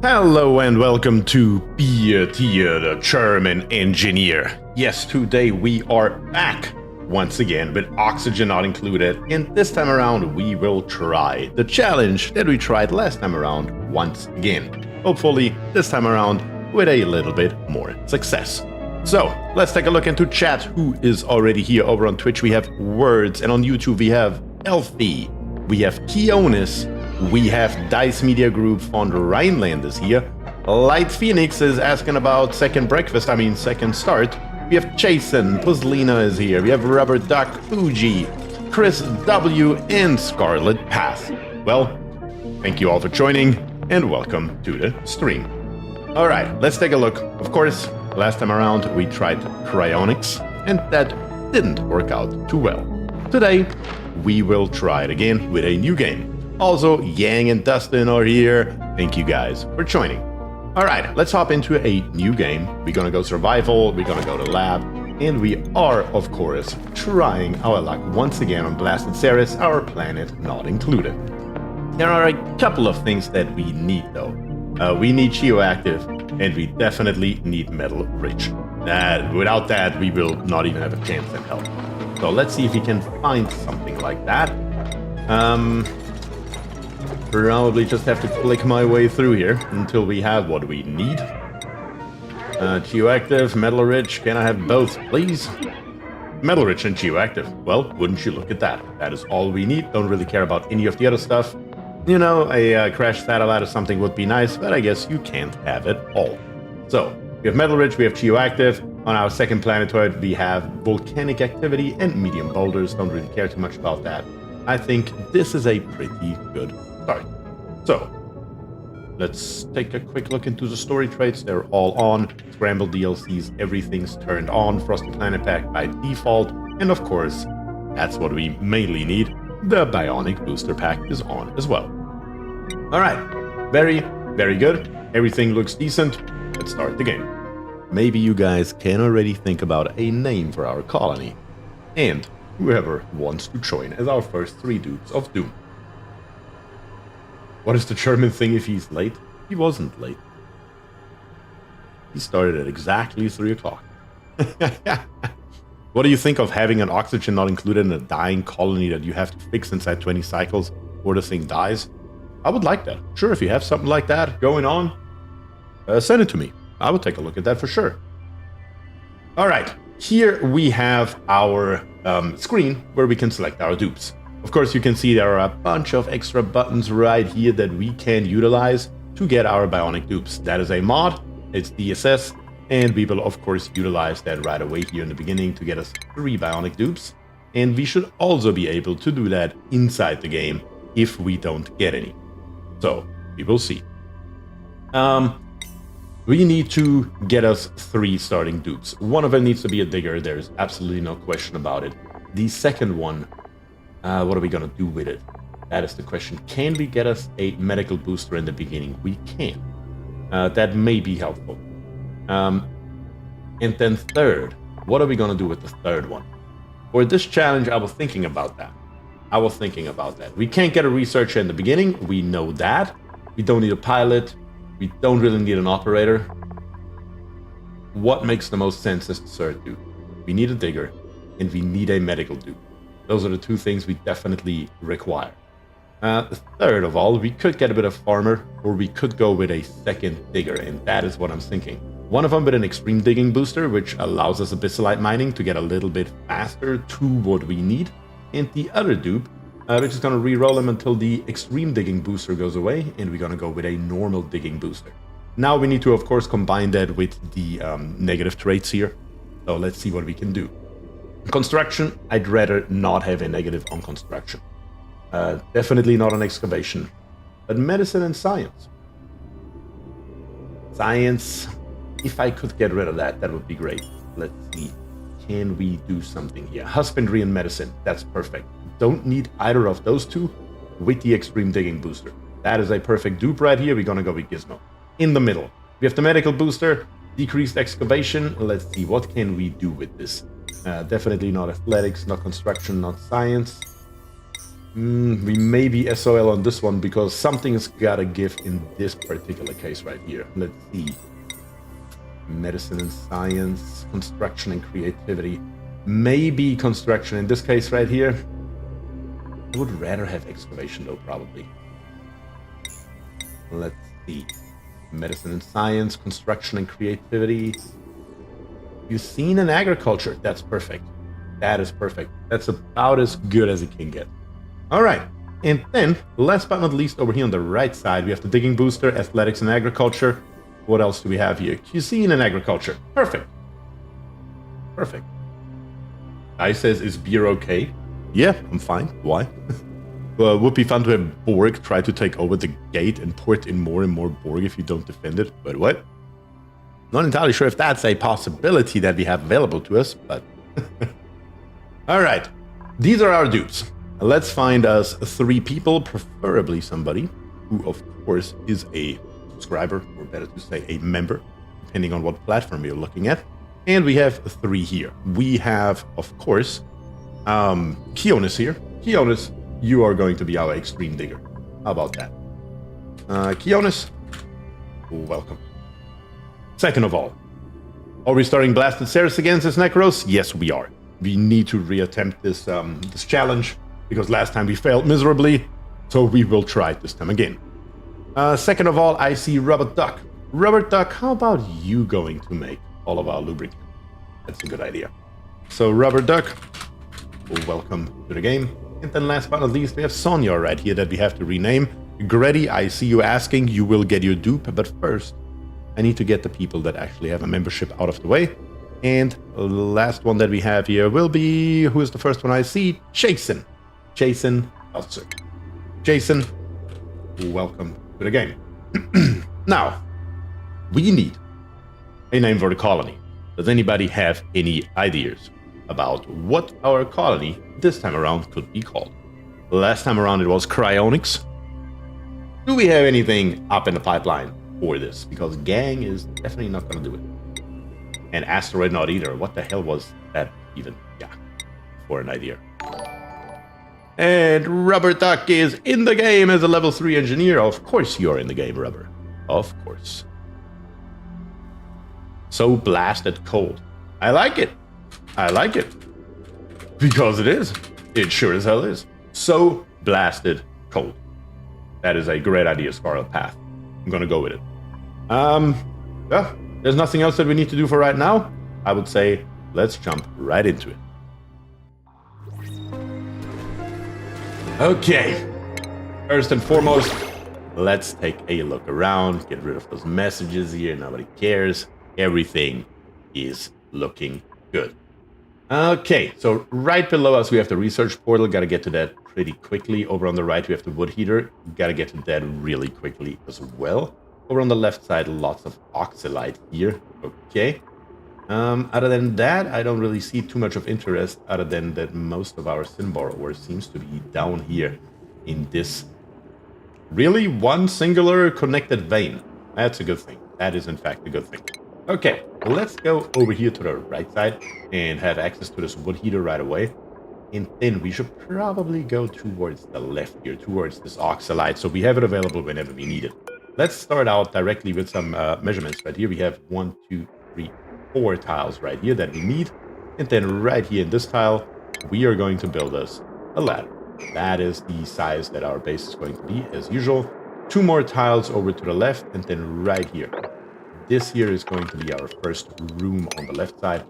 Hello and welcome to BierTier, the German engineer. Yes, today we are back once again with oxygen not included, and this time around we will try the challenge that we tried last time around once again. Hopefully this time around with a little bit more success. So let's take a look into chat. Who is already here? Over on Twitch we have Words, and on YouTube we have Elfie, we have Keonis, we have Dice Media Group, Fond Rhineland is here, Light Phoenix is asking about second start. We have Jason, Puzzlina is here, we have Rubber Duck, Fuji, Chris W, and Scarlet Path. Well, thank you all for joining, and welcome to the stream. Alright, let's take a look. Of course, last time around we tried cryonics, and that didn't work out too well. Today, we will try it again with a new game. Also, Yang and Dustin are here. Thank you guys for joining. Alright, let's hop into a new game. We're gonna go survival, we're gonna go to lab, and we are, of course, trying our luck once again on Blasted Ceres, our planet not included. There are a couple of things that we need though. We need Geoactive, and we definitely need Metal Rich. Without that, we will not even have a chance in hell. So let's see if we can find something like that. Probably just have to click my way through here until we have what we need. Geoactive, Metal Rich, can I have both, please? Metal Rich and Geoactive. Well, wouldn't you look at that? That is all we need. Don't really care about any of the other stuff. You know, a crashed satellite or something would be nice, but I guess you can't have it all. So, we have Metal Rich, we have Geoactive. On our second planetoid, we have volcanic activity and medium boulders. Don't really care too much about that. I think this is a pretty good start. So, let's take a quick look into the story traits. They're all on. Scramble DLCs, everything's turned on. Frosty Planet Pack by default. And of course, that's what we mainly need. The Bionic Booster Pack is on as well. Alright, very, very good. Everything looks decent. Let's start the game. Maybe you guys can already think about a name for our colony. And whoever wants to join as our first 3 dupes of Doom. What is the German thing if he's late? He wasn't late. He started at exactly 3 o'clock. What do you think of having an oxygen not included in a dying colony that you have to fix inside 20 cycles before the thing dies? I would like that. Sure, if you have something like that going on, send it to me. I would take a look at that for sure. Alright, here we have our screen where we can select our dupes. Of course, you can see there are a bunch of extra buttons right here that we can utilize to get our bionic dupes. That is a mod, it's DSS, and we will of course utilize that right away here in the beginning to get us 3 bionic dupes. And we should also be able to do that inside the game if we don't get any. So, we will see. We need to get us 3 starting dupes. One of them needs to be a digger, there's absolutely no question about it. The second one, what are we gonna do with it? That is the question. Can we get us a medical booster in the beginning? We can. That may be helpful. And then third, what are we gonna do with the third one? For this challenge, I was thinking about that. We can't get a researcher in the beginning, we know that. We don't need a pilot. We don't really need an operator. What makes the most sense as the third dupe? We need a digger, and we need a medical dupe. Those are the 2 things we definitely require. Third of all, we could get a bit of farmer, or we could go with a second digger, and that is what I'm thinking. One of them with an extreme digging booster, which allows us abyssalite mining to get a little bit faster to what we need. And the other dupe, which is going to re-roll him until the extreme digging booster goes away, and we're going to go with a normal digging booster. Now we need to, of course, combine that with the negative traits here. So let's see what we can do. Construction, I'd rather not have a negative on construction. Definitely not on excavation. But medicine and science. Science, if I could get rid of that, that would be great. Let's see. Can we do something here? Husbandry and medicine, that's perfect. Don't need either of those 2 with the extreme digging booster. That is a perfect dupe right here. We're gonna go with Gizmo. In the middle, we have the medical booster, decreased excavation. Let's see, what can we do with this? Definitely not athletics, not construction, not science. We may be SOL on this one because something's gotta give in this particular case right here. Let's see. Medicine and science, construction and creativity. Maybe construction in this case right here. I would rather have excavation though, probably. Let's see. Medicine and science, construction and creativity. Cuisine and agriculture. That's perfect. That is perfect. That's about as good as it can get. All right. And then, last but not least, over here on the right side, we have the digging booster, athletics and agriculture. What else do we have here? Cuisine and agriculture. Perfect. Perfect. I says, is beer okay? Yeah, I'm fine. Why? Well, it would be fun to have Borg try to take over the gate and port in more and more Borg if you don't defend it. But what? Not entirely sure if that's a possibility that we have available to us, but... All right. These are our dupes. Let's find us 3 people, preferably somebody who, of course, is a subscriber, or better to say, a member, depending on what platform you're looking at. And we have 3 here. We have, of course, Kionis here. Kionis, you are going to be our extreme digger. How about that? Kionis, welcome. Second of all, are we starting Blasted Ceres against this Necros? Yes, we are. We need to reattempt this this challenge, because last time we failed miserably, so we will try it this time again. Second of all, I see Rubber Duck. Rubber Duck, how about you going to make all of our lubricant? That's a good idea. So Rubber Duck, welcome to the game. And then last but not least, we have Sonya right here that we have to rename. Greddy, I see you asking, you will get your dupe, but first, I need to get the people that actually have a membership out of the way. And the last one that we have here will be, who is the first one I see? Jason. Jason Elser. Jason, welcome to the game. Now, we need a name for the colony. Does anybody have any ideas about what our colony this time around could be called? Last time around it was Cryonics. Do we have anything up in the pipeline for this? Because Gang is definitely not going to do it. And Asteroid not either. What the hell was that even? Yeah, for an idea. And Rubber Duck is in the game as a level 3 engineer. Of course you're in the game, Rubber. Of course. So blasted cold. I like it. I like it. Because it is. It sure as hell is. So blasted cold. That is a great idea, Scarlet Path. I'm gonna go with it. Well, there's nothing else that we need to do for right now. I would say, let's jump right into it. Okay. First and foremost, let's take a look around, get rid of those messages here. Nobody cares. Everything is looking good. Okay, so right below us, we have the research portal. Got to get to that pretty quickly. Over on the right, we have the wood heater. Got to get to that really quickly as well. Over on the left side, lots of oxalite here. Okay. Other than that, I don't really see too much of interest, other than that most of our Sinbar ore seems to be down here in this really one singular connected vein. That's a good thing. That is, in fact, a good thing. Okay, let's go over here to the right side and have access to this wood heater right away. And then we should probably go towards the left here, towards this oxalite, so we have it available whenever we need it. Let's start out directly with some measurements. Right here we have 1, 2, 3, 4 tiles right here that we need. And then right here in this tile, we are going to build us a ladder. That is the size that our base is going to be, as usual. 2 more tiles over to the left, and then right here. This here is going to be our first room on the left side.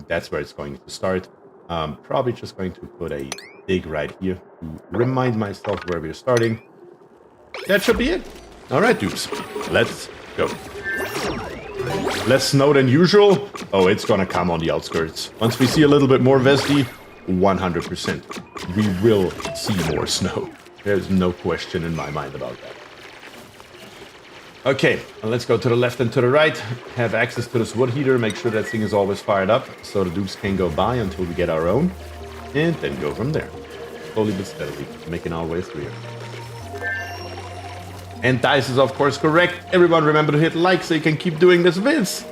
That's where it's going to start. Probably just going to put a dig right here to remind myself where we're starting. That should be it. All right, dupes, let's go. Less snow than usual. Oh, it's gonna come on the outskirts. Once we see a little bit more Vesti, 100%. We will see more snow. There's no question in my mind about that. Okay, let's go to the left and to the right. Have access to this wood heater. Make sure that thing is always fired up so the dupes can go by until we get our own. And then go from there. Slowly but steadily, making our way through here. And Dice is of course correct. Everyone remember to hit like so you can keep doing this vids.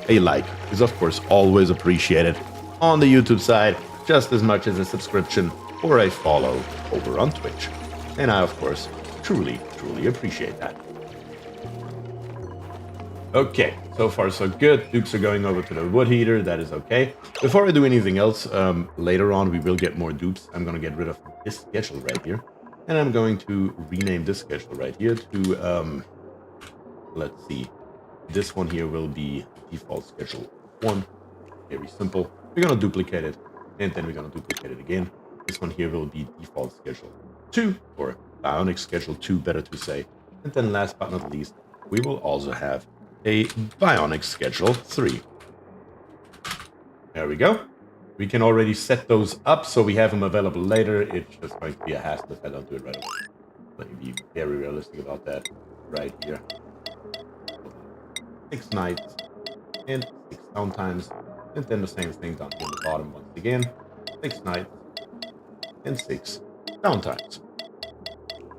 A like is of course always appreciated on the YouTube side, just as much as a subscription or a follow over on Twitch. And I, of course, truly appreciate that. Okay, so far so good. Dupes are going over to the wood heater. That is okay. Before I do anything else, later on we will get more dupes. I'm going to get rid of this schedule right here. And I'm going to rename this schedule right here to, let's see. This one here will be default schedule 1. Very simple. We're going to duplicate it. And then we're going to duplicate it again. This one here will be default schedule 2. Or Bionic schedule 2, better to say. And then last but not least, we will also have a Bionic schedule 3. There we go. We can already set those up so we have them available later. It's just going to be a hassle if I don't do it right away. Let me be very realistic about that right here. 6 nights and 6 downtimes. And then the same thing down here on the bottom once again. 6 nights and 6 downtimes.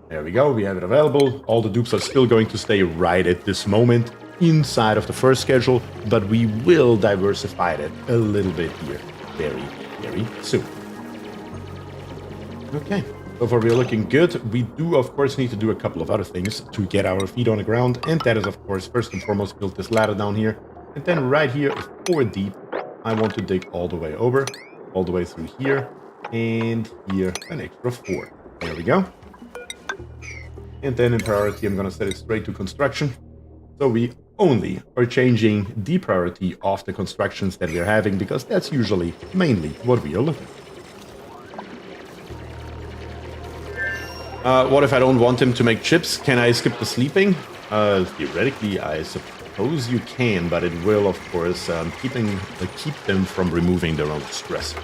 There we go. We have it available. All the dupes are still going to stay right at this moment inside of the first schedule, but we will diversify it a little bit here very soon. Okay, so far we're looking good. We do, of course, need to do a couple of other things to get our feet on the ground, and that is, of course, first and foremost, build this ladder down here, and then right here, 4 deep, I want to dig all the way over, all the way through here, and here, an extra 4. There we go. And then in priority, I'm going to set it straight to construction. So we only are changing the priority of the constructions that we're having, because that's usually mainly what we are looking for. What if I don't want him to make chips? Can I skip the sleeping? Theoretically, I suppose you can, but it will, of course, keep them from removing their own stress.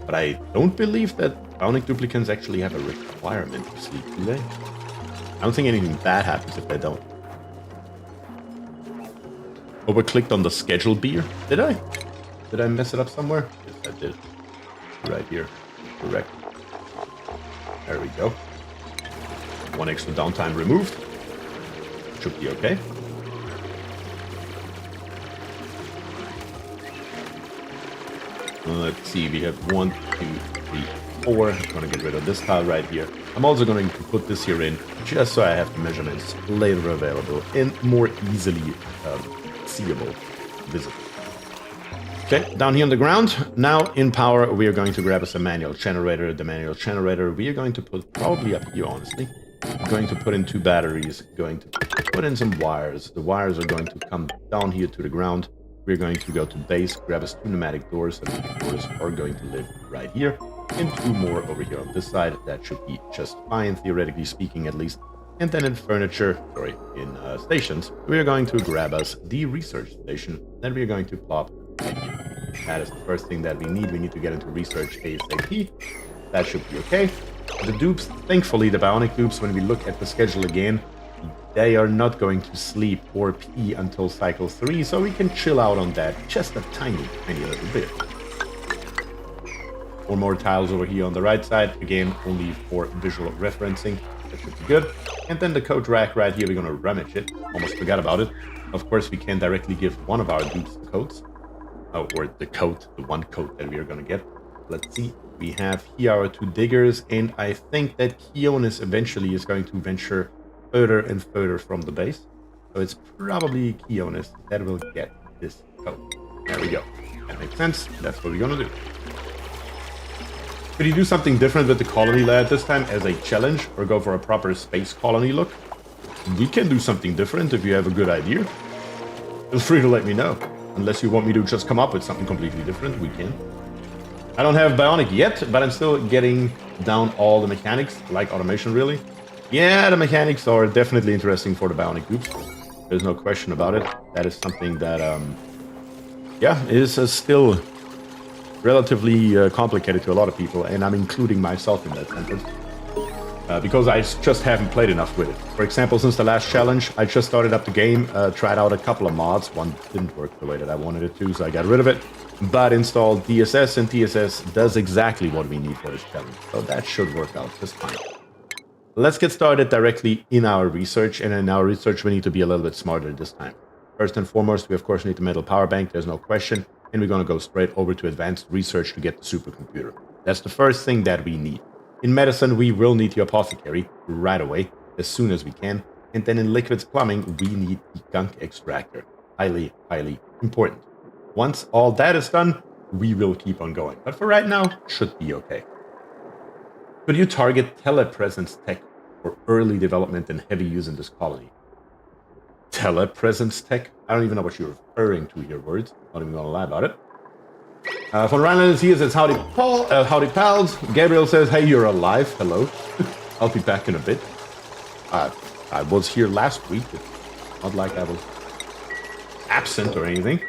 But I don't believe that Bionic Duplicants actually have a requirement to sleep, do they? I don't think anything bad happens if they don't. Overclicked on the schedule beer. Did I? Did I mess it up somewhere? Yes, I did. Right here. Correct. There we go. 1 extra downtime removed. Should be okay. Let's see. We have 1, 2, 3, 4. I'm going to get rid of this tile right here. I'm also going to put this here in just so I have the measurements later available and more easily seeable, visible. Okay, down here on the ground. Now in power, we are going to grab us a manual generator. The manual generator we are going to put probably up here, honestly. I'm going to put in 2 batteries, going to put in some wires. The wires are going to come down here to the ground. We're going to go to base, grab us 2 pneumatic doors. The pneumatic doors are going to live right here. And 2 more over here on this side. That should be just fine, theoretically speaking, at least. And then in stations, we are going to grab us the research station that we are going to plop right here. That is the first thing that we need. We need to get into research ASAP. That should be okay. The dupes, thankfully, the Bionic dupes, when we look at the schedule again, they are not going to sleep or pee until cycle 3, so we can chill out on that just a tiny little bit. 4 more tiles over here on the right side, again, only for visual referencing. That should be good. And then the coat rack right here, we're going to rummage it. Almost forgot about it. Of course, we can directly give one of our dupes the coats. Or the coat, the 1 coat that we are going to get. Let's see. We have here our 2 diggers, and I think that Keonis eventually is going to venture further and further from the base. So it's probably Keonis that will get this coat. There we go. That makes sense. That's what we're going to do. Could you do something different with the colony layout this time as a challenge, or go for a proper space colony look? We can do something different if you have a good idea. Feel free to let me know. Unless you want me to just come up with something completely different, we can. I don't have Bionic yet, but I'm still getting down all the mechanics, like automation really. Yeah, the mechanics are definitely interesting for the Bionic dupes. There's no question about it. That is something that, is still relatively complicated to a lot of people, and I'm including myself in that sentence. Because I just haven't played enough with it. For example, since the last challenge, I just started up the game, tried out a couple of mods. One didn't work the way that I wanted it to, so I got rid of it. But installed DSS, and DSS does exactly what we need for this challenge. So that should work out just fine. Let's get started directly in our research, and in our research we need to be a little bit smarter this time. First and foremost, we of course need the metal power bank, there's no question, and we're going to go straight over to advanced research to get the supercomputer. That's the first thing that we need. In medicine, we will need the apothecary right away, as soon as we can. And then in liquids plumbing, we need the gunk extractor. Highly, highly important. Once all that is done, we will keep on going. But for right now, should be okay. Could you target telepresence tech for early development and heavy use in this colony? Telepresence tech? I don't even know what you're referring to here, words. Not even gonna lie about it. Von Reinland here says, howdy, Paul, howdy, pals. Gabriel says, hey, you're alive. Hello. I'll be back in a bit. I was here last week. It's not like I was absent or anything.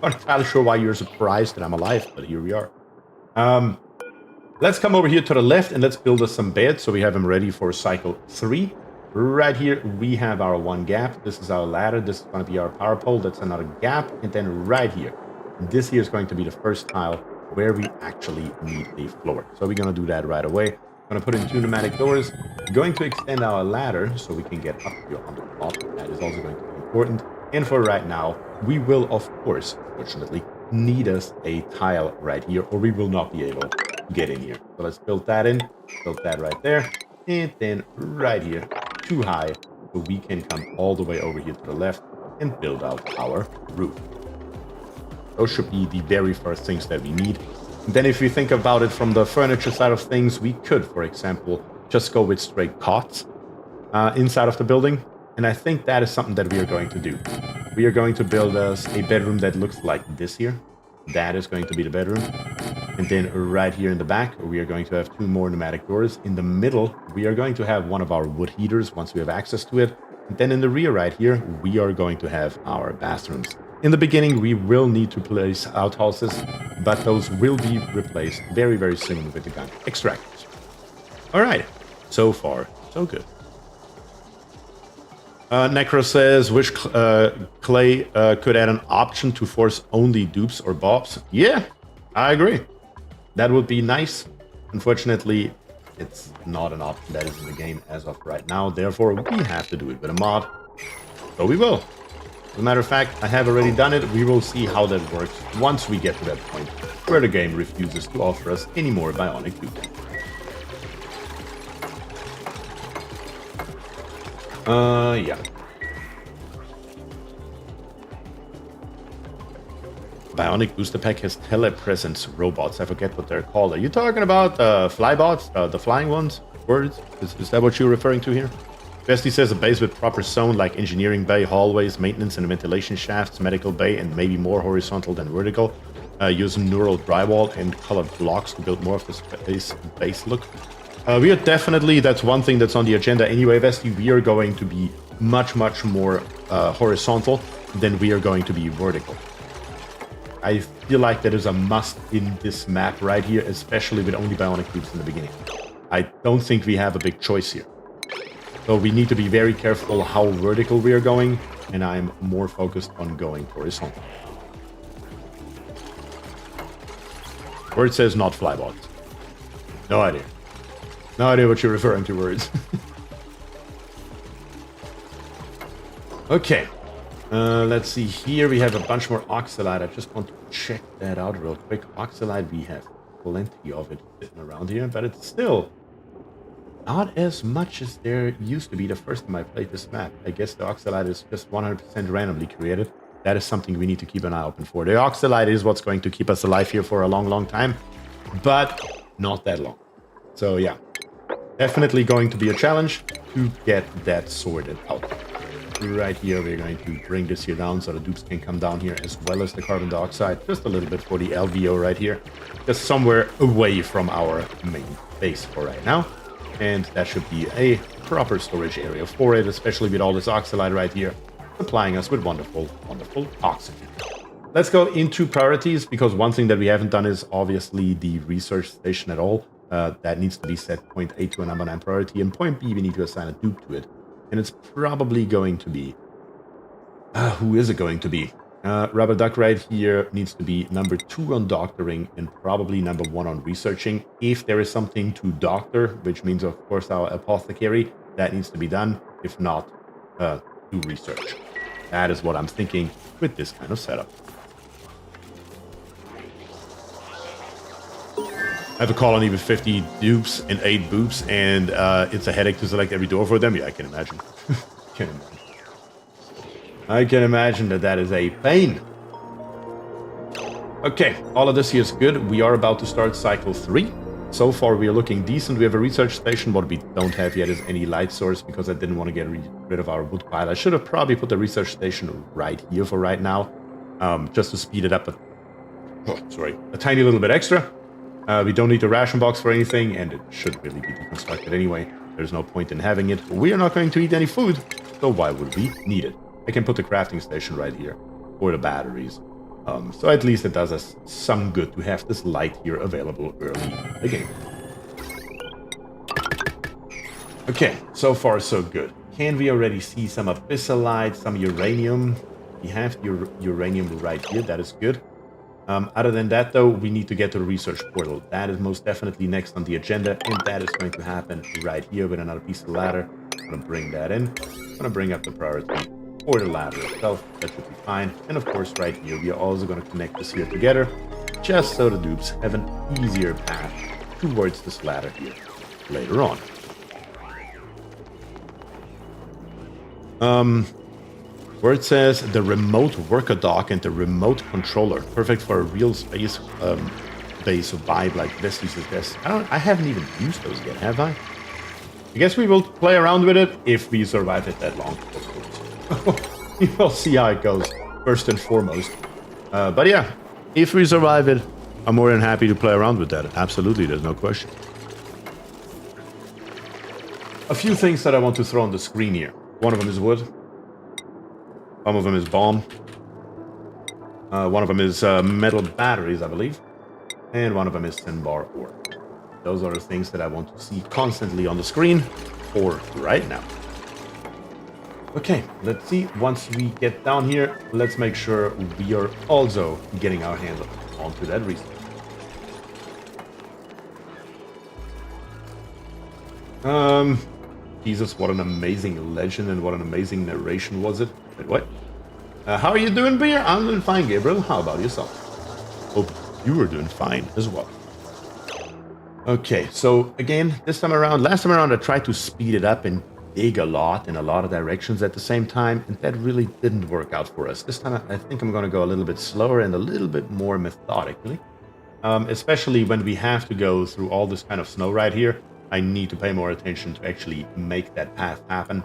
Not entirely sure why you're surprised that I'm alive, but here we are. Let's come over here to the left and let's build us some beds so we have them ready for cycle 3. Right here, we have our one gap. This is our ladder. This is going to be our power pole. That's another gap. And then right here, this here is going to be the first tile where we actually need a floor. So we're going to do that right away. Going to put in 2 pneumatic doors. Going to extend our ladder so we can get up here on the top. That is also going to be important. And for right now, we will, of course, fortunately, need us a tile right here, or we will not be able to get in here. So let's build that in. Build that right there. And then right here, too high, so we can come all the way over here to the left and build out our roof. Those should be the very first things that we need. And then if you think about it from the furniture side of things, we could, for example, just go with straight cots inside of the building. And I think that is something that we are going to do. We are going to build us a bedroom that looks like this here. That is going to be the bedroom. And then right here in the back, we are going to have 2 more pneumatic doors. In the middle, we are going to have one of our wood heaters once we have access to it. And then in the rear right here, we are going to have our bathrooms. In the beginning, we will need to place outhouses, but those will be replaced very, very soon with the gunk extractors. All right, so far, so good. Necro says, wish Clay could add an option to force only dupes or bobs. Yeah, I agree. That would be nice. Unfortunately, it's not an option that is in the game as of right now. Therefore, we have to do it with a mod. So we will. As a matter of fact, I have already done it. We will see how that works once we get to that point where the game refuses to offer us any more bionic dupes. Yeah. Bionic Booster Pack has telepresence robots. I forget what they're called. Are you talking about flybots? The flying ones? Words? Is that what you're referring to here? Bestie says a base with proper zone like engineering bay, hallways, maintenance and ventilation shafts, medical bay, and maybe more horizontal than vertical. Using neural drywall and colored blocks to build more of the space base look. We are definitely, that's one thing that's on the agenda anyway, Bestie. We are going to be much, much more horizontal than we are going to be vertical. I feel like that is a must in this map right here, especially with only bionic dupes in the beginning. I don't think we have a big choice here. So we need to be very careful how vertical we are going, and I'm more focused on going horizontal. Word says not flybots. No idea. No idea what you're referring to, words. Okay. Let's see here. We have a bunch more oxalite. I just want to check that out real quick. Oxalite, we have plenty of it sitting around here, but it's still not as much as there used to be the first time I played this map. I guess the oxalite is just 100% randomly created. That is something we need to keep an eye open for. The oxalite is what's going to keep us alive here for a long, long time, but not that long. So yeah, definitely going to be a challenge to get that sorted out. Right here, we're going to bring this here down so the dupes can come down here as well as the carbon dioxide. Just a little bit for the LVO right here. Just somewhere away from our main base for right now. And that should be a proper storage area for it, especially with all this oxalite right here, supplying us with wonderful, wonderful oxygen. Let's go into priorities, because one thing that we haven't done is obviously the research station at all. That needs to be set point A to a number 9 priority, and point B, we need to assign a dupe to it. And it's probably going to be... who is it going to be? Rubber Duck right here needs to be number 2 on doctoring and probably number 1 on researching. If there is something to doctor, which means, of course, our apothecary, that needs to be done. If not, do research. That is what I'm thinking with this kind of setup. I have a colony with 50 dupes and 8 boops, and it's a headache to select every door for them. Yeah, I can imagine. I can imagine that is a pain. Okay, all of this here is good. We are about to start cycle 3. So far, we are looking decent. We have a research station. What we don't have yet is any light source because I didn't want to get rid of our wood pile. I should have probably put the research station right here for right now, just to speed it up a tiny little bit extra. We don't need a ration box for anything, and it should really be deconstructed anyway. There's no point in having it. We are not going to eat any food, so why would we need it? I can put the crafting station right here, or the batteries. So at least it does us some good to have this light here available early in the game. Okay, so far so good. Can we already see some abyssalite, some uranium? We have the uranium right here, that is good. Other than that, though, we need to get to the research portal. That is most definitely next on the agenda, and that is going to happen right here with another piece of ladder. I'm going to bring that in. I'm going to bring up the priority for the ladder itself. That should be fine. And of course, right here, we are also going to connect this here together, just so the dupes have an easier path towards this ladder here later on. Where it says the remote worker dock and the remote controller, perfect for a real space base vibe like this. He suggests. I haven't even used those yet, have I? I guess we will play around with it if we survive it that long. We will see how it goes first and foremost. But yeah, if we survive it, I'm more than happy to play around with that. Absolutely, there's no question. A few things that I want to throw on the screen here. One of them is wood. Some of them is bomb. One of them is metal batteries, I believe. And one of them is tin bar ore. Those are the things that I want to see constantly on the screen for right now. Okay, let's see. Once we get down here, let's make sure we are also getting our hands onto that resource. Jesus, what an amazing legend and what an amazing narration was it. Wait, what? How are you doing, Bier? I'm doing fine, Gabriel. How about yourself? Hope you are doing fine as well. Okay, so again, last time around, I tried to speed it up and dig a lot in a lot of directions at the same time, and that really didn't work out for us. This time, I think I'm going to go a little bit slower and a little bit more methodically, especially when we have to go through all this kind of snow right here. I need to pay more attention to actually make that path happen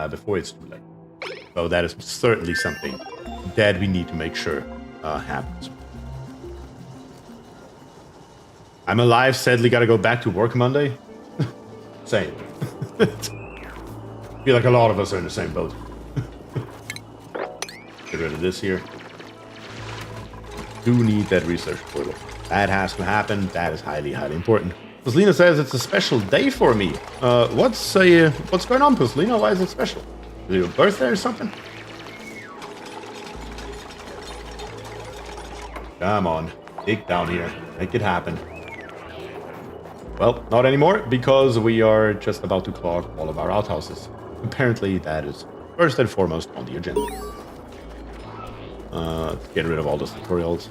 before it's too late. So that is certainly something that we need to make sure happens. I'm alive, sadly gotta go back to work Monday. Same. I feel like a lot of us are in the same boat. Get rid of this here. Do need that research portal. That has to happen. That is highly, highly important. Puslina says it's a special day for me. What's going on, Puslina? Why is it special? Is it your birthday or something? Come on, dig down here. Make it happen. Well, not anymore, because we are just about to clog all of our outhouses. Apparently, that is first and foremost on the agenda. Get rid of all those tutorials.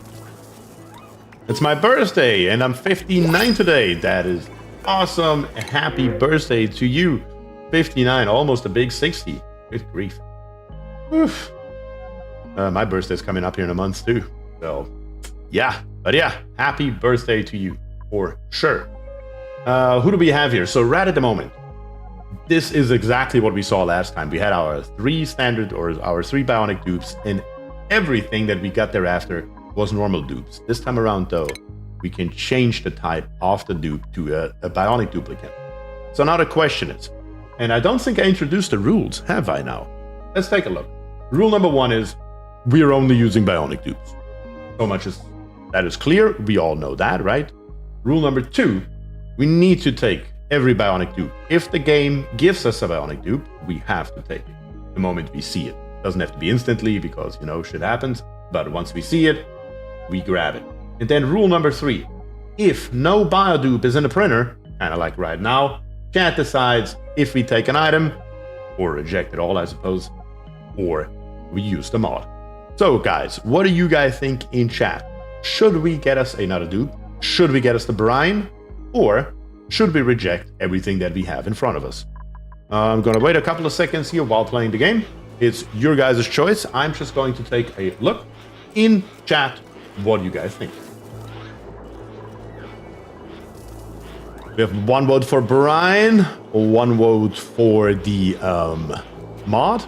It's my birthday, and I'm 59 today. That is awesome. Happy birthday to you. 59, almost a big 60. Good grief. Oof. My birthday's coming up here in a month, too. So, yeah. But yeah, happy birthday to you, for sure. Who do we have here? So right at the moment, this is exactly what we saw last time. We had our 3 standard, or our 3 bionic dupes, and everything that we got thereafter was normal dupes. This time around, though, we can change the type of the dupe to a bionic duplicant. So now the question is, and I don't think I introduced the rules, have I now? Let's take a look. Rule number 1 is, we're only using bionic dupes. So much as that is clear, we all know that, right? Rule number 2, we need to take every bionic dupe. If the game gives us a bionic dupe, we have to take it the moment we see it. Doesn't have to be instantly because, you know, shit happens. But once we see it, we grab it. And then rule number 3, if no biodupe is in the printer, kind of like right now, chat decides if we take an item, or reject it all, I suppose, or we use the mod. So guys, what do you guys think in chat? Should we get us another dupe? Should we get us the brine? or should we reject everything that we have in front of us? I'm gonna wait a couple of seconds here while playing the game. It's your guys' choice. I'm just going to take a look in chat. What do you guys think? We have one vote for Brian, one vote for the mod,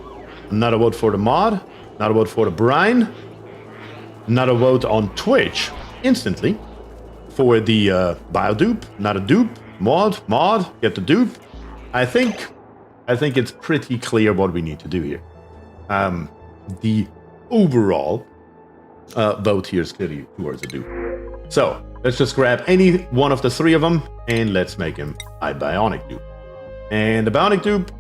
another vote for the mod, another vote for the Brian, another vote on Twitch instantly for the bio dupe, not a dupe, mod, get the dupe. I think it's pretty clear what we need to do here. The overall vote here is clearly towards a dupe. So let's just grab any one of the three of them and let's make him a bionic dupe. And the bionic dupe,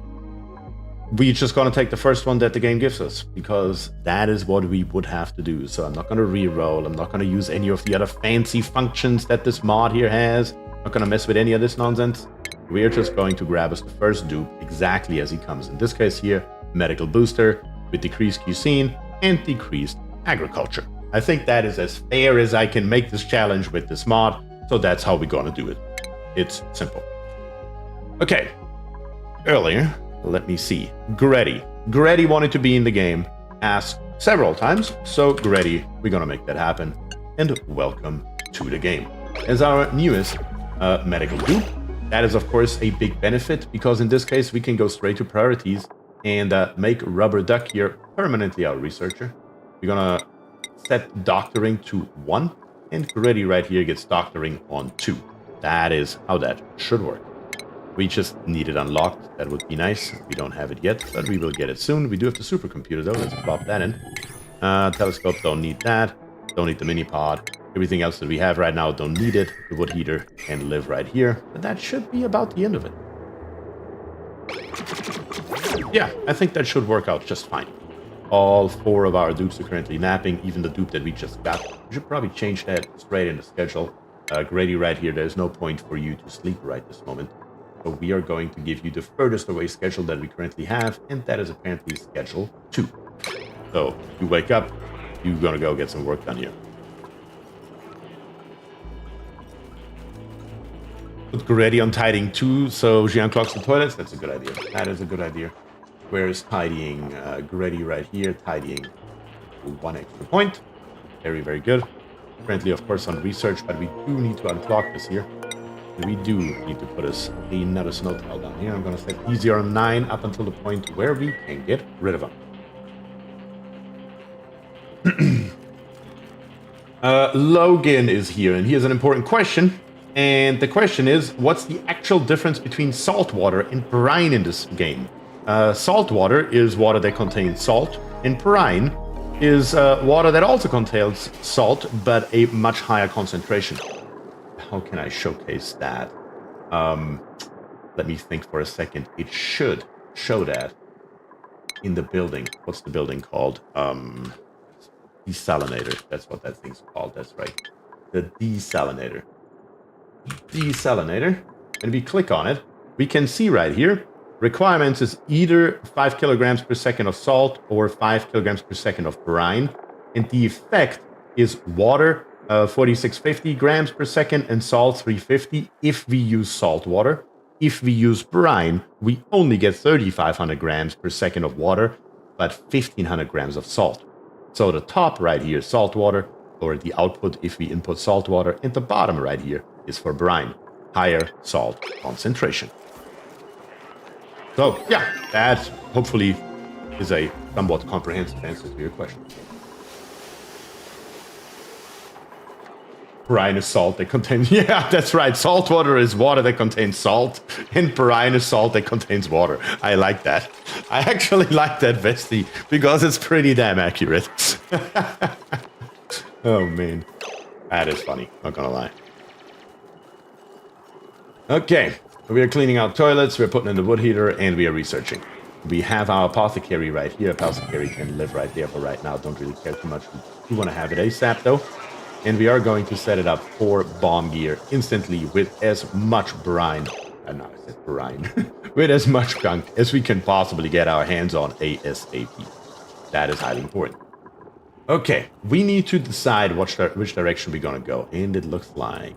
we're just gonna take the first one that the game gives us because that is what we would have to do. So I'm not gonna re-roll. I'm not gonna use any of the other fancy functions that this mod here has. I'm not gonna mess with any of this nonsense. We're just going to grab us the first dupe exactly as he comes. In this case here, medical booster with decreased cuisine and decreased agriculture. I think that is as fair as I can make this challenge with this mod, so that's how we're gonna do it. It's simple. Okay, earlier, let me see. Greddy wanted to be in the game, asked several times, so Greddy, we're gonna make that happen, and welcome to the game. As our newest medical dupe, that is of course a big benefit, because in this case we can go straight to priorities and make Rubber Duck here permanently our researcher. We're gonna set doctoring to 1, and Greddy right here gets doctoring on 2. That is how that should work. We just need it unlocked. That would be nice. We don't have it yet, but we will get it soon. We do have the supercomputer though. Let's plop that in. Telescope, don't need that. Don't need the mini pod. Everything else that we have right now, don't need it. The wood heater can live right here. But that should be about the end of it. Yeah, I think that should work out just fine. All 4 of our dupes are currently napping, even the dupe that we just got. We should probably change that straight in the schedule. Grady right here, there's no point for you to sleep right this moment. So we are going to give you the furthest away schedule that we currently have, and that is apparently schedule 2. So you wake up, you're gonna go get some work done here. Put Grady on tidying 2, so Jean clocks the toilets. That's a good idea. That is a good idea. Where's tidying Grady right here? Tidying 1 extra point. Very, very good. Currently, of course, on research, but we do need to unclock this here. We do need to put us another snow tile down here. I'm going to set easy on 9 up until the point where we can get rid of them. Logan is here, and he has an important question. And the question is, what's the actual difference between salt water and brine in this game? Salt water is water that contains salt, and brine is water that also contains salt, but a much higher concentration. How can I showcase that? Let me think for a second. It should show that in the building. What's the building called? Desalinator. That's what that thing's called. That's right. The desalinator. Desalinator. And we click on it. We can see right here, requirements is either 5 kilograms per second of salt or 5 kilograms per second of brine. And the effect is water 4650 grams per second and salt 350 if we use salt water. If we use brine, we only get 3500 grams per second of water, but 1500 grams of salt. So the top right here is salt water, or the output if we input salt water, and the bottom right here is for brine, higher salt concentration. So yeah, that hopefully is a somewhat comprehensive answer to your question. Brine is salt that contains... Yeah, that's right. Salt water is water that contains salt, and brine is salt that contains water. I like that. I actually like that, Vesti, because it's pretty damn accurate. Oh, man. That is funny. Not gonna lie. Okay. We are cleaning out toilets, we're putting in the wood heater, and we are researching. We have our apothecary right here. Apothecary can live right there for right now. Don't really care too much. We want to have it ASAP, though. And we are going to set it up for bomb gear instantly with as much brine. No, I said brine. With as much gunk as we can possibly get our hands on ASAP. That is highly important. Okay, we need to decide which direction we're going to go. And it looks like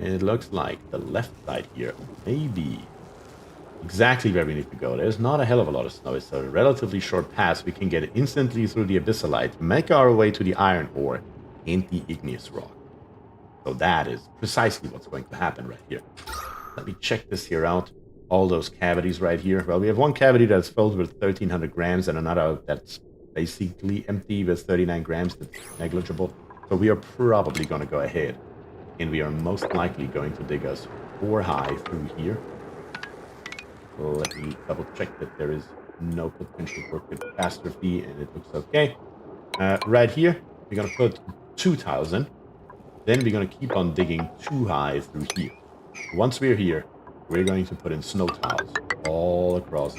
It looks like the left side here may be exactly where we need to go. There's not a hell of a lot of snow. It's a relatively short pass. We can get instantly through the Abyssalite, make our way to the Iron Ore and the Igneous Rock. So that is precisely what's going to happen right here. Let me check this here out. All those cavities right here. Well, we have one cavity that's filled with 1,300 grams and another that's basically empty with 39 grams. That's negligible. So we are probably going to go ahead. And we are most likely going to dig us 4 high through here. So let me double check that there is no potential for catastrophe, and it looks okay. Right here, we're going to put 2 tiles in. Then we're going to keep on digging 2 high through here. Once we're here, we're going to put in snow tiles all across.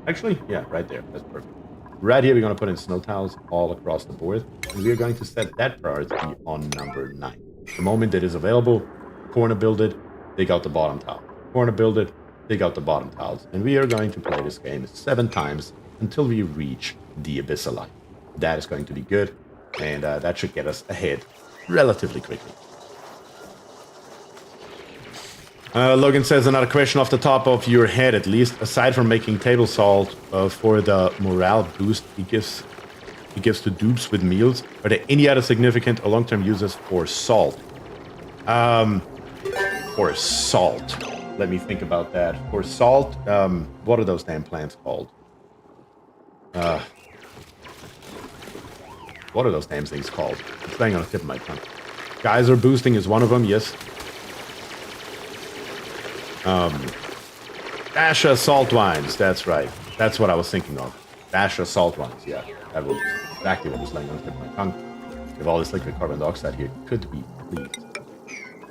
Actually, yeah, right there. That's perfect. Right here, we're going to put in snow tiles all across the board. And we're going to set that priority on number 9. The moment it is available, corner build it, dig out the bottom tile. Corner build it, dig out the bottom tiles. And we are going to play this game 7 times until we reach the Abyssalite. That is going to be good. And that should get us ahead relatively quickly. Logan says, another question off the top of your head, at least. Aside from making table salt for the morale boost he gives to dupes with meals, are there any other significant or long-term uses for salt? For salt. Let me think about that. For salt, what are those damn plants called? What are those damn things called? It's laying on the tip of my tongue. Geyser boosting is one of them, yes. Dasha salt wines, that's right. That's what I was thinking of. Dasha salt wines, yeah. That was exactly what was laying on the tip of my tongue. With all this liquid carbon dioxide here, could be pleased.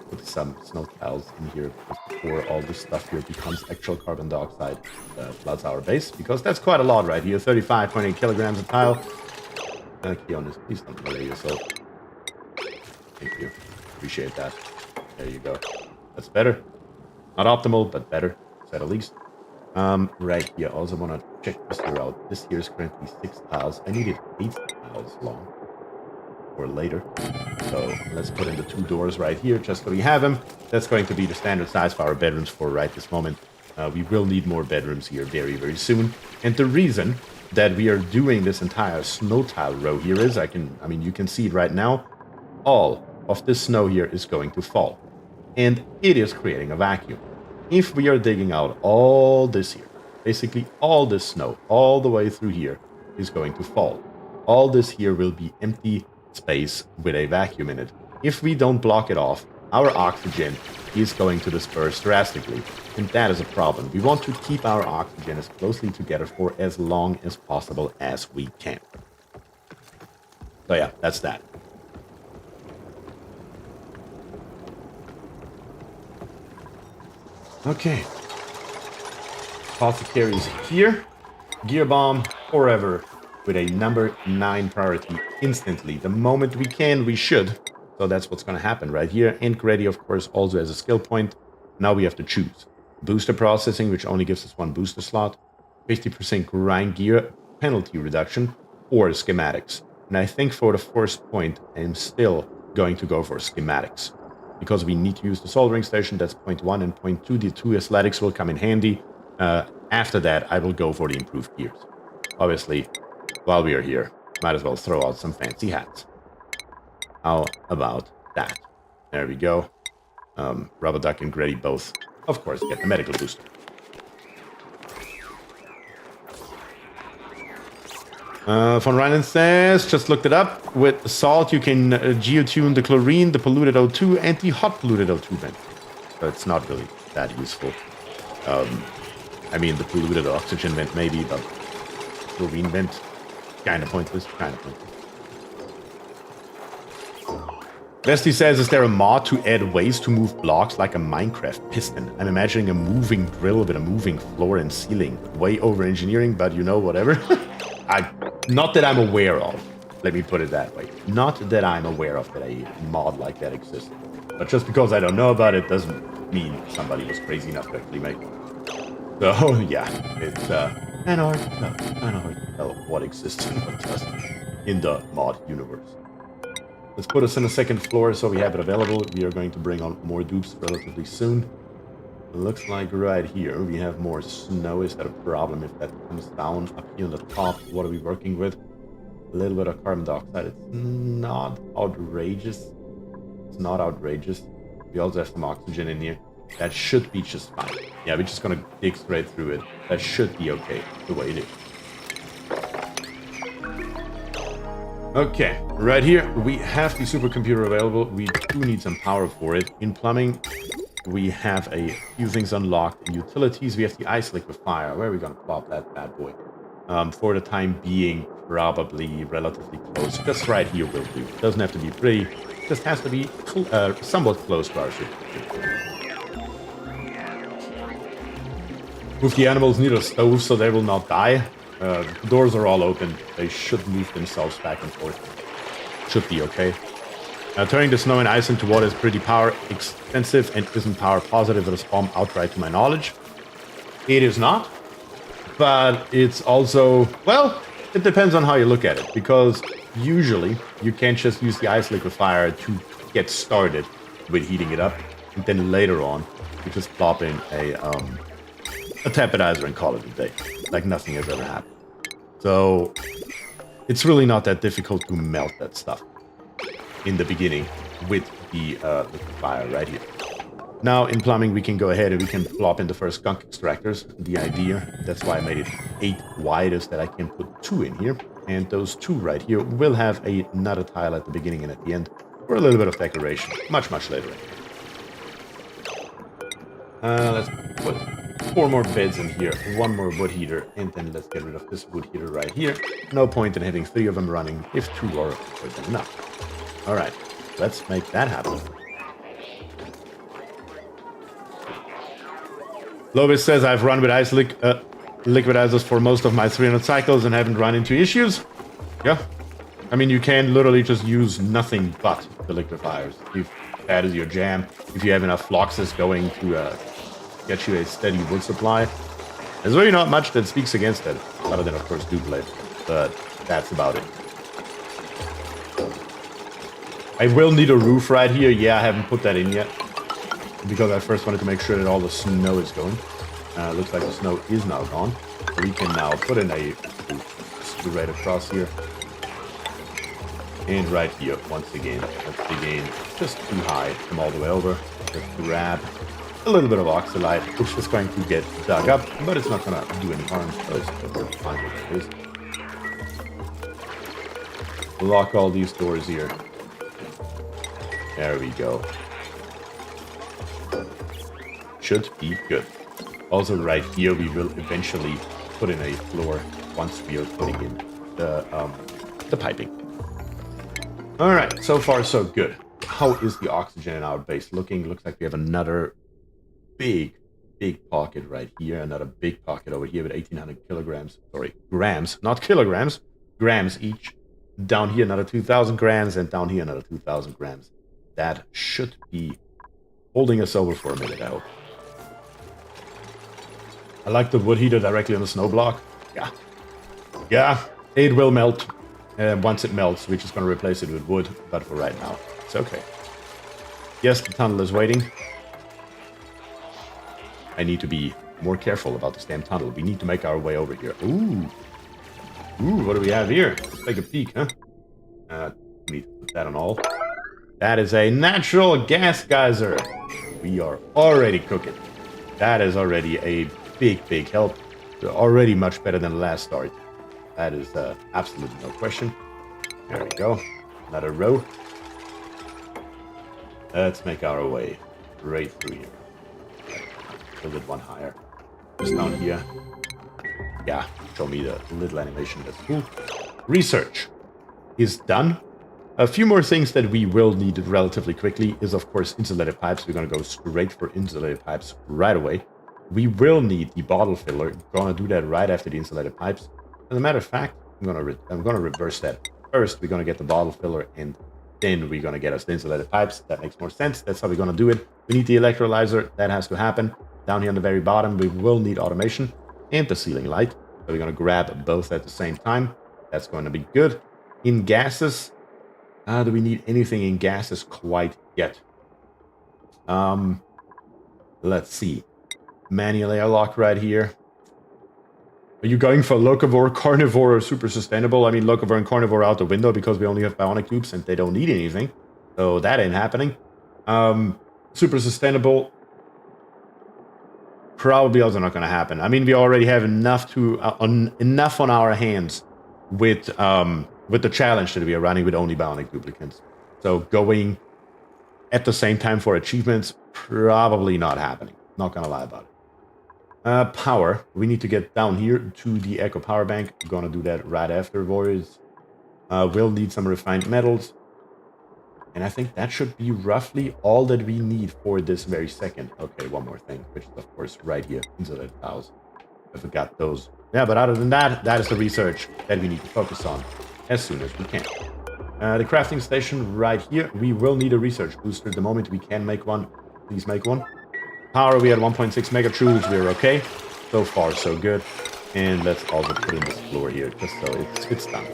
Put some snow tiles in here before all this stuff here becomes actual carbon dioxide floods our base, because that's quite a lot right here. 35.8 kilograms a tile. Keonis, please don't murder yourself. Thank you. Appreciate that. There you go. That's better. Not optimal, but better, to say the least. Right here, I also want to check this here out. This here is currently 6 tiles. I needed 8 tiles long. Or later. So let's put in the 2 doors right here, just so we have them. That's going to be the standard size for our bedrooms for right this moment. We will need more bedrooms here very, very soon. And the reason that we are doing this entire snow tile row here is, I mean, you can see it right now. All of this snow here is going to fall. And it is creating a vacuum. If we are digging out all this here, basically all this snow, all the way through here, is going to fall. All this here will be empty space with a vacuum in it. If we don't block it off, our oxygen is going to disperse drastically. And that is a problem. We want to keep our oxygen as closely together for as long as possible as we can. So yeah, that's that. Okay. Apothecary is here. Gear bomb forever with a number 9 priority instantly. The moment we can, we should. So that's what's going to happen right here. Ink ready, of course, also as a skill point. Now we have to choose. Booster processing, which only gives us 1 booster slot. 50% grind gear penalty reduction, or schematics. And I think for the first point, I'm still going to go for schematics. Because we need to use the soldering station, that's point 1, and point 2, the 2 athletics will come in handy. After that, I will go for the improved gears. Obviously, while we are here, might as well throw out some fancy hats. How about that? There we go. Rubber Duck and Grady both, of course, get the medical booster. Von Ryan says, just looked it up. With salt, you can geotune the chlorine, the polluted O2, and the hot polluted O2 vent. So it's not really that useful. I mean, the polluted oxygen vent maybe, but chlorine vent, kind of pointless, Vesty says, is there a mod to add ways to move blocks like a Minecraft piston? I'm imagining a moving drill with a moving floor and ceiling. Way over engineering, but you know, whatever. Not that I'm aware of. Let me put it that way. Not that I'm aware of that a mod like that exists. But just because I don't know about it doesn't mean somebody was crazy enough to actually make one. So, yeah, it's kind of hard to tell what exists and what doesn't in the mod universe. Let's put us in the second floor so we have it available. We are going to bring on more dupes relatively soon. It looks like right here we have more snow. Is that a problem if that comes down up here on the top? What are we working with? A little bit of carbon dioxide. It's not outrageous. It's not outrageous. We also have some oxygen in here. That should be just fine. Yeah, we're just gonna dig straight through it. That should be okay, the way it is. Okay, right here we have the supercomputer available. We do need some power for it. In plumbing, we have a few things unlocked. In utilities, we have the ice liquefier. Where are we gonna plop that bad boy? For the time being, probably relatively close. Just right here will do. Doesn't have to be pretty. Just has to be somewhat close to our ship. Move the animals near the stove so they will not die. The doors are all open. They should move themselves back and forth. Should be okay. Turning the snow and ice into water is pretty power expensive and isn't power positive at a spawn outright to my knowledge. It is not. But it's also, well, it depends on how you look at it. Because usually you can't just use the ice liquefier to get started with heating it up. And then later on, you just plop in a tapidizer and call it a day. Like nothing has ever happened. So it's really not that difficult to melt that stuff in the beginning with the liquefier right here. Now in plumbing we can go ahead and we can plop in the first skunk extractors. The idea, that's why I made it 8 wide, is that I can put 2 in here. And those 2 right here will have another tile at the beginning and at the end for a little bit of decoration. Much later. Let's put 4 more beds in here, 1 more wood heater, and then let's get rid of this wood heater right here. No point in having 3 of them running if 2 are enough. Alright, let's make that happen. Lovis says I've run with ice liquidizers for most of my 300 cycles and haven't run into issues. Yeah. I mean, you can literally just use nothing but the liquefiers. If that is your jam, if you have enough fluxes going to get you a steady wood supply. There's really not much that speaks against it, other than, of course, Duplicant. But that's about it. I will need a roof right here. Yeah, I haven't put that in yet. Because I first wanted to make sure that all the snow is going. Looks like the snow is now gone. So we can now put in a roof right across here. And right here, once again, let's begin just too high. Come all the way over. Let's grab a little bit of oxalite, which is going to get dug up, but it's not going to do any harm. So it's fine with it is. Lock all these doors here. There we go. Should be good. Also right here we will eventually put in a floor once we are putting in the piping. Alright, so far so good. How is the oxygen in our base looking? Looks like we have another big pocket right here. Another big pocket over here with 1800 kilograms. Sorry, grams, not kilograms. Grams each. Down here another 2000 grams and down here another 2000 grams. That should be holding us over for a minute, I hope. I like the wood heater directly on the snow block. Yeah, it will melt. Once it melts, we're just going to replace it with wood. But for right now, it's okay. Yes, the tunnel is waiting. I need to be more careful about this damn tunnel. We need to make our way over here. Ooh, what do we have here? Let's take a peek, huh? We need to put that on all. That is a natural gas geyser. We are already cooking. That is already a big help. We're already much better than the last start. That is absolutely no question. There we go. Another row. Let's make our way right through here. Build it 1 higher. Just down here. Yeah, show me the little animation. That's cool. Research is done. A few more things that we will need relatively quickly is, of course, insulated pipes. We're going to go straight for insulated pipes right away. We will need the bottle filler. Going to do that right after the insulated pipes. As a matter of fact, I'm going to reverse that. First, we're going to get the bottle filler, and then we're going to get us the insulated pipes. That makes more sense. That's how we're going to do it. We need the electrolyzer. That has to happen. Down here on the very bottom, we will need automation and the ceiling light. So we're going to grab both at the same time. That's going to be good. In gases, Do we need anything in gases quite yet? Let's see. Manual airlock right here. Are you going for locavore, carnivore, or super sustainable? I mean, locavore and carnivore out the window because we only have bionic dupes and they don't need anything. So that ain't happening. Super sustainable, probably also not going to happen. I mean, we already have enough on our hands with the challenge that we are running with only bionic duplicants. So going at the same time for achievements, probably not happening. Not going to lie about it. Power. We need to get down here to the Echo Power Bank. I'm going to do that right after, boys. We'll need some refined metals. And I think that should be roughly all that we need for this very second. Okay, one more thing, which is, of course, right here. Insulated tiles. I forgot those. Yeah, but other than that, that is the research that we need to focus on as soon as we can. The crafting station right here. We will need a research booster. The moment we can make one, please make one. Power, we had 1.6 megajoules. We're okay. So far, so good. And let's also put in this floor here, just so it's done.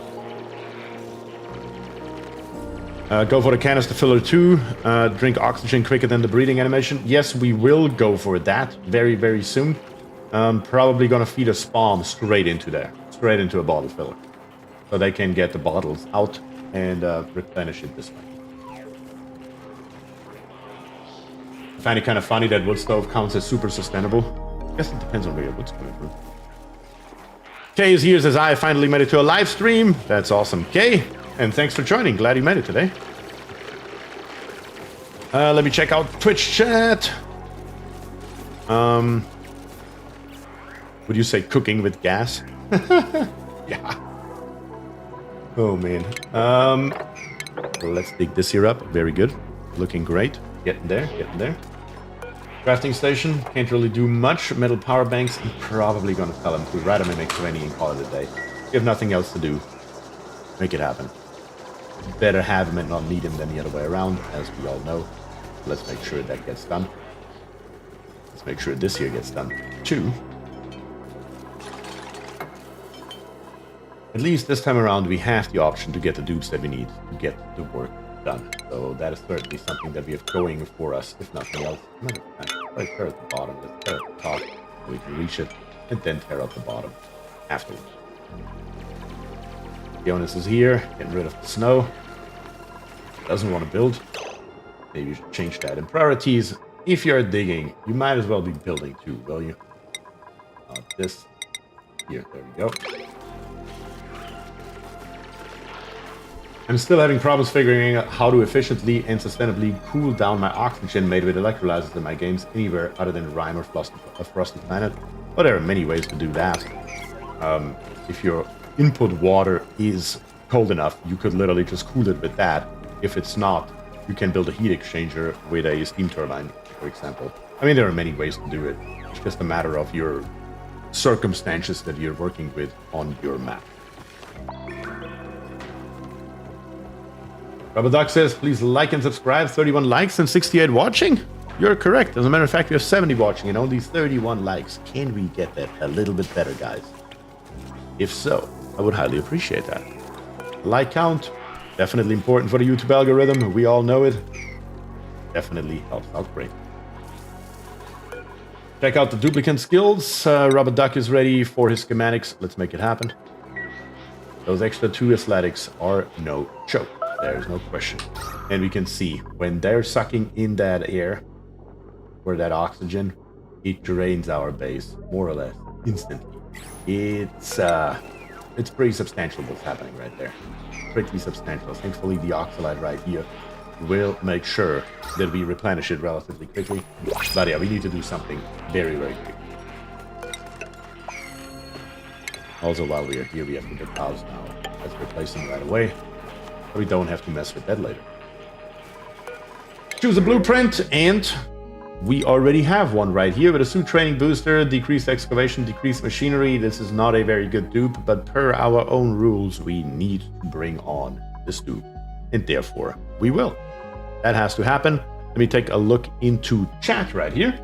Go for the canister filler too. Drink oxygen quicker than the breathing animation. Yes, we will go for that very, very soon. Probably gonna feed a spawn straight into there. Straight into a bottle filler. So they can get the bottles out and replenish it this way. I find it kind of funny that wood stove counts as super sustainable. I guess it depends on where your wood's coming from. Kay is here, says I finally made it to a live stream. That's awesome, Kay. And thanks for joining. Glad you made it today. Let me check out Twitch chat. Would you say cooking with gas? Yeah. Oh, man. Let's dig this here up. Very good. Looking great. Getting there. Getting there. Crafting station. Can't really do much. Metal power banks. I'm probably going to tell them to write them and make 20 and call it a day. If you have nothing else to do, make it happen. Better have him and not need him than the other way around, as we all know. Let's make sure that gets done. Let's make sure this here gets done too. At least this time around we have the option to get the dupes that we need to get the work done. So that is certainly something that we have going for us, if nothing else. Matter of fact, let's tear at the bottom, let's tear at the top, so we can reach it, and then tear out the bottom afterwards. Jonas is here, getting rid of the snow. Doesn't want to build. Maybe you should change that in priorities. If you're digging, you might as well be building too, will you? This. Here, there we go. I'm still having problems figuring out how to efficiently and sustainably cool down my oxygen made with electrolyzers in my games anywhere other than Rime or Frosty Planet. But there are many ways to do that. If your input water is cold enough, you could literally just cool it with that. If it's not, you can build a heat exchanger with a steam turbine, for example. I mean, there are many ways to do it. It's just a matter of your circumstances that you're working with on your map. Rubber Duck says, please like and subscribe. 31 likes and 68 watching? You're correct. As a matter of fact, we have 70 watching and only 31 likes. Can we get that a little bit better, guys? If so, I would highly appreciate that. Like count, definitely important for the YouTube algorithm. We all know it. Definitely helps out great. Check out the duplicant skills. Rubber Duck is ready for his schematics. Let's make it happen. Those extra 2 athletics are no joke. There's no question. And we can see when they're sucking in that air or that oxygen, it drains our base more or less instantly. It's pretty substantial what's happening right there. Pretty substantial. Thankfully, the oxalite right here will make sure that we replenish it relatively quickly. But yeah, we need to do something very, very quick. Also, while we are here, we have to get pause now. Let's replace them right away. We don't have to mess with that later. Choose a blueprint, and we already have one right here with a suit training booster, decreased excavation, decreased machinery. This is not a very good dupe, but per our own rules, we need to bring on this dupe, and therefore we will. That has to happen. Let me take a look into chat right here.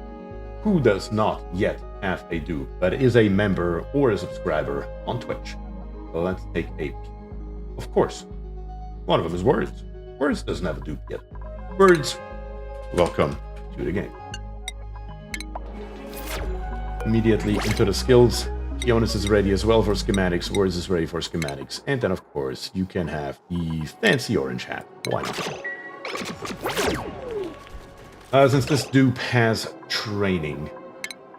Who does not yet have a dupe, but is a member or a subscriber on Twitch? So let's take a peek. Of course, one of them is Words. Words doesn't have a dupe yet. Words, welcome to the game. Immediately into the skills. Jonas is ready as well for schematics. Words is ready for schematics. And then, of course, you can have the fancy orange hat. Why not? Since this dupe has training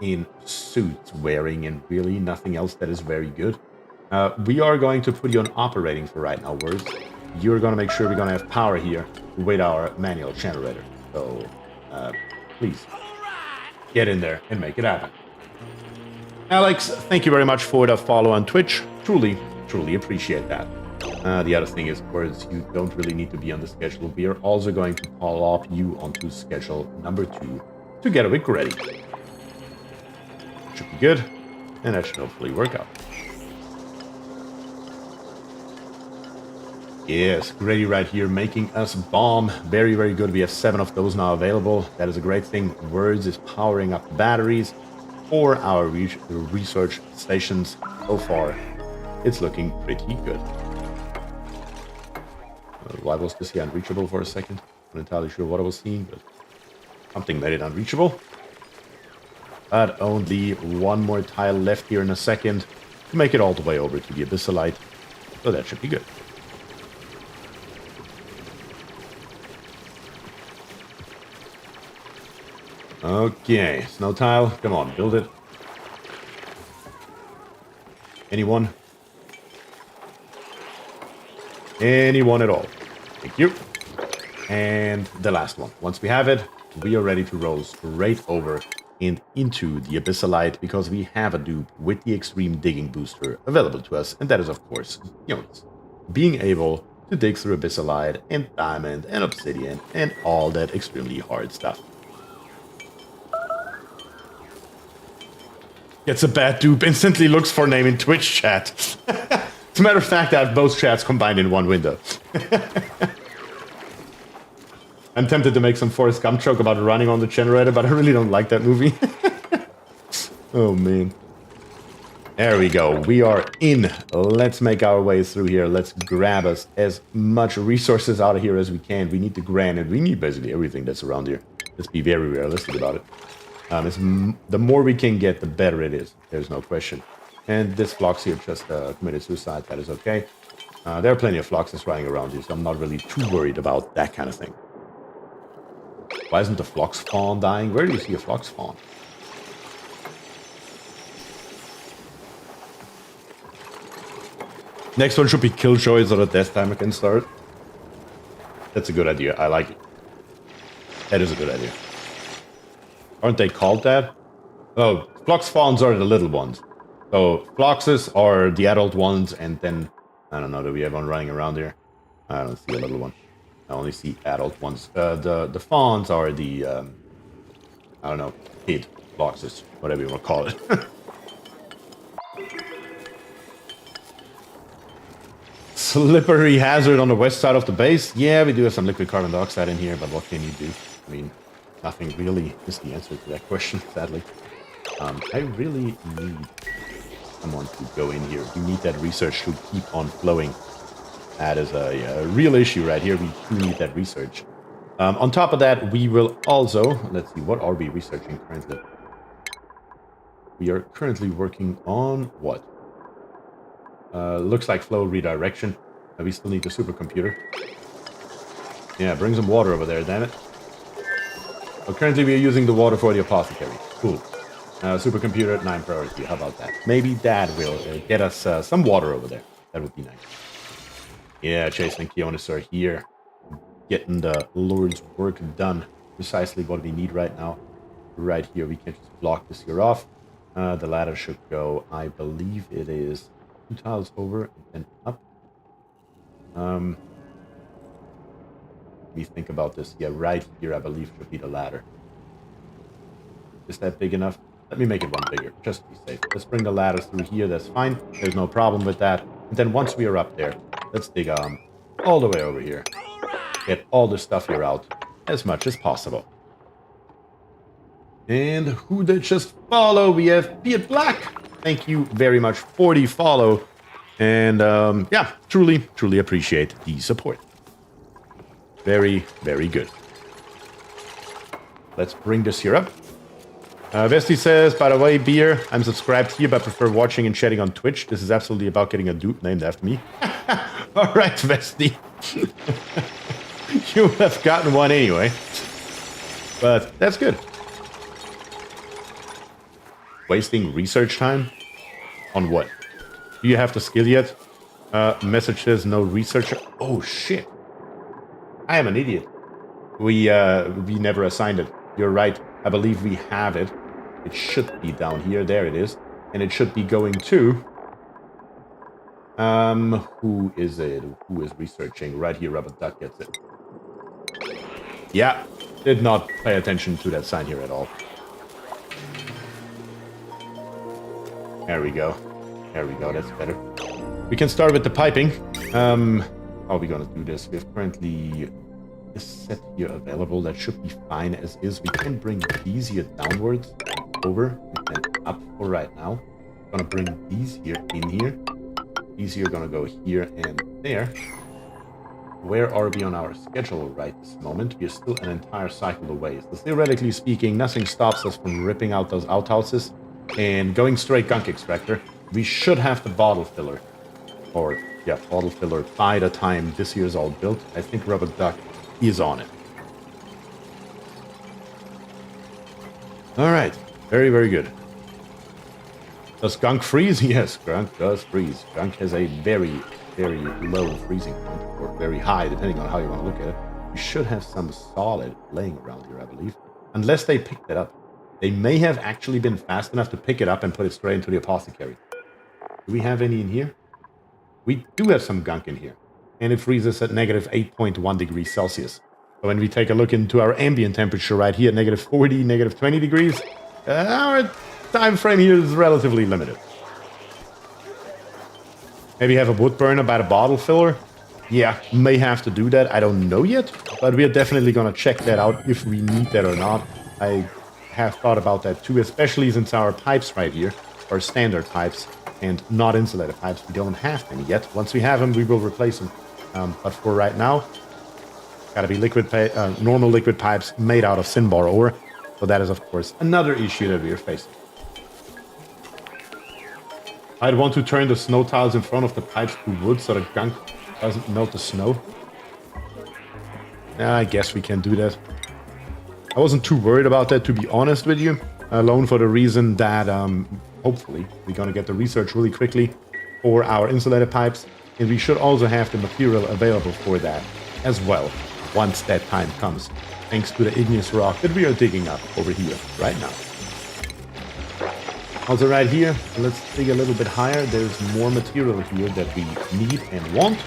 in suits wearing and really nothing else that is very good, we are going to put you on operating for right now, Words. You're going to make sure we're going to have power here with our manual generator. So, please, get in there and make it happen. Alex, thank you very much for the follow on Twitch. Truly, truly appreciate that. The other thing is, Words, you don't really need to be on the schedule. We are also going to follow up you onto schedule number 2 together with Grady. Should be good, and that should hopefully work out. Yes, Grady right here making us bomb. Very, very good. We have 7 of those now available. That is a great thing. Words is powering up the batteries for our research stations. So far, it's looking pretty good. Why was this here unreachable for a second? I'm not entirely sure what I was seeing, but something made it unreachable. But only one more tile left here in a second to make it all the way over to the Abyssalite. So that should be good. Okay, snow tile, come on, build it. Anyone? Anyone at all? Thank you. And the last one. Once we have it, we are ready to roll straight over and into the Abyssalite because we have a dupe with the extreme digging booster available to us, and that is, of course, Jonas. Being able to dig through Abyssalite and diamond and obsidian and all that extremely hard stuff. Gets a bad dupe, instantly looks for name in Twitch chat. As a matter of fact, I have both chats combined in one window. I'm tempted to make some Forrest Gump joke about running on the generator, but I really don't like that movie. Oh, man. There we go. We are in. Let's make our way through here. Let's grab us as much resources out of here as we can. We need the granite. We need basically everything that's around here. Let's be very realistic about it. The more we can get, the better it is. There's no question. And this Phlox here just committed suicide. That is okay. There are plenty of Phloxes running around here, so I'm not really too worried about that kind of thing. Why isn't the Phlox fawn dying? Where do you see a Phlox fawn? Next one should be Killjoy so that death timer can start. That's a good idea. I like it. That is a good idea. Aren't they called that? Oh, Phlox fawns are the little ones. So Phloxes are the adult ones, and then I don't know. Do we have one running around here? I don't see a little one. I only see adult ones. The fawns are the I don't know, kid Phloxes, whatever you want to call it. Slippery hazard on the west side of the base. Yeah, we do have some liquid carbon dioxide in here, but what can you do? I mean, nothing really is the answer to that question, sadly. I really need someone to go in here. We need that research to keep on flowing. That is a real issue right here. We do need that research. On top of that, we will also... Let's see, what are we researching currently? We are currently working on what? Looks like flow redirection. We still need the supercomputer. Yeah, bring some water over there, damn it. Well, currently we are using the water for the apothecary. Cool. Supercomputer at 9 priority. How about that? Maybe that will get us some water over there. That would be nice. Yeah, Chase and Kionis are here. Getting the Lord's work done. Precisely what we need right now. Right here, we can just block this here off. The ladder should go, I believe it is 2 tiles over and up. Let me think about this. Yeah, right here, I believe, should be the ladder. Is that big enough? Let me make it one bigger, just to be safe. Let's bring the ladder through here. That's fine. There's no problem with that. And then once we are up there, let's dig all the way over here. Get all the stuff here out as much as possible. And who did just follow? We have Beard Black. Thank you very much for the follow. And yeah, truly, truly appreciate the support. Very, very good. Let's bring this here up. Vesti says, by the way, Beer, I'm subscribed here, but prefer watching and chatting on Twitch. This is absolutely about getting a dupe named after me. All right, Vesti. You have gotten one anyway. But that's good. Wasting research time? On what? Do you have the skill yet? Message says no researcher. Oh, shit. I am an idiot. We never assigned it. You're right. I believe we have it. It should be down here. There it is. And it should be going to... who is it? Who is researching? Right here, Rubber Duck gets it. Yeah. Did not pay attention to that sign here at all. There we go. There we go. That's better. We can start with the piping. How are we going to do this? We have currently this set here available. That should be fine as is. We can bring these here downwards, over, and then up for right now. I'm going to bring these here in here. These here are going to go here and there. Where are we on our schedule right this moment? We are still an entire cycle away. So theoretically speaking, nothing stops us from ripping out those outhouses and going straight gunk extractor. We should have the bottle filler. Or, yeah, bottle filler by the time this here is all built. I think Rubber Duck is on it. Alright. Very, very good. Does gunk freeze? Yes, gunk does freeze. Gunk has a very, very low freezing point. Or very high, depending on how you want to look at it. We should have some solid laying around here, I believe. Unless they picked it up. They may have actually been fast enough to pick it up and put it straight into the apothecary. Do we have any in here? We do have some gunk in here. And it freezes at negative 8.1 degrees Celsius. So when we take a look into our ambient temperature right here, negative 40, negative 20 degrees, our time frame here is relatively limited. Maybe have a wood burner by the bottle filler. Yeah, may have to do that. I don't know yet, but we are definitely going to check that out if we need that or not. I have thought about that too, especially since our pipes right here are standard pipes and not insulated pipes. We don't have them yet. Once we have them, we will replace them. But for right now, gotta be normal liquid pipes made out of Cinnabar ore. So that is, of course, another issue that we are facing. I'd want to turn the snow tiles in front of the pipes to wood so the gunk doesn't melt the snow. I guess we can do that. I wasn't too worried about that, to be honest with you. Alone for the reason that, hopefully, we're going to get the research really quickly for our insulated pipes. And we should also have the material available for that as well, once that time comes. Thanks to the igneous rock that we are digging up over here right now. Also right here, let's dig a little bit higher. There's more material here that we need and want.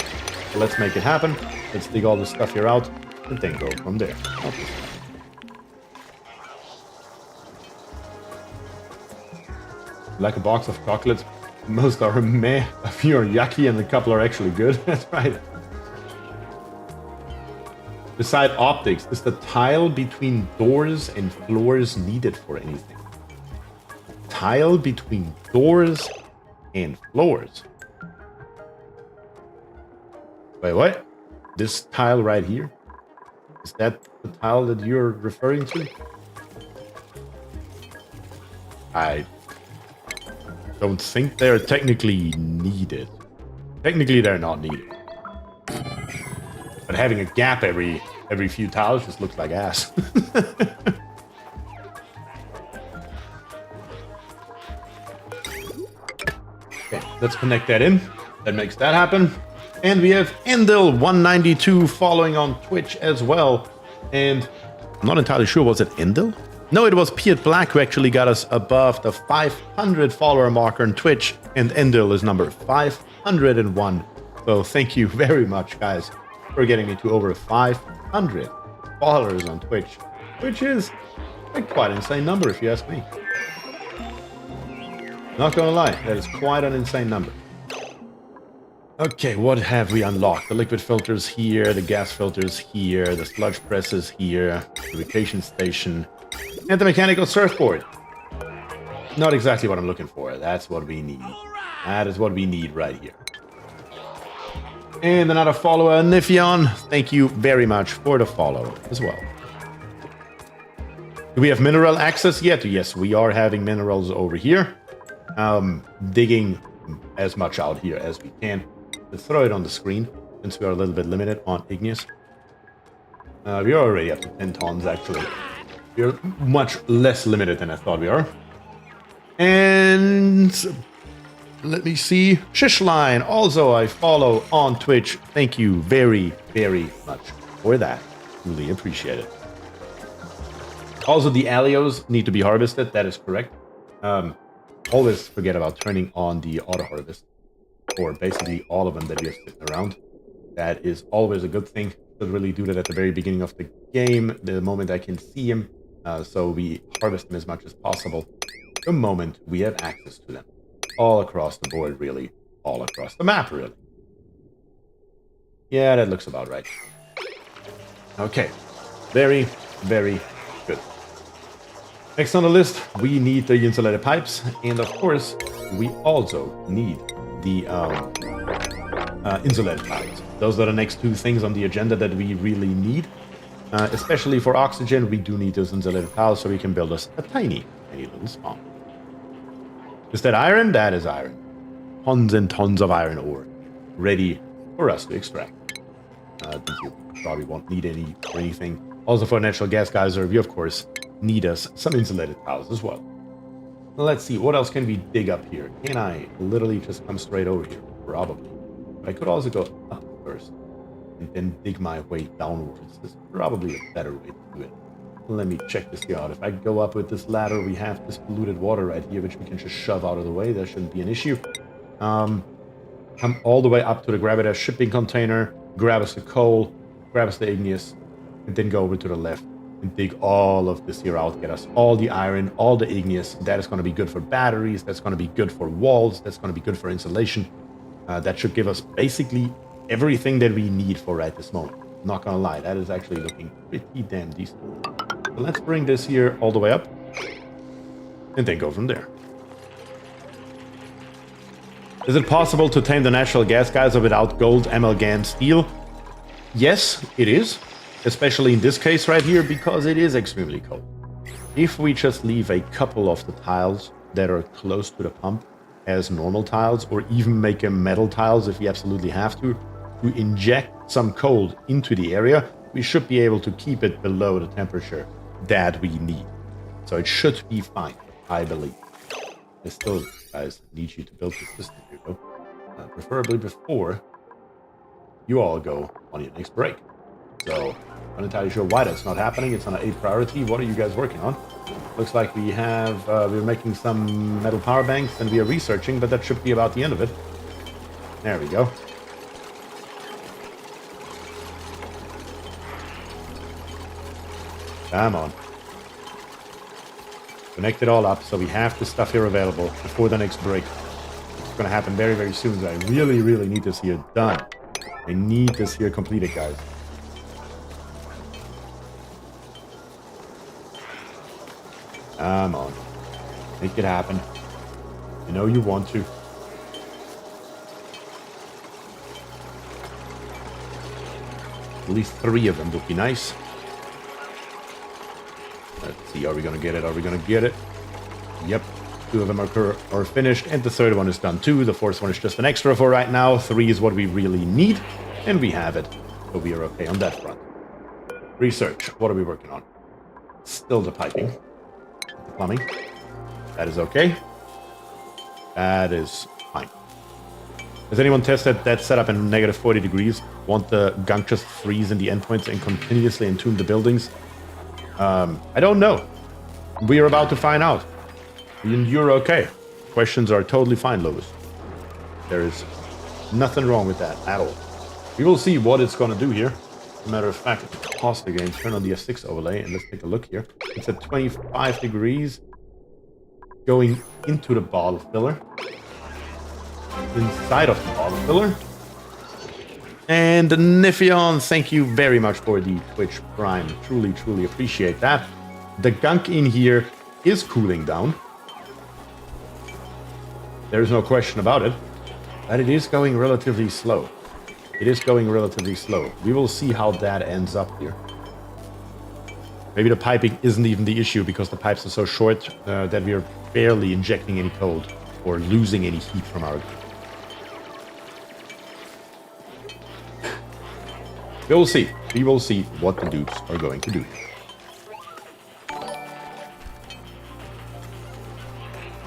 So let's make it happen. Let's dig all this stuff here out and then go from there. Okay. Like a box of chocolates. Most are meh, a few are yucky, and a couple are actually good. That's right. Beside optics, is the tile between doors and floors needed for anything? Tile between doors and floors? Wait, what? This tile right here? Is that the tile that you're referring to? I don't think they're technically needed. Technically, they're not needed. But having a gap every few tiles just looks like ass. Okay, let's connect that in. That makes that happen. And we have Endil192 following on Twitch as well. And I'm not entirely sure, was it Endil? No, it was Piet Black who actually got us above the 500 follower marker on Twitch, and Endil is number 501. So thank you very much, guys, for getting me to over 500 followers on Twitch, which is a quite insane number if you ask me. Not gonna lie, that is quite an insane number. Okay, what have we unlocked? The liquid filters here, the gas filters here, the sludge presses here, the vacation station, and the mechanical surfboard. Not exactly what I'm looking for. That's what we need. That is what we need right here. And another follower, Nifion. Thank you very much for the follow as well. Do we have mineral access yet? Yes, we are having minerals over here. Digging as much out here as we can. Let's throw it on the screen since we are a little bit limited on igneous. We're already up to 10 tons actually. We're much less limited than I thought we are. And let me see. Shishline, also I follow on Twitch. Thank you very, very much for that. Really appreciate it. Also, the allios need to be harvested. That is correct. Always forget about turning on the auto harvest, or basically all of them that we have sitting around. That is always a good thing. Should really do that at the very beginning of the game, the moment I can see him, so we harvest them as much as possible the moment we have access to them. All across the board, really. All across the map, really. Yeah, that looks about right. Okay. Very, very good. Next on the list, we need the insulated pipes, and of course, we also need the insulated pipes. Those are the next two things on the agenda that we really need. Especially for oxygen, we do need those insulated tiles so we can build us a tiny little spawn. Is that iron? That is iron. Tons and tons of iron ore ready for us to extract. You probably won't need any or anything. Also for natural gas geyser, we of course need us some insulated tiles as well. Let's see, what else can we dig up here? Can I literally just come straight over here? Probably. But I could also go up first and then dig my way downwards. This is probably a better way to do it. Let me check this out. If I go up with this ladder, we have this polluted water right here, which we can just shove out of the way. That shouldn't be an issue. Come all the way up to the Gravita shipping container, grab us the coal, grab us the igneous, and then go over to the left and dig all of this here out. Get us all the iron, all the igneous. That is going to be good for batteries. That's going to be good for walls. That's going to be good for insulation. That should give us basically everything that we need for right this moment. Not going to lie, that is actually looking pretty damn decent. So let's bring this here all the way up and then go from there. Is it possible to tame the natural gas geyser without gold, amalgam, steel? Yes, it is. Especially in this case right here, because it is extremely cold. If we just leave a couple of the tiles that are close to the pump as normal tiles, or even make them metal tiles if we absolutely have to inject some cold into the area, we should be able to keep it below the temperature that we need. So it should be fine, I believe. I still, guys, need you to build the system here, though. Preferably before you all go on your next break. So, I'm not entirely sure why that's not happening. It's on an 8 priority. What are you guys working on? Looks like we have, we're making some metal power banks and we are researching, but that should be about the end of it. There we go. Come on. Connect it all up, so we have the stuff here available before the next break. It's going to happen very, very soon. So I really, really need this here done. I need this here completed, guys. Come on. Make it happen. You know you want to. At least 3 of them would be nice. Let's see, are we gonna get it? Are we gonna get it? Yep. 2 of them are finished, and the 3rd one is done too. The 4th one is just an extra for right now. 3 is what we really need, and we have it. So we are okay on that front. Research. What are we working on? Still the piping. The plumbing. That is okay. That is fine. Has anyone tested that setup in negative 40 degrees? Want the gunk just freeze in the endpoints and continuously entomb the buildings? I don't know. We are about to find out. And you're okay. Questions are totally fine, Lewis. There is nothing wrong with that at all. We will see what it's going to do here. As a matter of fact, pause the game, turn on the F6 overlay, and let's take a look here. It's at 25 degrees going into the bottle filler. Inside of the bottle filler. And Nifion, thank you very much for the Twitch Prime. Truly, truly appreciate that. The gunk in here is cooling down. There is no question about it. But it is going relatively slow. It is going relatively slow. We will see how that ends up here. Maybe the piping isn't even the issue because the pipes are so short that we are barely injecting any cold or losing any heat from our gun. We will see. We will see what the dupes are going to do.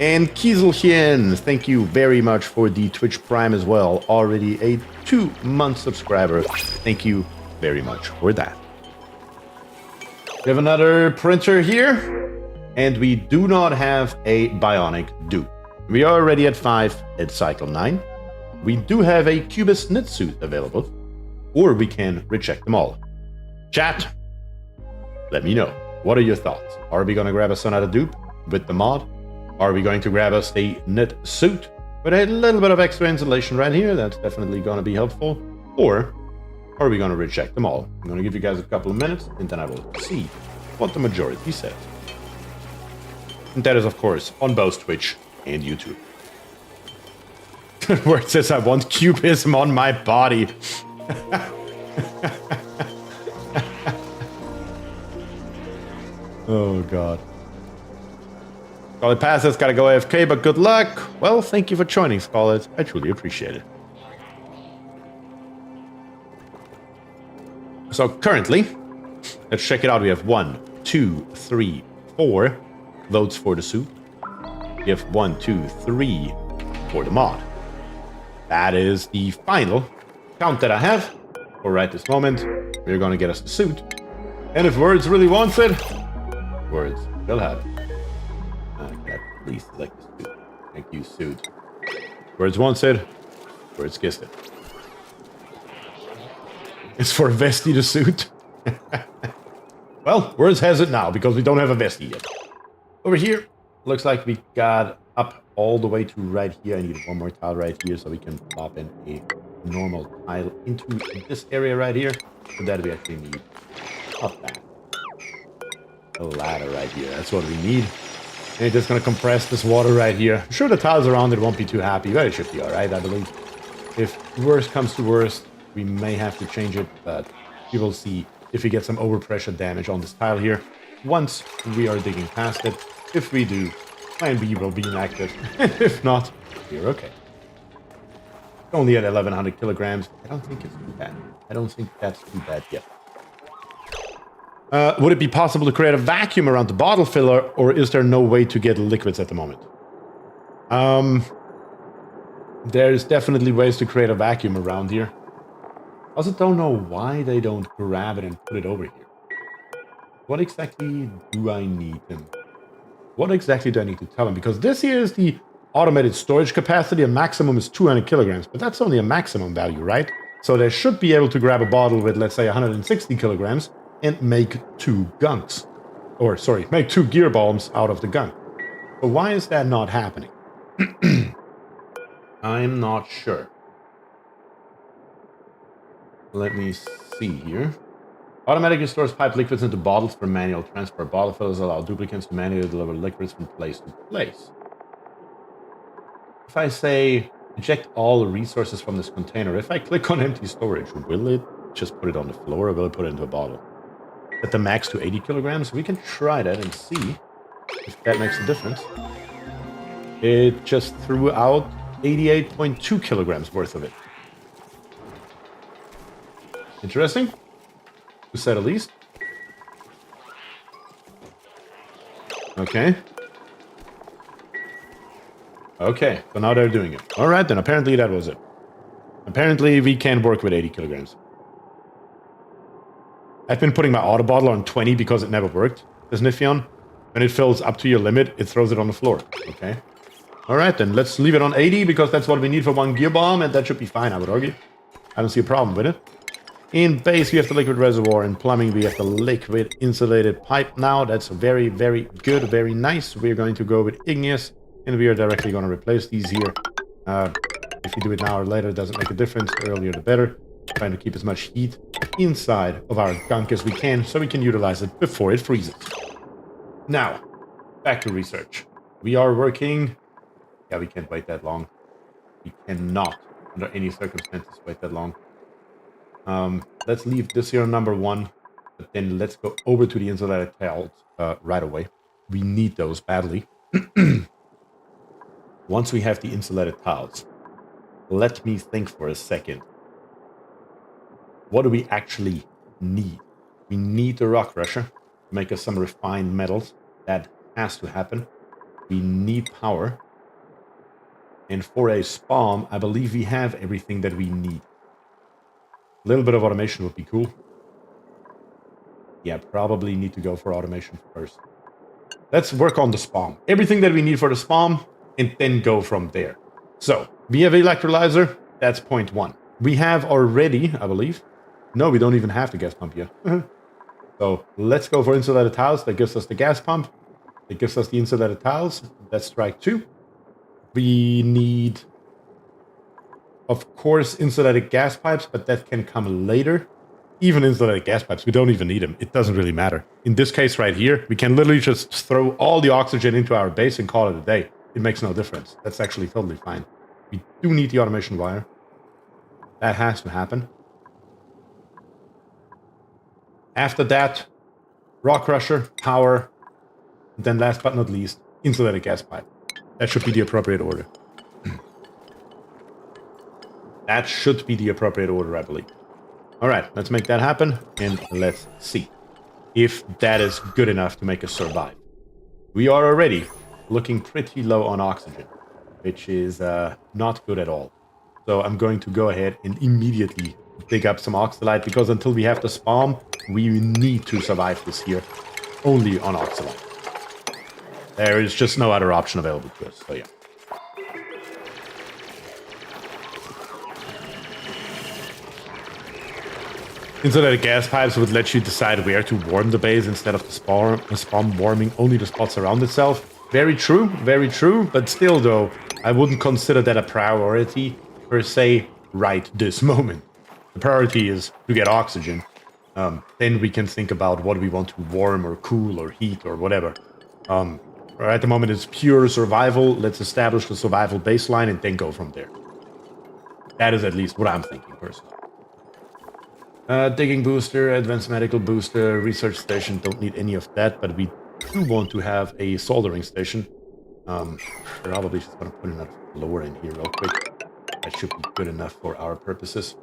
And Kieselchen, thank you very much for the Twitch Prime as well. Already a 2-month subscriber. Thank you very much for that. We have another printer here. And we do not have a Bionic Dupe. We are already at 5 at cycle 9. We do have a Cubist knit suit available. Or we can reject them all. Chat, let me know. What are your thoughts? Are we going to grab us another dupe with the mod? Are we going to grab us a knit suit with a little bit of extra insulation right here? That's definitely going to be helpful. Or are we going to reject them all? I'm going to give you guys a couple of minutes, and then I will see what the majority says. And that is, of course, on both Twitch and YouTube. Where it says I want cubism on my body. Oh, God. Scarlet passes, gotta go AFK, but good luck. Well, thank you for joining, Scarlet. I truly appreciate it. So currently, let's check it out. We have 1, 2, 3, 4 votes for the suit. We have 1, 2, 3 for the mod. That is the final count that I have for right this moment. We're gonna get us the suit. And if Words really wants it, Words will have it. Please select the suit. Thank you, suit. Words wants it. Words gets it. It's for Vesti the suit. Well, Words has it now because we don't have a Vesti yet. Over here, looks like we got up all the way to right here. I need one more tile right here so we can pop in a normal tile into this area right here. For that we actually need up that. A ladder right here. That's what we need. And it's just going to compress this water right here. I'm sure the tiles around it won't be too happy, but it should be alright, I believe. If worst comes to worst, we may have to change it, but we will see if we get some overpressure damage on this tile here once we are digging past it. If we do, Plan B will be inactive. If not, we're okay. Only at 1100 kilograms. I don't think it's too bad. I don't think that's too bad yet. Would it be possible to create a vacuum around the bottle filler, or is there no way to get liquids at the moment? There's definitely ways to create a vacuum around here. I also don't know why they don't grab it and put it over here. What exactly do I need them? What exactly do I need to tell them? Because this here is the automated storage capacity. A maximum is 200 kilograms, but that's only a maximum value, right? So they should be able to grab a bottle with, let's say, 160 kilograms and make 2 gunks. Or, sorry, make 2 gear bombs out of the gun. But why is that not happening? I'm not sure. Let me see here. Automatically stores pipe liquids into bottles for manual transfer. Bottle fillers allow duplicants to manually deliver liquids from place to place. If I say, eject all resources from this container, if I click on empty storage, will it just put it on the floor or will it put it into a bottle? At the max to 80 kilograms, we can try that and see if that makes a difference. It just threw out 88.2 kilograms worth of it. Interesting, to say the least. Okay. Okay, so now they're doing it. Alright then, apparently that was it. Apparently we can work with 80 kilograms. I've been putting my auto bottle on 20 because it never worked, as Niffion. When it fills up to your limit, it throws it on the floor. Okay. Alright then, let's leave it on 80 because that's what we need for 1 gear bomb, and that should be fine, I would argue. I don't see a problem with it. In base, we have the liquid reservoir. In plumbing, we have the liquid insulated pipe now. That's very, very good, very nice. We're going to go with igneous, and we are directly going to replace these here. If you do it now or later, it doesn't make a difference. The earlier, the better. Trying to keep as much heat inside of our gunk as we can, so we can utilize it before it freezes. Now, back to research. We are working... Yeah, we can't wait that long. We cannot, under any circumstances, wait that long. Let's leave this here on number 1, but then let's go over to the insulated tiles right away. We need those badly. Once we have the insulated tiles, let me think for a second. What do we actually need? We need the rock crusher to make us some refined metals. That has to happen. We need power. And for a spawn, I believe we have everything that we need. A little bit of automation would be cool. Yeah, probably need to go for automation first. Let's work on the spawn. Everything that we need for the spawn, and then go from there. So, we have electrolyzer. That's point 1. We have already, I believe. No, we don't even have the gas pump yet. So, let's go for insulated tiles. That gives us the gas pump. That gives us the insulated tiles. That's strike 2. We need, of course, insulated gas pipes, but that can come later. Even insulated gas pipes, we don't even need them. It doesn't really matter. In this case right here, we can literally just throw all the oxygen into our base and call it a day. It makes no difference. That's actually totally fine. We do need the automation wire. That has to happen. After that, rock crusher, power, and then last but not least, insulated gas pipe. That should be the appropriate order. That should be the appropriate order, I believe. All right, let's make that happen, and let's see if that is good enough to make us survive. We are already looking pretty low on oxygen, which is not good at all. So I'm going to go ahead and immediately dig up some oxalite, because until we have the spawn, we need to survive this here only on oxalite. There is just no other option available to us, so yeah. Insulated gas pipes would let you decide where to warm the base instead of the spawn warming only the spots around itself. Very true, but still though, I wouldn't consider that a priority per se right this moment. The priority is to get oxygen. Then we can think about what we want to warm or cool or heat or whatever. Right at the moment it's pure survival. Let's establish the survival baseline and then go from there. That is at least what I'm thinking personally. Digging booster, advanced medical booster, research station, don't need any of that, but we do want to have a soldering station. Probably just going to put another floor in here real quick. That should be good enough for our purposes.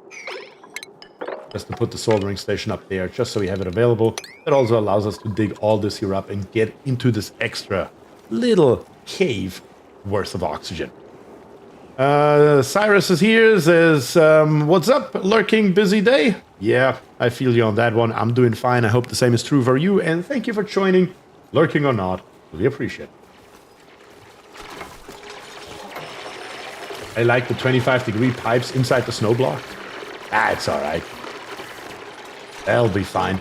Just to put the soldering station up there, just so we have it available. That also allows us to dig all this here up and get into this extra little cave worth of oxygen. Cyrus is here, says, what's up, lurking busy day? Yeah, I feel you on that one. I'm doing fine. I hope the same is true for you, and thank you for joining, lurking or not. Really appreciate it. I like the 25-degree pipes inside the snow block. Ah, it's alright. That'll be fine.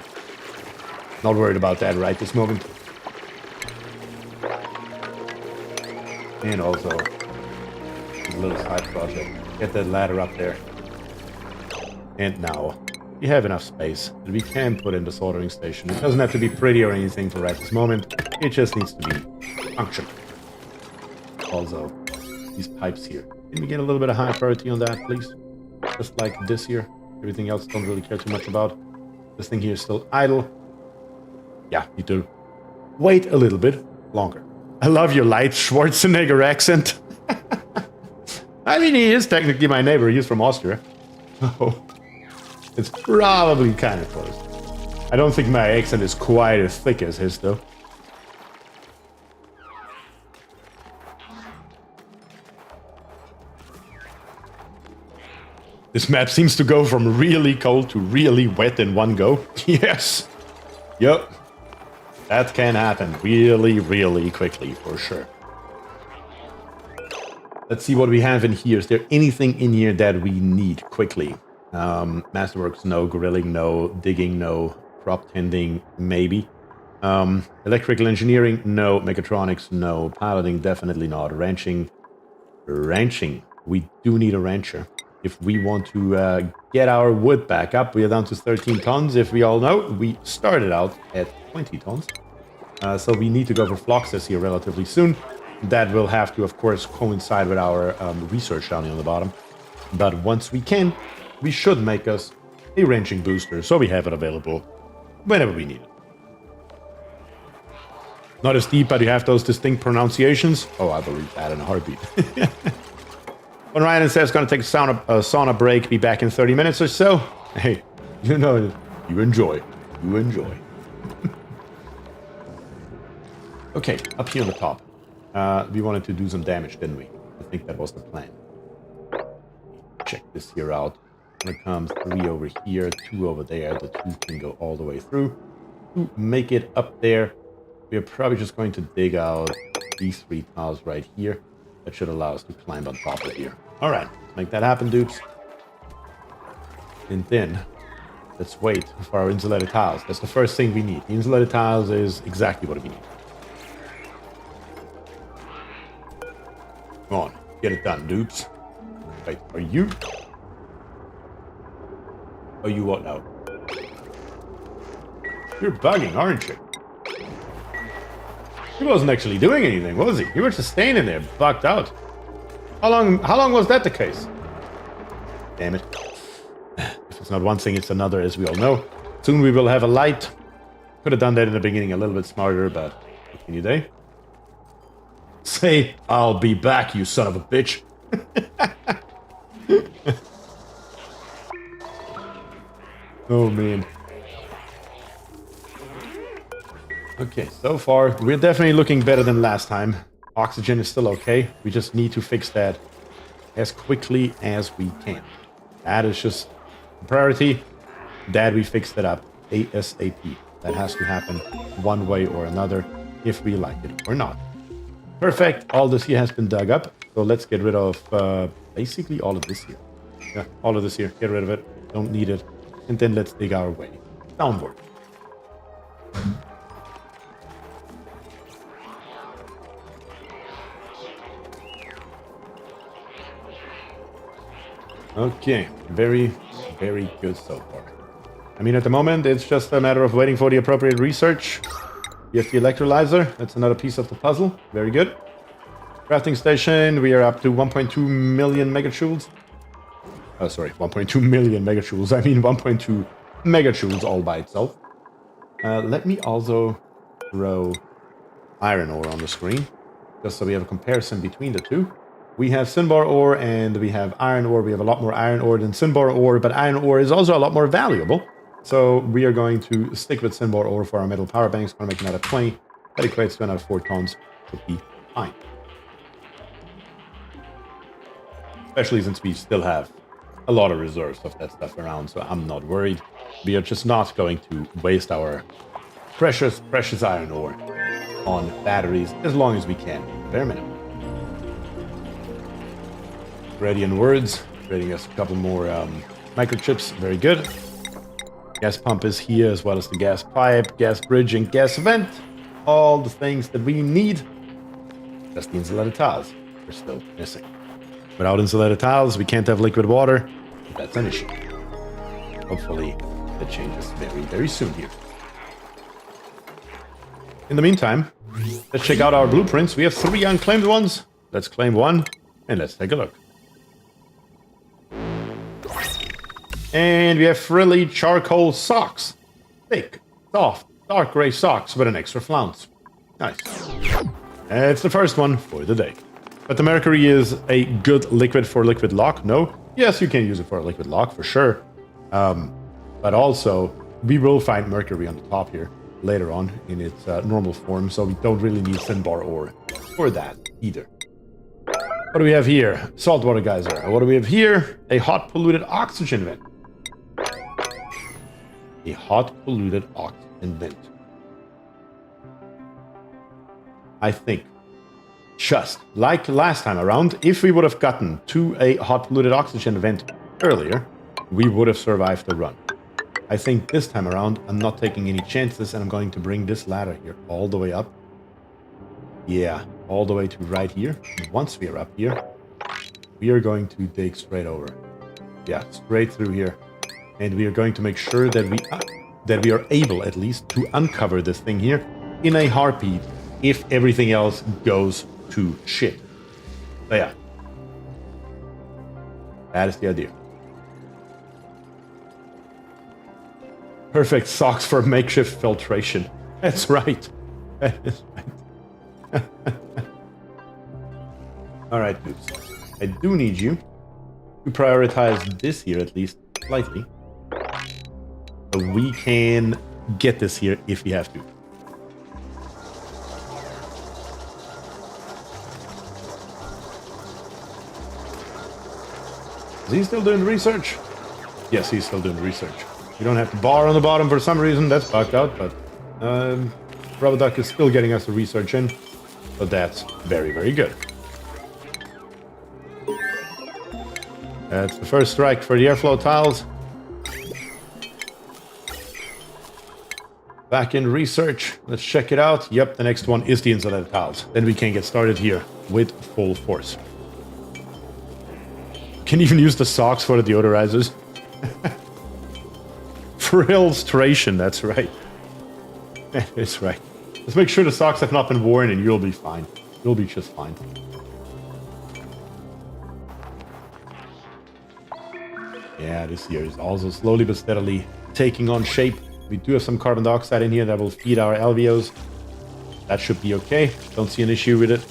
Not worried about that right this moment. And also, a little side project. Get that ladder up there. And now, we have enough space that we can put in the soldering station. It doesn't have to be pretty or anything for right this moment. It just needs to be functional. Also, these pipes here. Can we get a little bit of high priority on that, please? Just like this here. Everything else don't really care too much about. This thing here is still idle. Yeah, need to wait a little bit longer. I love your light Schwarzenegger accent. I mean, he is technically my neighbor. He's from Austria. Oh, it's probably kind of close. I don't think my accent is quite as thick as his, though. This map seems to go from really cold to really wet in one go. Yes. Yep. That can happen really, really quickly, for sure. Let's see what we have in here. Is there anything in here that we need quickly? Masterworks, no. Grilling, no. Digging, no. Crop tending, maybe. Electrical engineering, no. Mechatronics, no. Piloting, definitely not. Ranching. We do need a rancher. If we want to get our wood back up, we are down to 13 tons. If we all know, we started out at 20 tons. So we need to go for Floxus here relatively soon. That will have to, of course, coincide with our research down here on the bottom. But once we can, we should make us a wrenching booster, so we have it available whenever we need it. Not as deep, but you have those distinct pronunciations. Oh, I believe that in a heartbeat. When Ryan says going to take a sauna break, be back in 30 minutes or so. Hey, you know, you enjoy. You enjoy. Okay, up here on the top. We wanted to do some damage, didn't we? I think that was the plan. Check this here out. Gonna come 3 over here, 2 over there. The 2 can go all the way through. To make it up there, we're probably just going to dig out these 3 tiles right here. That should allow us to climb on top of here. All right, let's make that happen, dupes. And then, let's wait for our insulated tiles. That's the first thing we need. The insulated tiles is exactly what we need. Come on, get it done, dupes. Wait, are you? Oh, you what now? You're bugging, aren't you? He wasn't actually doing anything, was he? He was just staying in there, bugged out. How long was that the case? Damn it. If it's not one thing, it's another, as we all know. Soon we will have a light. Could have done that in the beginning a little bit smarter, but what can you do? Say, I'll be back, you son of a bitch. Oh, man. Okay, so far, we're definitely looking better than last time. Oxygen is still okay. We just need to fix that as quickly as we can. That is just a priority. That we fixed it up ASAP. That has to happen one way or another, if we like it or not. Perfect. All this here has been dug up. So let's get rid of basically all of this here. Yeah, all of this here. Get rid of it. Don't need it. And then let's dig our way downward. Okay, very, very good so far. I mean, at the moment, it's just a matter of waiting for the appropriate research. We have the electrolyzer. That's another piece of the puzzle. Very good. Crafting station, we are up to 1.2 million megajoules. Oh, sorry, 1.2 million megajoules. I mean 1.2 megajoules all by itself. Let me also throw iron ore on the screen, just so we have a comparison between the two. We have Cinnabar ore and we have iron ore. We have a lot more iron ore than Cinnabar ore, but iron ore is also a lot more valuable. So we are going to stick with Cinnabar ore for our metal power banks. Going to make another 20. That equates to another 4 tons. Would be fine. Especially since we still have a lot of reserves of that stuff around, so I'm not worried. We are just not going to waste our precious, precious iron ore on batteries as long as we can. Bare minimum. Radiant words, creating us a couple more microchips. Very good. Gas pump is here, as well as the gas pipe, gas bridge, and gas vent. All the things that we need. Just the insulated tiles are still missing. Without insulated tiles, we can't have liquid water. That's an issue. Hopefully, that changes very, very soon here. In the meantime, let's check out our blueprints. We have 3 unclaimed ones. Let's claim one, and let's take a look. And we have frilly charcoal socks. Thick, soft, dark gray socks with an extra flounce. Nice. It's the first one for the day. But the mercury is a good liquid for liquid lock. No? Yes, you can use it for a liquid lock, for sure. But also, we will find mercury on the top here later on in its normal form, so we don't really need Cinnabar ore for that either. What do we have here? Saltwater geyser. What do we have here? A hot polluted oxygen vent. A hot polluted oxygen vent. I think, just like last time around, if we would have gotten to a hot polluted oxygen vent earlier, we would have survived the run. I think this time around, I'm not taking any chances, and I'm going to bring this ladder here all the way up. Yeah, all the way to right here. And once we are up here, we are going to dig straight over. Yeah, straight through here. And we are going to make sure that we are able, at least, to uncover this thing here in a heartbeat if everything else goes to shit. So yeah. That is the idea. Perfect socks for makeshift filtration. That's right. That is right. Alright, dudes. I do need you to prioritize this here at least slightly. So we can get this here if we have to. Is he still doing research? Yes, he's still doing research. You don't have the bar on the bottom for some reason. That's bugged out, but Rubber Duck is still getting us the research in. So that's very, very good. That's the first strike for the airflow tiles. Back in research. Let's check it out. Yep, the next one is the insulated tiles. Then we can get started here with full force. Can even use the socks for the deodorizers. Frillstration, that's right. That's right. Let's make sure the socks have not been worn and you'll be fine. You'll be just fine. Yeah, this here is also slowly but steadily taking on shape. We do have some carbon dioxide in here that will feed our alveoles. That should be okay. Don't see an issue with it.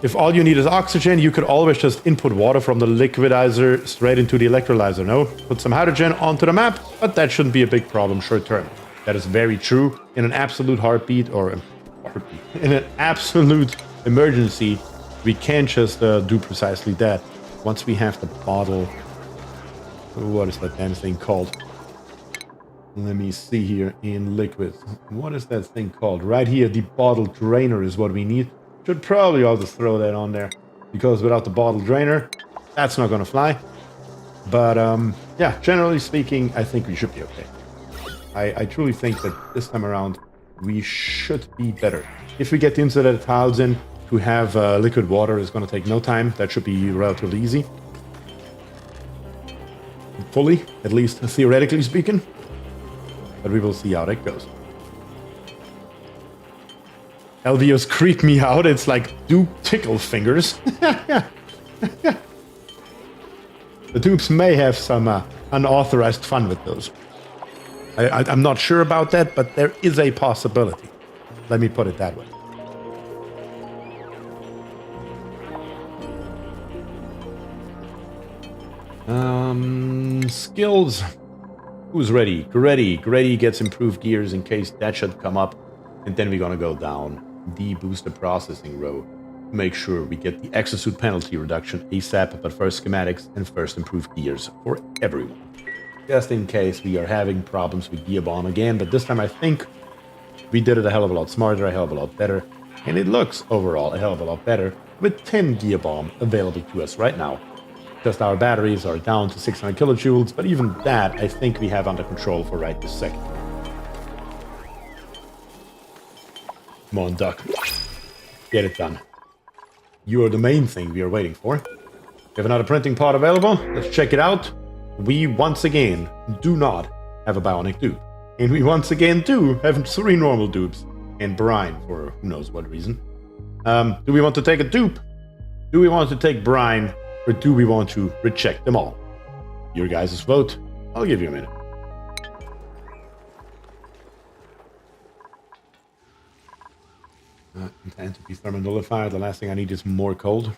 If all you need is oxygen, you could always just input water from the liquidizer straight into the electrolyzer. No, put some hydrogen onto the map, but that shouldn't be a big problem short term. That is very true. In an absolute heartbeat, or in an absolute emergency, we can just do precisely that. Once we have the bottle, what is that damn thing called? Let me see here in liquid. What is that thing called? Right here, the bottle drainer is what we need. Should probably also throw that on there, because without the bottle drainer, that's not going to fly. But yeah, generally speaking, I think we should be okay. I truly think that this time around, we should be better. If we get the insulated tiles in, to have liquid water is going to take no time. That should be relatively easy. Fully, at least theoretically speaking. But we will see how that goes. LVOs creep me out. It's like Duke tickle fingers. The dupes may have some unauthorized fun with those. I'm not sure about that, but there is a possibility. Let me put it that way. Skills. Who's ready? Grady gets improved gears in case that should come up. And then we're gonna go down the booster processing row. Make sure we get the exosuit penalty reduction ASAP, but first schematics and first improved gears for everyone. Just in case we are having problems with gear bomb again, but this time I think we did it a hell of a lot smarter, a hell of a lot better. And it looks overall a hell of a lot better with 10 gear bomb available to us right now. Just our batteries are down to 600 kilojoules, but even that I think we have under control for right this second. Come on, Duck. Get it done. You are the main thing we are waiting for. We have another printing pod available. Let's check it out. We once again do not have a bionic dupe. And we once again do have 3 normal dupes. And brine for who knows what reason. Do we want to take a dupe? Do we want to take brine? Or do we want to reject them all? Your guys' vote. I'll give you a minute. Intend to be thermonullified. The last thing I need is more cold.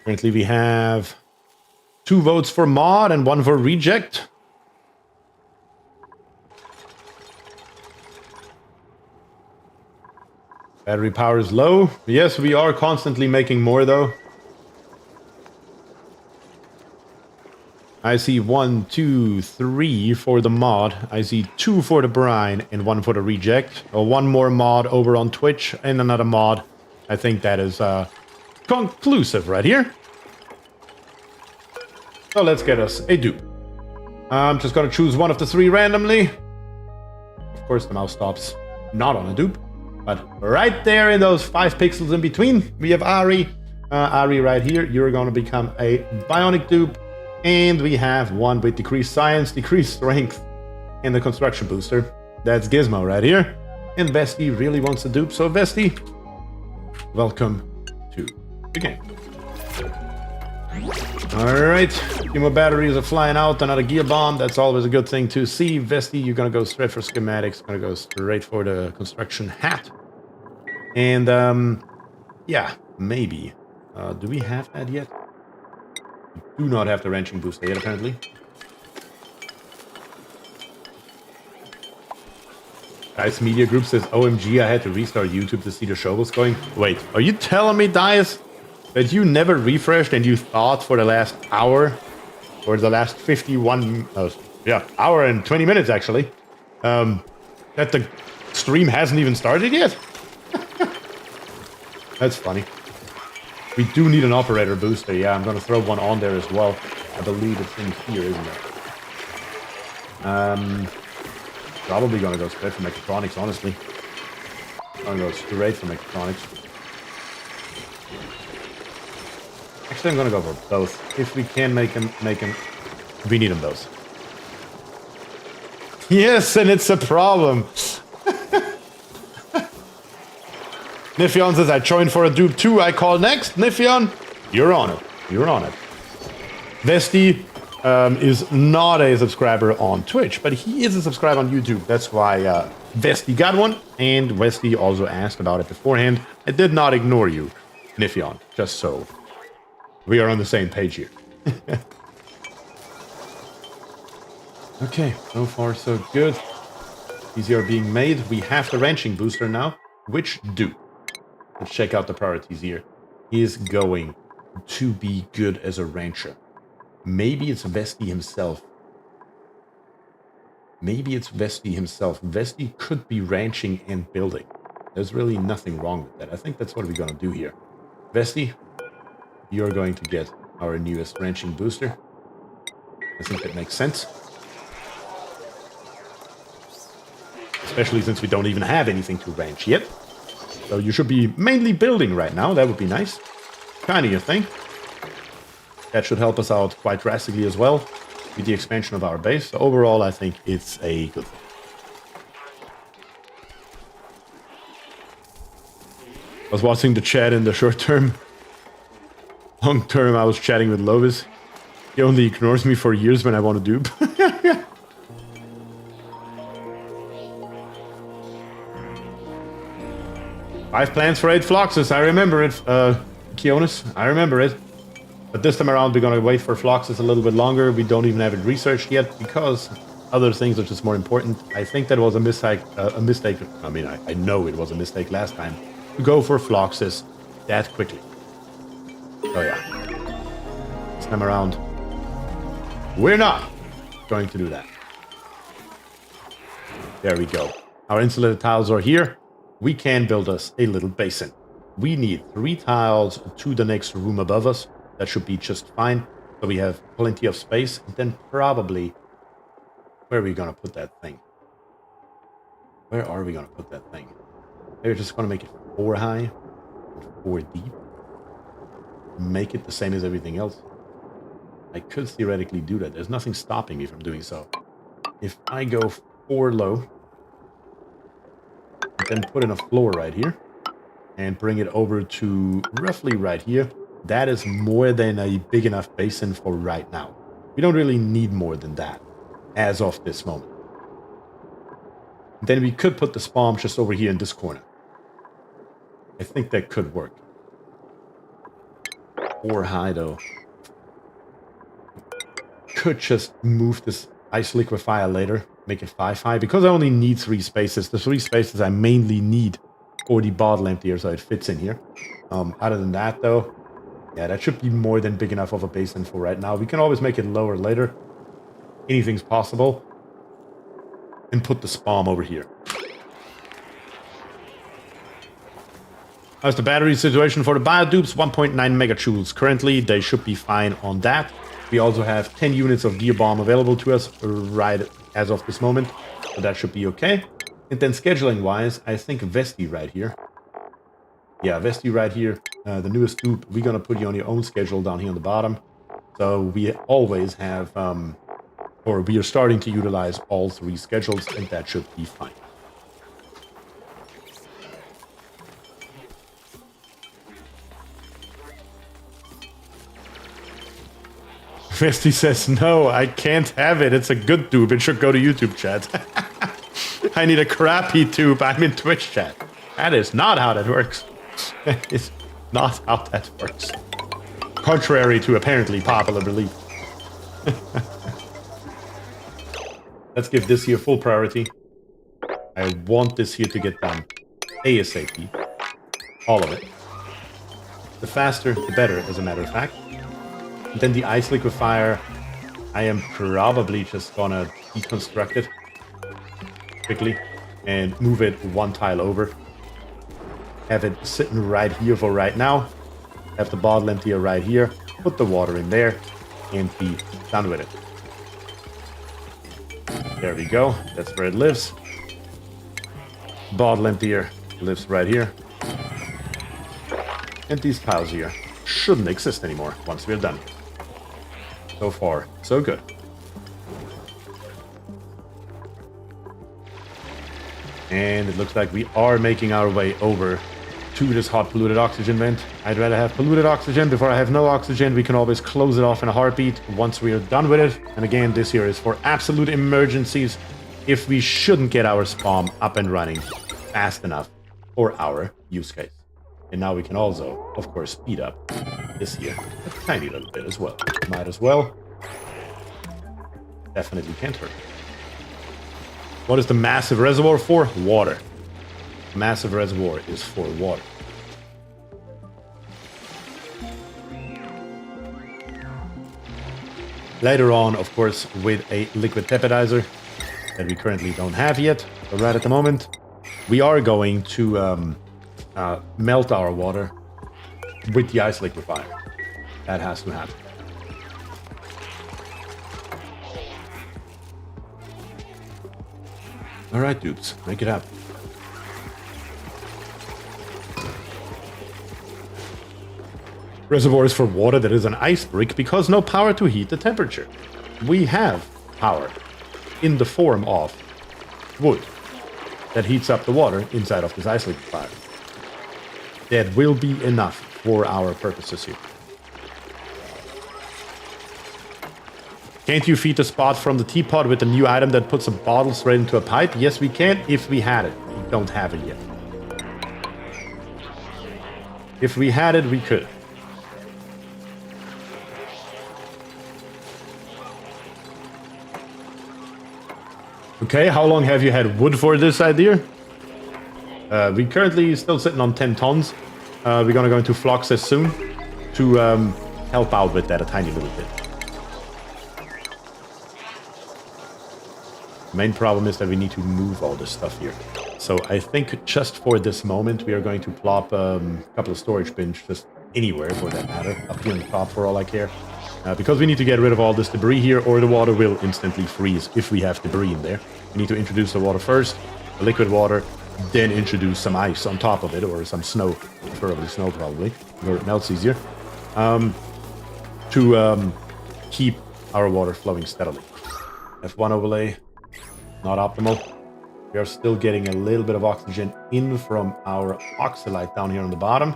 Currently we have 2 votes for mod and 1 for reject. Battery power is low. Yes, we are constantly making more though. I see 1, 2, 3 for the mod. I see 2 for the brine and 1 for the reject. Or 1 more mod over on Twitch and another mod. I think that is conclusive right here. So let's get us a dupe. I'm just gonna choose one of the 3 randomly. Of course the mouse stops not on a dupe. But right there in those 5 pixels in between, we have Ari. Ari right here, you're gonna become a bionic dupe. And we have 1 with decreased science, decreased strength, and the construction booster. That's Gizmo right here. And Vesti really wants a dupe, so Vesti, welcome to the game. Alright, a few more batteries are flying out, another gear bomb, that's always a good thing to see. Vesti, you're gonna go straight for schematics, gonna go straight for the construction hat. And, yeah, maybe. Do we have that yet? We do not have the wrenching booster yet, apparently. Dice Media Group says, OMG, I had to restart YouTube to see the show was going. Wait, are you telling me, Dice, that you never refreshed and you thought for the last hour, or the last 51, hour and 20 minutes actually, that the stream hasn't even started yet? That's funny. We do need an operator booster. Yeah, I'm going to throw one on there as well. I believe it's in here, isn't it? Probably going to go straight for mechatronics, honestly. I'm going to go straight for mechatronics. Actually, I'm going to go for both. If we can make them, we need them both. Yes, and it's a problem. Niffion says, I joined for a dupe too. I call next. Niffion, you're on it. You're on it. Vesti is not a subscriber on Twitch, but he is a subscriber on YouTube. That's why Vesti got one, and Vesti also asked about it beforehand. I did not ignore you, Niffion, just so we are on the same page here. Okay, so far so good. These are being made. We have the wrenching booster now. Which dupe? Let's check out the priorities here. Is going to be good as a rancher. Maybe it's Vesti himself. Maybe it's Vesti himself. Vesti could be ranching and building. There's really nothing wrong with that. I think that's what we're going to do here. Vesti, you're going to get our newest ranching booster. I think that makes sense. Especially since we don't even have anything to ranch yet. So you should be mainly building right now. That would be nice. Kind of your thing. That should help us out quite drastically as well with the expansion of our base. So overall, I think it's a good thing. I was watching the chat in the short term. Long term, I was chatting with Lovis. He only ignores me for years when I want to dupe. 5 plans for 8 Floxes. I remember it, Kionis. I remember it. But this time around, we're going to wait for Floxes a little bit longer. We don't even have it researched yet because other things are just more important. I think that was a mistake. I mean, I know it was a mistake last time to go for Floxes that quickly. Oh yeah. This time around, we're not going to do that. There we go. Our insulated tiles are here. We can build us a little basin. We need 3 tiles to the next room above us. That should be just fine. So we have plenty of space. And then probably, where are we going to put that thing? Where are we going to put that thing? We're just going to make it 4 high, 4 deep. Make it the same as everything else. I could theoretically do that. There's nothing stopping me from doing so. If I go 4 low, then put in a floor right here and bring it over to roughly right here. That is more than a big enough basin for right now. We don't really need more than that as of this moment. Then we could put the spawn just over here in this corner. I think that could work. 4 high though. Could just move this ice liquefier later. Make it 5 high, because I only need 3 spaces. The 3 spaces I mainly need for the bottle emptier, so it fits in here. Other than that, though, yeah, that should be more than big enough of a basin for right now. We can always make it lower later. Anything's possible. And put the spawn over here. How's the battery situation for the biodupes? 1.9 megajoules. Currently, they should be fine on that. We also have 10 units of gear bomb available to us right as of this moment, so that should be okay. And then scheduling-wise, I think Vesti right here. Yeah, Vesti right here, the newest dupe, we're going to put you on your own schedule down here on the bottom. So we always have, or we are starting to utilize all 3 schedules, and that should be fine. Vesty says, no, I can't have it. It's a good tube. It should go to YouTube chat. I need a crappy tube. I'm in Twitch chat. That is not how that works. That is not how that works. Contrary to apparently popular belief. Let's give this here full priority. I want this here to get done ASAP. All of it. The faster, the better, as a matter of fact. And then the ice liquefier, I am probably just gonna deconstruct it quickly and move it one tile over. Have it sitting right here for right now. Have the bottle emptier right here. Put the water in there and be done with it. There we go. That's where it lives. Bottle emptier lives right here. And these tiles here shouldn't exist anymore once we're done. So far, so good. And it looks like we are making our way over to this hot polluted oxygen vent. I'd rather have polluted oxygen before I have no oxygen. We can always close it off in a heartbeat once we are done with it. And again, this here is for absolute emergencies if we shouldn't get our spawn up and running fast enough for our use case. And now we can also, of course, speed up this here a tiny little bit as well. Might as well. Definitely can't hurt. What is the massive reservoir for? Water. Massive reservoir is for water. Later on, of course, with a liquid tepidizer that we currently don't have yet, but right at the moment, we are going to melt our water with the ice liquefier. That has to happen. All right, dupes, make it happen. Reservoirs for water that is an ice brick because no power to heat the temperature. We have power in the form of wood that heats up the water inside of this ice liquefier. That will be enough for our purposes here. Can't you feed the spot from the teapot with a new item that puts a bottle straight into a pipe? Yes, we can if we had it. We don't have it yet. If we had it, we could. Okay, how long have you had wood for this idea? We currently still sitting on 10 tons. We're gonna go into Floxes soon to help out with that a tiny little bit. Main problem is that we need to move all this stuff here. So I think just for this moment, we are going to plop a couple of storage bins just anywhere for that matter, up here on the top for all I care. Because we need to get rid of all this debris here or the water will instantly freeze if we have debris in there. We need to introduce the water first, the liquid water, then introduce some ice on top of it or some snow, preferably snow probably, where it melts easier, to keep our water flowing steadily. F1 overlay. Not optimal. We are still getting a little bit of oxygen in from our oxalite down here on the bottom.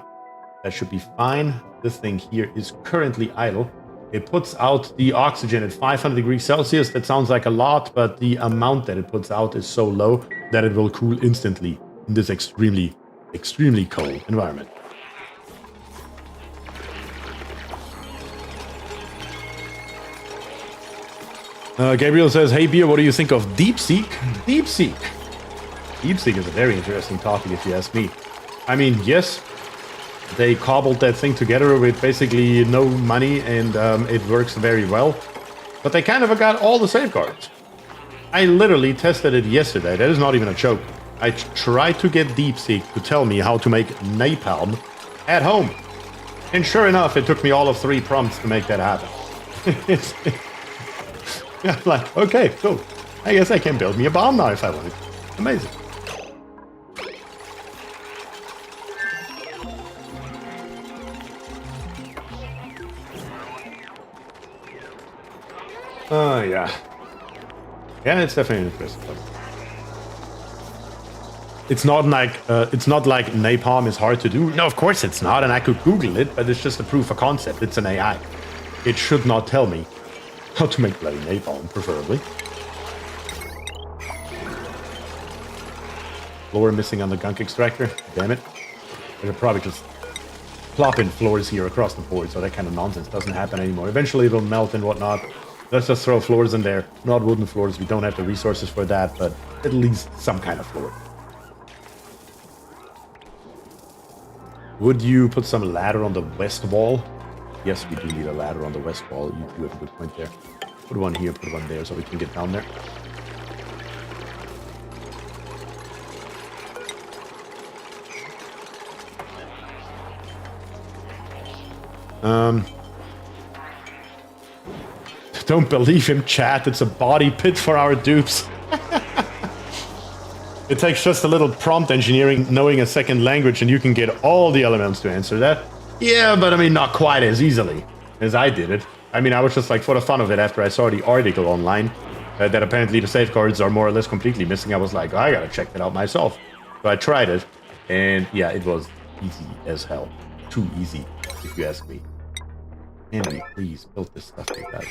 That should be fine. This thing here is currently idle. It puts out the oxygen at 500 degrees Celsius. That sounds like a lot, but the amount that it puts out is so low that it will cool instantly in this extremely, extremely cold environment. Gabriel says, hey Bier, what do you think of DeepSeek? DeepSeek. DeepSeek is a very interesting topic if you ask me. I mean, yes, they cobbled that thing together with basically no money and it works very well. But they kind of got all the safeguards. I literally tested it yesterday. That is not even a joke. I tried to get DeepSeek to tell me how to make napalm at home. And sure enough, it took me all of 3 prompts to make that happen. Yeah, like, okay, cool. I guess I can build me a bomb now if I want. Amazing. Oh, yeah. Yeah, it's definitely interesting. It's not like napalm is hard to do. No, of course it's not, and I could Google it, but it's just a proof of concept. It's an AI. It should not tell me How to make bloody napalm, preferably. Floor missing on the gunk extractor. Damn it. I should probably just plop in floors here across the board so that kind of nonsense doesn't happen anymore. Eventually it'll melt and whatnot. Let's just throw floors in there. Not wooden floors. We don't have the resources for that, but at least some kind of floor. Would you put some ladder on the west wall? Yes, we do need a ladder on the west wall. You do have a good point there. Put one here, put one there so we can get down there. Don't believe him, chat. It's a body pit for our dupes. It takes just a little prompt engineering, knowing a second language, and you can get all the elements to answer that. Yeah, but I mean, not quite as easily as I did it. I mean, I was just like, for the fun of it, after I saw the article online, that apparently the safeguards are more or less completely missing, I was like, oh, I gotta check that out myself. So I tried it, and yeah, it was easy as hell. Too easy, if you ask me. Can we please build this stuff like that?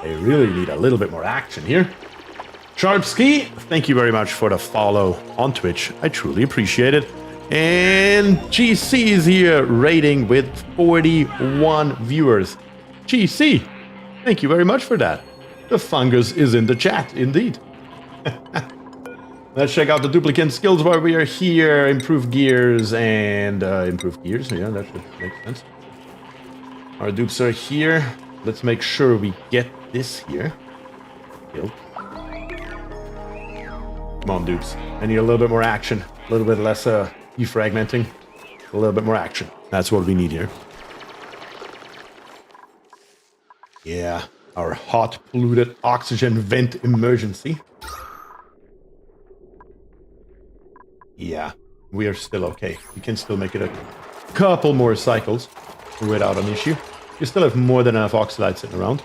I really need a little bit more action here. Sharpski, thank you very much for the follow on Twitch. I truly appreciate it. And GC is here rating with 41 viewers. GC, thank you very much for that. The fungus is in the chat, indeed. Let's check out the duplicant skills while we are here. Improve gears and improve gears. Yeah, that should make sense. Our dupes are here. Let's make sure we get this here. Built. Come on, dupes. I need a little bit more action. A little bit less defragmenting. A little bit more action. That's what we need here. Yeah, our hot, polluted oxygen vent emergency. Yeah, we are still okay. We can still make it a couple more cycles without an issue. We still have more than enough oxalite sitting around.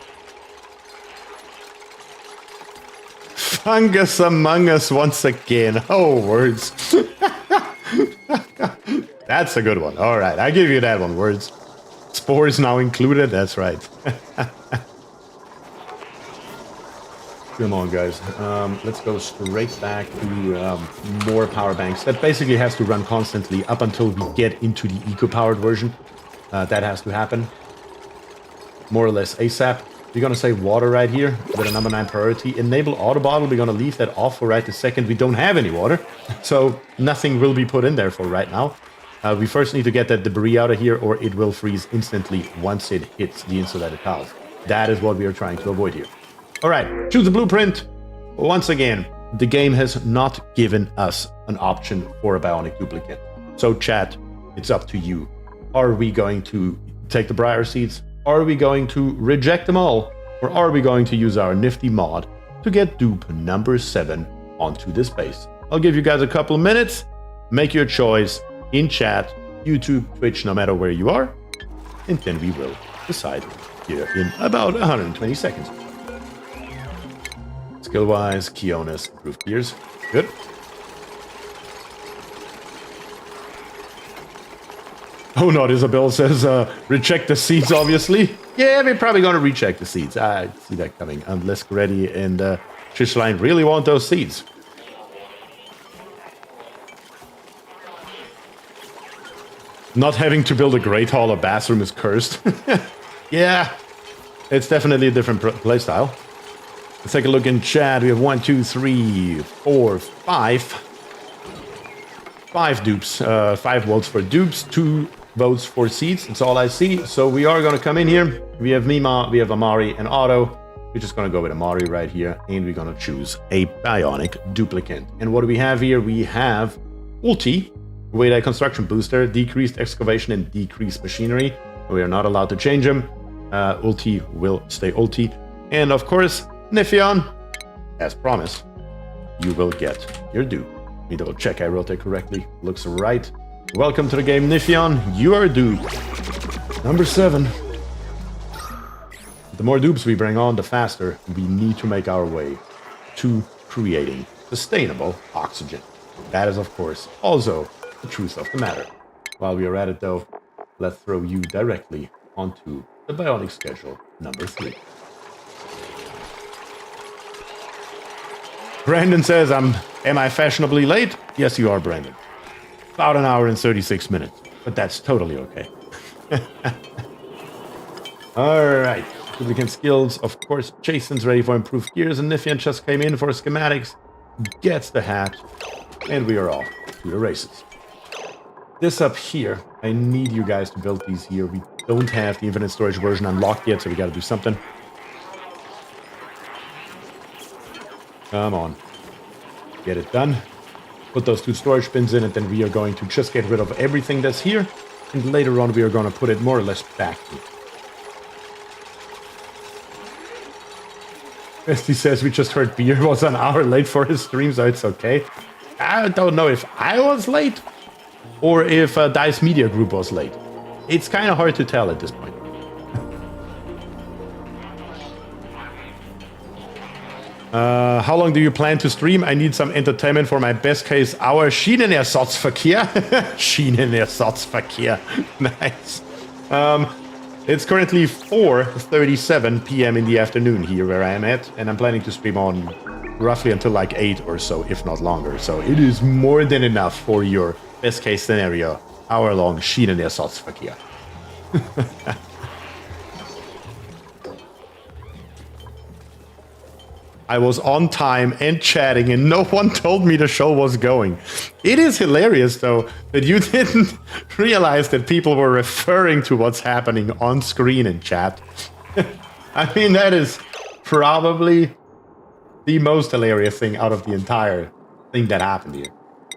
Fungus among us once again. Oh, words. That's a good one. All right, I give you that one, words. Spores now included. That's right. Come on, guys. Let's go straight back to more power banks. That basically has to run constantly up until we get into the eco-powered version. That has to happen. More or less ASAP. We're going to save water right here with a number 9 priority. Enable auto bottle. We're going to leave that off for right this second. We don't have any water, so nothing will be put in there for right now. We first need to get that debris out of here, or it will freeze instantly once it hits the insulated tiles. That is what we are trying to avoid here. All right, choose the blueprint. Once again, the game has not given us an option for a bionic duplicate. So chat, it's up to you. Are we going to take the briar seeds? Are we going to reject them all? Or are we going to use our nifty mod to get dupe number 7 onto this base? I'll give you guys a couple of minutes. Make your choice in chat, YouTube, Twitch, no matter where you are. And then we will decide here in about 120 seconds. Skill-wise, Keonis, improved gears. Good. Oh, no, Isabel says, reject the seeds, obviously. Yeah, we're probably going to recheck the seeds. I see that coming. Unless Greddy and Trishline really want those seeds. Not having to build a Great Hall or bathroom is cursed. Yeah, it's definitely a different playstyle. Let's take a look in chat. We have 1, 2, 3, 4, 5. 5 dupes. 5 votes for dupes, 2 votes for seeds. That's all I see. So we are going to come in here. We have Mima, we have Amari, and Otto. We're just going to go with Amari right here. And we're going to choose a bionic duplicant. And what do we have here? We have Ulti with a construction booster, decreased excavation, and decreased machinery. We are not allowed to change them. Ulti will stay Ulti. And of course, Niphion, as promised, you will get your due. Let me double check I wrote that correctly. Looks right. Welcome to the game, Niphion. You are due. Number 7. The more dupes we bring on, the faster we need to make our way to creating sustainable oxygen. That is, of course, also the truth of the matter. While we are at it, though, let's throw you directly onto the bionic schedule number 3. Brandon says, am I fashionably late? Yes, you are, Brandon. About an hour and 36 minutes, but that's totally okay. Alright, Duplicant skills. Of course, Jason's ready for improved gears, and Nifian just came in for schematics, gets the hat, and we are off to the races. This up here, I need you guys to build these here. We don't have the infinite storage version unlocked yet, so we gotta do something. Come on. Get it done. Put those 2 storage bins in, and then we are going to just get rid of everything that's here, and later on we are going to put it more or less back in. He says we just heard Bier was an hour late for his stream, so it's okay. I don't know if I was late or if Dice Media Group was late. It's kind of hard to tell at this point. How long do you plan to stream? I need some entertainment for my best case hour. Schienenersatzverkehr. Schienenersatzverkehr. Nice. It's currently 4:37 p.m. in the afternoon here where I am at, and I'm planning to stream on roughly until like 8 or so, if not longer. So it is more than enough for your best case scenario, hour-long Schienenersatzverkehr. I was on time and chatting, and no one told me the show was going. It is hilarious, though, that you didn't realize that people were referring to what's happening on screen in chat. I mean, that is probably the most hilarious thing out of the entire thing that happened here.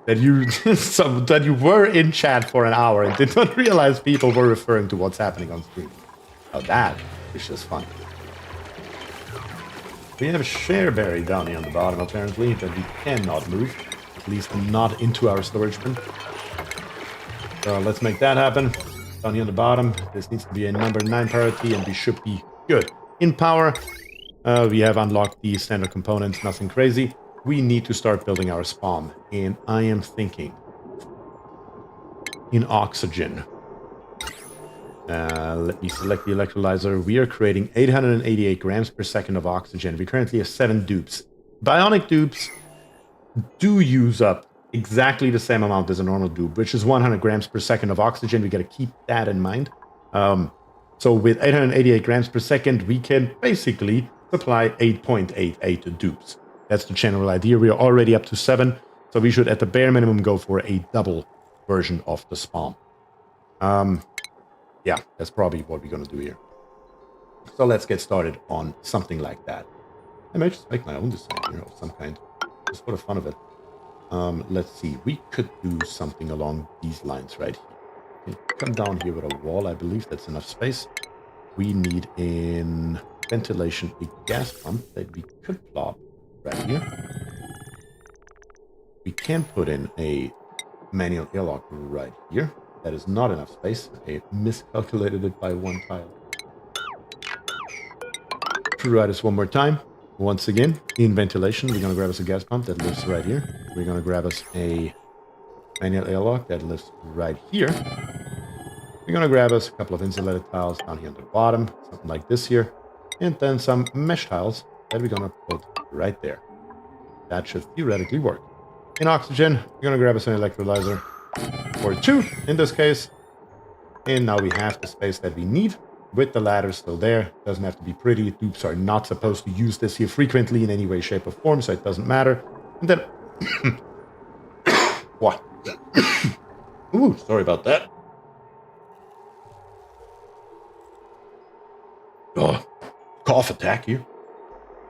That you that you were in chat for an hour and did not realize people were referring to what's happening on screen. Now that is just fun. We have a shareberry down here on the bottom, apparently, that we cannot move. At least not into our storage bin. So let's make that happen. Down here on the bottom, this needs to be a number 9 priority, and we should be good. In power, we have unlocked the standard components, nothing crazy. We need to start building our spawn, and I am thinking in oxygen. Let me select the electrolyzer. We are creating 888 grams per second of oxygen. We currently have 7 dupes. Bionic dupes do use up exactly the same amount as a normal dupe, which is 100 grams per second of oxygen. We got to keep that in mind. So with 888 grams per second, we can basically supply 8.88 dupes. That's the general idea. We are already up to 7, so we should at the bare minimum go for a double version of the spawn. Yeah, that's probably what we're going to do here. So let's get started on something like that. I might just make my own design here of some kind, just for the fun of it. Let's see, we could do something along these lines right here. We can come down here with a wall. I believe that's enough space. We need in ventilation a gas pump that we could plop right here. We can put in a manual airlock right here. That is not enough space. I miscalculated it by 1 tile. Try this one more time. Once again, in ventilation, we're going to grab us a gas pump that lives right here. We're going to grab us a manual airlock that lives right here. We're going to grab us a couple of insulated tiles down here on the bottom, something like this here. And then some mesh tiles that we're going to put right there. That should theoretically work. In oxygen, we're going to grab us an electrolyzer. Or 2 in this case, and now we have the space that we need with the ladder still there. Doesn't have to be pretty. Dupes are not supposed to use this here frequently in any way, shape, or form, so it doesn't matter. And then what? Ooh, sorry about that. Oh, cough attack here.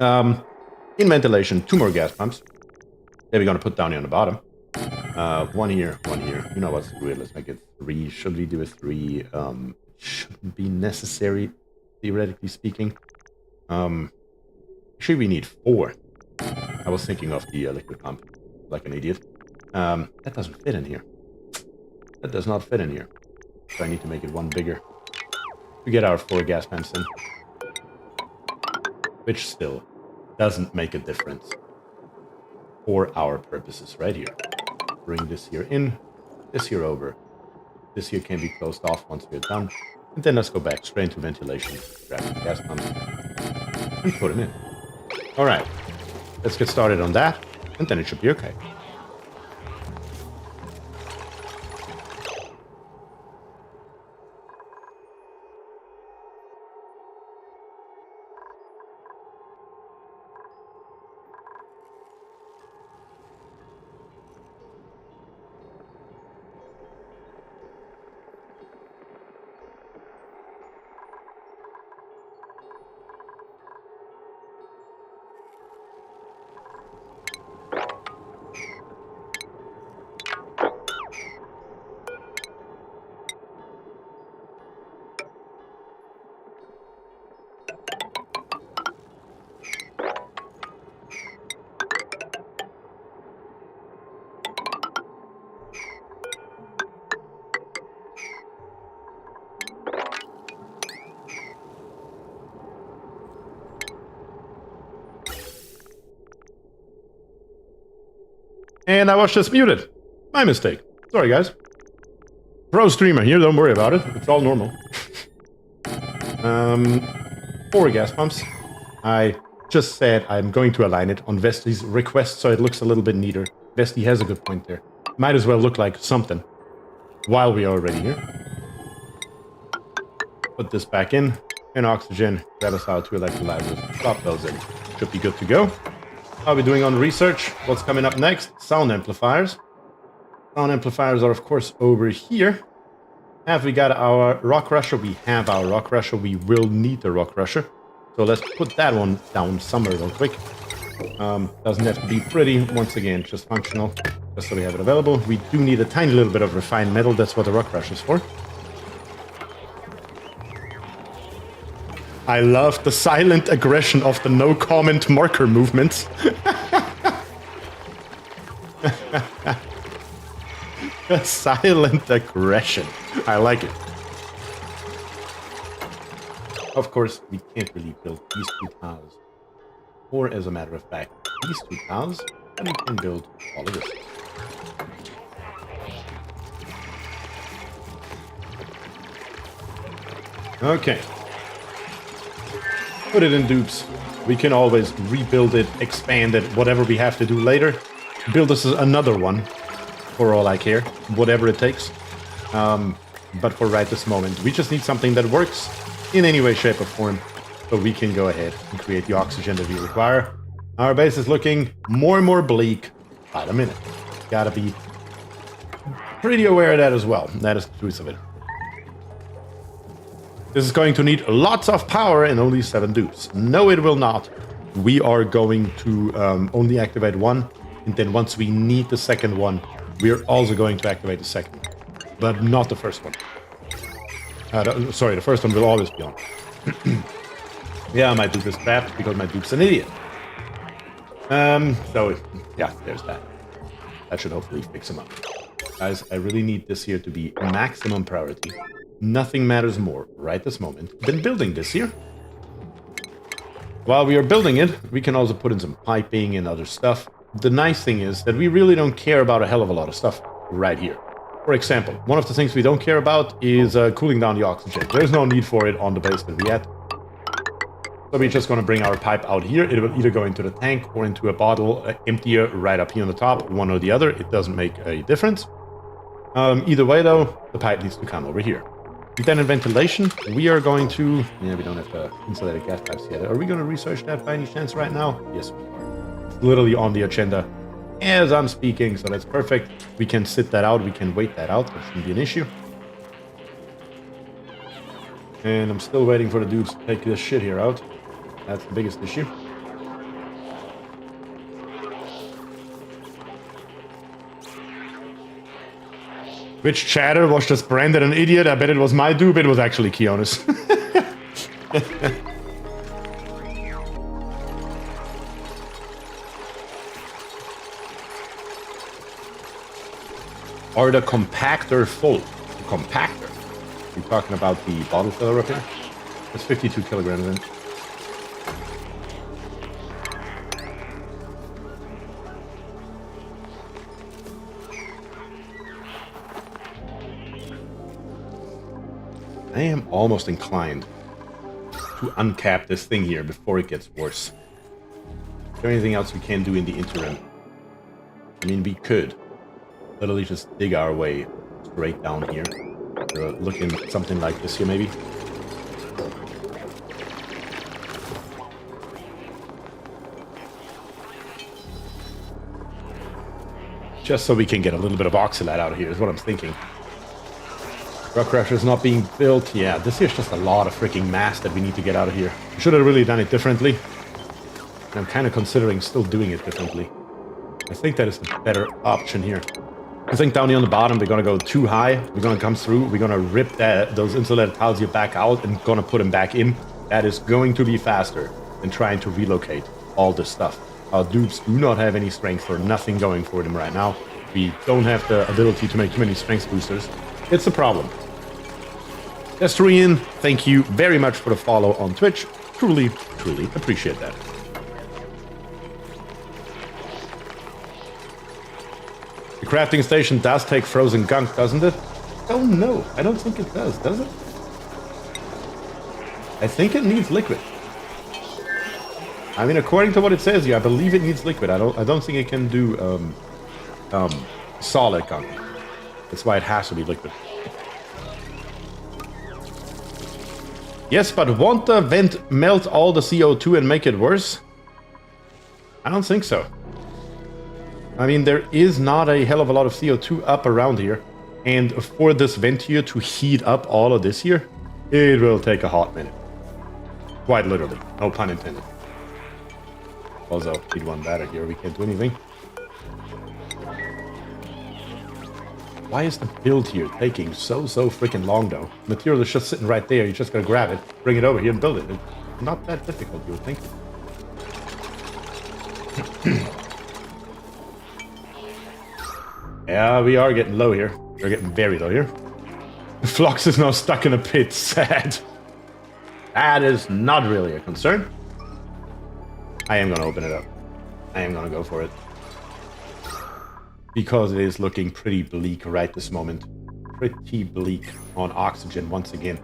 In ventilation, 2 more gas pumps that we're gonna put down here on the bottom. 1 here, 1 here. You know what's weird? Let's make it 3. Should we do a 3? Shouldn't be necessary, theoretically speaking. Actually, we need 4. I was thinking of the liquid pump, like an idiot. That doesn't fit in here. That does not fit in here. So I need to make it 1 bigger to get our 4 gas pumps in. Which still doesn't make a difference for our purposes right here. Bring this here in, this here over. This here can be closed off once we're done. And then let's go back straight into ventilation. Grab the gas pumps and put them in. All right, let's get started on that, and then it should be okay. And I was just muted. My mistake. Sorry, guys. Pro streamer here, don't worry about it. It's all normal. 4 gas pumps. I just said I'm going to align it on Vesti's request so it looks a little bit neater. Vesti has a good point there. Might as well look like something while we are already here. Put this back in. And oxygen. Grab us out 2 electrolyzers. Drop those in. Should be good to go. How are we doing on research? What's coming up next? Sound amplifiers. Sound amplifiers are, of course, over here. Have we got our rock crusher? We have our rock crusher. We will need the rock crusher. So let's put that one down somewhere real quick. Doesn't have to be pretty. Once again, just functional. Just so we have it available. We do need a tiny little bit of refined metal. That's what the rock crusher is for. I love the silent aggression of the no-comment marker movements. A silent aggression. I like it. Of course, we can't really build these 2 towers. Or, as a matter of fact, these 2 towers, and we can build all of this. Okay. Put it in dupes. We can always rebuild it, expand it, whatever we have to do later. Build us another one, for all I care, whatever it takes. But for right this moment, we just need something that works in any way, shape, or form, so we can go ahead and create the oxygen that we require. Our base is looking more and more bleak by the minute. Gotta be pretty aware of that as well. That is the truth of it. This is going to need lots of power and only 7 dupes. No, it will not. We are going to only activate 1. And then once we need the second one, we are also going to activate the second one. But not the first one. Sorry, the first one will always be on. Yeah, my dupe is trapped because my dupe's an idiot. So, yeah, there's that. That should hopefully fix him up. Guys, I really need this here to be maximum priority. Nothing matters more right this moment than building this here. While we are building it, we can also put in some piping and other stuff. The nice thing is that we really don't care about a hell of a lot of stuff right here. For example, one of the things we don't care about is cooling down the oxygen. There's no need for it on the base that we had. So we're just going to bring our pipe out here. It will either go into the tank or into a bottle, emptier right up here on the top, one or the other. It doesn't make a difference. Either way, though, the pipe needs to come over here. And then in ventilation, we are going to... Yeah, we don't have insulated gas pipes yet. Are we going to research that by any chance right now? Yes, we are. It's literally on the agenda as I'm speaking, so that's perfect. We can sit that out. We can wait that out. That shouldn't be an issue. And I'm still waiting for the dudes to take this shit here out. That's the biggest issue. Which chatter was just Brandon an idiot? I bet it was my dupe. It was actually Keonis. Or the compactor full? The compactor? You're talking about the bottle filler up here? There's 52 kilograms in. I am almost inclined to uncap this thing here before it gets worse. Is there anything else we can do in the interim? I mean, we could literally just dig our way straight down here. Looking something like this here, maybe. Just so we can get a little bit of oxalate out of here is what I'm thinking. Rock crusher is not being built. Yeah, this here's just a lot of freaking mass that we need to get out of here. We should have really done it differently. And I'm kind of considering still doing it differently. I think that is the better option here. I think down here on the bottom, we're going to go too high. We're going to come through. We're going to rip those insulated tiles here back out and going to put them back in. That is going to be faster than trying to relocate all this stuff. Our dupes do not have any strength or nothing going for them right now. We don't have the ability to make too many strength boosters. It's a problem. Destroyan, thank you very much for the follow on Twitch. Truly, truly appreciate that. The crafting station does take frozen gunk, doesn't it? Oh no, I don't think it does it? I think it needs liquid. I mean, according to what it says here, I believe it needs liquid. I don't think it can do solid gunk. That's why it has to be liquid. Yes, but won't the vent melt all the CO2 and make it worse? I don't think so. I mean, there is not a hell of a lot of CO2 up around here. And for this vent here to heat up all of this here, it will take a hot minute. Quite literally. No pun intended. Also, we'd want that here. We can't do anything. Why is the build here taking so freaking long, though? Material is just sitting right there. You just gotta grab it, bring it over here, and build it. It's not that difficult, you would think. Yeah, we are getting low here. We're getting very low here. Phlox is now stuck in a pit. Sad. That is not really a concern. I am gonna open it up. I am gonna go for it. Because it is looking pretty bleak right this moment. Pretty bleak on oxygen once again.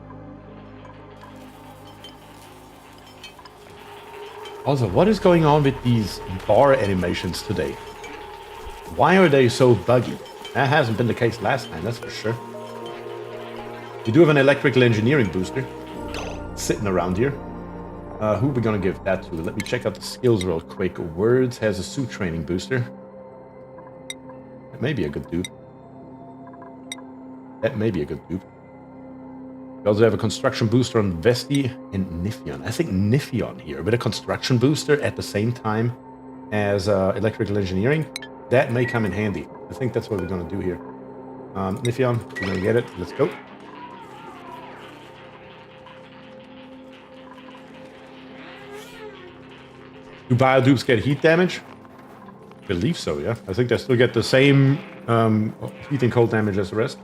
Also, what is going on with these bar animations today? Why are they so buggy? That hasn't been the case last time, that's for sure. We do have an electrical engineering booster sitting around here. Who are we gonna give that to? Let me check out the skills real quick. Words has a suit training booster. That may be a good dupe. That may be a good dupe. We also have a construction booster on Vesti and Niphion. I think Niphion here with a construction booster at the same time as electrical engineering. That may come in handy. I think that's what we're going to do here. Niphion, we're going to get it. Let's go. Do biodupes get heat damage? I believe so, yeah. I think they still get the same heat and cold damage as the rest.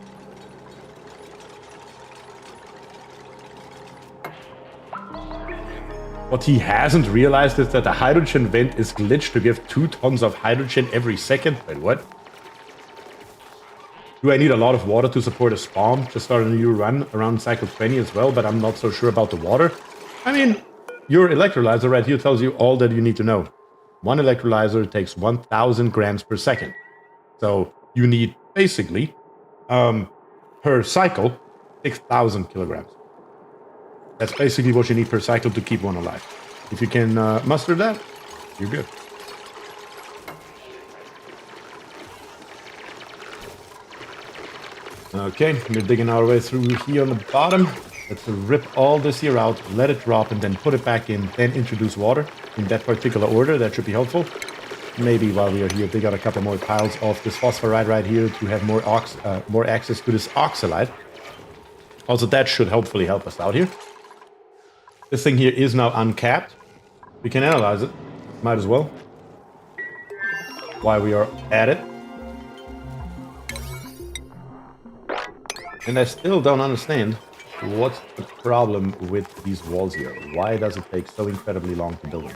What he hasn't realized is that the hydrogen vent is glitched to give 2 tons of hydrogen every second. Wait, what? Do I need a lot of water to support a spawn to start a new run around cycle 20 as well? But I'm not so sure about the water. I mean, your electrolyzer right here tells you all that you need to know. One electrolyzer takes 1,000 grams per second. So you need basically, per cycle, 6,000 kilograms. That's basically what you need per cycle to keep one alive. If you can muster that, you're good. Okay, we're digging our way through here on the bottom. Let's rip all this here out, let it drop, and then put it back in, then introduce water in that particular order. That should be helpful. Maybe while we are here, dig out a couple more piles of this phosphorite right here to have more access to this oxalate. Also, that should hopefully help us out here. This thing here is now uncapped. We can analyze it. Might as well. While we are at it. And I still don't understand what's the problem with these walls here. Why does it take so incredibly long to build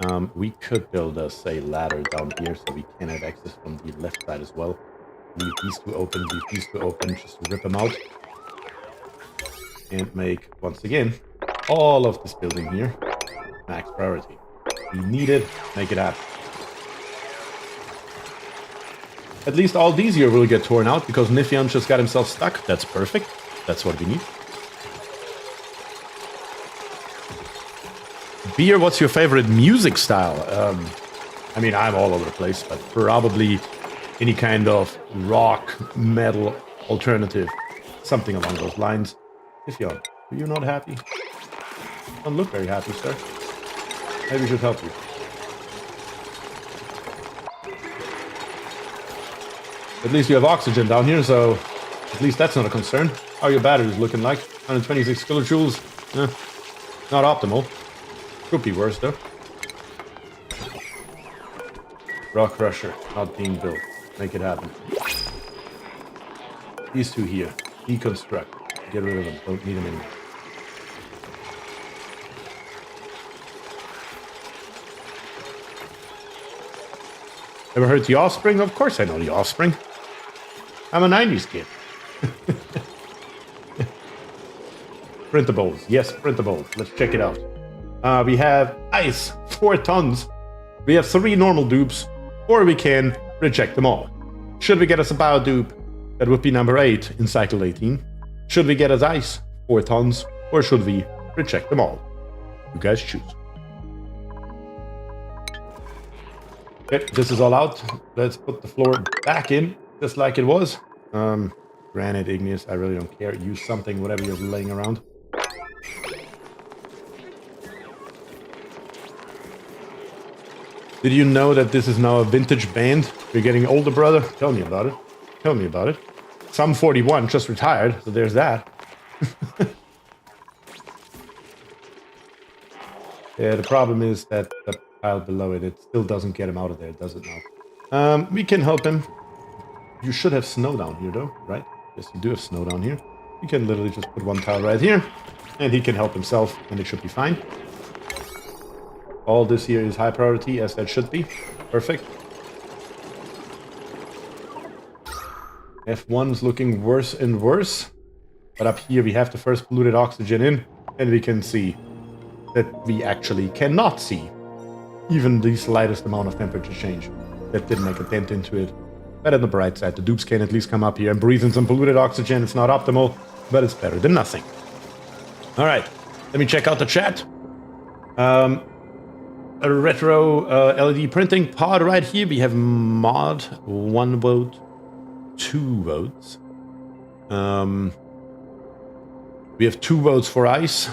them? We could build a, say, ladder down here so we can have access from the left side as well. Leave these two open, just rip them out. and make, once again, all of this building here max priority. We need it, make it happen. At least all these here will get torn out because Niffian just got himself stuck. That's perfect. That's what we need. Bier, what's your favorite music style? I mean, I'm all over the place, but probably any kind of rock, metal, alternative, something along those lines. Niffian, are you not happy? Don't look very happy, sir. Maybe we should help you. At least you have oxygen down here, so at least that's not a concern. How are your batteries looking like? 126 kilojoules? Not optimal. Could be worse, though. Rock Crusher, not being built. Make it happen. These two here. Deconstruct. Get rid of them. Don't need them anymore. Ever heard The Offspring? Of course I know The Offspring. I'm a 90s kid. Printables. Yes, printables. Let's check it out. We have ice, 4 tons. We have 3 normal dupes, or we can reject them all. Should we get us a bio dupe? That would be number 8 in cycle 18. Should we get us ice, 4 tons, or should we reject them all? You guys choose. Okay, this is all out. Let's put the floor back in, just like it was. Granite, igneous, I really don't care. Use something, whatever you're laying around. Did you know that this is now a vintage band? You're getting older, brother? Tell me about it. Tell me about it. Some 41 just retired, so there's that. Yeah, the problem is that the pile below it, it still doesn't get him out of there, does it now? We can help him. You should have snow down here, though, right? Yes, you do have snow down here. You can literally just put one tile right here, and he can help himself, and it should be fine. All this here is high priority, as that should be. Perfect. F1's looking worse and worse. But up here we have the first polluted oxygen in, and we can see that we actually cannot see even the slightest amount of temperature change. That didn't make a dent into it. But on the bright side, the dupes can at least come up here and breathe in some polluted oxygen. It's not optimal, but it's better than nothing. All right, let me check out the chat. A retro LED printing pod right here. We have mod, 1 vote, 2 votes. We have 2 votes for ice.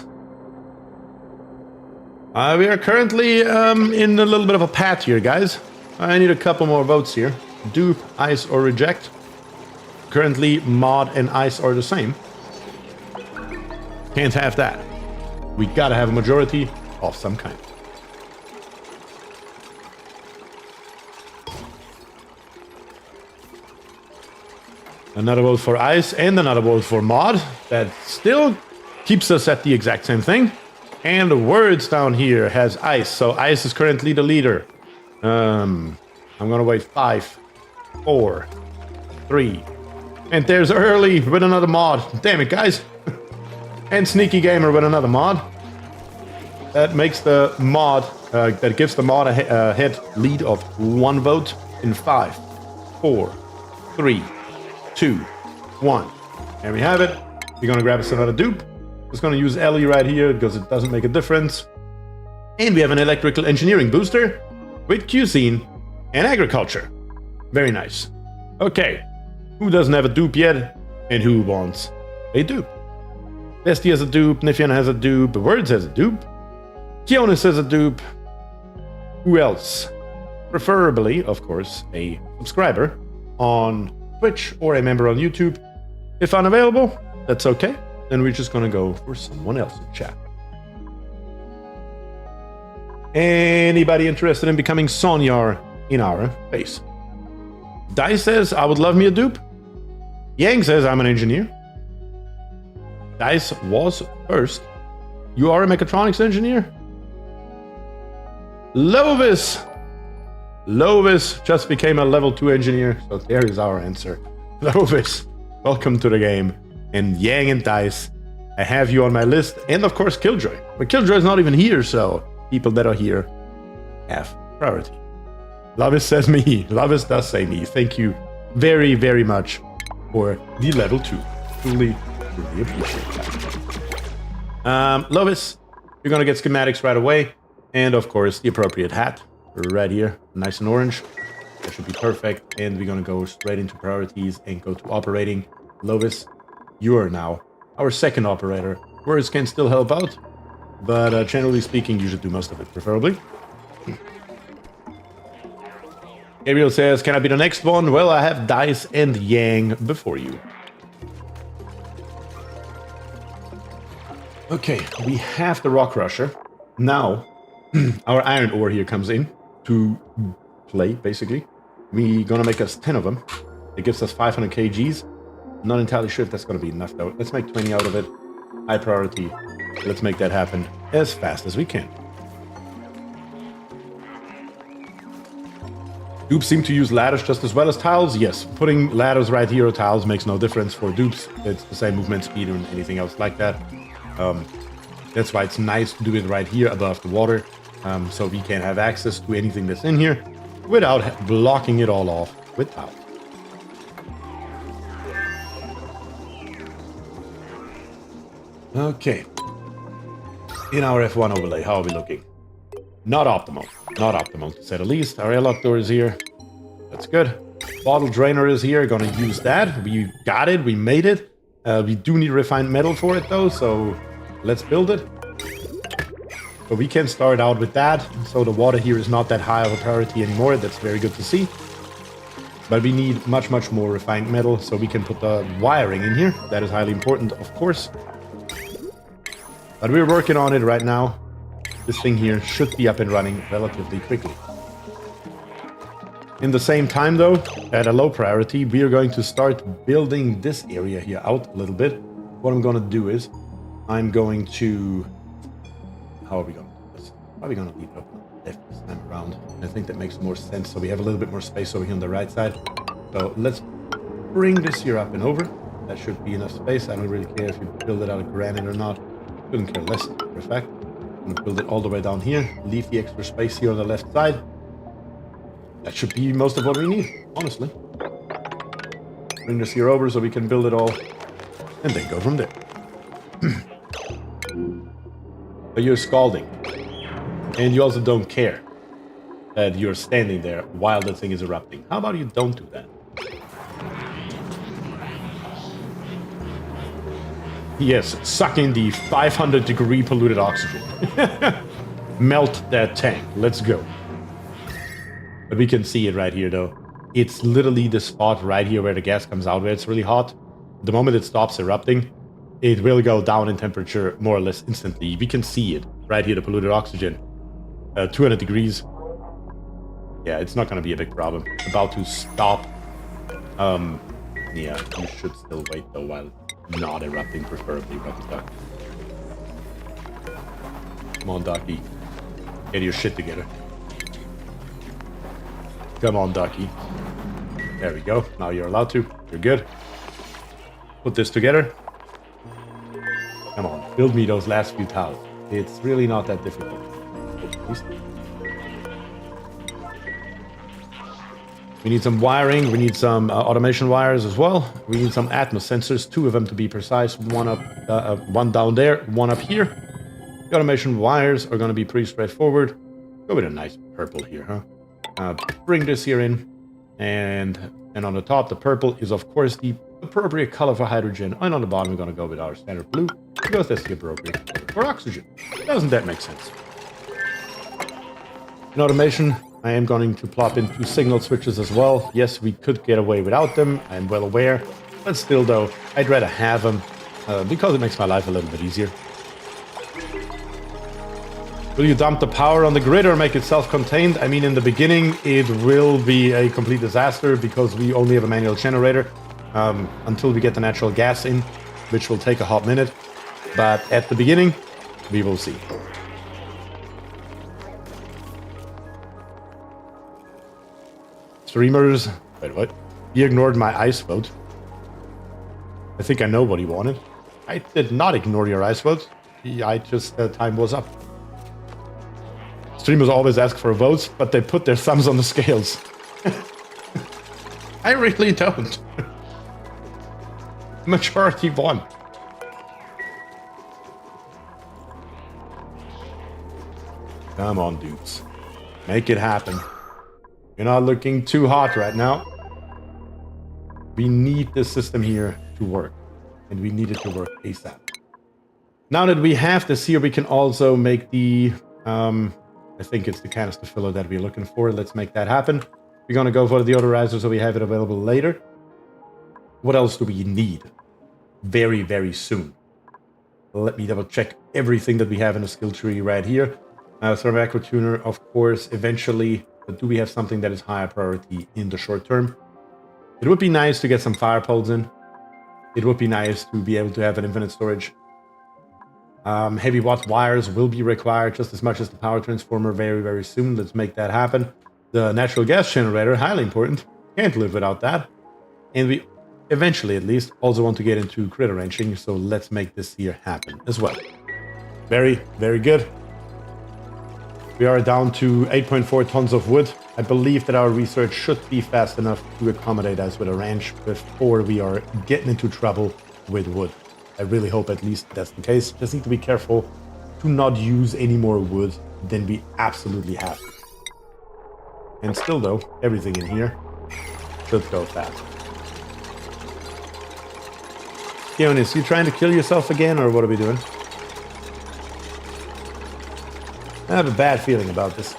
We are currently in a little bit of a path here, guys. I need a couple more votes here. Dupe, ice, or reject. Currently, mod and ice are the same. Can't have that. We gotta have a majority of some kind. Another vote for ice and another vote for mod. That still keeps us at the exact same thing. And the words down here has ice. So ice is currently the leader. I'm gonna wait 5, 4, 3. And there's Early with another mod. Damn it, guys. And Sneaky Gamer with another mod. That makes the mod, that gives the mod a head lead of 1 vote in 5, 4, 3, 2, 1. There we have it. We're gonna grab us another dupe. Just gonna use Ellie right here because it doesn't make a difference. And we have an electrical engineering booster with cuisine and agriculture. Very nice. Okay, who doesn't have a dupe yet and who wants a dupe? Bestie has a dupe, Niffian has a dupe, Words has a dupe, Kionis has a dupe. Who else? Preferably, of course, a subscriber on Twitch or a member on YouTube. If unavailable, that's okay. Then we're just gonna go for someone else in chat. Anybody interested in becoming Sonyar in our base? Dai says, I would love me a dupe. Yang says, I'm an engineer. Dice was first. You are a mechatronics engineer? Lovis! Lovis just became a level 2 engineer, so there is our answer. Lovis, welcome to the game. And Yang and Dice, I have you on my list, and of course Killjoy. But Killjoy is not even here, so people that are here have priority. Lovis says me. Lovis does say me. Thank you very, very much for the level 2. Truly appreciate that. Lovis, you're gonna get schematics right away, and of course the appropriate hat right here, nice and orange. That should be perfect, and we're gonna go straight into priorities and go to operating. Lovis, you are now our second operator. Words can still help out, but generally speaking, you should do most of it, preferably. Gabriel says, can I be the next one? Well, I have Dice and Yang before you. Okay, we have the Rock Rusher. Now, our Iron Ore here comes in to play, basically. We're gonna make us 10 of them. It gives us 500 kgs. Not entirely sure if that's gonna be enough, though. Let's make 20 out of it. High priority. Let's make that happen as fast as we can. Dupes seem to use ladders just as well as tiles. Yes, putting ladders right here or tiles makes no difference for dupes. It's the same movement speed and anything else like that. That's why it's nice to do it right here above the water, so we can have access to anything that's in here without blocking it all off with tiles. Okay. In our F1 overlay, how are we looking? Not optimal. Not optimal, to say the least. Our airlock door is here. That's good. Bottle drainer is here. Gonna use that. We got it. We made it. We do need refined metal for it, though, so let's build it. But we can start out with that. So the water here is not that high of a priority anymore. That's very good to see. But we need much, much more refined metal, so we can put the wiring in here. That is highly important, of course. But we're working on it right now. This thing here should be up and running relatively quickly. In the same time, though, at a low priority, we are going to start building this area here out a little bit. What I'm going to do is, I'm going to... How are we going to do this? Probably going to leave it up on the left this time around. I think that makes more sense, so we have a little bit more space over here on the right side. So let's bring this here up and over. That should be enough space. I don't really care if you build it out of granite or not. Couldn't care less, for a fact. I'm gonna build it all the way down here, leave the extra space here on the left side. That should be most of what we need, honestly. Bring this here over so we can build it all, and then go from there. But you're scalding, and you also don't care that you're standing there while the thing is erupting. How about you don't do that? Yes, suck in the 500-degree polluted oxygen. Melt that tank. Let's go. But we can see it right here, though. It's literally the spot right here where the gas comes out, where it's really hot. The moment it stops erupting, it will go down in temperature more or less instantly. We can see it right here, the polluted oxygen. 200 degrees. Yeah, it's not going to be a big problem. It's about to stop. Yeah, you should still wait, though, while not erupting, preferably. What the fuck? Come on, Ducky. Get your shit together. Come on, Ducky. There we go. Now you're allowed to. You're good. Put this together. Come on. Build me those last few tiles. It's really not that difficult. We need some wiring. We need some automation wires as well. We need some Atmos sensors, 2 of them to be precise. One up, one down there, one up here. The automation wires are going to be pretty straightforward. Go with a nice purple here, huh? Bring this here in, and on the top, the purple is of course the appropriate color for hydrogen, and on the bottom, we're going to go with our standard blue because that's the appropriate color for oxygen. Doesn't that make sense? In automation, I am going to plop in 2 signal switches as well. Yes, we could get away without them, I'm well aware. But still, though, I'd rather have them because it makes my life a little bit easier. Will you dump the power on the grid or make it self-contained? I mean, in the beginning, it will be a complete disaster because we only have a manual generator until we get the natural gas in, which will take a hot minute. But at the beginning, we will see. Streamers, wait, what? He ignored my ice vote. I think I know what he wanted. I did not ignore your ice votes. I just, time was up. Streamers always ask for votes, but they put their thumbs on the scales. I really don't. Majority won. Come on, dudes. Make it happen. You're not looking too hot right now. We need this system here to work. And we need it to work ASAP. Now that we have this here, we can also make the... I think it's the canister filler that we're looking for. Let's make that happen. We're going to go for the deodorizer so we have it available later. What else do we need? Very, very soon. Let me double check everything that we have in the skill tree right here. Thermal tuner, of course, eventually. But do we have something that is higher priority in the short term? It would be nice to get some fire poles in. It would be nice to be able to have an infinite storage. Heavy watt wires will be required just as much as the power transformer very, very soon. Let's make that happen. The natural gas generator, highly important. Can't live without that. And we eventually, at least, also want to get into critter ranching. So let's make this here happen as well. Very, very good. We are down to 8.4 tons of wood. I believe that our research should be fast enough to accommodate us with a ranch before we are getting into trouble with wood. I really hope at least that's the case. Just need to be careful to not use any more wood than we absolutely have to. And still though, everything in here should go fast. Keonis, you trying to kill yourself again, or what are we doing? I have a bad feeling about this.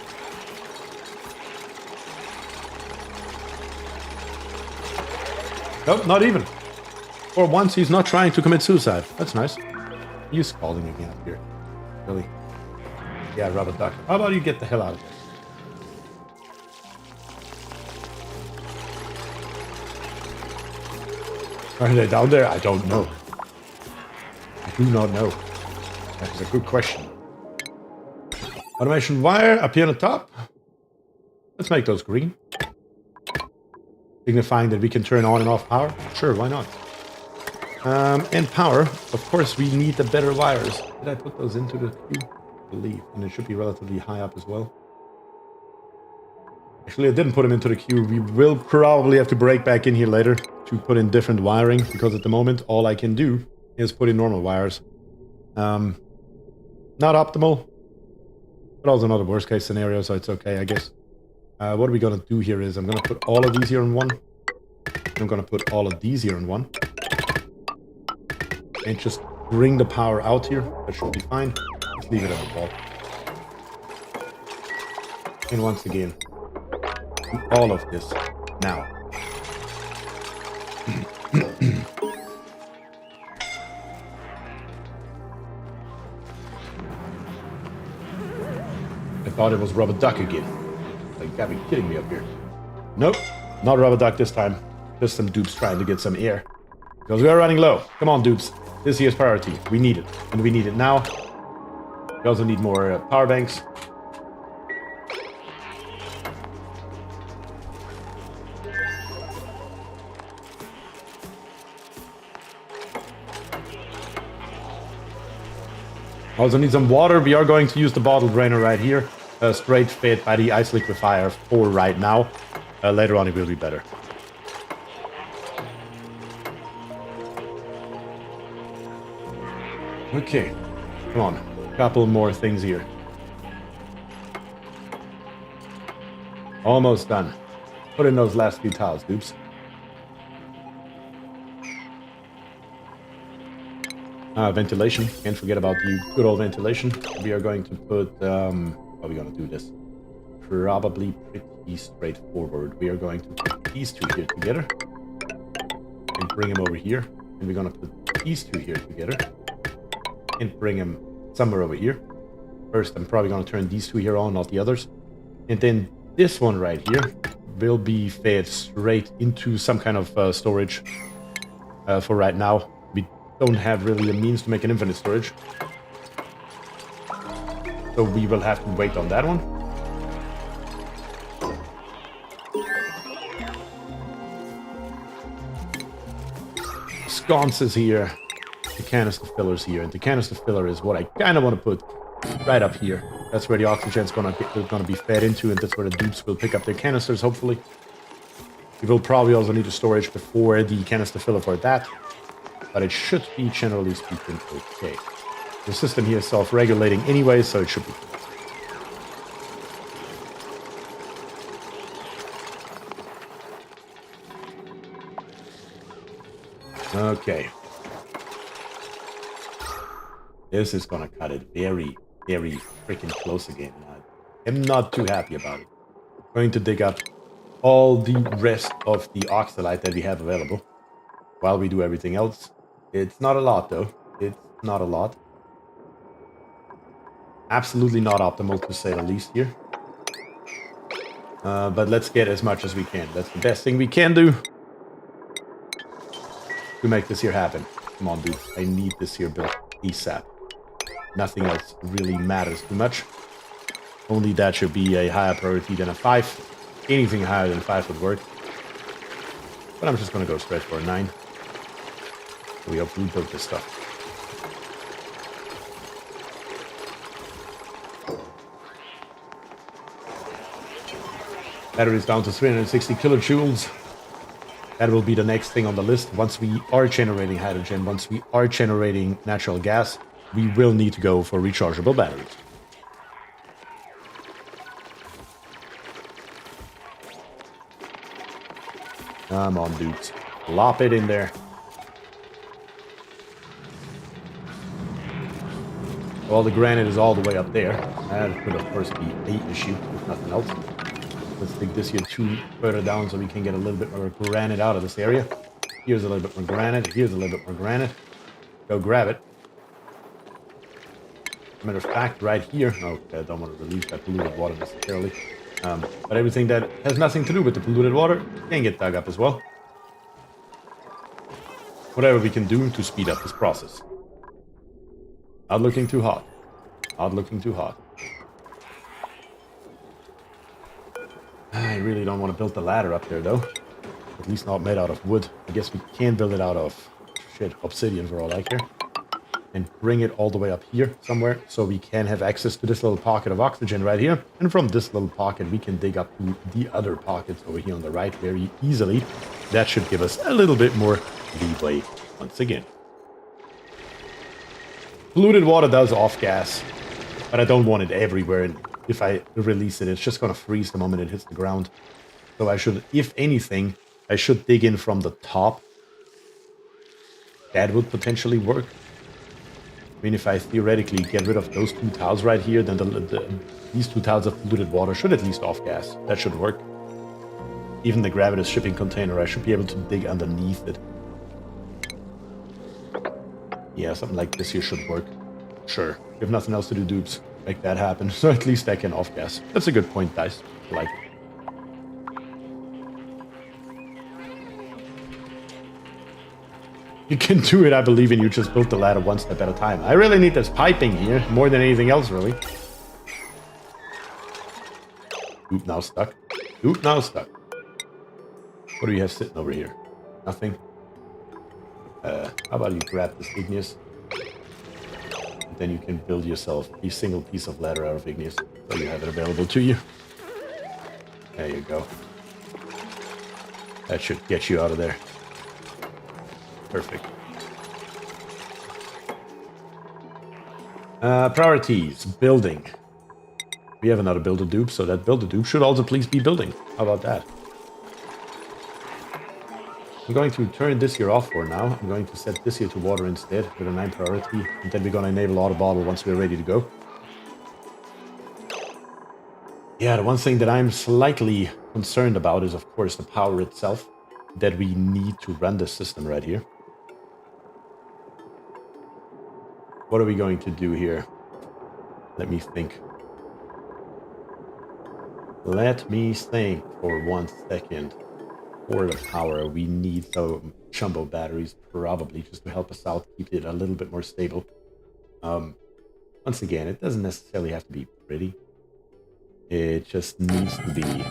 Nope, not even. For once, he's not trying to commit suicide. That's nice. He's calling again up here. Really? Yeah, rubber duck. How about you get the hell out of here? Are they down there? I don't know. I do not know. That is a good question. Automation wire up here on the top. Let's make those green. Signifying that we can turn on and off power. Sure, why not? And power. Of course, we need the better wires. Did I put those into the queue? I believe. And it should be relatively high up as well. Actually, I didn't put them into the queue. We will probably have to break back in here later to put in different wiring, because at the moment, all I can do is put in normal wires. Not optimal, but also not a worst case scenario, so it's okay, I guess. What are we going to do here is I'm going to put all of these here in one. I'm going to put all of these here in one. And just bring the power out here. That should be fine. Let's leave it at the top. And once again, do all of this now. I thought it was rubber duck again. Like, you gotta be kidding me up here. Nope, not rubber duck this time. Just some dupes trying to get some air. Because we are running low. Come on, dupes. This here's priority. We need it. And we need it now. We also need more power banks. Also need some water. We are going to use the bottle drainer right here. Straight fit by the ice liquefier for right now. Later on it will be better. Okay, come on. A couple more things here. Almost done. Put in those last few tiles, dupes. Ventilation. Can't forget about the good old ventilation. We are going to put... how are we going to do this? Probably pretty straightforward. We are going to put these two here together. And bring them over here. And we're going to put these two here together. And bring them somewhere over here. First, I'm probably going to turn these two here on, not the others. And then this one right here will be fed straight into some kind of storage for right now. We don't have really a means to make an infinite storage. So we will have to wait on that one. Sconces here. The canister fillers here, and the canister filler is what I kind of want to put right up here. That's where the oxygen's gonna be fed into, and that's where the dupes will pick up their canisters, hopefully. We will probably also need a storage before the canister filler for that, but it should be, generally speaking, okay. The system here is self-regulating anyway, so it should be. Okay. This is gonna cut it very, very freaking close again. I'm not too happy about it. I'm going to dig up all the rest of the oxalite that we have available while we do everything else. It's not a lot, though. It's not a lot. Absolutely not optimal, to say the least here. But let's get as much as we can. That's the best thing we can do to make this here happen. Come on, dude. I need this here built ASAP. Nothing else really matters too much. Only that should be a higher priority than a 5. Anything higher than 5 would work. But I'm just going to go straight for a 9. We hopefully build this stuff. Battery's down to 360 kilojoules. That will be the next thing on the list. Once we are generating hydrogen, once we are generating natural gas, we will need to go for rechargeable batteries. Come on, dudes. Lop it in there. Well, the granite is all the way up there. That could, of course, be an issue, if nothing else. Let's dig this here 2 further down so we can get a little bit more granite out of this area. Here's a little bit more granite. Here's a little bit more granite. Go grab it. Matter of fact, right here... Okay, I don't want to release that polluted water necessarily. But everything that has nothing to do with the polluted water can get dug up as well. Whatever we can do to speed up this process. Not looking too hot. Not looking too hot. I really don't want to build the ladder up there, though. At least not made out of wood. I guess we can build it out of, obsidian for all I care. And bring it all the way up here somewhere, so we can have access to this little pocket of oxygen right here. And from this little pocket, we can dig up to the other pockets over here on the right very easily. That should give us a little bit more leeway once again. Polluted water does off-gas, but I don't want it everywhere. And if I release it, it's just going to freeze the moment it hits the ground. So I should, if anything, I should dig in from the top. That would potentially work. I mean, if I theoretically get rid of those 2 tiles right here, then these 2 tiles of polluted water should at least off-gas. That should work. Even the gravitas shipping container, I should be able to dig underneath it. Yeah, something like this here should work. Sure. If you have nothing else to do, dupes, make that happen. So at least I can off-gas. That's a good point, guys. I like it. You can do it, I believe in you. Just build the ladder one step at a time. I really need this piping here, more than anything else, really. Oop, now stuck. Oop, now stuck. What do you have sitting over here? Nothing. How about you grab this igneous? And then you can build yourself a single piece of ladder out of igneous. So you have it available to you. There you go. That should get you out of there. Perfect. Priorities. Building. We have another builder dupe, so that builder dupe should also please be building. How about that? I'm going to turn this here off for now. I'm going to set this here to water instead with a 9 priority. And then we're going to enable auto bottle once we're ready to go. Yeah, the one thing that I'm slightly concerned about is, of course, the power itself that we need to run this system right here. What are we going to do here? Let me think. Let me think for 1 second. For the power, we need some jumbo batteries, probably, just to help us out, keep it a little bit more stable. Once again, it doesn't necessarily have to be pretty. It just needs to be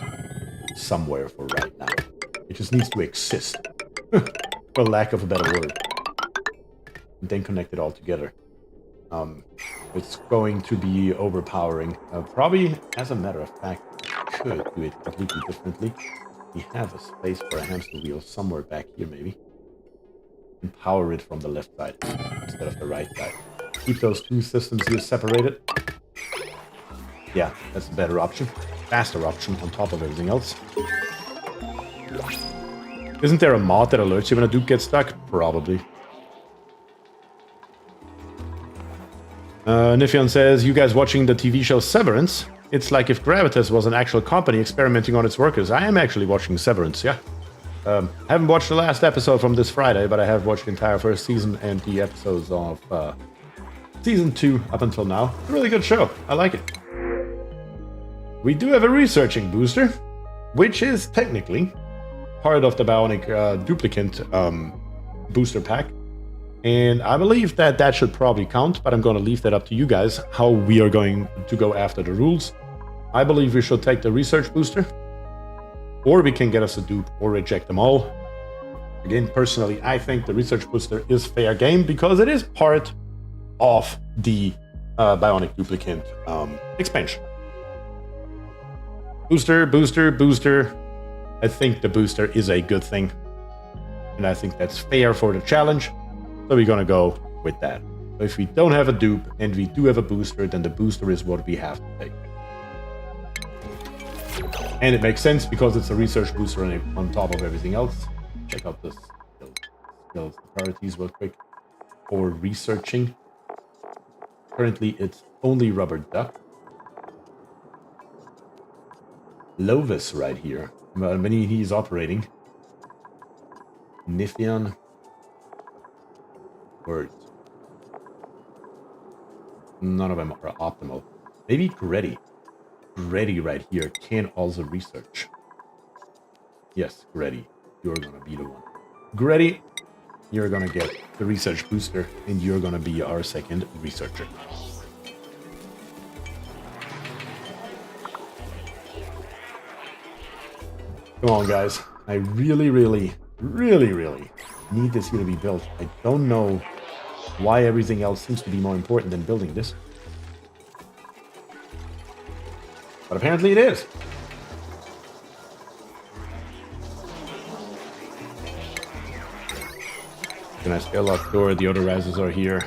somewhere for right now. It just needs to exist, for lack of a better word. and then connect it all together. It's going to be overpowering. Probably, as a matter of fact, could do it completely differently. We have a space for a hamster wheel somewhere back here, maybe. And power it from the left side instead of the right side. Keep those two systems here separated. Yeah, that's a better option. Faster option on top of everything else. Isn't there a mod that alerts you when a dupe gets stuck? Probably. Nifion says, you guys watching the TV show Severance? It's like if Gravitas was an actual company experimenting on its workers. I am actually watching Severance, yeah. I haven't watched the last episode from this Friday, but I have watched the entire first season and the episodes of season 2 up until now. A really good show. I like it. We do have a researching booster, which is technically part of the Bionic Duplicant booster pack. And I believe that that should probably count, but I'm going to leave that up to you guys, how we are going to go after the rules. I believe we should take the research booster, or we can get us a dupe or reject them all. Again, personally, I think the research booster is fair game because it is part of the Bionic Duplicant expansion. Booster, booster, booster. I think the booster is a good thing. And I think that's fair for the challenge. So we're gonna go with that. So if we don't have a dupe and we do have a booster, then the booster is what we have to take. And it makes sense because it's a research booster on top of everything else. Check out the skills, the priorities real quick. For researching. Currently it's only Rubber Duck. Lovis right here. When he's operating. Nifion. Words. None of them are optimal. Maybe Gretty. Gretty right here can also research. Yes, Gretty. You're gonna be the one. Gretty, you're gonna get the research booster, and you're gonna be our second researcher. Come on, guys. I really need this here to be built. I don't know why everything else seems to be more important than building this. But apparently it is. Nice airlock door. The odorizers are here.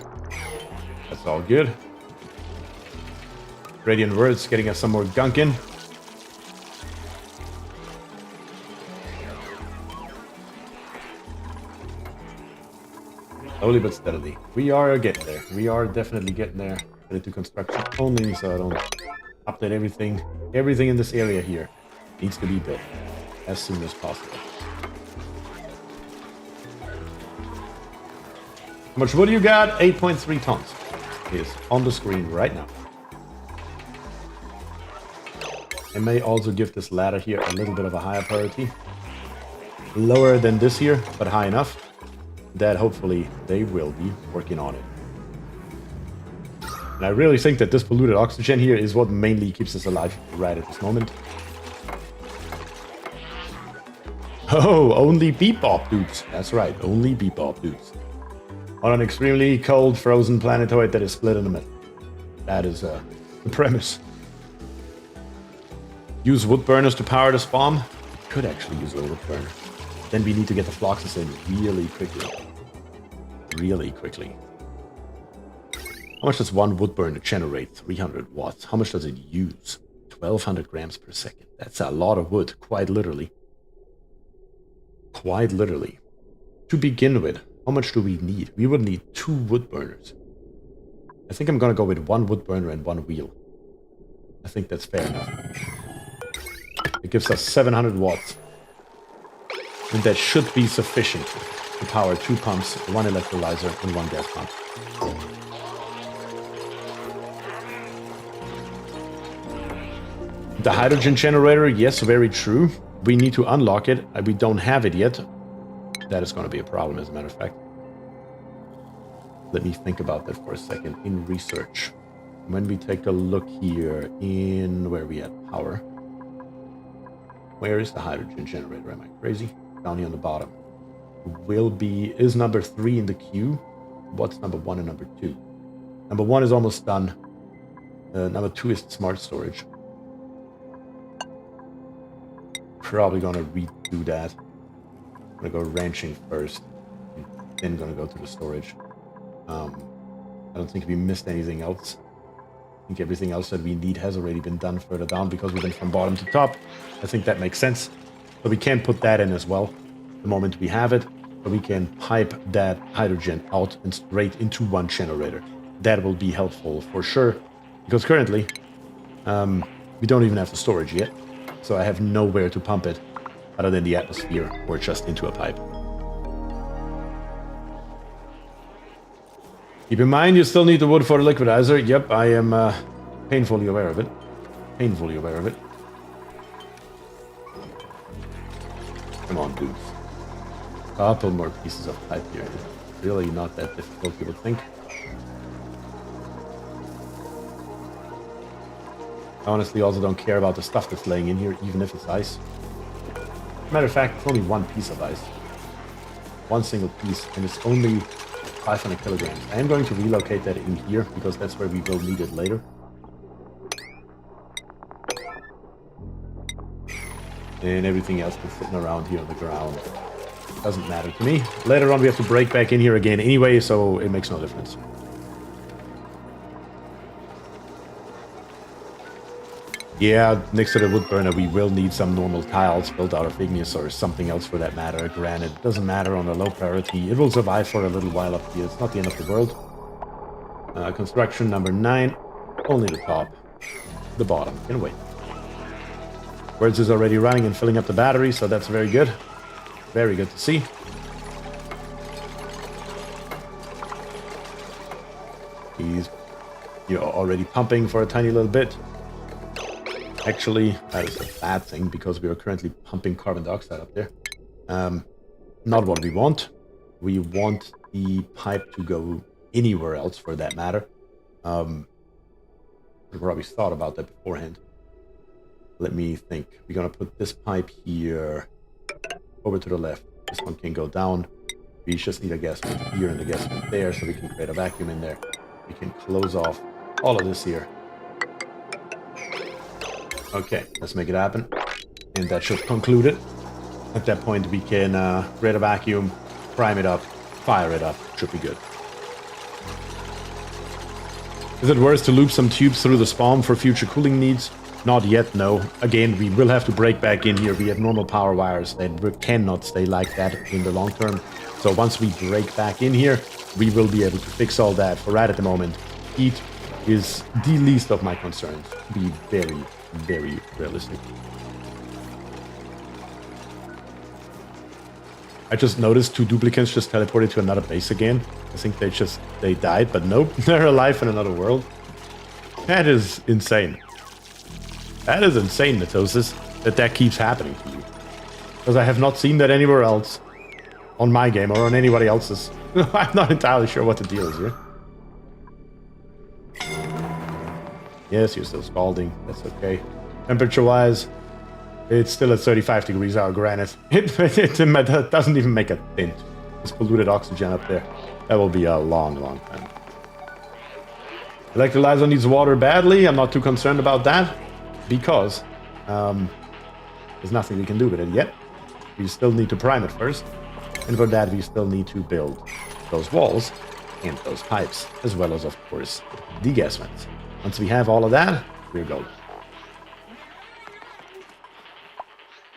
That's all good. Radiant Words getting us some more gunk in. Slowly but steadily. We are getting there. We are definitely getting there. Ready to construction only, so I don't update everything. Everything in this area here needs to be built as soon as possible. How much wood you got? 8.3 tons is on the screen right now. I may also give this ladder here a little bit of a higher priority. Lower than this here, but high enough that hopefully they will be working on it. And I really think that this polluted oxygen here is what mainly keeps us alive right at this moment. Oh, only Bebop Dupes. That's right, only Bebop Dupes. On an extremely cold, frozen planetoid that is split in the middle. That is the premise. Use wood burners to power the spawn. We could actually use a wood burner. Then we need to get the Floxus in really quickly. Really quickly. How much does one wood burner generate? 300 watts. How much does it use? 1200 grams per second. That's a lot of wood, quite literally. Quite literally. To begin with, how much do we need? We would need 2 wood burners. I think I'm gonna go with 1 wood burner and 1 wheel. I think that's fair enough. It gives us 700 watts. And that should be sufficient to power 2 pumps, 1 electrolyzer, and 1 gas pump. The hydrogen generator, yes, very true. We need to unlock it. We don't have it yet. That is going to be a problem, as a matter of fact. Let me think about that for a second in research. When we take a look here in where we at power. Where is the hydrogen generator? Am I crazy? Down here on the bottom. Is number 3 in the queue. What's number 1 and number 2? Number 1 is almost done. Number 2 is smart storage. Probably gonna redo that. I'm gonna go ranching first, then gonna go to the storage. I don't think we missed anything else. I think everything else that we need has already been done further down because we went from bottom to top. I think that makes sense. So we can put that in as well the moment we have it. So we can pipe that hydrogen out and straight into one generator. That will be helpful for sure. Because currently, we don't even have the storage yet. So I have nowhere to pump it other than the atmosphere or just into a pipe. Keep in mind, you still need the wood for the liquidizer. Yep, I am painfully aware of it. Painfully aware of it. Come on, dudes. A couple more pieces of pipe here. It's really not that difficult, you would think. I honestly also don't care about the stuff that's laying in here, even if it's ice. Matter of fact, it's only one piece of ice. One single piece, and it's only 500 kilograms. I am going to relocate that in here, because that's where we will need it later. And everything else that's sitting around here on the ground doesn't matter to me. Later on we have to break back in here again anyway, so it makes no difference. Yeah, next to the wood burner we will need some normal tiles built out of igneous or something else for that matter. Granite doesn't matter on a low priority. It will survive for a little while up here. It's not the end of the world. Construction number 9. Only the top. The bottom can wait. Words is already running and filling up the battery, so that's very good. Very good to see. You're already pumping for a tiny little bit. Actually, that is a bad thing because we are currently pumping carbon dioxide up there. Not what we want. We want the pipe to go anywhere else for that matter. We probably thought about that beforehand. Let me think. We're gonna put this pipe here over to the left. This one can go down. We just need a gas vent here and a gas vent there so we can create a vacuum in there. We can close off all of this here. Okay, let's make it happen. And that should conclude it. At that point, we can create a vacuum, prime it up, fire it up. Should be good. Is it worth to loop some tubes through the spawn for future cooling needs? Not yet, no. Again, we will have to break back in here. We have normal power wires that cannot stay like that in the long term. So once we break back in here, we will be able to fix all that. For right at the moment, heat is the least of my concerns. To be very, very realistic. I just noticed 2 duplicants just teleported to another base again. I think they died, but nope, they're alive in another world. That is insane. That is insane, Mitosis, that keeps happening to you. Because I have not seen that anywhere else on my game or on anybody else's. I'm not entirely sure what the deal is here. Yes, you're still scalding. That's okay. Temperature-wise, it's still at 35 degrees out of granite. It doesn't even make a dent. This polluted oxygen up there. That will be a long, long time. Electrolyzer needs water badly. I'm not too concerned about that because there's nothing we can do with it yet. We still need to prime it first. And for that, we still need to build those walls and those pipes, as well as, of course, the gas vents. Once we have all of that, we're golden.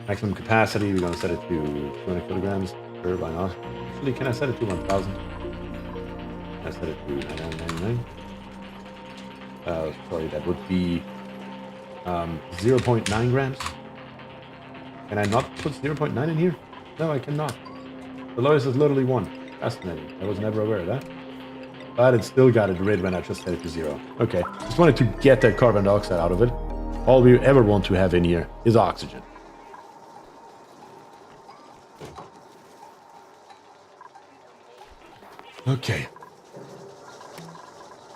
Maximum capacity, we're going to set it to 200 kilograms. Sure, why not? Actually, can I set it to 1,000? Can I set it to 999? Sorry, that would be 0.9 grams. Can I not put 0.9 in here? No, I cannot. The lowest is literally 1. Fascinating. I was never aware of that. But it still got it rid when I just set it to 0. Okay, just wanted to get that carbon dioxide out of it. All we ever want to have in here is oxygen. Okay.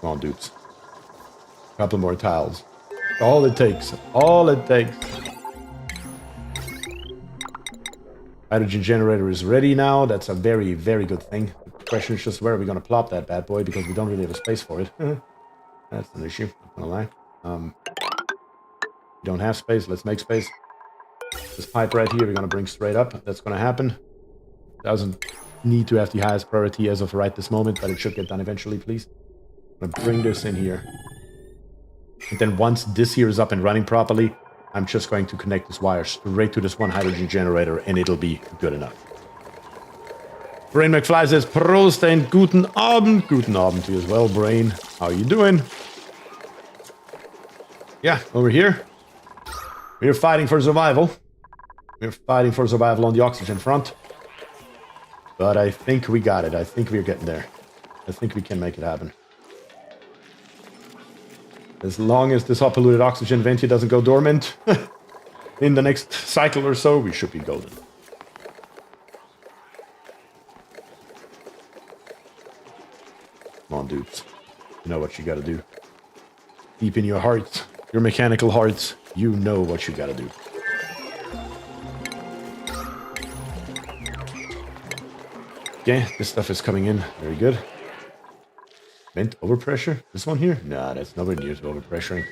Come on, dudes. Couple more tiles. All it takes. All it takes. Hydrogen generator is ready now. That's a very, very good thing. question is just where are we going to plop that bad boy, because we don't really have a space for it. That's an issue, not gonna lie. We don't have space, let's make space. This pipe right here, we're gonna bring straight up. That's gonna happen. Doesn't need to have the highest priority as of right this moment, but it should get done eventually, please. I'm gonna bring this in here. And then once this here is up and running properly, I'm just going to connect this wire straight to this one hydrogen generator, and it'll be good enough. Brain McFly says, Prost and guten Abend. Guten Abend to you as well, Brain. How you doing? Yeah, over here. We're fighting for survival. We're fighting for survival on the oxygen front. But I think we got it. I think we're getting there. I think we can make it happen. As long as this hot polluted oxygen vent here doesn't go dormant in the next cycle or so, we should be golden. Come on, dudes. You know what you gotta do. Deep in your hearts, your mechanical hearts, you know what you gotta do. Okay, this stuff is coming in. Very good. Vent overpressure? This one here? Nah, that's nowhere near to overpressuring.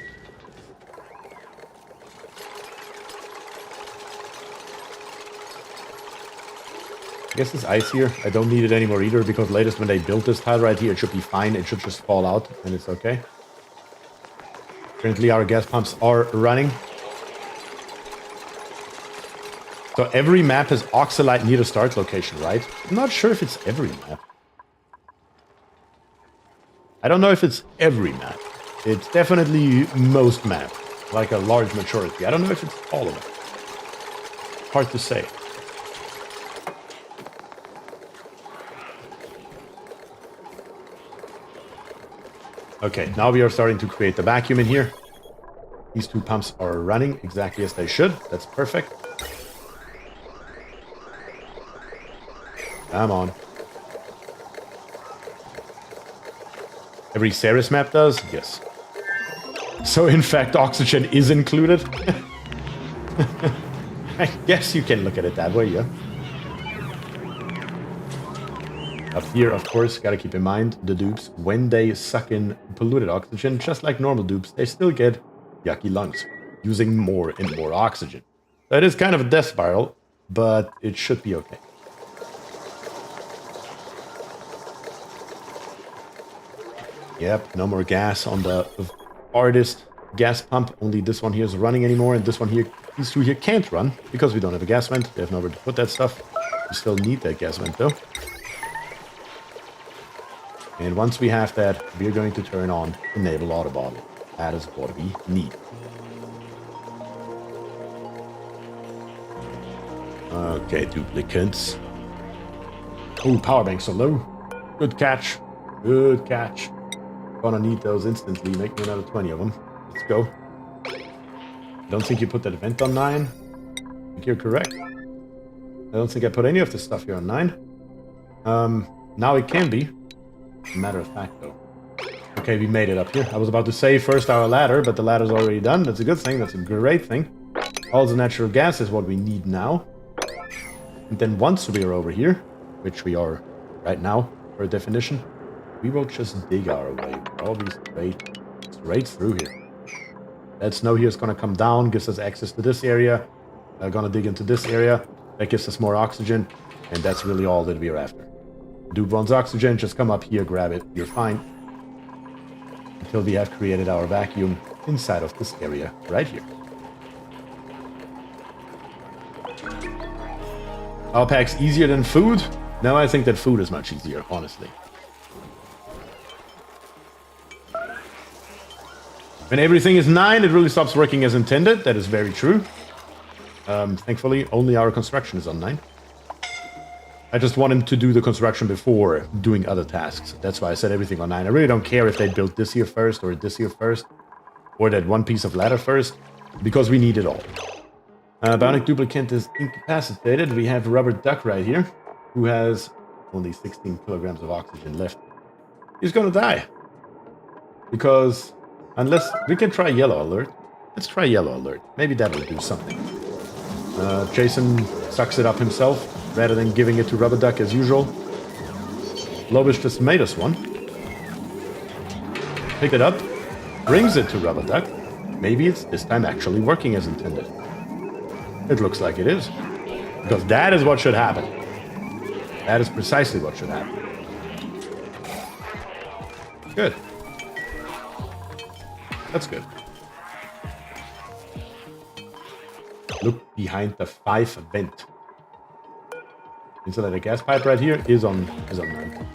I guess this ice here, I don't need it anymore either, because latest when they built this tile right here, it should be fine. It should just fall out, and it's okay. Currently, our gas pumps are running. So every map has Oxalite near the start location, right? I'm not sure if it's every map. I don't know if it's every map. It's definitely most maps, like a large majority. I don't know if it's all of them. Hard to say. Okay, now we are starting to create the vacuum in here. These two pumps are running exactly as they should. That's perfect. Come on. Every Ceres map does? Yes. So in fact, oxygen is included. I guess you can look at it that way, yeah. Up here, of course, gotta keep in mind, the dupes, when they suck in polluted oxygen, just like normal dupes, they still get yucky lungs, using more and more oxygen. That is kind of a death spiral, but it should be okay. Yep, no more gas on the farthest gas pump. Only this one here is running anymore, and this one here, these two here can't run, because we don't have a gas vent. They have nowhere to put that stuff. We still need that gas vent, though. And once we have that, we're going to turn on Enable Auto Bottle. That is what we need. Okay, duplicants. Oh, power banks are low. Good catch. Good catch. Gonna need those instantly. Make me another 20 of them. Let's go. Don't think you put that vent on 9. I think you're correct. I don't think I put any of this stuff here on 9. Now it can be. Matter of fact, though. Okay, we made it up here. I was about to say first our ladder, but the ladder's already done. That's a good thing. That's a great thing. All the natural gas is what we need now. And then once we are over here, which we are right now, per definition, we will just dig our way probably straight through here. That snow here is going to come down, gives us access to this area. We're going to dig into this area. That gives us more oxygen, and that's really all that we are after. Dupe wants oxygen, just come up here, grab it, you're fine. Until we have created our vacuum inside of this area right here. Power pack's easier than food? No, I think that food is much easier, honestly. When everything is 9, it really stops working as intended. That is very true. Thankfully, only our construction is on 9. I just want him to do the construction before doing other tasks. That's why I set everything on 9. I really don't care if they built this here first, or this here first, or that one piece of ladder first, because we need it all. Bionic Duplicant is incapacitated. We have Rubber Duck right here, who has only 16 kilograms of oxygen left. He's gonna die. Because, unless, we can try Yellow Alert. Let's try Yellow Alert. Maybe that will do something. Jason sucks it up himself, rather than giving it to Rubber Duck as usual. Lovis just made us one. Pick it up, brings it to Rubber Duck. Maybe it's this time actually working as intended. It looks like it is. Because that is what should happen. That is precisely what should happen. Good. That's good. Look behind the 5 vent. Insulated gas pipe right here is on 9.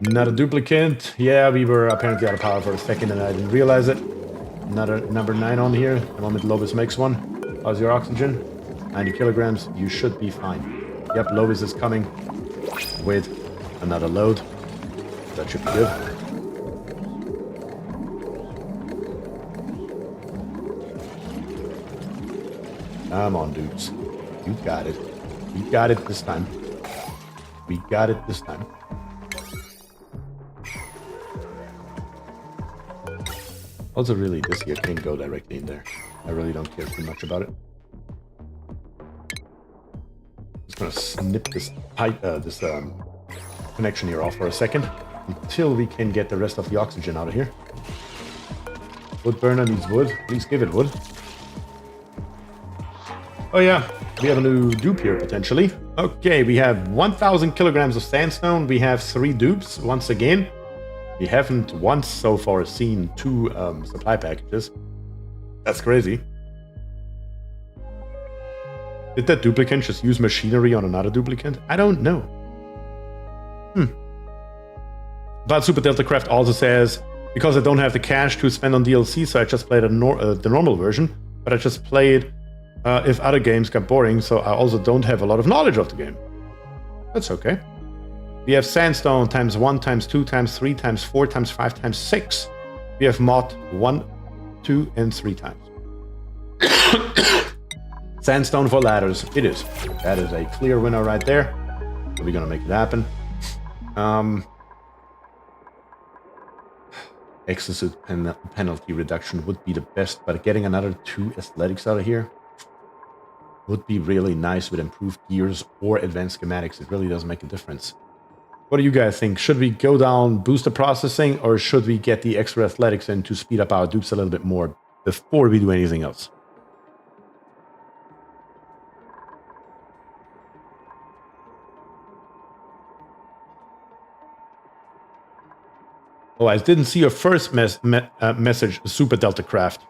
Not a duplicant. Yeah, we were apparently out of power for a second and I didn't realize it. Another number 9 on here. The moment Lovis makes one. How's your oxygen? 90 kilograms. You should be fine. Yep, Lovis is coming with another load. That should be good. Come on, dudes. You got it. We got it this time. We got it this time. Also, really, this here can go directly in there. I really don't care too much about it. Just gonna snip this pipe, connection here off for a second until we can get the rest of the oxygen out of here. Wood burner needs wood. Please give it wood. Oh yeah, we have a new dupe here potentially. Okay, we have 1,000 kilograms of sandstone. We have 3 dupes once again. We haven't once so far seen 2 supply packages. That's crazy. Did that duplicant just use machinery on another duplicant? I don't know. But Super Delta Craft also says, because I don't have the cash to spend on DLC, so I just played the normal version, but I just played if other games got boring, so I also don't have a lot of knowledge of the game. That's okay. We have sandstone times 1, times 2, times 3, times 4, times 5, times 6. We have moth 1, 2, and 3 times. Sandstone for ladders. It is. That is a clear winner right there. We're gonna make it happen. Exosuit penalty reduction would be the best, but getting another 2 aesthetics out of here would be really nice with improved gears or advanced schematics. It really does make a difference. What do you guys think? Should we go down booster processing, or should we get the extra athletics in to speed up our dupes a little bit more before we do anything else? Oh, I didn't see your first message, Super Delta Craft.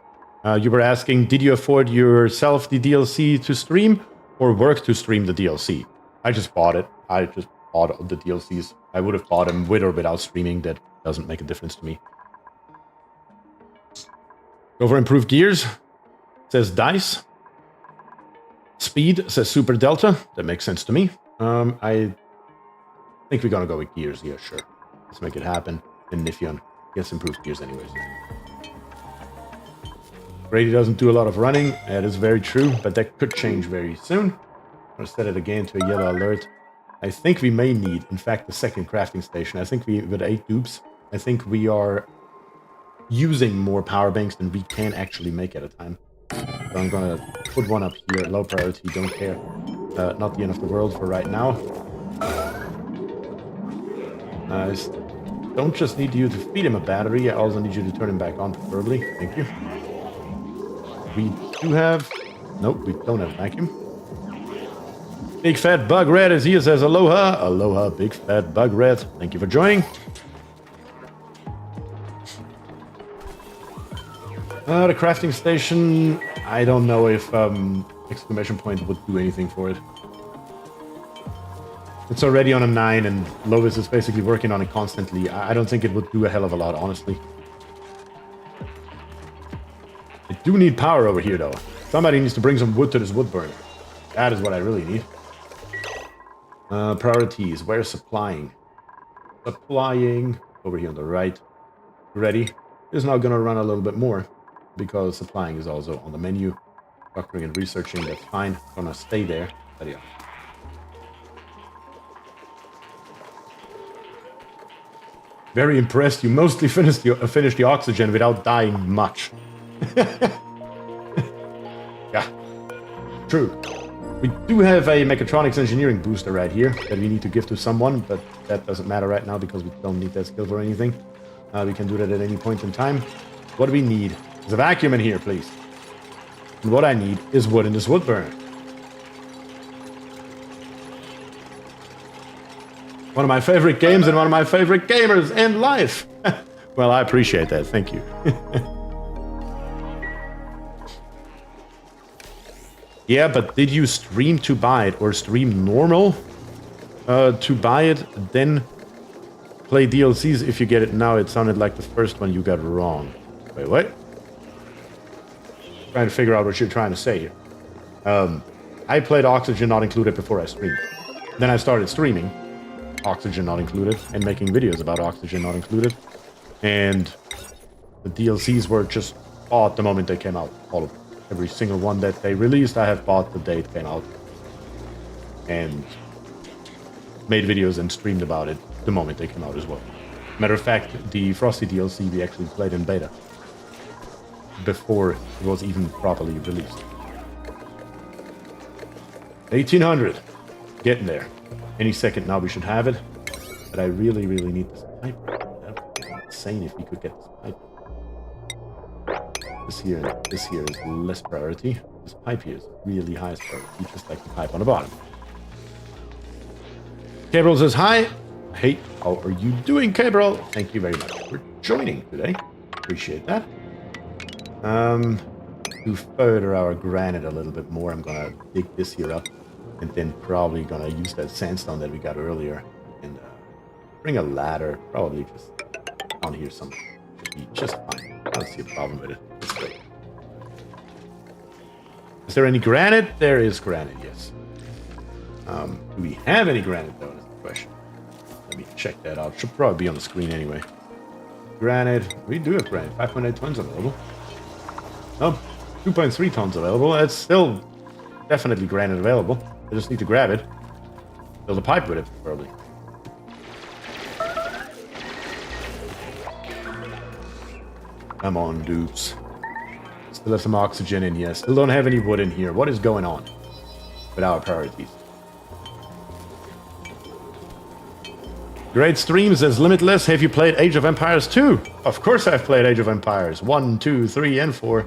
You were asking, did you afford yourself the DLC to stream or work to stream the DLC? I just bought it. I just bought the DLCs. I would have bought them with or without streaming. That doesn't make a difference to me. Go for improved gears, says Dice. Speed, says Super Delta. That makes sense to me. I think we're gonna go with gears here, sure. Let's make it happen. And Niffion gets improved gears anyways. Brady doesn't do a lot of running. That is very true, but that could change very soon. I'm gonna set it again to a yellow alert. I think we may need, in fact, the second crafting station. I think with 8 dupes, I think we are using more power banks than we can actually make at a time. So I'm gonna put one up here, low priority, don't care. Not the end of the world for right now. I don't just need you to feed him a battery, I also need you to turn him back on, preferably. Thank you. We do have... Nope, we don't have vacuum. Big Fat Bug Red is here, says aloha. Aloha, Big Fat Bug Red. Thank you for joining. The crafting station, I don't know if exclamation point would do anything for it. It's already on a 9 and Lovis is basically working on it constantly. I don't think it would do a hell of a lot, honestly. I do need power over here, though. Somebody needs to bring some wood to this wood burner. That is what I really need. Priorities. Where's supplying? Supplying. Over here on the right. Ready. Is now going to run a little bit more. Because supplying is also on the menu. Doctoring and researching, that's fine. Gonna stay there. There you go. Very impressed. You mostly finished the oxygen without dying much. Yeah. True. We do have a mechatronics engineering booster right here that we need to give to someone, but that doesn't matter right now because we don't need that skill for anything. We can do that at any point in time. What do we need? There's a vacuum in here, please. And what I need is wood in this wood burner. One of my favorite games and one of my favorite gamers in life. Well, I appreciate that. Thank you. Yeah, but did you stream to buy it or stream normal to buy it, then play DLCs if you get it now? It sounded like the first one you got wrong. Wait, what? Trying to figure out what you're trying to say here. I played Oxygen Not Included before I streamed. Then I started streaming Oxygen Not Included and making videos about Oxygen Not Included. And the DLCs were just bought the moment they came out. All of them. Every single one that they released, I have bought the day it came out. And made videos and streamed about it the moment they came out as well. Matter of fact, the Frosty DLC we actually played in beta. Before it was even properly released. 1800. Getting there. Any second now we should have it. But I really, really need this pipe. That would be insane if we could get this pipe. This here is less priority. This pipe here is really highest priority, just like the pipe on the bottom. Gabriel says hi. Hey, how are you doing, Gabriel? Thank you very much for joining today. Appreciate that. To further our granite a little bit more, I'm gonna dig this here up, and then probably gonna use that sandstone that we got earlier, and bring a ladder. Probably just down here somewhere. Should be just fine. I don't see a problem with it. Let's go. Is there any granite? There is granite, yes. Do we have any granite, though, is the question. Let me check that out. Should probably be on the screen anyway. Granite. We do have granite. 5.8 tons available. No, 2.3 tons available. It's still definitely granite available. I just need to grab it. Build a pipe with it, probably. Come on, dupes. Still have some oxygen in here. Still don't have any wood in here. What is going on with our priorities? Great streams as Limitless. Have you played Age of Empires 2? Of course I've played Age of Empires 1, 2, 3, and 4.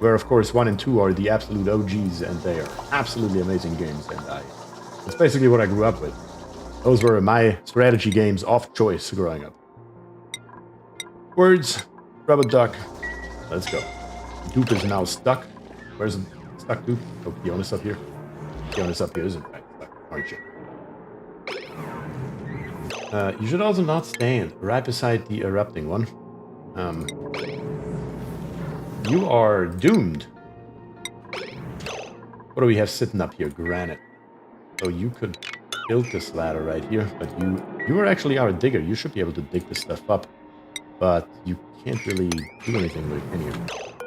Where, of course, 1 and 2 are the absolute OGs, and they are absolutely amazing games. And it's basically what I grew up with. Those were my strategy games of choice growing up. Words. Rubber duck. Let's go. Dupe is now stuck. Where's the stuck dupe? Oh, Fiona's up here. Fiona's up here is in fact stuck, aren't you? You should also not stand right beside the erupting one. You are doomed. What do we have sitting up here? Granite. So you could build this ladder right here, but you are actually our digger. You should be able to dig this stuff up. But you can't really do anything with it, can you?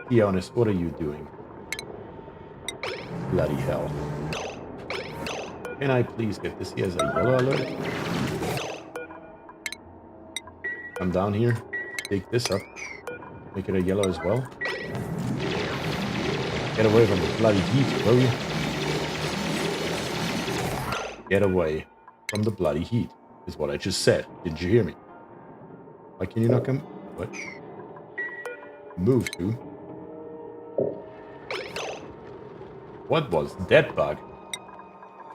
Be honest, what are you doing? Bloody hell. Can I please get this here as a yellow alert? Come down here, dig this up, make it a yellow as well. Get away from the bloody heat, will you? Get away from the bloody heat, is what I just said. Didn't you hear me? Why can you not come? What? Move to? What was that bug?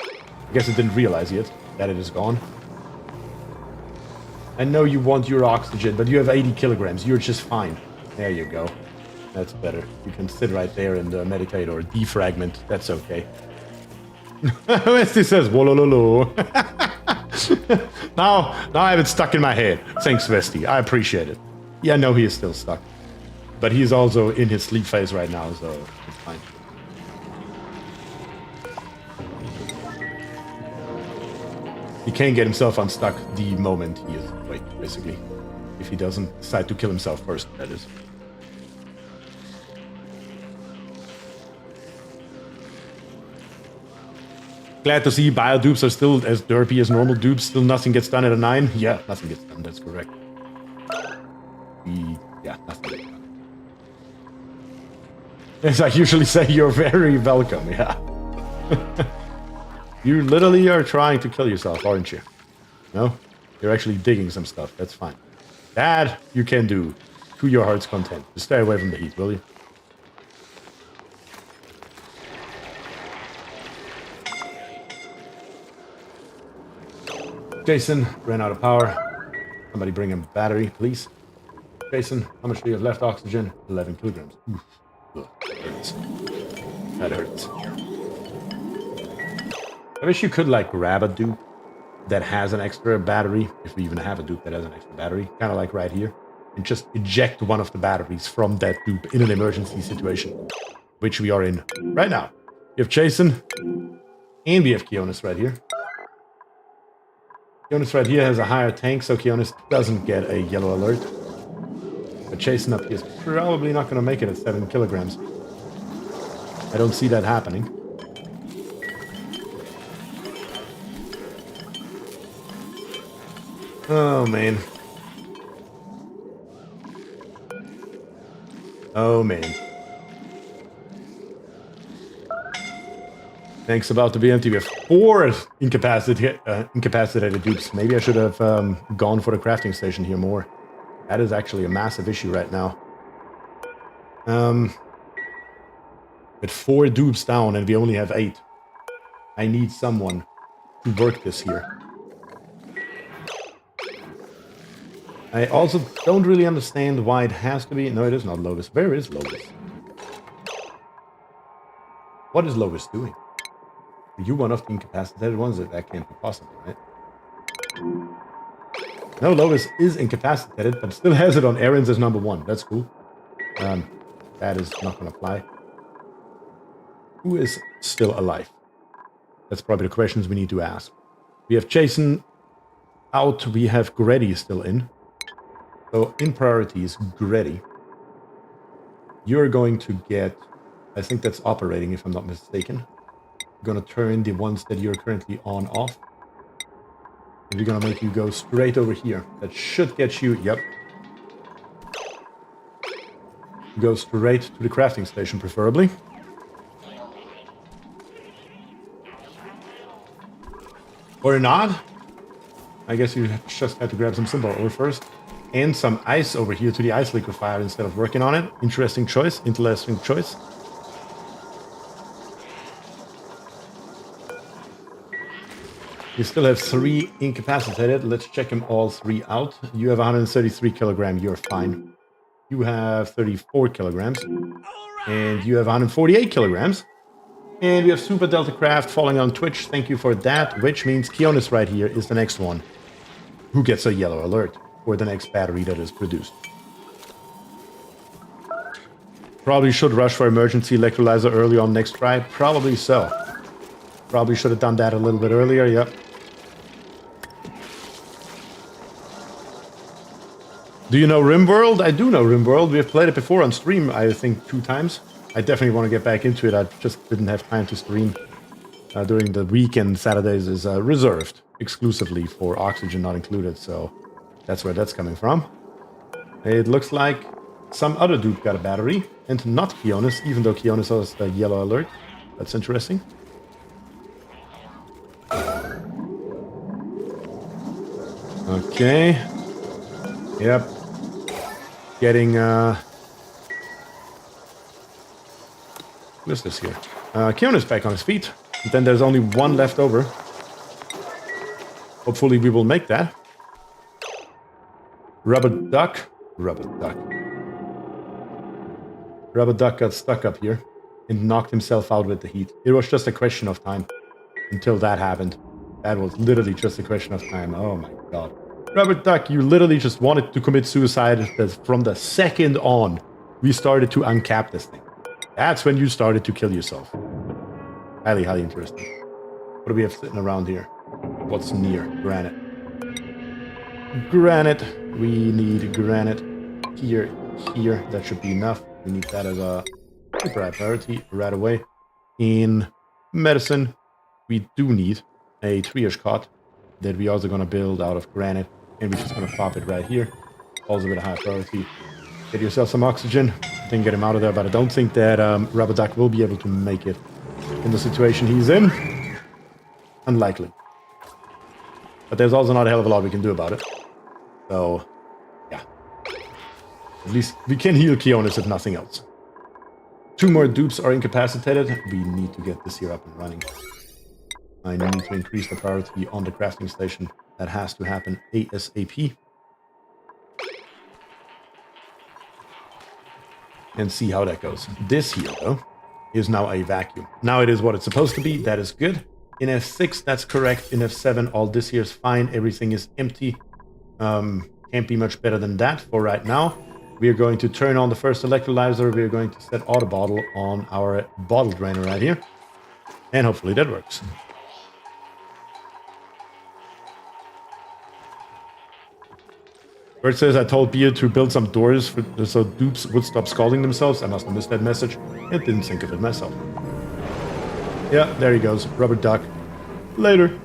I guess it didn't realize yet that it is gone. I know you want your oxygen, but you have 80 kilograms. You're just fine. There you go. That's better. You can sit right there and meditate or defragment. That's okay. Westy says, wolololo. Now I have it stuck in my head. Thanks, Vesty. I appreciate it. Yeah, I know he is still stuck. But he's also in his sleep phase right now, so it's fine. He can't get himself unstuck the moment he is awake, basically. If he doesn't decide to kill himself first, that is. Glad to see bio dupes are still as derpy as normal dupes. Still nothing gets done at a 9. Yeah, nothing gets done. That's correct. Yeah, nothing gets done. As I usually say, you're very welcome. Yeah. You literally are trying to kill yourself, aren't you? No? You're actually digging some stuff. That's fine. That you can do to your heart's content. Just stay away from the heat, will you? Jason ran out of power. Somebody bring him battery, please. Jason, how much do you have left oxygen? 11 kilograms. Oof. Ugh, that hurts. That hurts. I wish you could, like, grab a dupe that has an extra battery, if we even have a dupe that has an extra battery, kind of like right here, and just eject one of the batteries from that dupe in an emergency situation, which we are in right now. We have Jason, and we have Kionis right here. Kionis right here has a higher tank, so Kionis doesn't get a yellow alert. But Jason up here is probably not going to make it at 7 kilograms. I don't see that happening. Oh, man. Oh, man. Tank's about to be empty. We have 4 incapacitated dupes. Maybe I should have gone for the crafting station here more. That is actually a massive issue right now. With 4 dupes down and we only have 8. I need someone to work this here. I also don't really understand why it has to be... No, it is not Lovis. Where is Lovis? What is Lovis doing? Are you one of the incapacitated ones? That can't be possible, right? No, Lovis is incapacitated, but still has it on errands as number 1. That's cool. That is not going to fly. Who is still alive? That's probably the questions we need to ask. We have Jason out. We have Greddy still in. So in priorities, Greddy, you're going to get, I think that's operating if I'm not mistaken. You're going to turn the ones that you're currently on off. And we're going to make you go straight over here. That should get you, yep. Go straight to the crafting station, preferably. Or not. I guess you just had to grab some simple ore first. And some ice over here to the ice liquefier instead of working on it. Interesting choice. Interesting choice. You still have 3 incapacitated. Let's check them all 3 out. You have 133 kilograms. You're fine. You have 34 kilograms. And you have 148 kilograms. And we have Super Delta Craft falling on Twitch. Thank you for that. Which means Kionis right here is the next one who gets a yellow alert for the next battery that is produced. Probably should rush for emergency electrolyzer early on next try. Probably so. Probably should have done that a little bit earlier. Yep. Do you know RimWorld? I do know RimWorld. We have played it before on stream, I think 2 times. I definitely want to get back into it. I just didn't have time to stream. During the weekend, Saturdays is reserved exclusively for Oxygen Not Included, so that's where that's coming from. It looks like some other dude got a battery, and not Kionis, even though Kionis has the yellow alert. That's interesting. Okay. Yep. Getting, what is this here? Kionis back on his feet. And then there's only 1 left over. Hopefully we will make that. Rubber Duck. Rubber Duck. Rubber Duck got stuck up here and knocked himself out with the heat. It was just a question of time until that happened. That was literally just a question of time. Oh my god. Rubber Duck, you literally just wanted to commit suicide from the second on we started to uncap this thing. That's when you started to kill yourself. Highly, highly interesting. What do we have sitting around here? What's near? Granite. Granite. We need granite. Here, here. That should be enough. We need that as a super high priority right away. In medicine, we do need a triage cot that we also going to build out of granite. And we're just going to pop it right here. Also with a high priority. Get yourself some oxygen. Then get him out of there. But I don't think that Rubber Duck will be able to make it in the situation he's in. unlikely. But there's also not a hell of a lot we can do about it. So, yeah. At least we can heal Keonis if nothing else. 2 more dupes are incapacitated. We need to get this here up and running. I need to increase the priority on the crafting station. That has to happen ASAP. And see how that goes. This here, though, is now a vacuum. Now it is what it's supposed to be. That is good. In F6, that's correct. In F7, all this here is fine. Everything is empty. Can't be much better than that for right now. We are going to turn on the first electrolyzer. We are going to set auto bottle on our bottle drainer right here. And hopefully that works. Where it says I told Bier to build some doors so dupes would stop scalding themselves. I must have missed that message. I didn't think of it myself. Yeah, there he goes. Rubber duck. Later.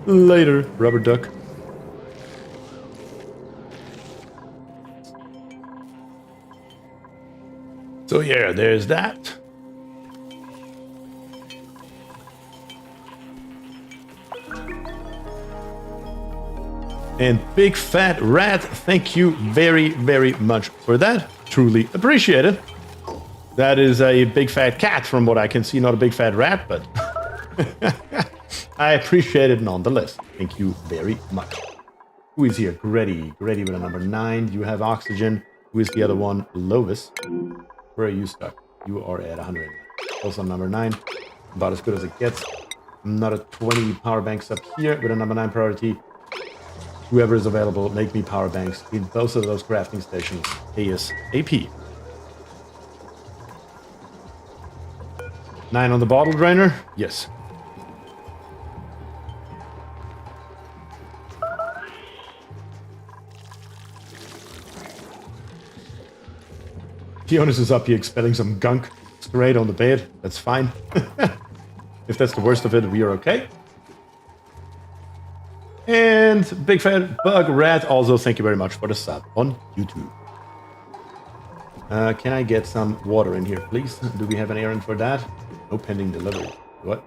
Later, rubber duck. So yeah, there's that. And Big Fat Rat, thank you very, very much for that. Truly appreciate it. That is a big fat cat from what I can see, not a big fat rat, but I appreciate it nonetheless. Thank you very much. Who is here? Gretty. Gretty with a number 9. You have oxygen. Who is the other one? Lovis. Where are you stuck? You are at 100. Also number 9. About as good as it gets. Another 20 power banks up here with a number 9 priority. Whoever is available, make me power banks in both of those crafting stations ASAP. 9 on the bottle drainer? Yes. Keonis is up here expelling some gunk straight on the bed. That's fine. If that's the worst of it, we are okay. And Big Fat Bug Rat, also thank you very much for the sub on YouTube. Can I get some water in here, please? Do we have an errand for that? No pending delivery. What?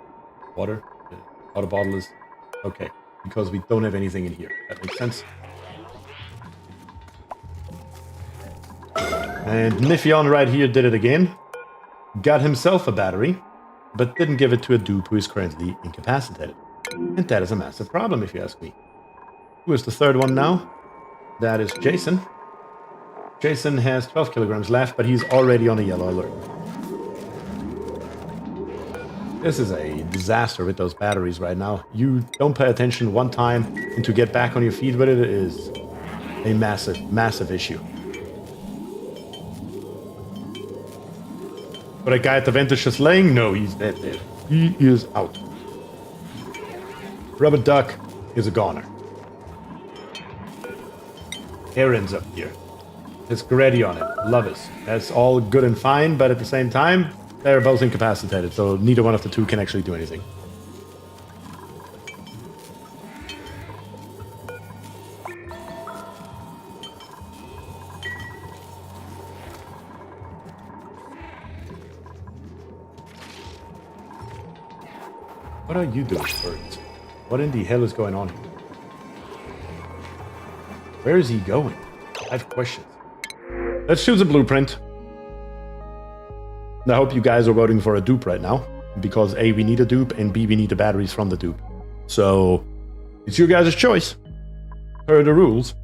Water? Water bottle is... Okay, because we don't have anything in here. That makes sense. And Niffion right here did it again. Got himself a battery, but didn't give it to a dupe who is currently incapacitated. And that is a massive problem, if you ask me. Who is the third one now? That is Jason. Jason has 12 kilograms left, but he's already on a yellow alert. This is a disaster with those batteries right now. You don't pay attention one time, and to get back on your feet with it is a massive, massive issue. But a guy at the Vantage is laying? No, he's dead there. He is out. Rubber Duck is a goner. Aaron's up here. There's Gretty on it. Love it. That's all good and fine, but at the same time, they're both incapacitated, so neither one of the two can actually do anything. What are you doing, birds? What in the hell is going on here? Where is he going? I have questions. Let's choose a blueprint. I hope you guys are voting for a dupe right now. Because A, we need a dupe, and B, we need the batteries from the dupe. So, it's your guys' choice. Per the rules.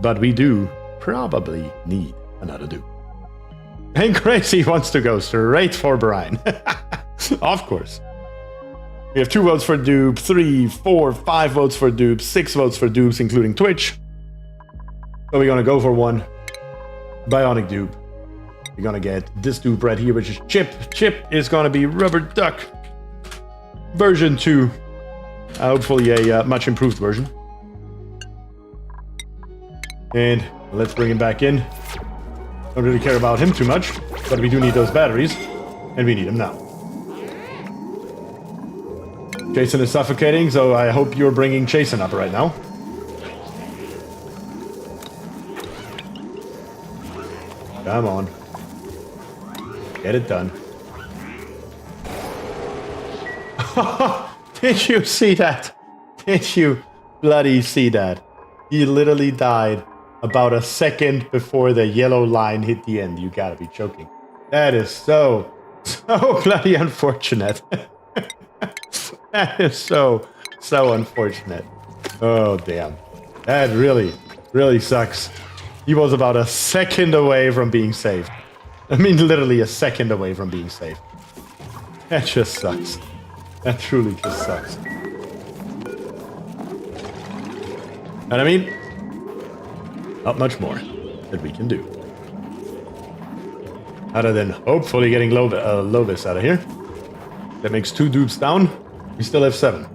But we do probably need another dupe. And Crazy wants to go straight for Brian. Of course. We have 2 votes for dupe, 3, 4, 5 votes for dupe, 6 votes for dupes, including Twitch. So we're gonna go for one bionic dupe. We're gonna get this dupe right here, which is Chip. Chip is gonna be Rubber Duck version 2. Hopefully a much improved version. And let's bring him back in. Don't really care about him too much, but we do need those batteries, and we need them now. Jason is suffocating, so I hope you're bringing Jason up right now. Come on. Get it done. Did you see that? Did you bloody see that? He literally died about a second before the yellow line hit the end. You gotta be joking. That is so bloody unfortunate. That is so unfortunate. Oh, damn. That really sucks. He was about a second away from being saved. I mean, literally a second away from being saved. That just sucks. That truly just sucks. And I mean, not much more that we can do. Other than hopefully getting Lovis out of here. That makes 2 dupes down. We still have 7.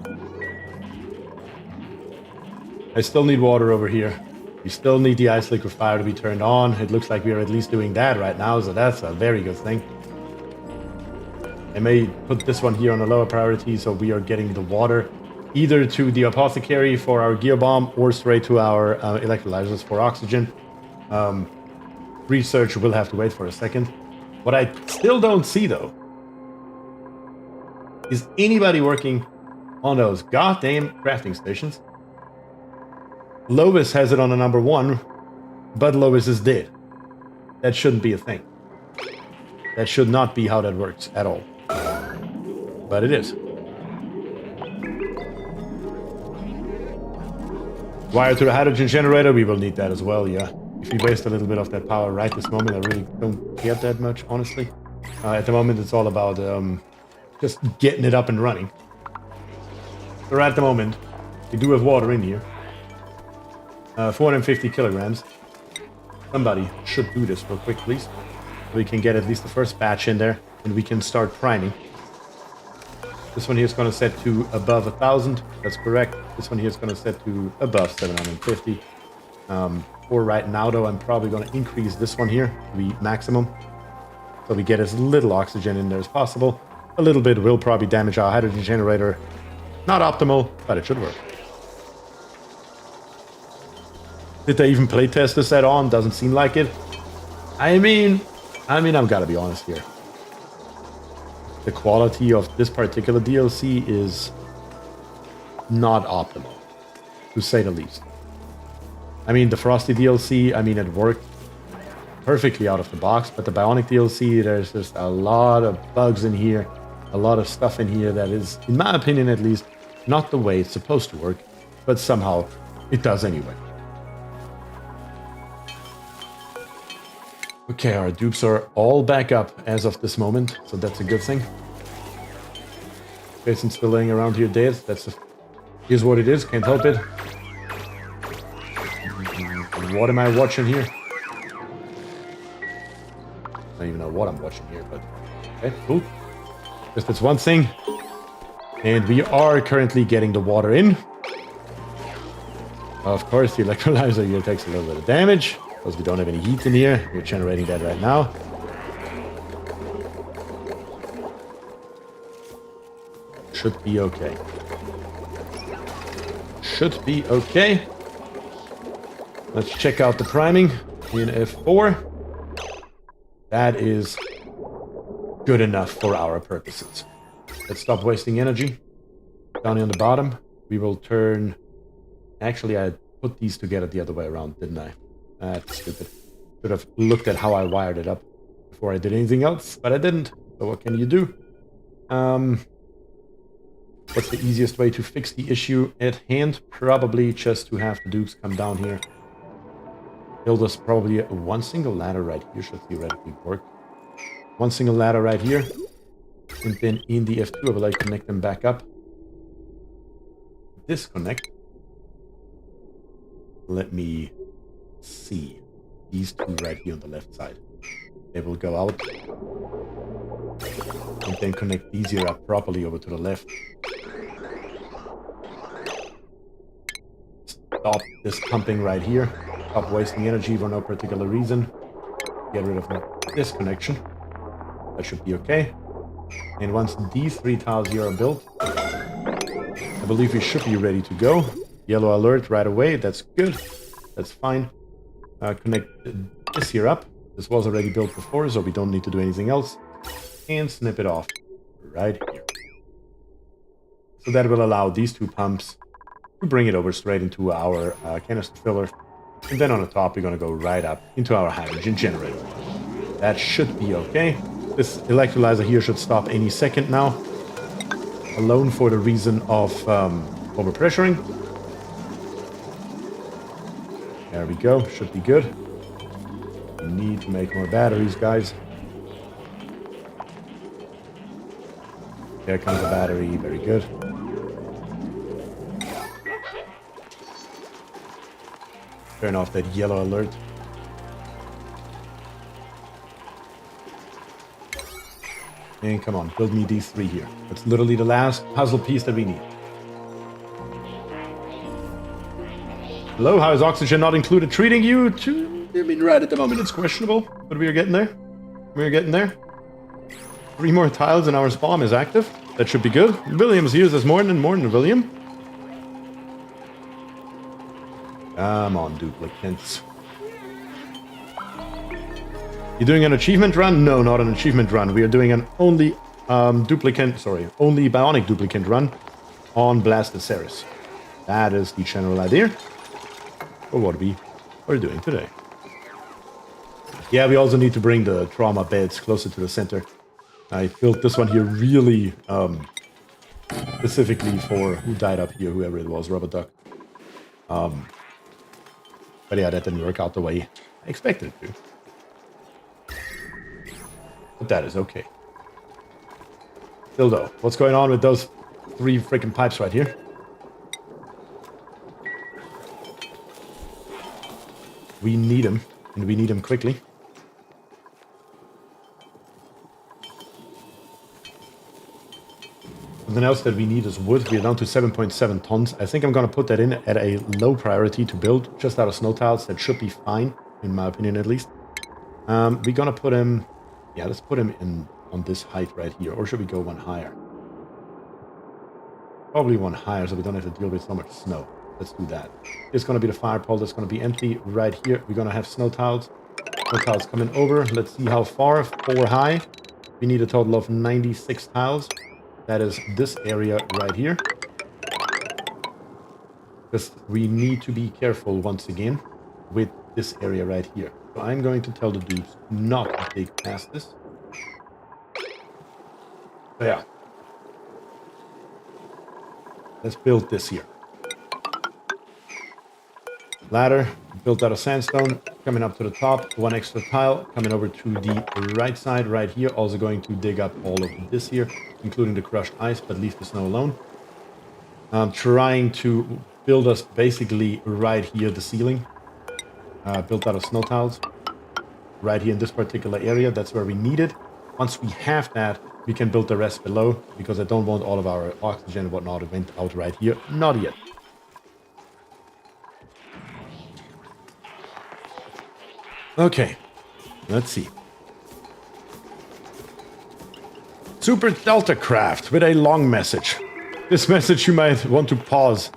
I still need water over here. We still need the ice liquefier to be turned on. It looks like we are at least doing that right now, so that's a very good thing. I may put this one here on a lower priority, so we are getting the water either to the apothecary for our gear bomb or straight to our electrolyzers for oxygen. Research will have to wait for a second. What I still don't see, though, is anybody working on those goddamn crafting stations. Lovis has it on a number 1, but Lovis is dead. That shouldn't be a thing. That should not be how that works at all. But it is. Wire to the hydrogen generator, we will need that as well, yeah. If we waste a little bit of that power right this moment, I really don't care that much, honestly. At the moment, it's all about just getting it up and running. So right at the moment, we do have water in here. 450 kilograms. Somebody should do this real quick, please. So we can get at least the first batch in there, and we can start priming. This one here is going to set to above 1,000. That's correct. This one here is going to set to above 750. For right now, though, I'm probably going to increase this one here to the maximum. So we get as little oxygen in there as possible. A little bit will probably damage our hydrogen generator. Not optimal, but it should work. Did they even playtest this at on? Doesn't seem like it. I mean, I've got to be honest here. The quality of this particular DLC is not optimal, to say the least. I mean, the Frosty DLC, I mean, it worked perfectly out of the box, but the Bionic DLC, there's just a lot of bugs in here, a lot of stuff in here that is, in my opinion at least, not the way it's supposed to work, but somehow it does anyway. Okay, our dupes are all back up as of this moment, so that's a good thing. Jason's still laying around here dead. Here's what it is, can't help it. What am I watching here? I don't even know what I'm watching here, but okay, cool. Just that's one thing. And we are currently getting the water in. Of course, the electrolyzer here takes a little bit of damage. Because we don't have any heat in here. We're generating that right now. Should be okay. Should be okay. Let's check out the priming in F4. That is good enough for our purposes. Let's stop wasting energy. Down here on the bottom, we will turn... Actually, I put these together the other way around, didn't I? That's stupid. Should have looked at how I wired it up before I did anything else, but I didn't. So what can you do? What's the easiest way to fix the issue at hand? Probably just to have the dupes come down here. Build us probably one single ladder right here should theoretically work. One single ladder right here. And then in the F2 I will like connect them back up. Disconnect. Let me see. These two right here on the left side. They will go out. And then connect these here up properly over to the left. Stop this pumping right here. Stop wasting energy for no particular reason. Get rid of this connection. That should be okay. And once these 3 tiles here are built, I believe we should be ready to go. Yellow alert right away. That's good. That's fine. Connect this here up. This was already built before, so we don't need to do anything else. And snip it off right here. So that will allow these two pumps to bring it over straight into our canister filler. And then on the top, we're going to go right up into our hydrogen generator. That should be okay. This electrolyzer here should stop any second now. Alone for the reason of overpressuring. There we go. Should be good. We need to make more batteries, guys. There comes the battery. Very good. Turn off that yellow alert. And come on, build me these three here. That's literally the last puzzle piece that we need. Hello, how is oxygen not included treating you? I mean, right at the moment it's questionable, but we are getting there. We are getting there. 3 more tiles and our spawn is active. That should be good. William's here. There's more than William. Come on, duplicants. You doing an achievement run? No, not an achievement run. We are doing an only ONLY Bionic Duplicant run on Blasted Ceres. That is the general idea for what we are doing today. Yeah, we also need to bring the trauma beds closer to the center. I built this one here really specifically for who died up here, whoever it was, Rubber Duck. But yeah, that didn't work out the way I expected it to. But that is okay. Still though, what's going on with those 3 freaking pipes right here? We need them, and we need them quickly. Something else that we need is wood. We are down to 7.7 tons. I think I'm going to put that in at a low priority to build, just out of snow tiles. That should be fine, in my opinion at least. We're going to put him... Yeah, let's put him in on this height right here. Or should we go one higher? Probably one higher so we don't have to deal with so much snow. Let's do that. It's going to be the fire pole that's going to be empty right here. We're going to have snow tiles. Snow tiles coming over. Let's see how far. 4 high. We need a total of 96 tiles. That is this area right here. Because we need to be careful once again with this area right here. So I'm going to tell the dudes not to dig past this. So yeah. Let's build this here. Ladder built out of sandstone, coming up to the top. 1 extra tile coming over to the right side right here. Also going to dig up all of this here, including the crushed ice, but leave the snow alone. Trying to build us basically right here the ceiling. Built out of snow tiles. Right here in this particular area, that's where we need it. Once we have that, we can build the rest below, because I don't want all of our oxygen and whatnot to vent out right here. Not yet. Okay, let's see. Super Delta Craft with a long message. This message you might want to pause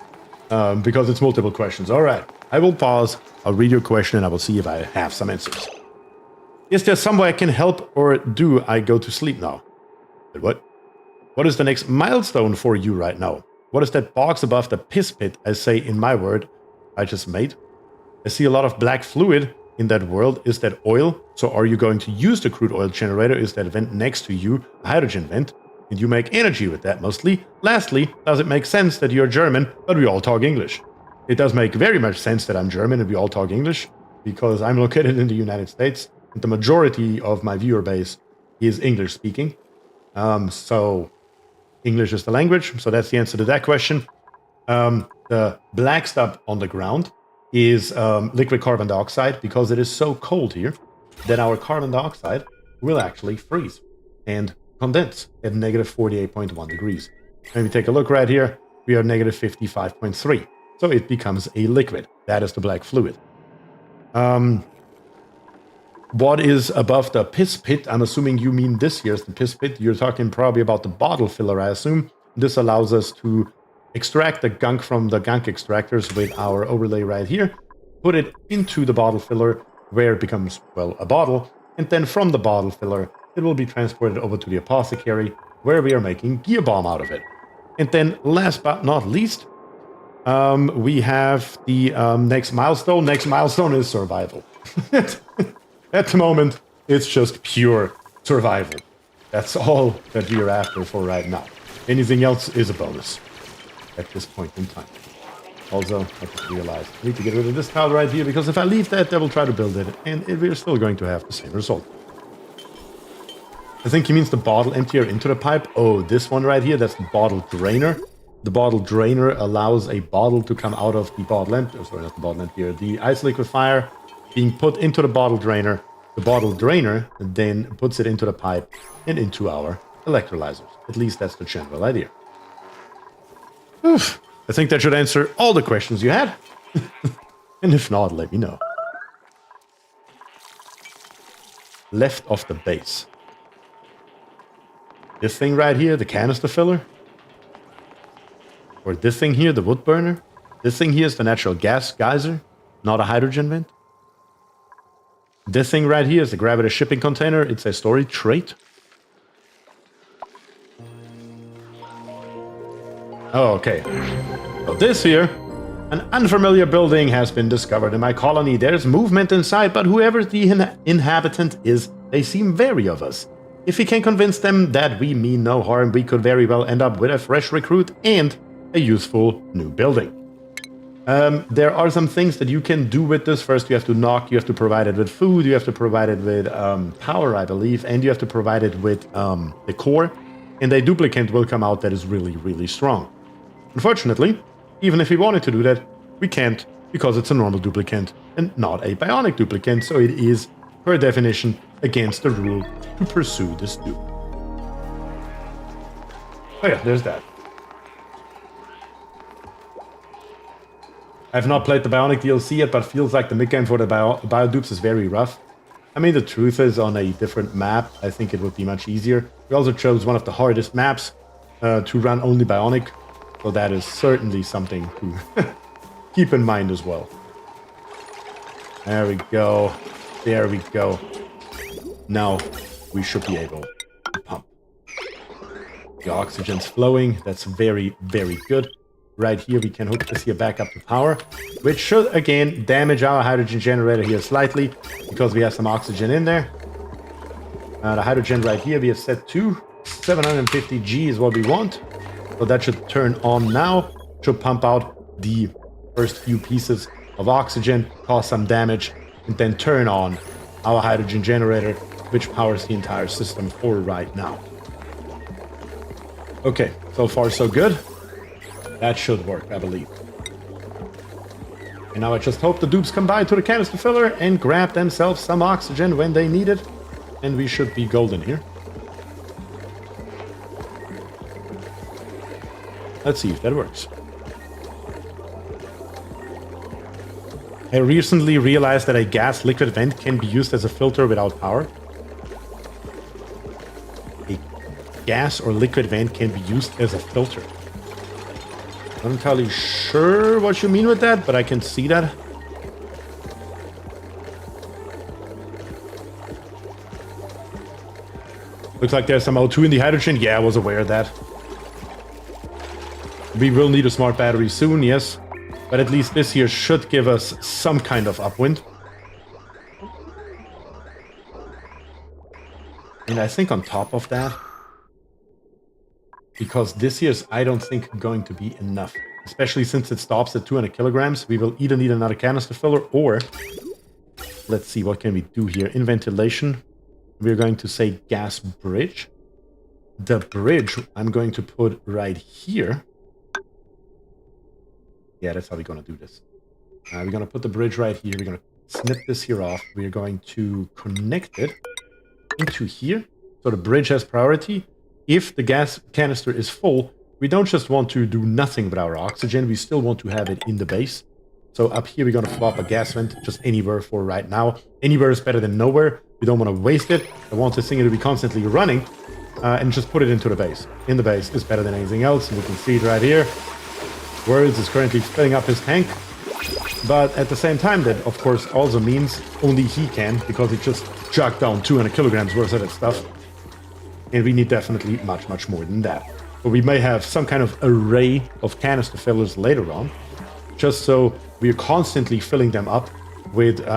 because it's multiple questions. All right, I will pause. I'll read your question and I will see if I have some answers. Is there some way I can help, or do I go to sleep now? But what? What is the next milestone for you right now? What is that box above the piss pit I say in my word I just made? I see a lot of black fluid in that world. Is that oil? So are you going to use the crude oil generator? Is that vent next to you a hydrogen vent? And you make energy with that mostly. Lastly, does it make sense that you're German, but we all talk English? It does make very much sense that I'm German and we all talk English, because I'm located in the United States and the majority of my viewer base is English speaking. So English is the language. So that's the answer to that question. The black stuff on the ground is liquid carbon dioxide, because it is so cold here that our carbon dioxide will actually freeze and condense at negative 48.1 degrees. When we take a look right here, we are negative 55.3. So it becomes a liquid. That is the black fluid. What is above the piss pit? I'm assuming you mean this here is the piss pit. You're talking probably about the bottle filler, I assume. This allows us to extract the gunk from the gunk extractors with our overlay right here. Put it into the bottle filler where it becomes, well, a bottle. And then from the bottle filler, it will be transported over to the apothecary where we are making gear balm out of it. And then last but not least, we have the next milestone. Next milestone is survival. At the moment, it's just pure survival. That's all that we are after for right now. Anything else is a bonus at this point in time. Also, I just realized I need to get rid of this tile right here, because if I leave that, they will try to build it, and we're still going to have the same result. I think he means the bottle emptier into the pipe. Oh, this one right here, that's the bottle drainer. The bottle drainer allows a bottle to come out of the bottle emptier. Sorry, not the bottle emptier. The ice liquefier being put into the bottle drainer. The bottle drainer then puts it into the pipe and into our electrolyzers. At least that's the general idea. Oof. I think that should answer all the questions you had. And if not, let me know. Left of the base. This thing right here, the canister filler. Or this thing here, the wood burner. This thing here is the natural gas geyser, not a hydrogen vent. This thing right here is the gravity shipping container. It's a storage trait. Oh, okay. So this here, an unfamiliar building has been discovered in my colony. There's movement inside, but whoever the inhabitant is, they seem wary of us. If we can convince them that we mean no harm, we could very well end up with a fresh recruit and a useful new building. There are some things that you can do with this. First, you have to knock, you have to provide it with food, you have to provide it with power, I believe, and you have to provide it with the core, and a duplicant will come out that is really, really strong. Unfortunately, even if we wanted to do that, we can't, because it's a normal duplicant and not a bionic duplicant, so it is, per definition, against the rule to pursue this dupe. Oh yeah, there's that. I've not played the Bionic DLC yet, but feels like the mid-game for the bio-dupes is very rough. I mean, the truth is, on a different map, I think it would be much easier. We also chose one of the hardest maps to run only Bionic, so that is certainly something to keep in mind as well. There we go. There we go. Now we should be able to pump. The oxygen's flowing. That's very, very good. Right here, we can hook this here back up to power, which should, again, damage our hydrogen generator here slightly, because we have some oxygen in there. The hydrogen right here, we have set to 750 G is what we want. So that should turn on now, should pump out the first few pieces of oxygen, cause some damage, and then turn on our hydrogen generator, which powers the entire system for right now. Okay, so far so good. That should work, I believe. And now I just hope the dupes come by to the canister filler and grab themselves some oxygen when they need it. And we should be golden here. Let's see if that works. I recently realized that a gas liquid vent can be used as a filter without power. A gas or liquid vent can be used as a filter. I'm not entirely sure what you mean with that, but I can see that. Looks like there's some O2 in the hydrogen. Yeah, I was aware of that. We will need a smart battery soon, yes. But at least this here should give us some kind of upwind. And I think on top of that, because this year's, I don't think, going to be enough. Especially since it stops at 200 kilograms. We will either need another canister filler or... Let's see, what can we do here? In ventilation, we're going to say gas bridge. The bridge I'm going to put right here. Yeah, that's how we're going to do this. We're going to put the bridge right here. We're going to snip this here off. We're going to connect it into here. So the bridge has priority. If the gas canister is full, we don't just want to do nothing with our oxygen, we still want to have it in the base. So up here, we're going to swap a gas vent just anywhere for right now. Anywhere is better than nowhere. We don't want to waste it. I want this thing to be constantly running and just put it into the base. In the base is better than anything else. And we can see it right here. Words is currently filling up his tank. But at the same time, that of course also means only he can, because he just chucked down 200 kilograms worth of that stuff. And we need definitely much, much more than that. Or we may have some kind of array of canister fillers later on, just so we're constantly filling them up with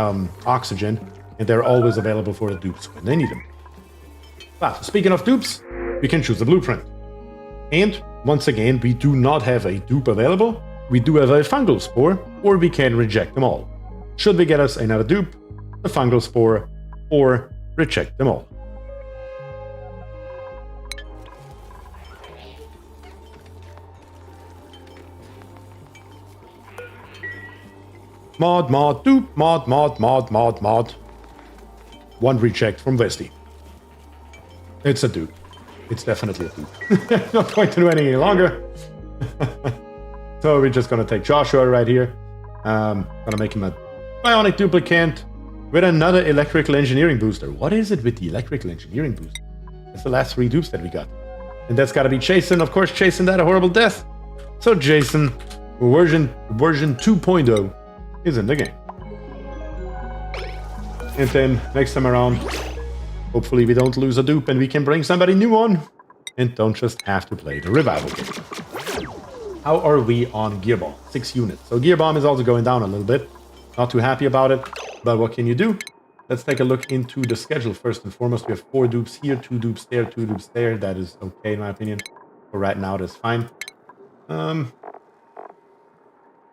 oxygen, and they're always available for the dupes when they need them. But speaking of dupes, we can choose a blueprint. And once again, we do not have a dupe available. We do have a fungal spore, or we can reject them all. Should we get us another dupe, a fungal spore, or reject them all? Mod, dupe, mod. One reject from Vesti. It's a dupe. It's definitely a dupe. Not going to do anything any longer. So we're just gonna take Joshua right here. Gonna make him a bionic duplicant with another electrical engineering booster. What is it with the electrical engineering booster? That's the last 3 dupes that we got. And that's gotta be Jason. Of course, Jason died a horrible death. So Jason, version 2.0 is in the game. And then next time around, hopefully we don't lose a dupe and we can bring somebody new on and don't just have to play the revival game. How are we on Gear Bomb? 6 units. So Gear Bomb is also going down a little bit. Not too happy about it, but what can you do? Let's take a look into the schedule first and foremost. We have 4 dupes here, 2 dupes there, 2 dupes there. That is okay in my opinion. For right now, that's fine.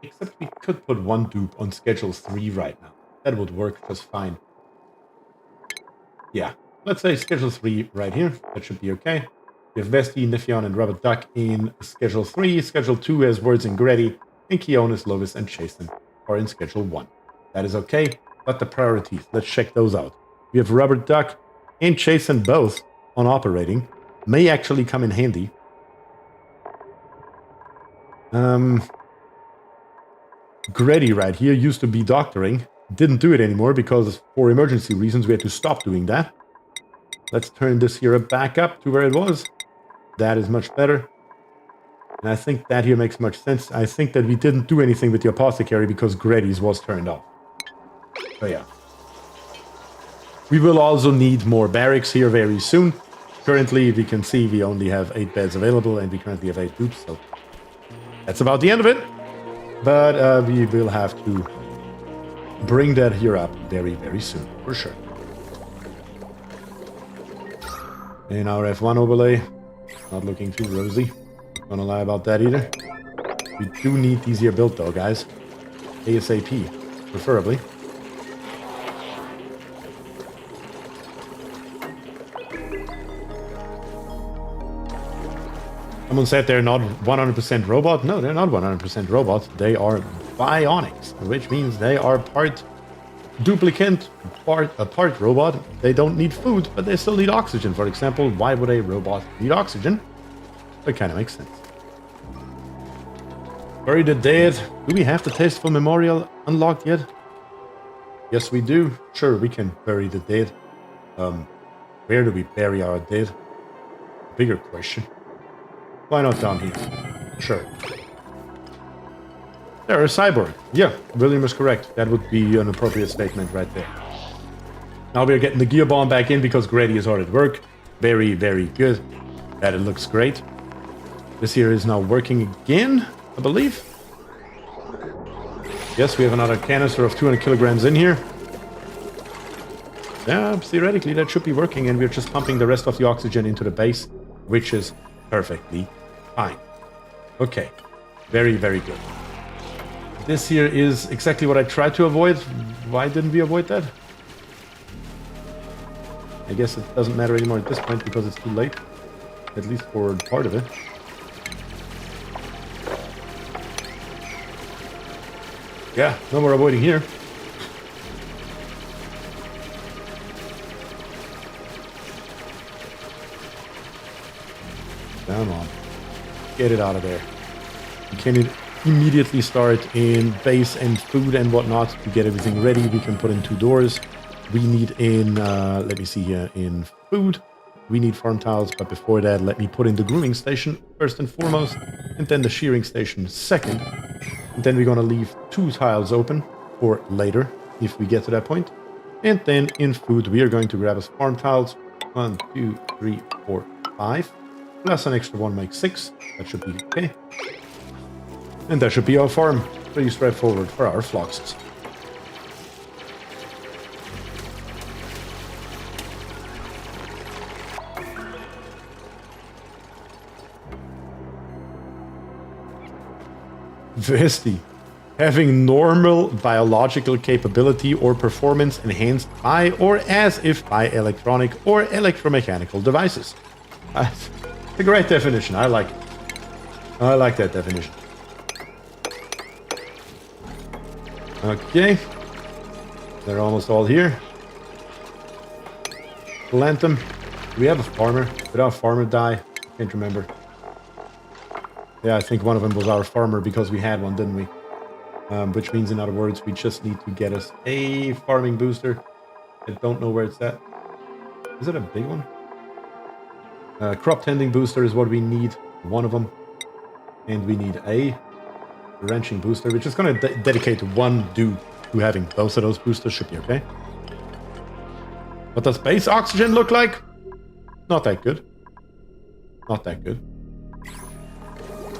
Except we could put 1 dupe on schedule 3 right now. That would work just fine. Yeah, let's say schedule 3 right here. That should be okay. We have Vesti, Niffion, and Rubber Duck in schedule 3. Schedule 2 has Words and Gretty, and Keonis, Lovis, and Chasen are in schedule 1. That is okay, but the priorities, let's check those out. We have Rubber Duck and Chasen both on operating. May actually come in handy. Gretty right here used to be doctoring. Didn't do it anymore because for emergency reasons we had to stop doing that. Let's turn this here back up to where it was. That is much better. And I think that here makes much sense. I think that we didn't do anything with the apothecary because Gretty's was turned off. So yeah. We will also need more barracks here very soon. Currently, we can see we only have 8 beds available and we currently have 8 dupes. So that's about the end of it. But we will have to bring that here up very, very soon, for sure. And our F1 overlay, not looking too rosy. Not gonna lie about that either. We do need these here built though, guys. ASAP, preferably. Someone said they're not 100% robot. No, they're not 100% robots. They are bionics, which means they are part duplicant, part robot. They don't need food, but they still need oxygen. For example, why would a robot need oxygen? That kind of makes sense. Bury the dead. Do we have the Tasteful Memorial unlocked yet? Yes, we do. Sure, we can bury the dead. Where do we bury our dead? Bigger question. Why not down here? Sure. They're a cyborg. Yeah, William is correct. That would be an appropriate statement right there. Now we're getting the gear bomb back in because Grady is hard at work. Very, very good. That it looks great. This here is now working again, I believe. Yes, we have another canister of 200 kilograms in here. Yeah, theoretically that should be working, and we're just pumping the rest of the oxygen into the base, which is perfectly fine. Okay, very, very good. This here is exactly what I tried to avoid. Why didn't we avoid that? I guess it doesn't matter anymore at this point because it's too late. At least for part of it. Yeah, no more avoiding here. Come on. Get it out of there. We can immediately start in base and food and whatnot to get everything ready. We can put in 2 doors. We need in, let me see here, in food. We need farm tiles, but before that, let me put in the grooming station first and foremost, and then the shearing station second. And then we're going to leave 2 tiles open for later, if we get to that point. And then in food, we are going to grab us farm tiles. 1, 2, 3, 4, 5. Plus an extra one makes 6. That should be okay. And that should be our farm. Pretty straightforward for our floxes. Vesti. Having normal biological capability or performance enhanced by or as if by electronic or electromechanical devices. That's a great definition. I like it. I like that definition. Okay. They're almost all here. Plant them. Do we have a farmer? Did our farmer die? Can't remember. Yeah, I think one of them was our farmer because we had one, didn't we? Which means, in other words, we just need to get us a farming booster. I don't know where it's at. Is it a big one? Crop tending booster is what we need. One of them. And we need a ranching booster, which is going to dedicate one dude to having both of those boosters. Should be okay. What does base oxygen look like? Not that good. Not that good.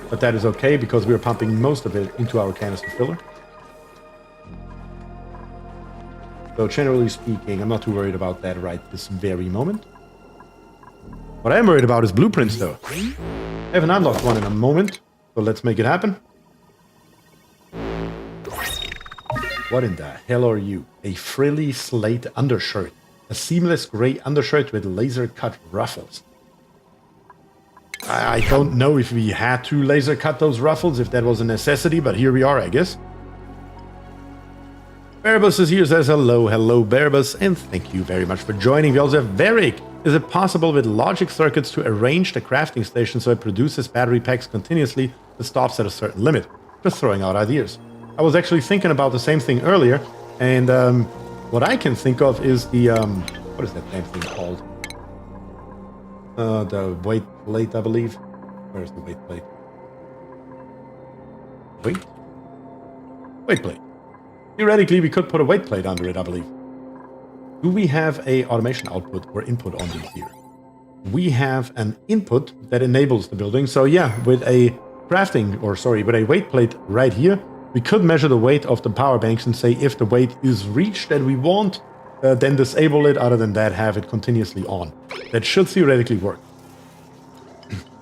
But that is okay because we're pumping most of it into our canister filler. So generally speaking, I'm not too worried about that right this very moment. What I am worried about is blueprints though. I haven't unlocked one in a moment, so let's make it happen. What in the hell are you? A frilly slate undershirt. A seamless grey undershirt with laser cut ruffles. I don't know if we had to laser cut those ruffles, if that was a necessity, but here we are, I guess. Bearbus is here, says hello, Bearbus, and thank you very much for joining. We also have Varric. Is it possible with logic circuits to arrange the crafting station so it produces battery packs continuously that stops at a certain limit? Just throwing out ideas. I was actually thinking about the same thing earlier, and what I can think of is the, what is that damn thing called? The weight plate, I believe. Where's the weight plate? Weight plate. Theoretically, we could put a weight plate under it, I believe. Do we have a automation output or input on these here? We have an input that enables the building. So yeah, with a crafting, or sorry, with a weight plate right here, we could measure the weight of the power banks and say if the weight is reached that we want, then disable it. Other than that, have it continuously on. That should theoretically work.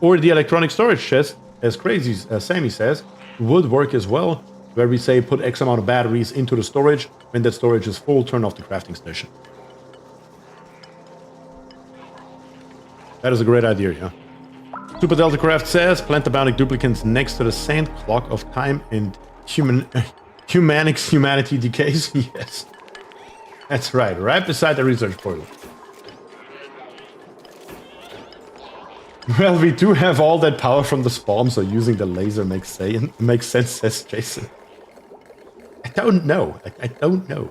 Or the electronic storage chest, as crazy as Sammy says, would work as well, where we say put X amount of batteries into the storage. When that storage is full, turn off the crafting station. That is a great idea, yeah. Super Delta Craft says, plant the bionic duplicants next to the sand clock of time and humanity decays. Yes. That's right, right beside the research portal. Well, we do have all that power from the spawn, so using the laser makes sense, says Jason. I don't know. I don't know.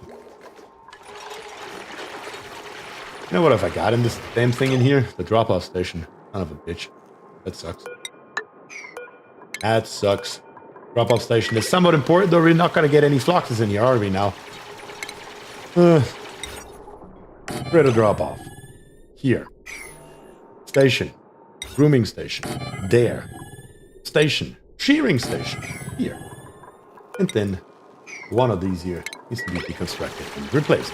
You know what have I got in this damn thing in here? The drop-off station. Son of a bitch. That sucks. That sucks. Drop-off station is somewhat important, though we're not going to get any floxes in here, are we now? Where to drop off? Here. Station. Grooming station. There. Station. Shearing station. Here. And then one of these here needs to be deconstructed and replaced.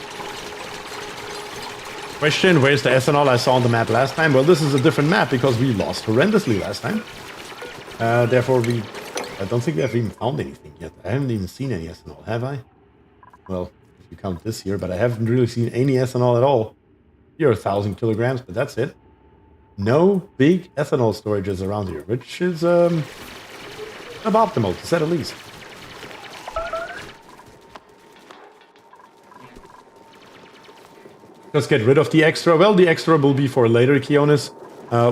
Question, where's the ethanol I saw on the map last time? Well, this is a different map because we lost horrendously last time. Therefore, I don't think we have even found anything yet. I haven't even seen any ethanol, have I? Well, if you count this here, but I haven't really seen any ethanol at all. Here are 1,000 kilograms, but that's it. No big ethanol storages around here, which is suboptimal, to say the least. Just get rid of the extra. Well, the extra will be for later, Kionis.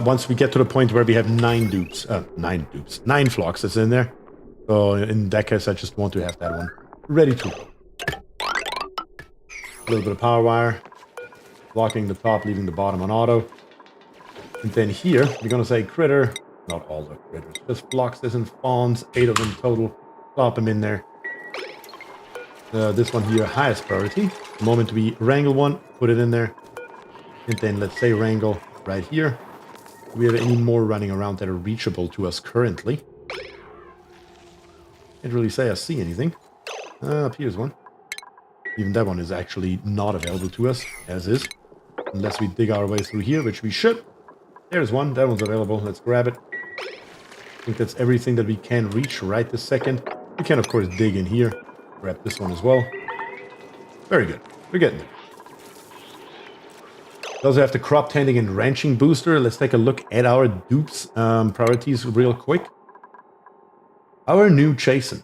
Once we get to the point where we have 9 dupes. 9 floxes in there. So in that case, I just want to have that one ready to go. A little bit of power wire. Blocking the top, leaving the bottom on auto. And then here, we're going to say critter. Not all the critters. Just floxes and fawns. 8 of them total. Plop them in there. This one here, highest priority. The moment we wrangle one, put it in there. And then let's say wrangle right here. Do we have any more running around that are reachable to us currently? Can't really say I see anything. Up here's one. Even that one is actually not available to us, as is. Unless we dig our way through here, which we should. There's one. That one's available. Let's grab it. I think that's everything that we can reach right this second. We can, of course, dig in here. Grab this one as well. Very good. We're getting there. We also have the crop tending and ranching booster. Let's take a look at our dupes priorities real quick. Our new Chasen.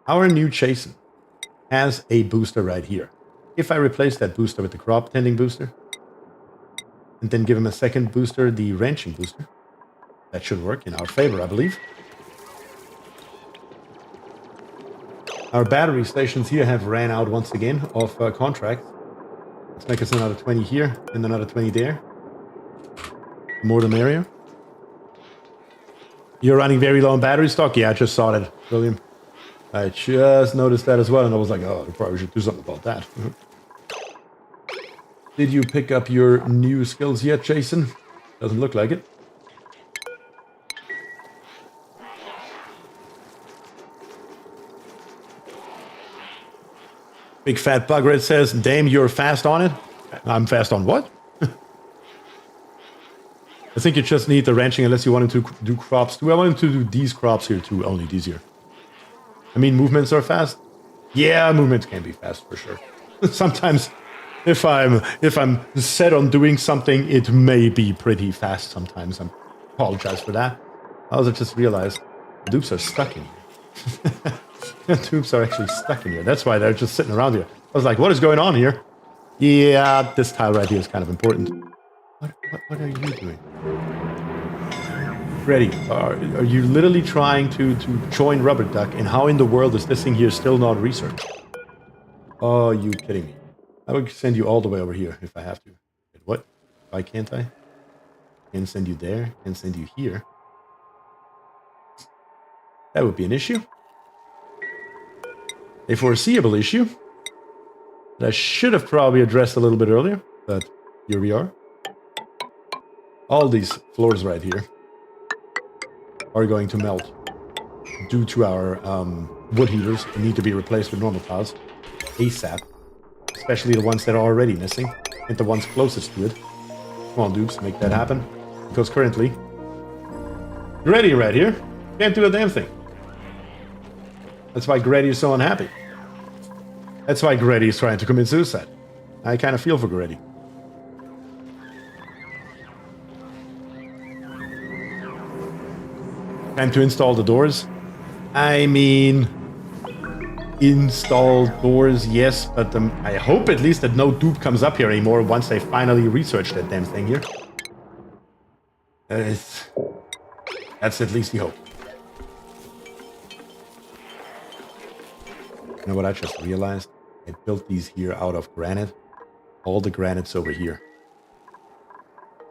Our new Chasen has a booster right here. If I replace that booster with the crop tending booster, and then give him a second booster, the ranching booster, that should work in our favor, I believe. Our battery stations here have ran out once again of contracts. Let's make us another 20 here and another 20 there. More the merrier. You're running very low on battery stock? Yeah, I just saw that, William. I just noticed that as well, and I was like, oh, I probably should do something about that. Did you pick up your new skills yet, Jason? Doesn't look like it. Big Fat Bugred says, damn, you're fast on it. I'm fast on what? I think you just need the ranching unless you want him to do crops too. I want him to do these crops here too, only these here. I mean, movements are fast. Yeah, movements can be fast for sure. Sometimes, if I'm set on doing something, it may be pretty fast sometimes. I apologize for that. I also just realized the dupes are stuck in here. The dupes are actually stuck in here. That's why they're just sitting around here. I was like, what is going on here? Yeah, this tile right here is kind of important. What are you doing? Freddy, are you literally trying to join Rubber Duck? And how in the world is this thing here still not researched? Oh, you kidding me? I would send you all the way over here if I have to. What? Why can't I? Can send you there. Can send you here. That would be an issue. A foreseeable issue that I should have probably addressed a little bit earlier, but here we are. All these floors right here are going to melt due to our wood heaters that need to be replaced with normal tiles ASAP, especially the ones that are already missing and the ones closest to it. Come on, dupes, make that happen, because currently Grady right here can't do a damn thing. That's why Grady is so unhappy. That's why Grady is trying to commit suicide. I kind of feel for Grady. Time to install the doors. I mean, install doors, yes, but I hope at least that no dupe comes up here anymore once they finally research that damn thing here. That's at least the hope. You know what I just realized? I built these here out of granite. All the granite's over here.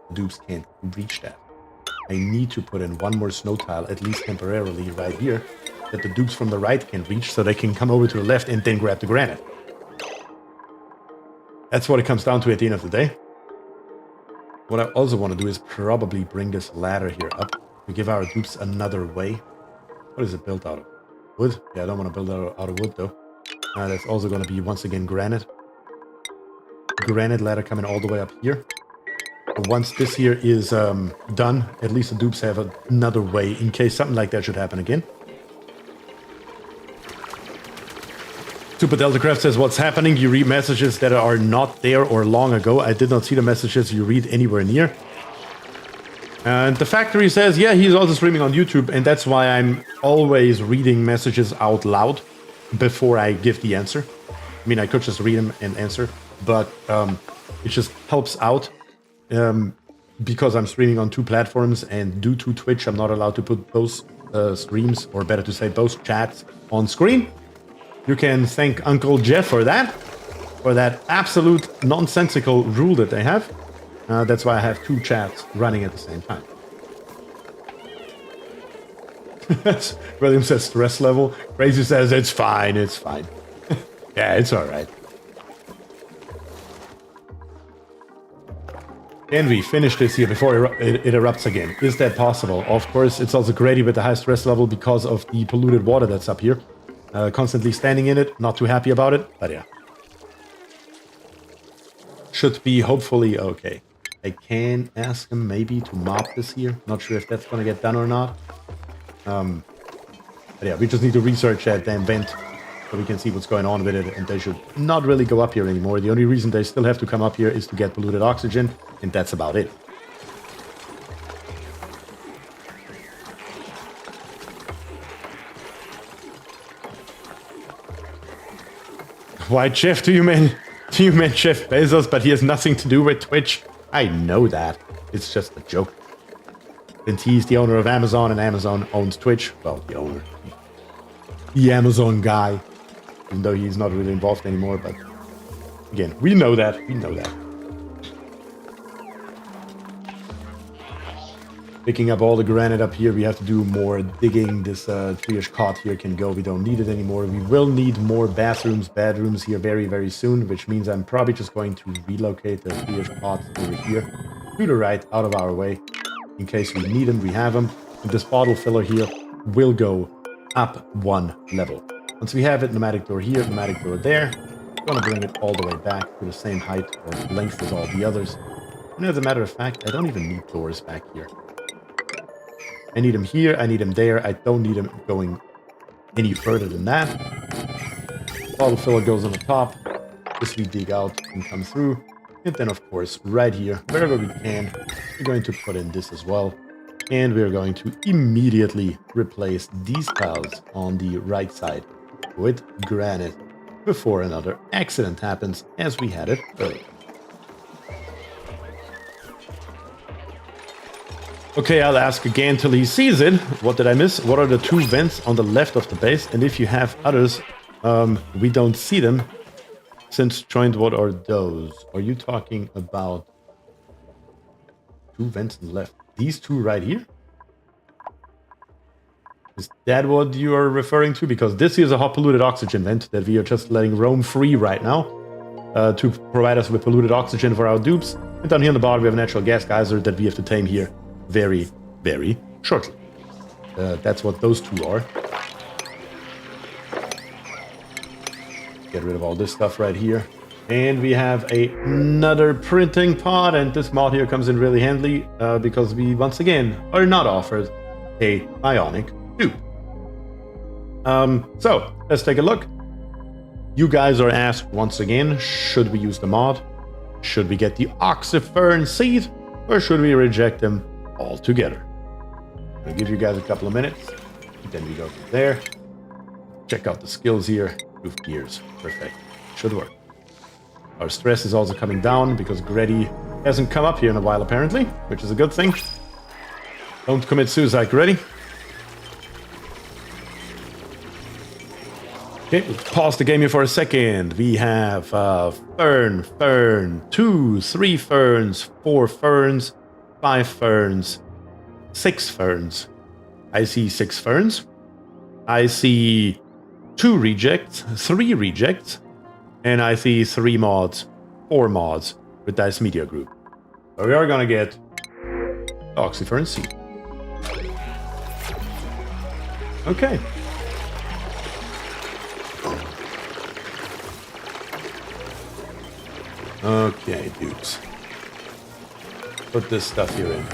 The dupes can't reach that. I need to put in one more snow tile, at least temporarily, right here, that the dupes from the right can reach, so they can come over to the left and then grab the granite. That's what it comes down to at the end of the day. What I also want to do is probably bring this ladder here up to give our dupes another way. What is it built out of? Wood? Yeah, I don't want to build it out of wood, though. That's also going to be, once again, granite. Granite ladder coming all the way up here. Once this here is done, at least the dupes have another way in case something like that should happen again. Super Deltacraft says, what's happening? You read messages that are not there or long ago. I did not see the messages you read anywhere near. And the factory says, yeah, he's also streaming on YouTube, and that's why I'm always reading messages out loud before I give the answer. I mean, I could just read them and answer, but it just helps out. Because I'm streaming on two platforms, and due to Twitch, I'm not allowed to put both streams, or better to say, both chats on screen. You can thank Uncle Jeff for that absolute nonsensical rule that they have. That's why I have two chats running at the same time. William says stress level. Crazy says it's fine, it's fine. Yeah, it's all right. Can we finish this here before it erupts again? Is that possible? Of course, it's also great with the high stress level because of the polluted water that's up here. Constantly standing in it, not too happy about it, but yeah. Should be hopefully okay. I can ask him maybe to mop this here. Not sure if that's gonna get done or not. But yeah, we just need to research that damn vent so we can see what's going on with it, and they should not really go up here anymore. The only reason they still have to come up here is to get polluted oxygen, and that's about it. Why, Jeff, do you mean Jeff Bezos, but he has nothing to do with Twitch? I know that. It's just a joke. Since he's the owner of Amazon and Amazon owns Twitch, well, the owner. The Amazon guy. Even though he's not really involved anymore, but again, we know that. We know that. Picking up all the granite up here, we have to do more digging. This triage cot here can go. We don't need it anymore. We will need more bedrooms here very, very soon, which means I'm probably just going to relocate the triage cots over here to the right, out of our way. In case we need them, we have them. And this bottle filler here will go up one level. Once we have it, pneumatic door here, pneumatic door there. I'm going to bring it all the way back to the same height or length as all the others. And as a matter of fact, I don't even need doors back here. I need them here, I need them there. I don't need them going any further than that. Bottle filler goes on the top. This we dig out and come through. And then, of course, right here, wherever we can, we're going to put in this as well. And we're going to immediately replace these tiles on the right side with granite before another accident happens, as we had it earlier. Okay, I'll ask again till he sees it. What did I miss? What are the two vents on the left of the base? And if you have others, we don't see them. Since joined, what are those? Are you talking about two vents on the left? These two right here? Is that what you are referring to? Because this is a hot polluted oxygen vent that we are just letting roam free right now to provide us with polluted oxygen for our dupes. And down here on the bottom, we have a natural gas geyser that we have to tame here very, very shortly. That's what those two are. Get rid of all this stuff right here. And we have another printing pod, and this mod here comes in really handy because we, once again, are not offered a bionic dupe. So, let's take a look. You guys are asked once again, should we use the mod? Should we get the Oxyfern seed? Or should we reject them altogether? I'll give you guys a couple of minutes. Then we go from there. Check out the skills here. Roof gears. Perfect. Should work. Our stress is also coming down because Grady hasn't come up here in a while apparently, which is a good thing. Don't commit suicide, Grady. Okay, let's pause the game here for a second. We have fern, 2, 3 ferns, 4 ferns, 5 ferns, 6 ferns. I see 6 ferns. I see 2 rejects, 3 rejects, and I see 3 mods, 4 mods with Dice Media Group. So we are gonna get Oxyfern seed. Okay. Okay, dudes. Put this stuff here in.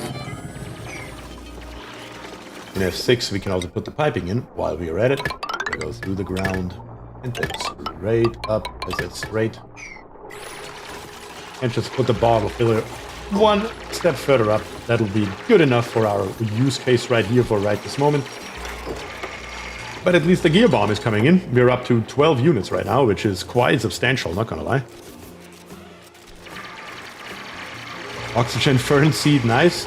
In F6, we can also put the piping in while we are at it. It goes through the ground and then straight up. I said straight. And just put the bottle filler one step further up. That'll be good enough for our use case right here for right this moment. But at least the gear bomb is coming in. We're up to 12 units right now, which is quite substantial, not gonna lie. Oxygen fern seed, nice.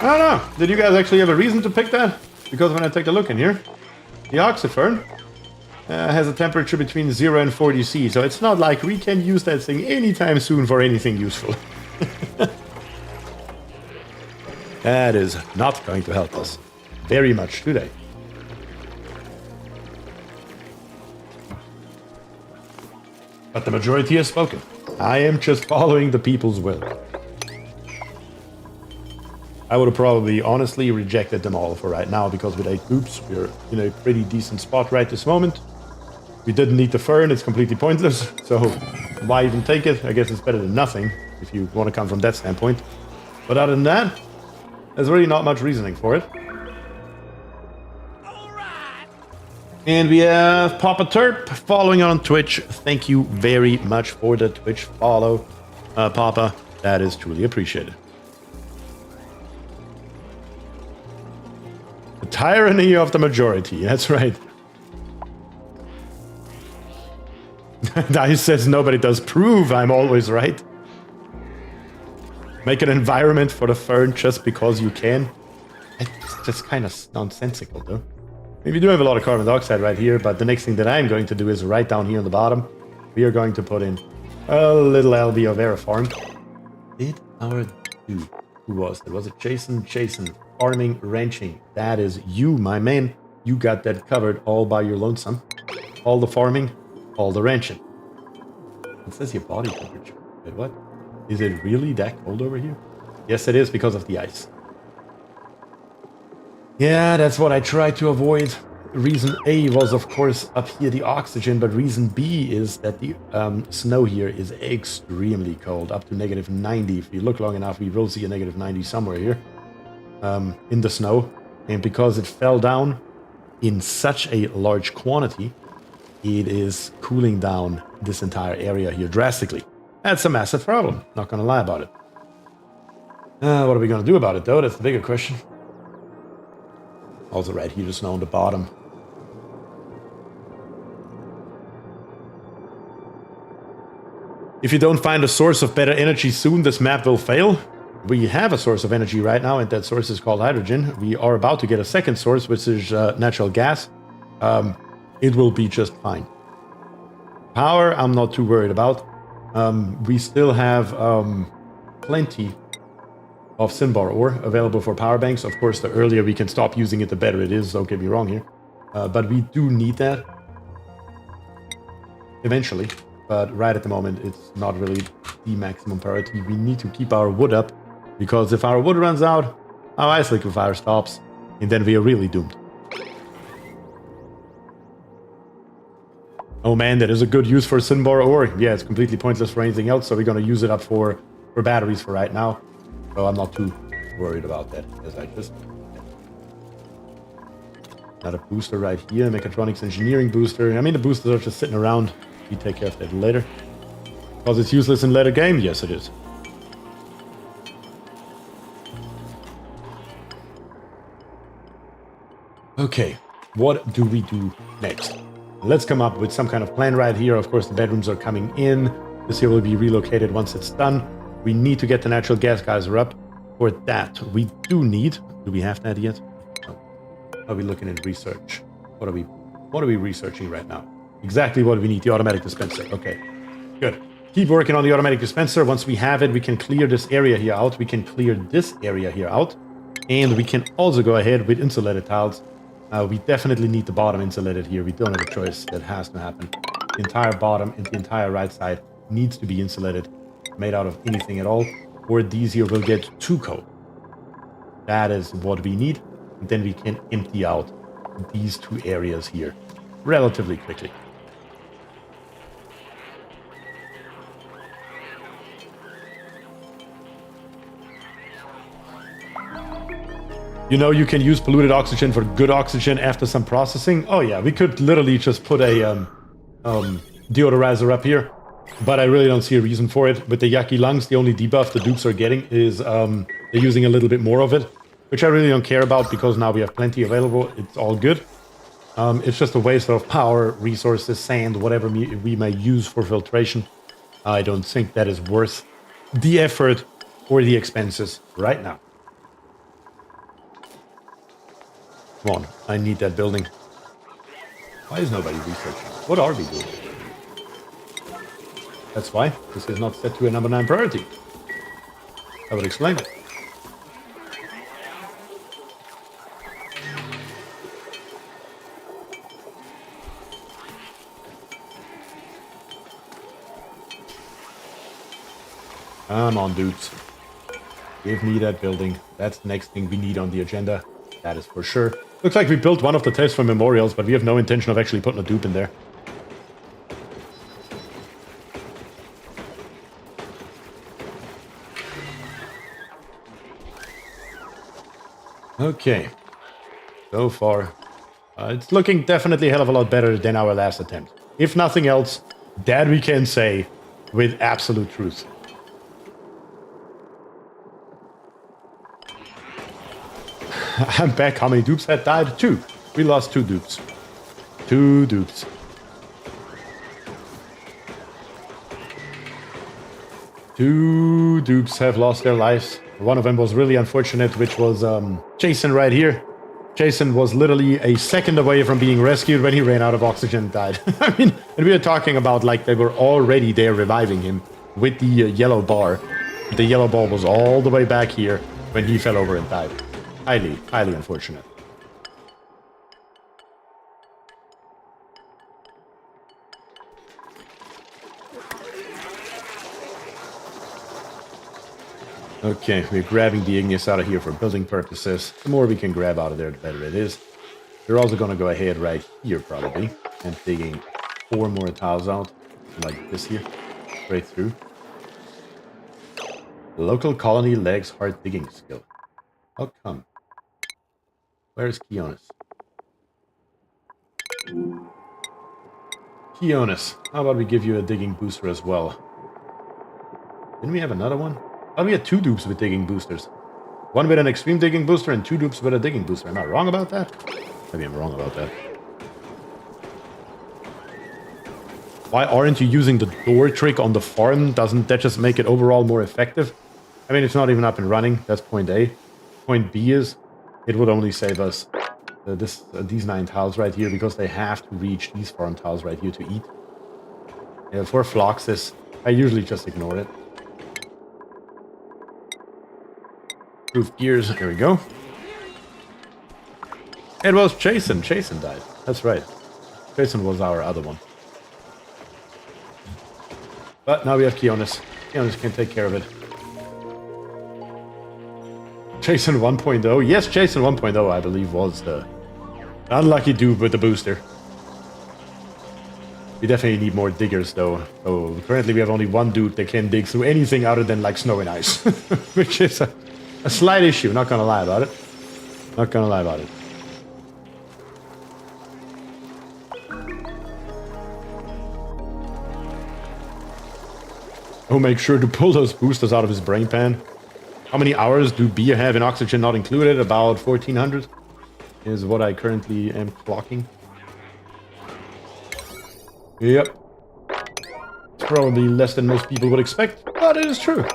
I don't know. Did you guys actually have a reason to pick that? Because when I take a look in here, the Oxyfern has a temperature between 0 and 40 C, so it's not like we can use that thing anytime soon for anything useful. That is not going to help us very much today. But the majority has spoken. I am just following the people's will. I would have probably honestly rejected them all for right now, because with 8 dupes, we're in a pretty decent spot right this moment. We didn't need the fern, it's completely pointless, so why even take it? I guess it's better than nothing, if you want to come from that standpoint. But other than that, there's really not much reasoning for it. And we have Papa Terp following on Twitch. Thank you very much for the Twitch follow, Papa. That is truly appreciated. The tyranny of the majority, that's right. Dice says nobody does. Prove I'm always right. Make an environment for the fern just because you can. It's just kind of nonsensical, though. We do have a lot of carbon dioxide right here, but the next thing that I'm going to do is right down here on the bottom, we are going to put in a little aloe vera farm. Did our dude, who was it? Was it Jason? Jason, farming, ranching. That is you, my man. You got that covered all by your lonesome. All the farming, all the ranching. It says your body temperature. Wait, what? Is it really that cold over here? Yes, it is, because of the ice. Yeah, that's what I tried to avoid. Reason A was, of course, up here the oxygen, but reason B is that the snow here is extremely cold, up to -90. If you look long enough, we will see a -90 somewhere here in the snow. And because it fell down in such a large quantity, it is cooling down this entire area here drastically. That's a massive problem, not gonna lie about it. What are we gonna do about it, though? That's the bigger question. Also right here, the snow on the bottom. If you don't find a source of better energy soon, this map will fail. We have a source of energy right now, and that source is called hydrogen. We are about to get a second source, which is natural gas. It will be just fine. Power, I'm not too worried about. We still have plenty of Cinnabar ore available for power banks. Of course, the earlier we can stop using it, the better it is. Don't get me wrong here. But we do need that eventually. But right at the moment, it's not really the maximum priority. We need to keep our wood up, because if our wood runs out, our ice liquefier stops, and then we are really doomed. Oh man, that is a good use for Cinnabar ore. Yeah, it's completely pointless for anything else, so we're going to use it up for batteries for right now. So I'm not too worried about that, as I just... Another booster right here, mechatronics engineering booster. I mean, the boosters are just sitting around. We take care of that later. Because it's useless in later game? Yes, it is. Okay, what do we do next? Let's come up with some kind of plan right here. Of course, the bedrooms are coming in. This here will be relocated once it's done. We need to get the natural gas geyser up. For that, we do need... Do we have that yet? No. Are we looking at research? What are we researching right now? Exactly what we need, the automatic dispenser. Okay, good. Keep working on the automatic dispenser. Once we have it, we can clear this area here out. We can clear this area here out. And we can also go ahead with insulated tiles. We definitely need the bottom insulated here. We don't have a choice. That has to happen. The entire bottom and the entire right side needs to be insulated, made out of anything at all, or these here will get too cold. That is what we need. And then we can empty out these two areas here relatively quickly. You know, you can use polluted oxygen for good oxygen after some processing. Oh yeah, we could literally just put a deodorizer up here, but I really don't see a reason for it. With the yucky lungs, the only debuff the dupes are getting is they're using a little bit more of it, which I really don't care about, because now we have plenty available. It's all good. It's just a waste of power, resources, sand, whatever we may use for filtration. I don't think that is worth the effort or the expenses right now. Come on, I need that building. Why is nobody researching? What are we doing? That's why this is not set to a number 9 priority. I will explain it. Come on, dudes. Give me that building. That's the next thing we need on the agenda. That is for sure. Looks like we built one of the tests for memorials, but we have no intention of actually putting a dupe in there. Okay. So far, it's looking definitely a hell of a lot better than our last attempt. If nothing else, that we can say with absolute truth. I'm back. How many dupes had died? 2. We lost 2 dupes. 2 dupes. Two dupes have lost their lives. One of them was really unfortunate, which was Jason right here. Jason was literally a second away from being rescued when he ran out of oxygen and died. I mean, and we were talking about like they were already there reviving him with the yellow bar. The yellow ball was all the way back here when he fell over and died. Highly, highly unfortunate. Okay, we're grabbing the Igneous out of here for building purposes. The more we can grab out of there, the better it is. We're also going to go ahead right here, probably, and digging 4 more tiles out, like this here, straight through. Local colony lags hard digging skill. How come? Where's Keonis? Keonis, how about we give you a digging booster as well? Didn't we have another one? Oh, we had 2 dupes with digging boosters. 1 with an extreme digging booster and 2 dupes with a digging booster. Am I wrong about that? Maybe I'm wrong about that. Why aren't you using the door trick on the farm? Doesn't that just make it overall more effective? I mean, it's not even up and running. That's point A. Point B is, it would only save us these 9 tiles right here because they have to reach these farm tiles right here to eat. For Floxus, I usually just ignore it. Proof gears, here we go. It was Jason. Jason died. That's right. Jason was our other one. But now we have Keonis. Keonis can take care of it. Jason 1.0. Yes, Jason 1.0, I believe, was the unlucky dude with the booster. We definitely need more diggers, though. So currently we have only 1 dude that can dig through anything other than, like, snow and ice. Which is a slight issue, not gonna lie about it. Not gonna lie about it. Oh, make sure to pull those boosters out of his brain pan. How many hours do beer have in oxygen not included? About 1400 is what I currently am clocking. Yep. It's probably less than most people would expect, but it is true.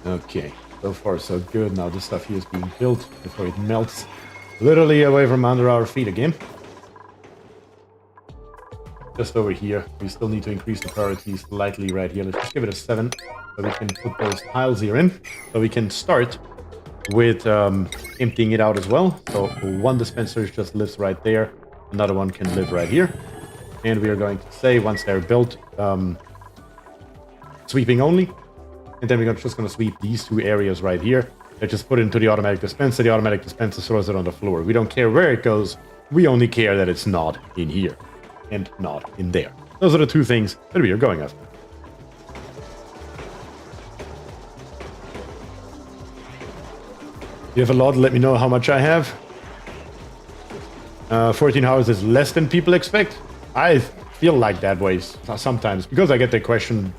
Okay, so far so good. Now this stuff here is being built before it melts literally away from under our feet again. Just over here, we still need to increase the priority slightly right here. Let's just give it a 7 so we can put those tiles here in. So we can start with emptying it out as well. So 1 dispenser just lives right there. Another one can live right here. And we are going to say, once they're built, sweeping only. And then we're just going to sweep these 2 areas right here. And just put it into the automatic dispenser. The automatic dispenser throws it on the floor. We don't care where it goes. We only care that it's not in here. And not in there. Those are the 2 things that we are going after. You have a lot, let me know how much I have. 14 hours is less than people expect. I feel like that way sometimes, because I get that question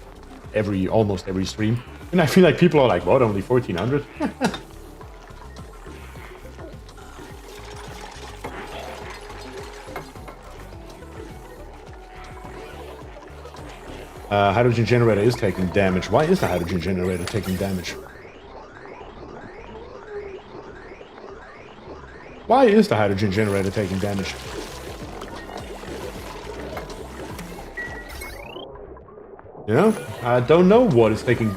almost every stream. And I feel like people are like, what, only 1400? Hydrogen generator is taking damage. Why is the hydrogen generator taking damage? Why is the hydrogen generator taking damage? You know, I don't know what is taking...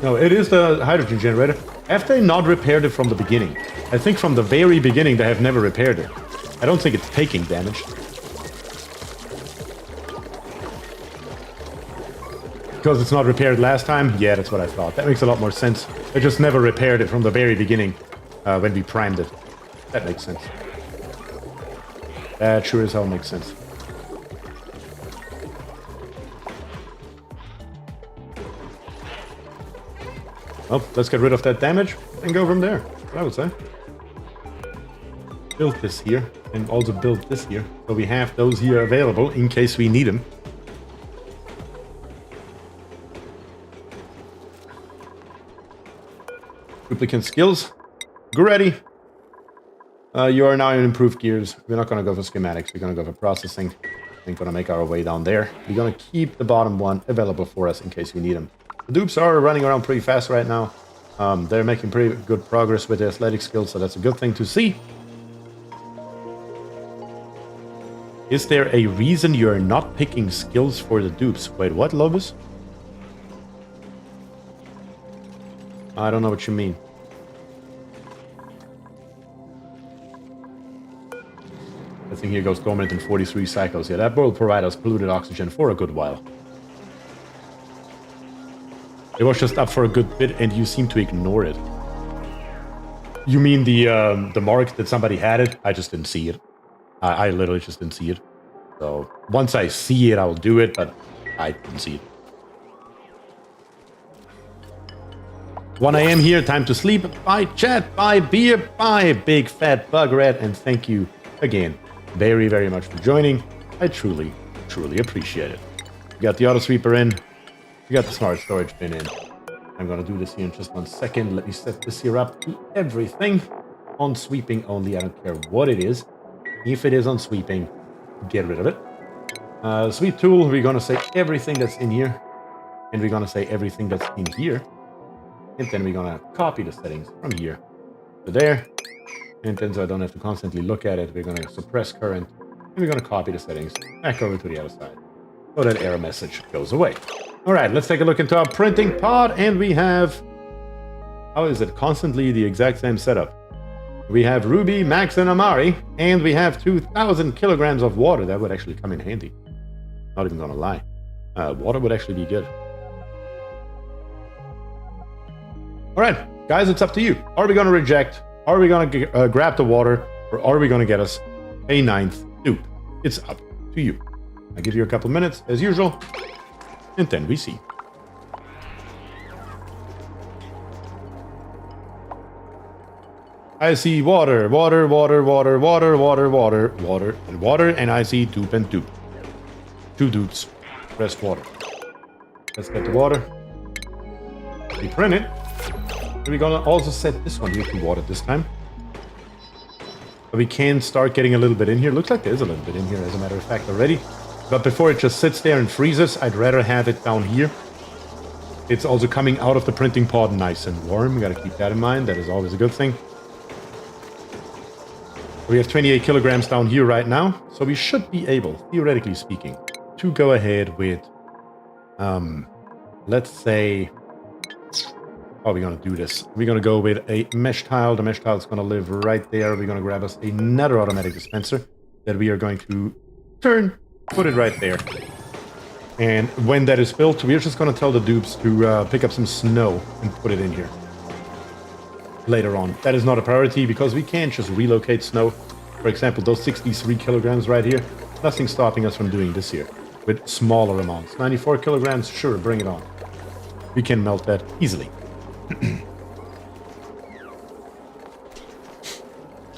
No, it is the hydrogen generator. Have they not repaired it from the beginning? I think from the very beginning they have never repaired it. I don't think it's taking damage. Because it's not repaired last time? Yeah, that's what I thought. That makes a lot more sense. I just never repaired it from the very beginning when we primed it. That makes sense. That sure as hell makes sense. Well, let's get rid of that damage and go from there, I would say. Build this here and also build this here. So we have those here available in case we need them. Duplicant skills. Go ready. You are now in improved gears. We're not going to go for schematics. We're going to go for processing. We're going to make our way down there. We're going to keep the bottom one available for us in case we need them. The dupes are running around pretty fast right now. They're making pretty good progress with their athletic skills, so that's a good thing to see. Is there a reason you're not picking skills for the dupes? Wait, what, Lobus? I don't know what you mean. That thing here goes dormant in 43 cycles. Yeah, that will provide us polluted oxygen for a good while. It was just up for a good bit, and you seem to ignore it. You mean the mark that somebody had it? I just didn't see it. I literally just didn't see it. So once I see it, I will do it, but I didn't see it. 1 a.m. here, time to sleep. Bye, chat. Bye, beer. Bye, big fat bug rat. And thank you again very, very much for joining. I truly, truly appreciate it. We got the auto sweeper in. We got the smart storage bin in. I'm going to do this here in just 1 second. Let me set this here up to everything. On sweeping only. I don't care what it is. If it is on sweeping, get rid of it. Sweep tool, we're going to say everything that's in here. And we're going to say everything that's in here. And then we're going to copy the settings from here to there. And then so I don't have to constantly look at it, we're going to suppress current. And we're going to copy the settings back over to the other side. So that error message goes away. Alright, let's take a look into our printing pod. And we have... How is it? Constantly the exact same setup. We have Ruby, Max, and Amari. And we have 2,000 kilograms of water. That would actually come in handy. Not even going to lie. Water would actually be good. Alright, guys, it's up to you. Are we going to reject? Are we going to grab the water? Or are we going to get us a 9th dupe? It's up to you. I give you a couple minutes, as usual. And then we see. I see water, water, water, water, water, water, water, water, and water. And I see dupe and dupe. 2 dupes. Press water. Let's get the water. We print it. We're gonna also set this one here to water this time. But we can start getting a little bit in here. Looks like there's a little bit in here, as a matter of fact, already. But before it just sits there and freezes, I'd rather have it down here. It's also coming out of the printing pod nice and warm. We gotta keep that in mind. That is always a good thing. We have 28 kilograms down here right now. So we should be able, theoretically speaking, to go ahead with, let's say... How are we going to do this? We're going to go with a mesh tile. The mesh tile is going to live right there. We're going to grab us another automatic dispenser that we are going to turn, put it right there. And when that is built, we're just going to tell the dupes to pick up some snow and put it in here later on. That is not a priority because we can't just relocate snow. For example, those 63 kilograms right here, nothing stopping us from doing this here with smaller amounts. 94 kilograms, sure, bring it on. We can melt that easily.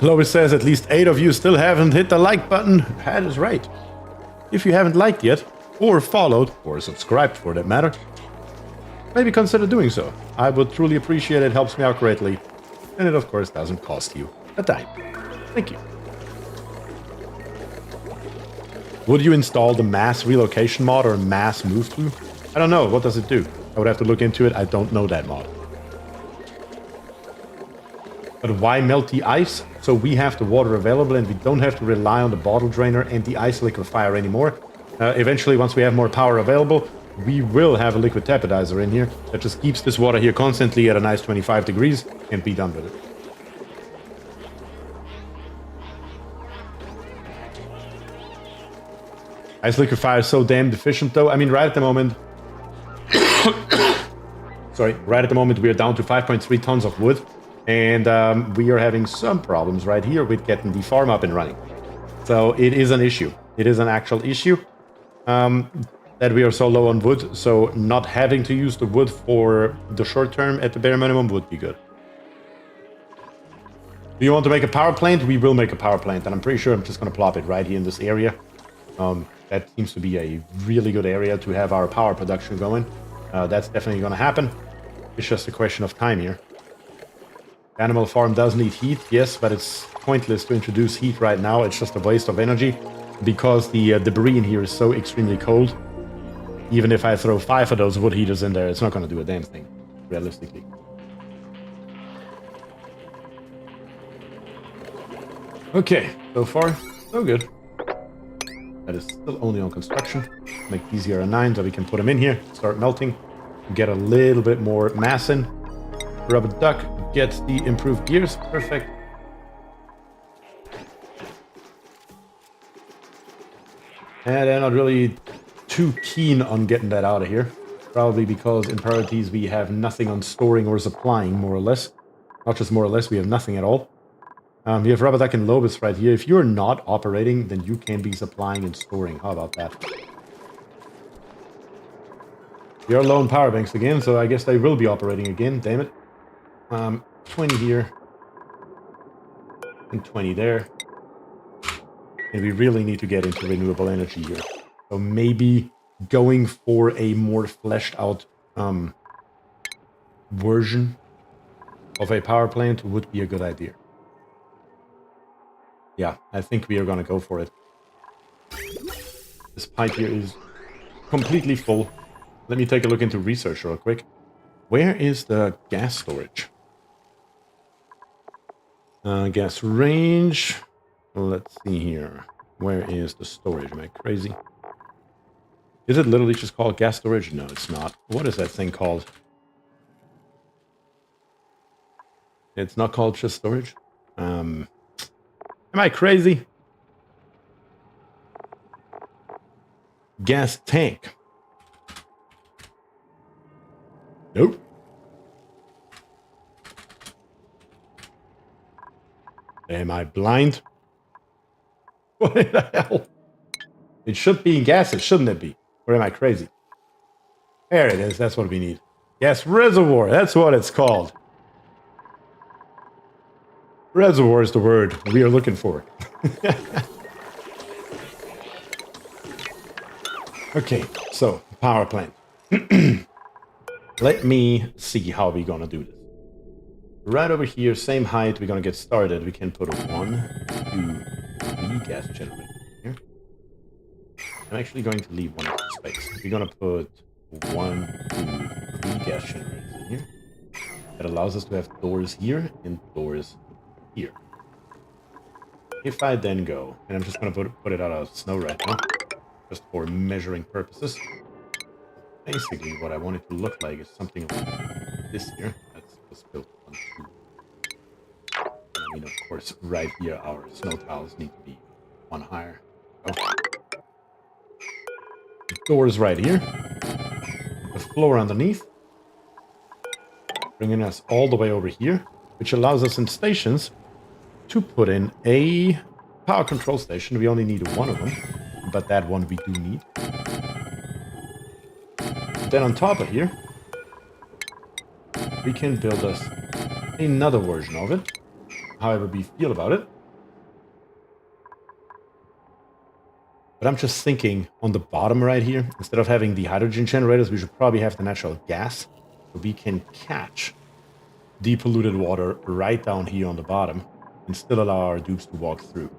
Lois says at least 8 of you still haven't hit the like button. That is right. If you haven't liked yet, or followed, or subscribed for that matter, maybe consider doing so. I would truly appreciate it. It helps me out greatly. And it of course doesn't cost you a dime. Thank you. Would you install the mass relocation mod or mass move to? I don't know. What does it do? I would have to look into it. I don't know that mod. But why melt the ice? So we have the water available and we don't have to rely on the bottle drainer and the ice liquefier anymore. Eventually, once we have more power available, we will have a liquid tapidizer in here that just keeps this water here constantly at a nice 25 degrees and be done with it. Ice liquefier is so damn deficient though. I mean, right at the moment, sorry, right at the moment we are down to 5.3 tons of wood. And we are having some problems right here with getting the farm up and running. So it is an issue. It is an actual issue that we are so low on wood. So not having to use the wood for the short term at the bare minimum would be good. Do you want to make a power plant? We will make a power plant. And I'm pretty sure I'm just going to plop it right here in this area. That seems to be a really good area to have our power production going. That's definitely going to happen. It's just a question of time here. Animal farm does need heat, yes, but it's pointless to introduce heat right now. It's just a waste of energy because the debris in here is so extremely cold. Even if I throw 5 of those wood heaters in there, it's not going to do a damn thing, realistically. Okay, so far, so good. That is still only on construction. Make these here a 9 so we can put them in here, start melting, get a little bit more mass in. Rubber duck gets the improved gears. Perfect. And they're not really too keen on getting that out of here. Probably because in priorities we have nothing on storing or supplying, more or less. Not just more or less, we have nothing at all. We have Rubber Duck and Lobus right here. If you're not operating, then you can be supplying and storing. How about that? We are low on power banks again, so I guess they will be operating again. Damn it. 20 here. And 20 there. And we really need to get into renewable energy here. So maybe going for a more fleshed out version of a power plant would be a good idea. Yeah, I think we are going to go for it. This pipe here is completely full. Let me take a look into research real quick. Where is the gas storage? Gas range. Let's see here. Where is the storage? Am I crazy? Is it literally just called gas storage? No, it's not. What is that thing called? It's not called just storage. Am I crazy? Gas tank. Nope. Am I blind? What the hell? It should be in gases, shouldn't it be? Or am I crazy? There it is. That's what we need. Gas reservoir. That's what it's called. Reservoir is the word we are looking for. Okay, so power plant. Let me see how we're gonna do this. Right over here, same height, we're gonna get started. We can put a 1, 2, 3 gas generator here. I'm actually going to leave one extra space. We're gonna put 1, 2, 3 gas generators in here. That allows us to have doors here and doors here. If I then go, and I'm just gonna put it out of snow right now, just for measuring purposes. Basically, what I want it to look like is something like this here. That's just built 1, 2. I mean, of course, right here, our snow tiles need to be 1 higher. Okay. The doors right here. The floor underneath. Bringing us all the way over here, which allows us in stations to put in a power control station. We only need 1 of them, but that one we do need. Then on top of here, we can build us another version of it, however we feel about it. But I'm just thinking on the bottom right here, instead of having the hydrogen generators, we should probably have the natural gas. So we can catch depolluted water right down here on the bottom and still allow our dupes to walk through.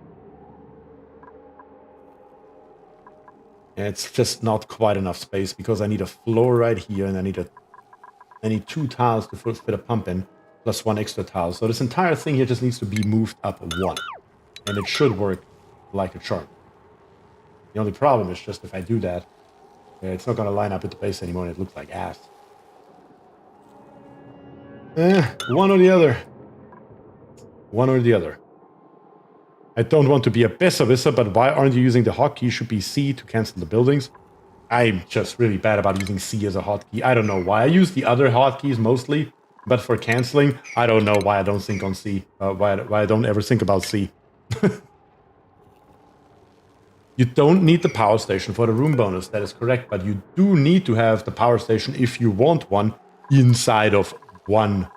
And it's just not quite enough space because I need a floor right here and I need 2 tiles to fit a pump in, plus 1 extra tile. So this entire thing here just needs to be moved up 1. And it should work like a charm. The only problem is just if I do that, it's not going to line up with the base anymore and it looks like ass. One or the other. One or the other. I don't want to be a besserwisser, but why aren't you using the hotkey? Should be C to cancel the buildings. I'm just really bad about using C as a hotkey. I don't know why. I use the other hotkeys mostly, but for canceling, I don't know why I don't think on C. Why I don't ever think about C. You don't need the power station for the room bonus, that is correct, but you do need to have the power station if you want one inside of one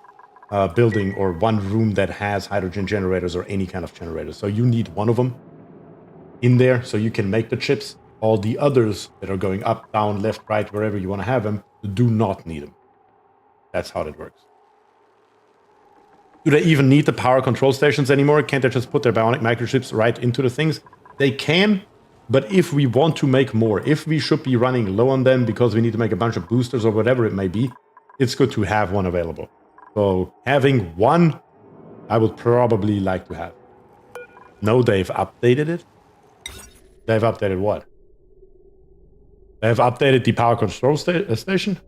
building or one room that has hydrogen generators or any kind of generator. So you need one of them in there so you can make the chips. All the others that are going up, down, left, right, wherever you want to have them, do not need them. That's how that works. Do they even need the power control stations anymore? Can't they just put their bionic microchips right into the things? They can, but if we want to make more, if we should be running low on them because we need to make a bunch of boosters or whatever it may be, it's good to have one available. So having one, I would probably like to have. No, they've updated it. They've updated what? They've updated the power control station.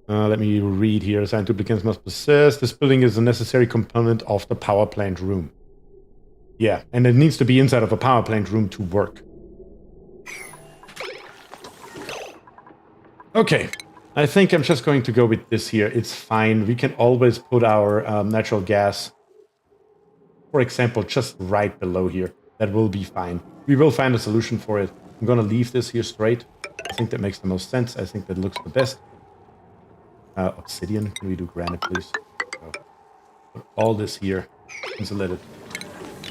Let me read here. Assigned duplicants must possess. This building is a necessary component of the power plant room. Yeah, and it needs to be inside of a power plant room to work. Okay, I think I'm just going to go with this here. It's fine. We can always put our natural gas, for example, just right below here. That will be fine. We will find a solution for it. I'm going to leave this here straight. I think that makes the most sense. I think that looks the best. Obsidian. Can we do granite, please? So, put all this here. Insulate it.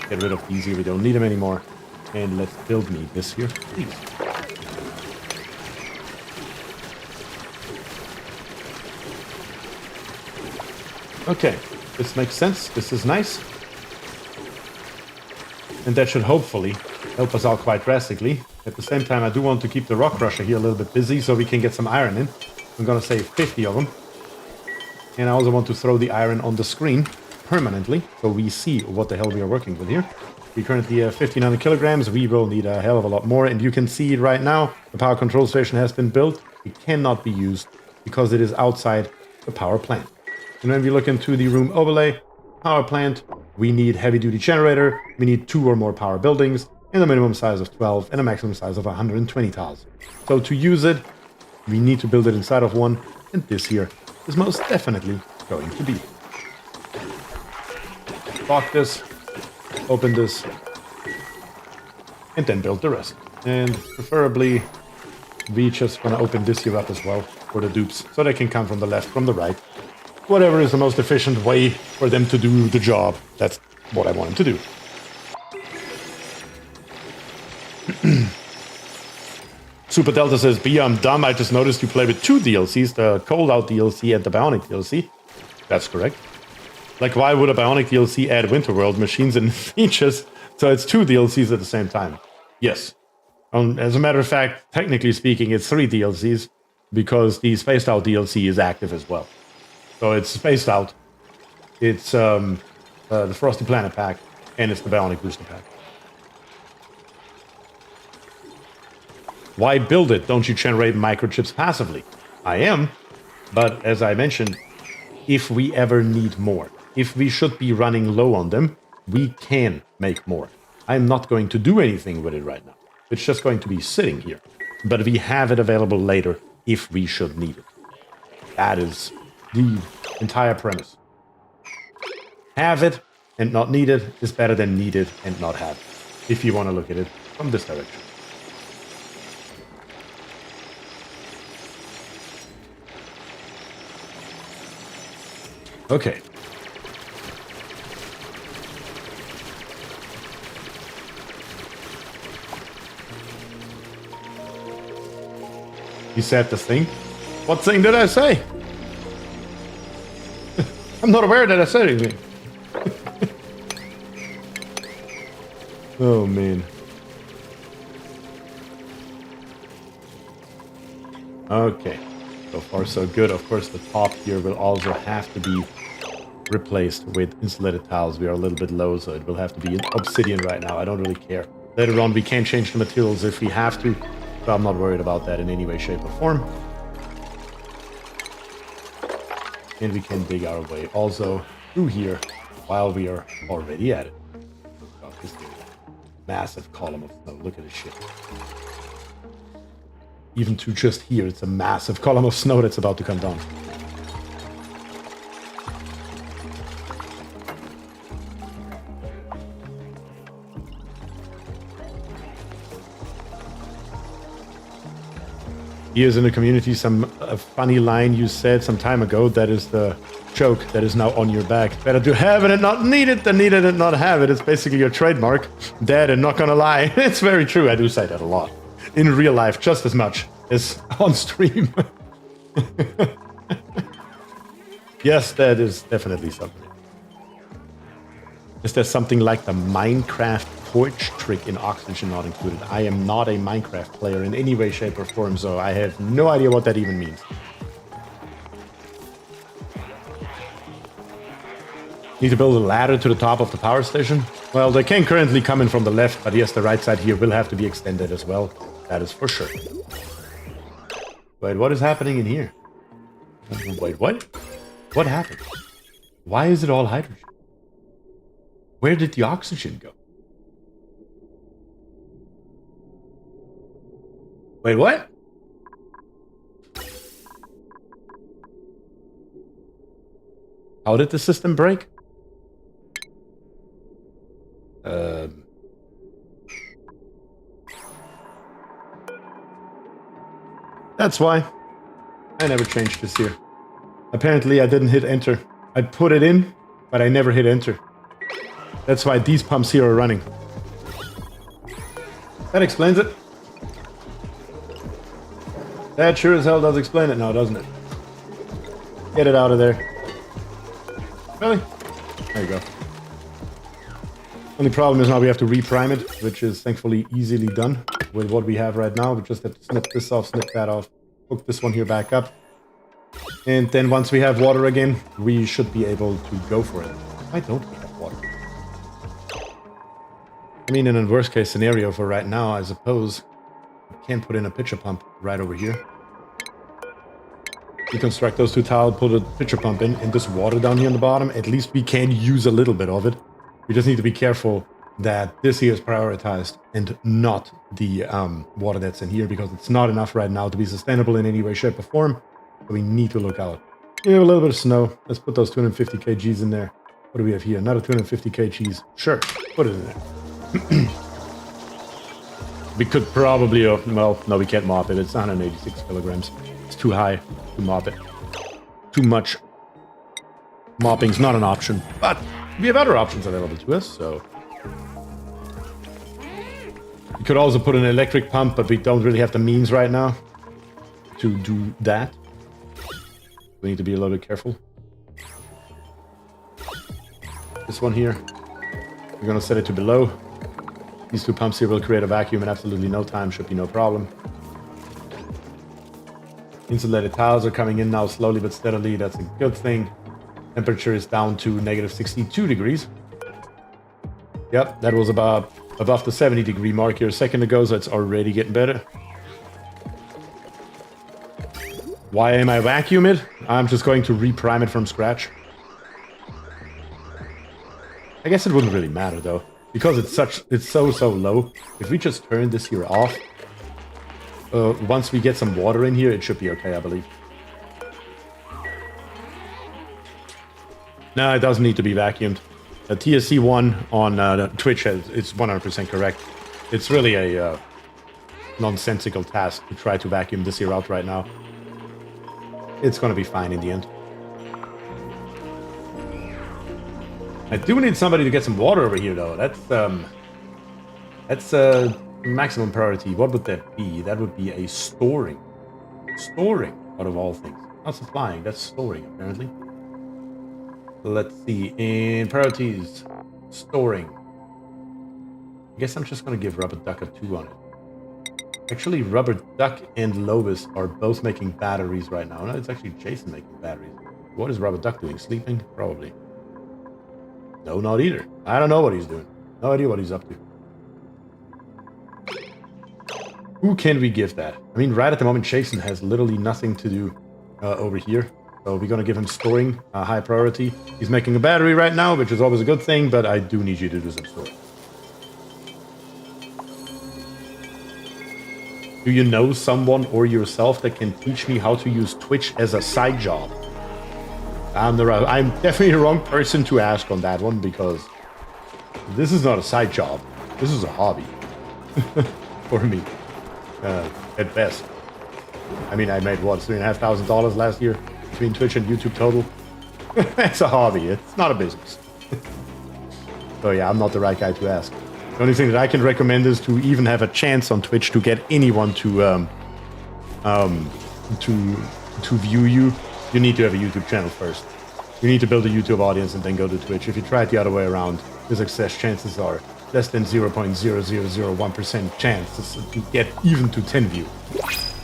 Get rid of these here. We don't need them anymore. And let's build me this here, please. Okay. This makes sense. This is nice. And that should hopefully help us out quite drastically. At the same time, I do want to keep the rock crusher here a little bit busy so we can get some iron in. I'm going to save 50 of them. And I also want to throw the iron on the screen permanently so we see what the hell we are working with here. We currently have 1,500 kilograms. We will need a hell of a lot more. And you can see it right now. The power control station has been built. It cannot be used because it is outside the power plant. And when we look into the room overlay, power plant, we need heavy-duty generator. We need 2 or more power buildings and a minimum size of 12 and a maximum size of 120 tiles. So to use it, we need to build it inside of one, and this here is most definitely going to be. Lock this, open this, and then build the rest. And preferably, we just want to open this here up as well for the dupes, so they can come from the left, from the right. Whatever is the most efficient way for them to do the job. That's what I want them to do. Super Delta says, B, I'm dumb. I just noticed you play with 2 DLCs, the Cold Out DLC and the Bionic DLC. That's correct. Like, why would a Bionic DLC add Winter World machines and features? So it's 2 DLCs at the same time. Yes. As a matter of fact, technically speaking, it's 3 DLCs because the Spaced Out DLC is active as well. So it's Spaced Out, it's the Frosty Planet pack, and it's the Bionic Booster pack. Why build it? Don't you generate microchips passively? I am, but as I mentioned, if we ever need more, if we should be running low on them, we can make more. I'm not going to do anything with it right now. It's just going to be sitting here. But we have it available later if we should need it. That is the entire premise. Have it and not need it is better than need it and not have it, if you want to look at it from this direction. Okay. You said the thing? What thing did I say? I'm not aware that I said anything. Oh, man. Okay. So far, so good. Of course, the top here will also have to be replaced with insulated tiles. We are a little bit low, so it will have to be obsidian right now. I don't really care. Later on, we can change the materials if we have to, so I'm not worried about that in any way, shape, or form. And we can dig our way also through here while we are already at it. massive column of snow. Look at this shit. Even to just here, it's a massive column of snow that's about to come down. Here's in the community a funny line you said some time ago. That is the joke that is now on your back. Better to have it and not need it than need it and not have it. It's basically your trademark. Dead and not gonna lie. It's very true. I do say that a lot. In real life, just as much as on stream. Yes, that is definitely something. Is there something like the Minecraft torch trick in Oxygen not included? I am not a Minecraft player in any way, shape, or form, so I have no idea what that even means. Need to build a ladder to the top of the power station? Well, they can currently come in from the left, but yes, the right side here will have to be extended as well. That is for sure. Wait, what is happening in here? Wait, what? What happened? Why is it all hydrogen? Where did the oxygen go? Wait, what? How did the system break? That's why. I never changed this here. Apparently I didn't hit enter. I put it in, but I never hit enter. That's why these pumps here are running. That explains it. That sure as hell does explain it now, doesn't it? Get it out of there. Really? There you go. Only problem is now we have to reprime it, which is thankfully easily done with what we have right now. We just have to snip this off, snip that off, hook this one here back up. And then once we have water again, we should be able to go for it. Why don't we have water? I mean, in a worst case scenario for right now, I suppose we can put in a pitcher pump right over here. Deconstruct those two tiles, put a pitcher pump in, and this water down here on the bottom. At least we can use a little bit of it. We just need to be careful that this here is prioritized and not the water that's in here, because it's not enough right now to be sustainable in any way, shape, or form. So we need to look out. We have a little bit of snow. Let's put those 250 kgs in there. What do we have here? Another 250 kgs. Sure, put it in there. We could probably, well, no, we can't mop it. It's 186 kilograms. It's too high to mop it. Too much. Mopping's not an option, but we have other options available to us, so. We could also put an electric pump, but we don't really have the means right now to do that. We need to be a little bit careful. This one here, we're gonna set it to below. These two pumps here will create a vacuum in absolutely no time, should be no problem. Insulated tiles are coming in now slowly but steadily. That's a good thing. Temperature is down to negative 62 degrees. Yep, that was about above the 70 degree mark here a second ago, so it's already getting better. Why am I vacuum it? I'm just going to reprime it from scratch. I guess it wouldn't really matter though, because it's so low. If we just turn this here off, once we get some water in here, it should be okay, I believe. No, it doesn't need to be vacuumed. The TSC1 on Twitch it's 100% correct. It's really a nonsensical task to try to vacuum this here out right now. It's gonna be fine in the end. I do need somebody to get some water over here though. That's maximum priority. What would that be? That would be a storing. Storing, out of all things. Not supplying, that's storing apparently. Let's see, in priorities, storing. I guess I'm just gonna give Rubber Duck a 2 on it. Actually, Rubber Duck and Lovis are both making batteries right now. No, it's actually Jason making batteries. What is Rubber Duck doing? Sleeping? Probably. No, not either. I don't know what he's doing. No idea what he's up to. Who can we give that? I mean, right at the moment, Jason has literally nothing to do over here. So we're gonna give him storing, high priority. He's making a battery right now, which is always a good thing, but I do need you to do some storing. Do you know someone or yourself that can teach me how to use Twitch as a side job? I'm definitely the wrong person to ask on that one, because this is not a side job. This is a hobby for me, at best. I mean, I made, what, $3,500 last year between Twitch and YouTube total? It's a hobby. It's not a business. So yeah, I'm not the right guy to ask. The only thing that I can recommend is to even have a chance on Twitch to get anyone to view you. You need to have a YouTube channel first. You need to build a YouTube audience and then go to Twitch. If you try it the other way around, the success chances are less than 0.0001% chance to get even to 10 views.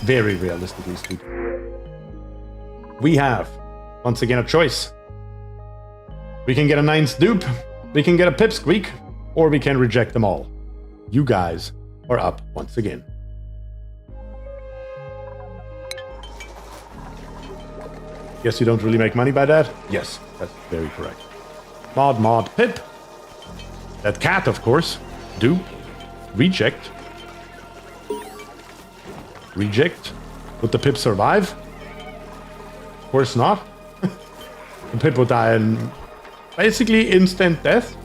Very realistically speaking. We have, once again, a choice. We can get a 9th dupe, we can get a pipsqueak, or we can reject them all. You guys are up once again. Guess you don't really make money by that? Yes, that's very correct. Mod, pip. That cat, of course. Dupe. Reject. Reject. Would the pip survive? Of course not. The pip would die in basically instant death.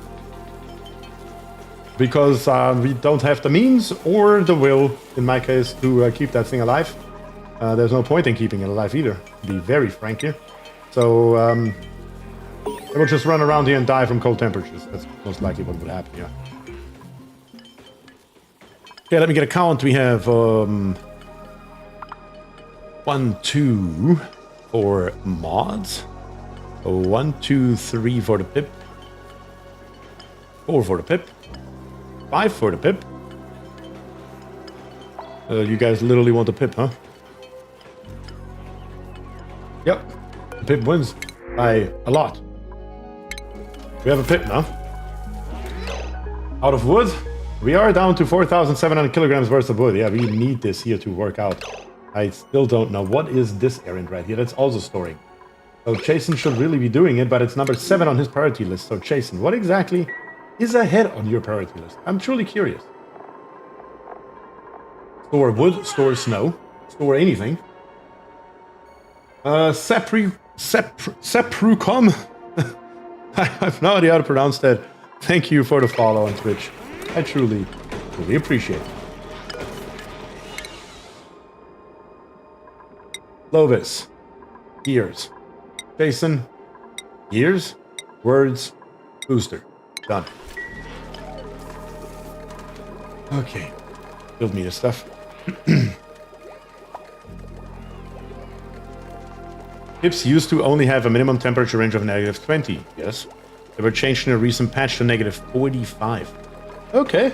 Because we don't have the means or the will, in my case, to keep that thing alive. There's no point in keeping it alive either, to be very frank here. So, it will just run around here and die from cold temperatures. That's most likely what would happen, yeah. Okay, let me get a count. We have 1, 2 for mods. 1, 2, 3 for the pip. 4 for the pip. 5 for the pip. You guys literally want the pip, huh? Yep. The pip wins by a lot. We have a pip now. Out of wood, we are down to 4,700 kilograms worth of wood. Yeah, we need this here to work out. I still don't know. What is this errand right here? That's also storing. So Jason should really be doing it, but it's number 7 on his priority list. So Jason, what exactly is ahead on your priority list? I'm truly curious. Store wood, store snow, store anything. Seprucom. I have no idea how to pronounce that. Thank you for the follow on Twitch. I truly appreciate it. Lovis. Ears. Jason. Ears. Words. Booster. Done. Okay. Build me this stuff. Pips used to only have a minimum temperature range of -20. Yes. They were changed in a recent patch to -45. Okay.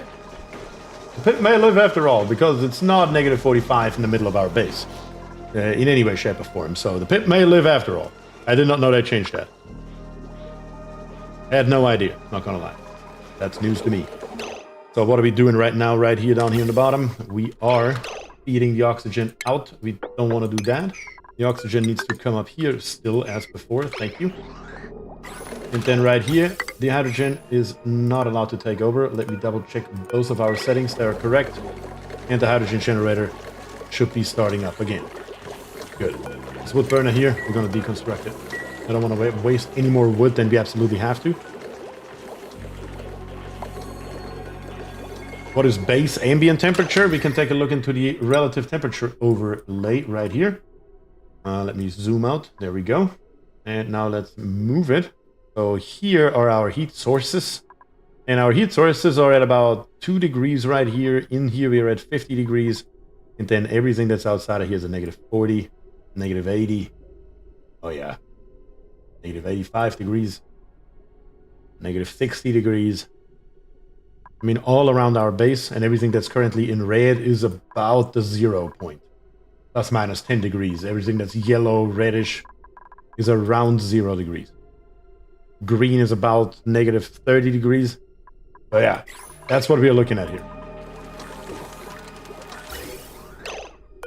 The pip may live after all, because it's not -45 in the middle of our base. In any way, shape, or form. So the pip may live after all. I did not know they changed that. I had no idea, not gonna lie. That's news to me. So what are we doing right now, right here, down here in the bottom? We are feeding the oxygen out. We don't want to do that. The oxygen needs to come up here still as before. Thank you. And then right here, the hydrogen is not allowed to take over. Let me double check both of our settings. They are correct. And the hydrogen generator should be starting up again. Good. This wood burner here, we're going to deconstruct it. I don't want to waste any more wood than we absolutely have to. What is base ambient temperature? We can take a look into the relative temperature overlay right here. Let me zoom out. There we go. And now let's move it. So here are our heat sources. And our heat sources are at about 2 degrees right here. In here we are at 50 degrees. And then everything that's outside of here is a -40, -80. Oh yeah. -85 degrees. -60 degrees. I mean, all around our base and everything that's currently in red is about the 0 point. Plus minus 10 degrees. Everything that's yellow, reddish is around 0 degrees. Green is about -30 degrees. So yeah, that's what we are looking at here.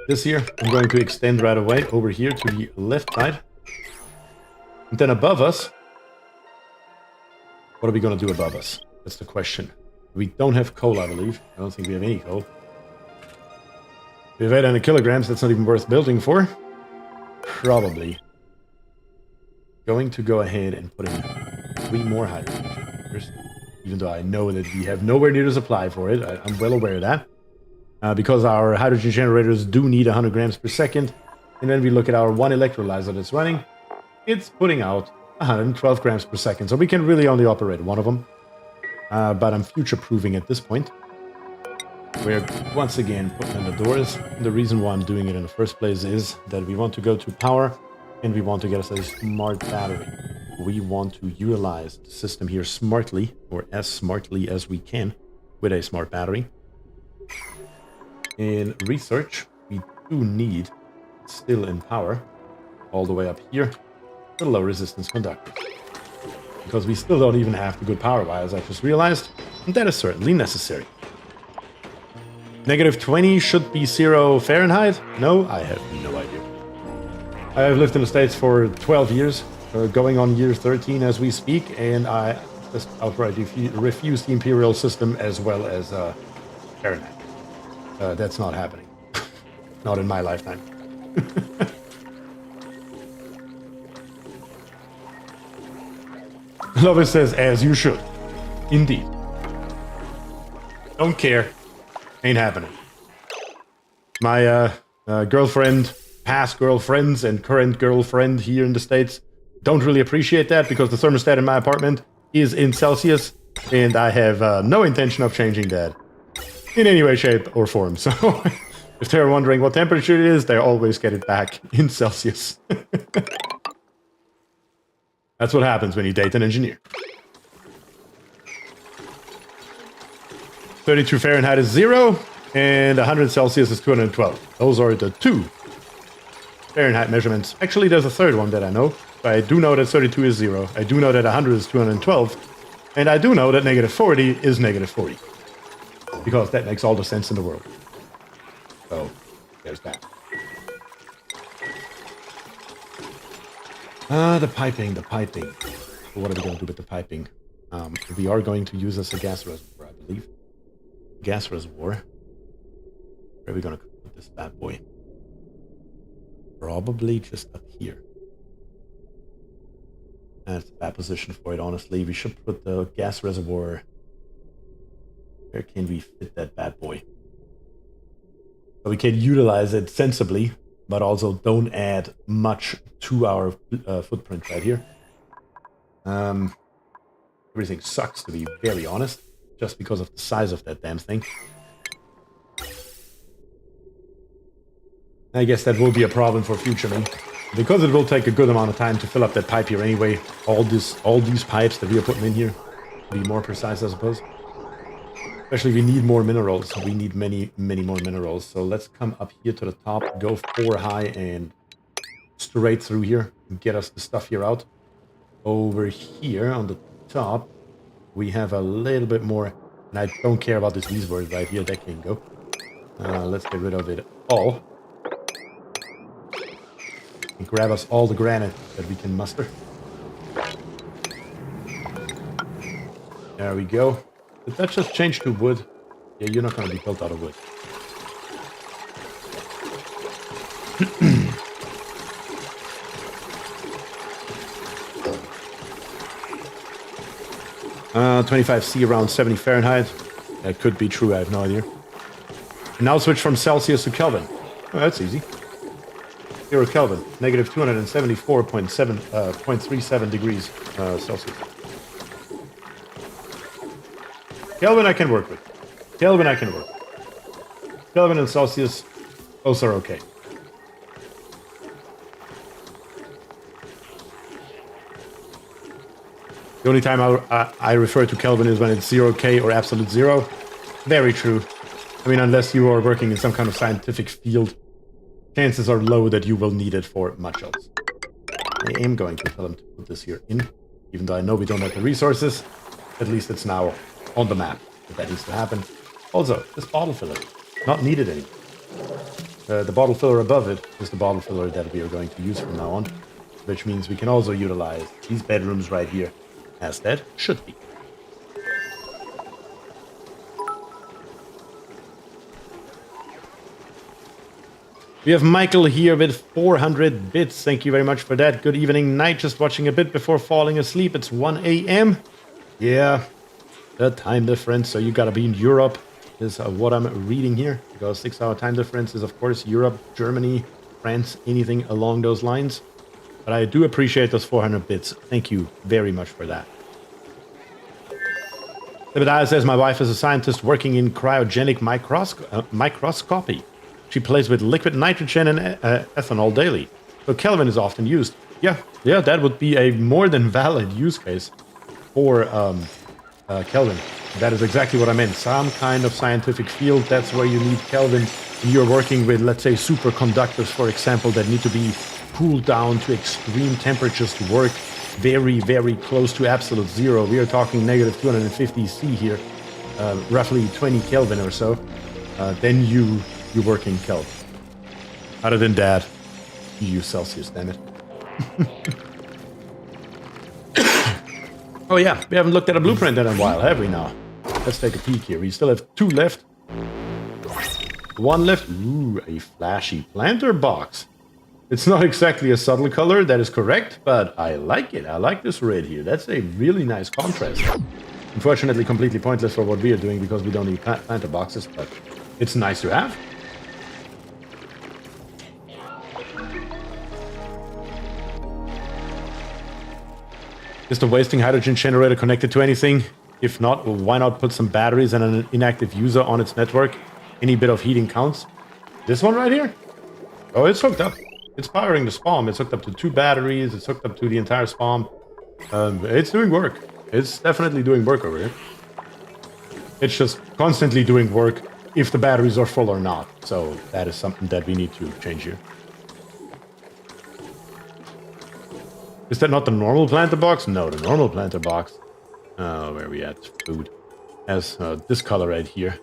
This here, I'm going to extend right away over here to the left side. And then above us, what are we going to do above us? That's the question. We don't have coal, I believe. I don't think we have any coal. With 800 kilograms, that's not even worth building for. Probably going to go ahead and put in 3 more hydrogen generators, even though I know that we have nowhere near the supply for it. I'm well aware of that. Because our hydrogen generators do need 100 grams per second. And then we look at our one electrolyzer that's running. It's putting out 112 grams per second. So we can really only operate one of them. But I'm future-proofing at this point. We're once again putting in the doors. The reason why I'm doing it in the first place is that we want to go to power. And we want to get us a smart battery. We want to utilize the system here smartly. Or as smartly as we can. With a smart battery. In research, we do need, still in power, all the way up here, the low resistance conductor. Because we still don't even have the good power wires, I just realized, and that is certainly necessary. -20 should be 0 Fahrenheit? No, I have no idea. I have lived in the States for 12 years, going on year 13 as we speak, and I just outright refuse the imperial system as well as Fahrenheit. That's not happening. Not in my lifetime. Lovis says, as you should. Indeed. Don't care. Ain't happening. My girlfriend, past girlfriends, and current girlfriend here in the States don't really appreciate that because the thermostat in my apartment is in Celsius, and I have no intention of changing that in any way, shape, or form. So if they're wondering what temperature it is, they always get it back in Celsius. That's what happens when you date an engineer. 32 Fahrenheit is 0, and 100 Celsius is 212. Those are the 2 Fahrenheit measurements. Actually, there's a third one that I know. But I do know that 32 is 0. I do know that 100 is 212. And I do know that -40 is -40. Because that makes all the sense in the world. So, there's that. The piping. What are we going to do with the piping? We are going to use as a gas reservoir, I believe. Gas reservoir. Where are we going to put this bad boy? Probably just up here. That's a bad position for it, honestly. We should put the gas reservoir... Where can we fit that bad boy? So we can utilize it sensibly, but also don't add much to our footprint right here. Everything sucks, to be very honest, just because of the size of that damn thing. I guess that will be a problem for future me. Because it will take a good amount of time to fill up that pipe here anyway. All these pipes that we are putting in here, to be more precise, I suppose. Especially, we need more minerals. We need many, many more minerals. So let's come up here to the top, go 4 high, and straight through here. Get us the stuff here out. Over here on the top, we have a little bit more. And I don't care about this these words right here. That can go. Let's get rid of it all. And grab us all the granite that we can muster. There we go. Did that just change to wood? Yeah, you're not going to be built out of wood. 25C around 70 Fahrenheit. That could be true, I have no idea. And now switch from Celsius to Kelvin. Oh, that's easy. 0 Kelvin, negative 274.37 degrees Celsius. Kelvin I can work with. Kelvin I can work with. Kelvin and Celsius, both are okay. The only time I refer to Kelvin is when it's 0K or absolute 0. Very true. I mean, unless you are working in some kind of scientific field, chances are low that you will need it for much else. I am going to tell him to put this here in, even though I know we don't have the resources. At least it's now on the map that that needs to happen. Also, this bottle filler, not needed anymore. The bottle filler above it is the bottle filler that we are going to use from now on, which means we can also utilize these bedrooms right here as that should be. We have Michael here with 400 bits. Thank you very much for that. Good evening, night. Just watching a bit before falling asleep. It's 1 a.m. Yeah, the time difference. So you gotta be in Europe is what I'm reading here. Because 6-hour time difference is, of course, Europe, Germany, France, anything along those lines. But I do appreciate those 400 bits. Thank you very much for that. Sebediah says, my wife is a scientist working in cryogenic microscopy. She plays with liquid nitrogen and ethanol daily. So Kelvin is often used. Yeah, that would be a more than valid use case for Kelvin. That is exactly what I meant. Some kind of scientific field, that's where you need Kelvin. When you're working with, let's say, superconductors, for example, that need to be cooled down to extreme temperatures to work very, very close to absolute zero. We are talking negative 250 C here, roughly 20 Kelvin or so. Then you work in Kelvin. Other than that, you use Celsius, damn it. Oh yeah, we haven't looked at a blueprint in a while, have we now? Let's take a peek here. We still have 2 left. 1 left. Ooh, a flashy planter box. It's not exactly a subtle color, that is correct, but I like it. I like this red here. That's a really nice contrast. Unfortunately, completely pointless for what we are doing because we don't need planter boxes, but it's nice to have. Is the wasting hydrogen generator connected to anything? If not, well, why not put some batteries and an inactive user on its network? Any bit of heating counts. This one right here? Oh, it's hooked up. It's powering the SPOM. It's hooked up to 2 batteries. It's hooked up to the entire SPOM. It's doing work. It's definitely doing work over here. It's just constantly doing work if the batteries are full or not. So that is something that we need to change here. Is that not the normal planter box? No, the normal planter box. Where are we at? Food. Has this color right here.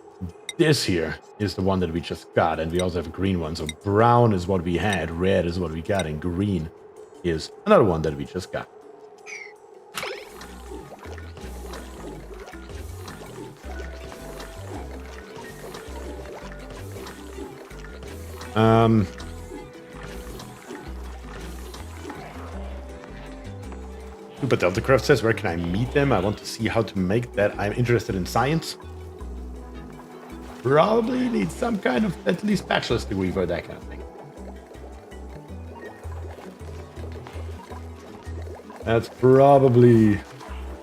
This here is the one that we just got, and we also have a green one. So brown is what we had, red is what we got, and green is another one that we just got. But Deltacraft says, where can I meet them? I want to see how to make that. I'm interested in science. Probably need some kind of, at least, bachelor's degree for that kind of thing. That's probably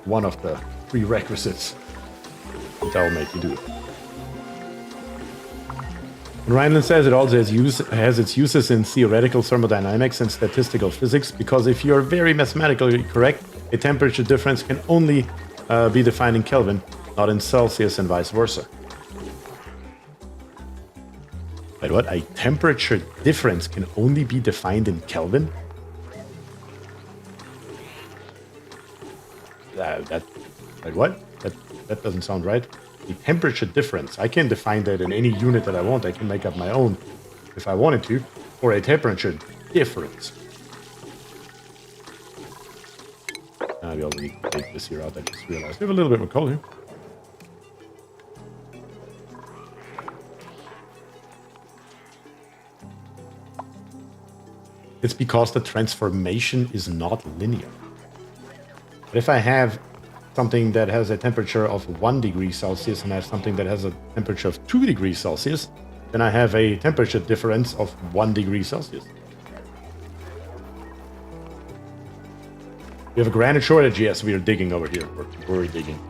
one of the prerequisites that will make you do it. And Rhineland says it also has its uses in theoretical thermodynamics and statistical physics, because if you're very mathematically correct, a temperature difference can only be defined in Kelvin, not in Celsius, and vice versa. Wait, what? A temperature difference can only be defined in Kelvin? Wait, what? That doesn't sound right. The temperature difference. I can define that in any unit that I want. I can make up my own if I wanted to, for a temperature difference. We also need to take this here out. I just realized we have a little bit more coal here. It's because the transformation is not linear. But if I have something that has a temperature of 1 degree Celsius and I have something that has a temperature of 2 degrees Celsius, then I have a temperature difference of 1 degree Celsius. We have a granite shortage. Yes, we are digging over here. We're digging.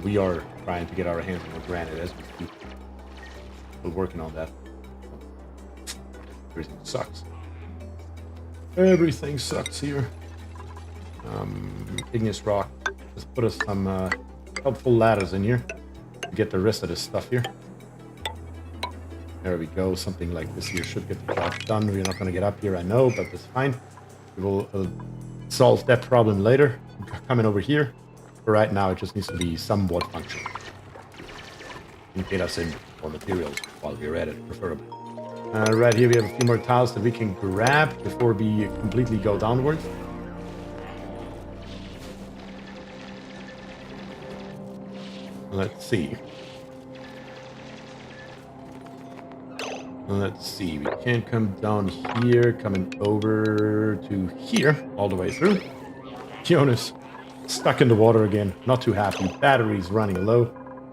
We are trying to get our hands on the granite as we speak. We're working on that. Everything sucks. Everything sucks here. Igneous rock. Let's put us some helpful ladders in here to get the rest of this stuff here. There we go. Something like this here should get the job done. We're not going to get up here, I know, but that's fine. We will solve that problem later. Coming over here. For right now, it just needs to be somewhat functional. And get us in more materials while we're at it, preferably. Right here, we have a few more tiles that we can grab before we completely go downwards. Let's see. Let's see, we can come down here, coming over to here, all the way through. Jonas, stuck in the water again, not too happy. Batteries running low.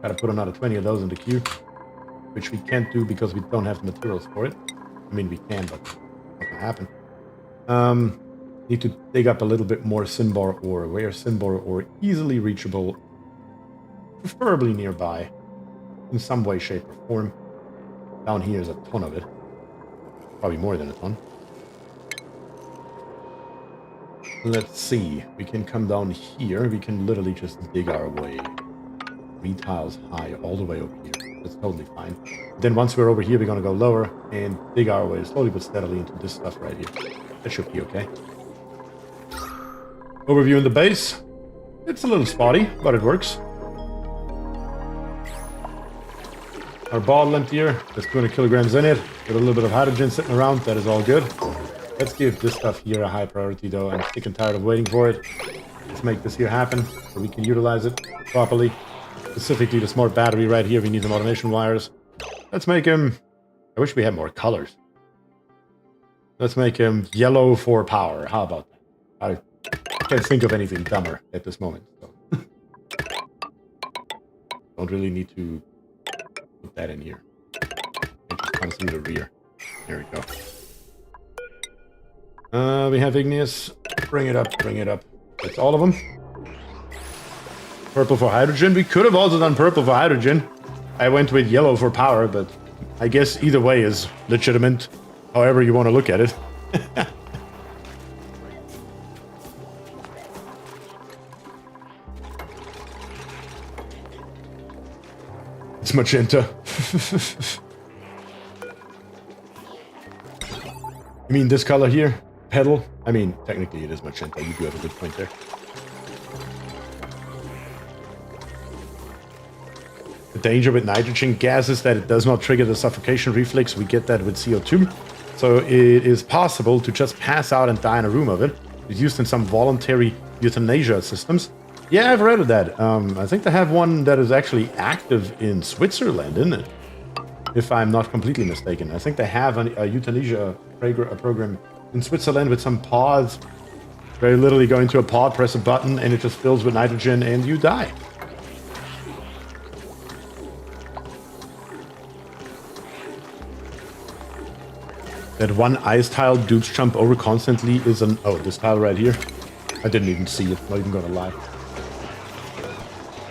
Gotta put another 20 of those in the queue, which we can't do because we don't have the materials for it. I mean, we can, but not gonna happen. Need to dig up a little bit more Cinbar ore. Where Cinbar ore easily reachable, preferably nearby, in some way, shape, or form. Down here is a ton of it. Probably more than a ton. Let's see. We can come down here. We can literally just dig our way 3 tiles high all the way over here. That's totally fine. Then once we're over here, we're going to go lower and dig our way slowly but steadily into this stuff right here. That should be okay. Overview in the base. It's a little spotty, but it works. Our bottle emptier, there's 200 kilograms in it, with a little bit of hydrogen sitting around, that is all good. Let's give this stuff here a high priority though, I'm sick and tired of waiting for it. Let's make this here happen, so we can utilize it properly. Specifically the smart battery right here, we need some automation wires. Let's make him, I wish we had more colors. Let's make him yellow for power, how about that? I can't think of anything dumber at this moment. So. Don't really need to put that in here. It just comes through the rear. There we go. We have igneous. Bring it up, bring it up. That's all of them. Purple for hydrogen. We could have also done purple for hydrogen. I went with yellow for power, but I guess either way is legitimate. However you want to look at it. It's magenta. You mean this color here? Petal? I mean, technically it is magenta. You do have a good point there. The danger with nitrogen gas is that it does not trigger the suffocation reflex. We get that with CO2. So it is possible to just pass out and die in a room of it. It's used in some voluntary euthanasia systems. Yeah, I've read of that. I think they have one that is actually active in Switzerland, isn't it? If I'm not completely mistaken. I think they have a euthanasia program in Switzerland with some pods. Where you literally go into a pod, press a button, and it just fills with nitrogen, and you die. That one ice tile dupes jump over constantly is an... Oh, this tile right here. I didn't even see it, not even gonna lie.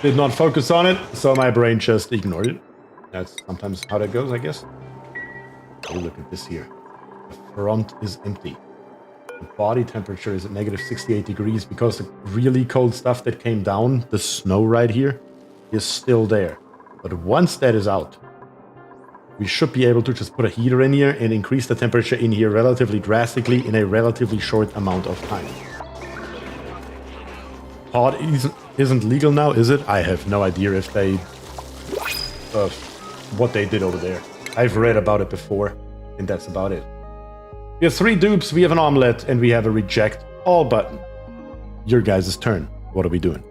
Did not focus on it, so my brain just ignored it. That's sometimes how that goes, I guess. Oh, look at this here. The front is empty. The body temperature is at negative 68 degrees because the really cold stuff that came down, the snow right here, is still there. But once that is out, we should be able to just put a heater in here and increase the temperature in here relatively drastically in a relatively short amount of time. Pod isn't legal now, is it? I have no idea if they... what they did over there. I've read about it before, and that's about it. We have 3 dupes, we have an omelette, and we have a reject all button. Your guys' turn. What are we doing?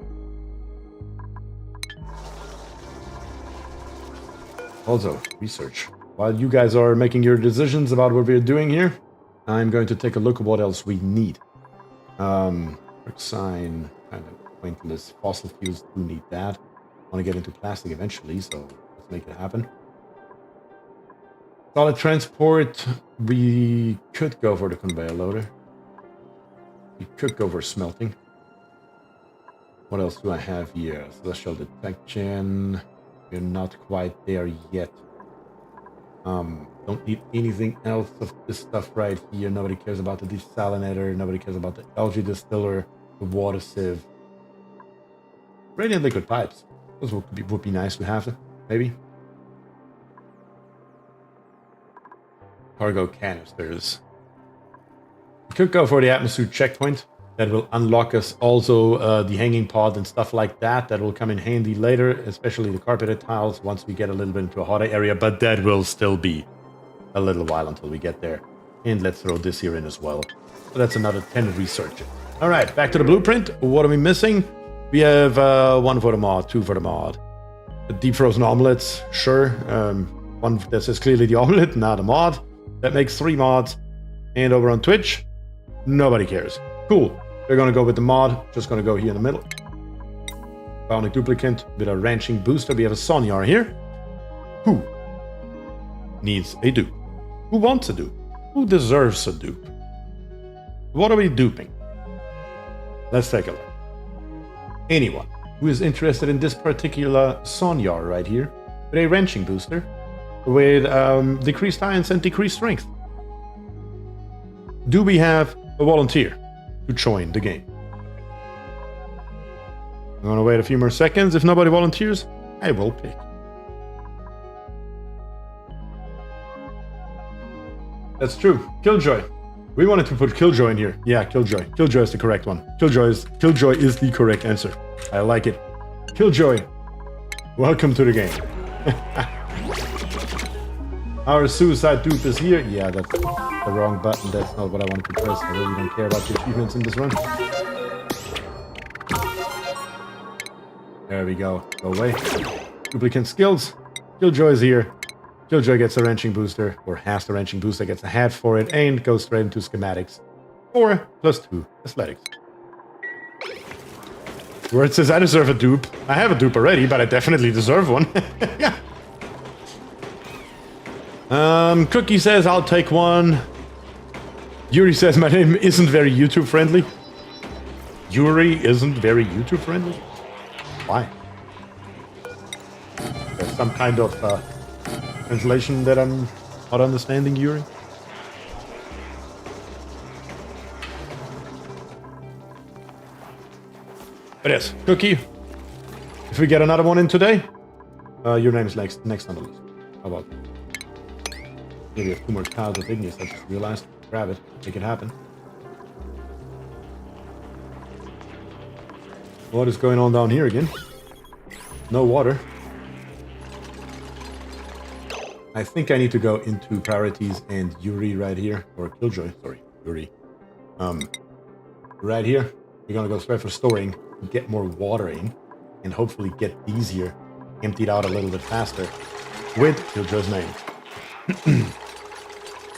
Also, research. While you guys are making your decisions about what we're doing here, I'm going to take a look at what else we need. Work sign, kind of pointless. Fossil fuels do need that. I want to get into plastic eventually, so let's make it happen. Solid transport, we could go for the conveyor loader. We could go for smelting. What else do I have here? Celestial detection. We're not quite there yet. Don't need anything else of this stuff right here. Nobody cares about the desalinator. Nobody cares about the algae distiller, the water sieve. Radiant liquid pipes. Those would be nice to have, maybe. Cargo canisters. We could go for the atmosphere checkpoint. That will unlock us also the hanging pod and stuff like that. That will come in handy later, especially the carpeted tiles once we get a little bit into a hotter area. But that will still be a little while until we get there. And let's throw this here in as well. So that's another 10 research. All right, back to the blueprint. What are we missing? We have 1 for the mod, 2 for the mod. The deep frozen omelets, sure. One that says clearly the omelet, not a mod. That makes 3 mods. And over on Twitch, nobody cares. Cool. We're gonna go with the mod. Just gonna go here in the middle. Bionic Duplicant with a ranching booster. We have a Sonyar here. Who needs a dupe? Who wants a dupe? Who deserves a dupe? What are we duping? Let's take a look. Anyone who is interested in this particular Sonyar right here with a ranching booster with decreased science and decreased strength. Do we have a volunteer to join the game? I'm gonna wait a few more seconds. If nobody volunteers, I will pick. That's true. Killjoy. We wanted to put Killjoy in here. Yeah, Killjoy. Killjoy is the correct one. Killjoy is the correct answer. I like it. Killjoy. Welcome to the game. Our suicide dupe is here. Yeah, that's the wrong button. That's not what I wanted to press. I really don't care about the achievements in this run. There we go. Go away. Duplicant skills. Killjoy is here. Killjoy gets a wrenching booster, or has the wrenching booster, gets a hat for it, and goes straight into schematics. 4 + 2 athletics. Where it says I deserve a dupe. I have a dupe already, but I definitely deserve one. Yeah. Cookie says I'll take one. Yuri says my name isn't very YouTube friendly. Yuri isn't very YouTube friendly? Why? There's some kind of translation that I'm not understanding, Yuri. But yes, Cookie, if we get another one in today, your name is next on the list. How about that? Maybe we have 2 more tiles of Igneous, I just realized. Grab it, make it happen. What is going on down here again? No water. I think I need to go into priorities and Yuri right here, or Killjoy, sorry, Yuri. Right here, we're gonna go straight for storing, get more water in, and hopefully get these here emptied out a little bit faster with Killjoy's name.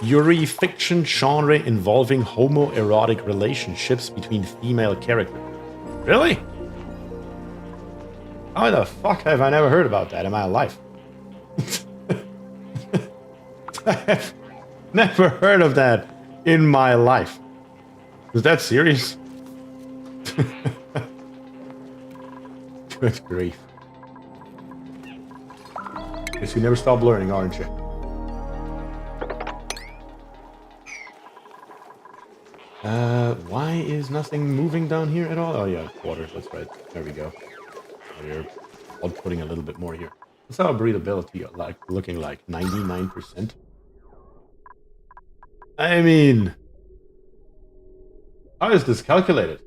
Yuri fiction genre involving homoerotic relationships between female characters. Really? How the fuck have I never heard about that in my life? I have never heard of that in my life. Is that serious? Good grief. Guess you never stop learning, aren't you? Why is nothing moving down here at all? Oh yeah, water, that's right. There we go. We're outputting a little bit more here. What's our breathability looking like? 99%? I mean, how is this calculated?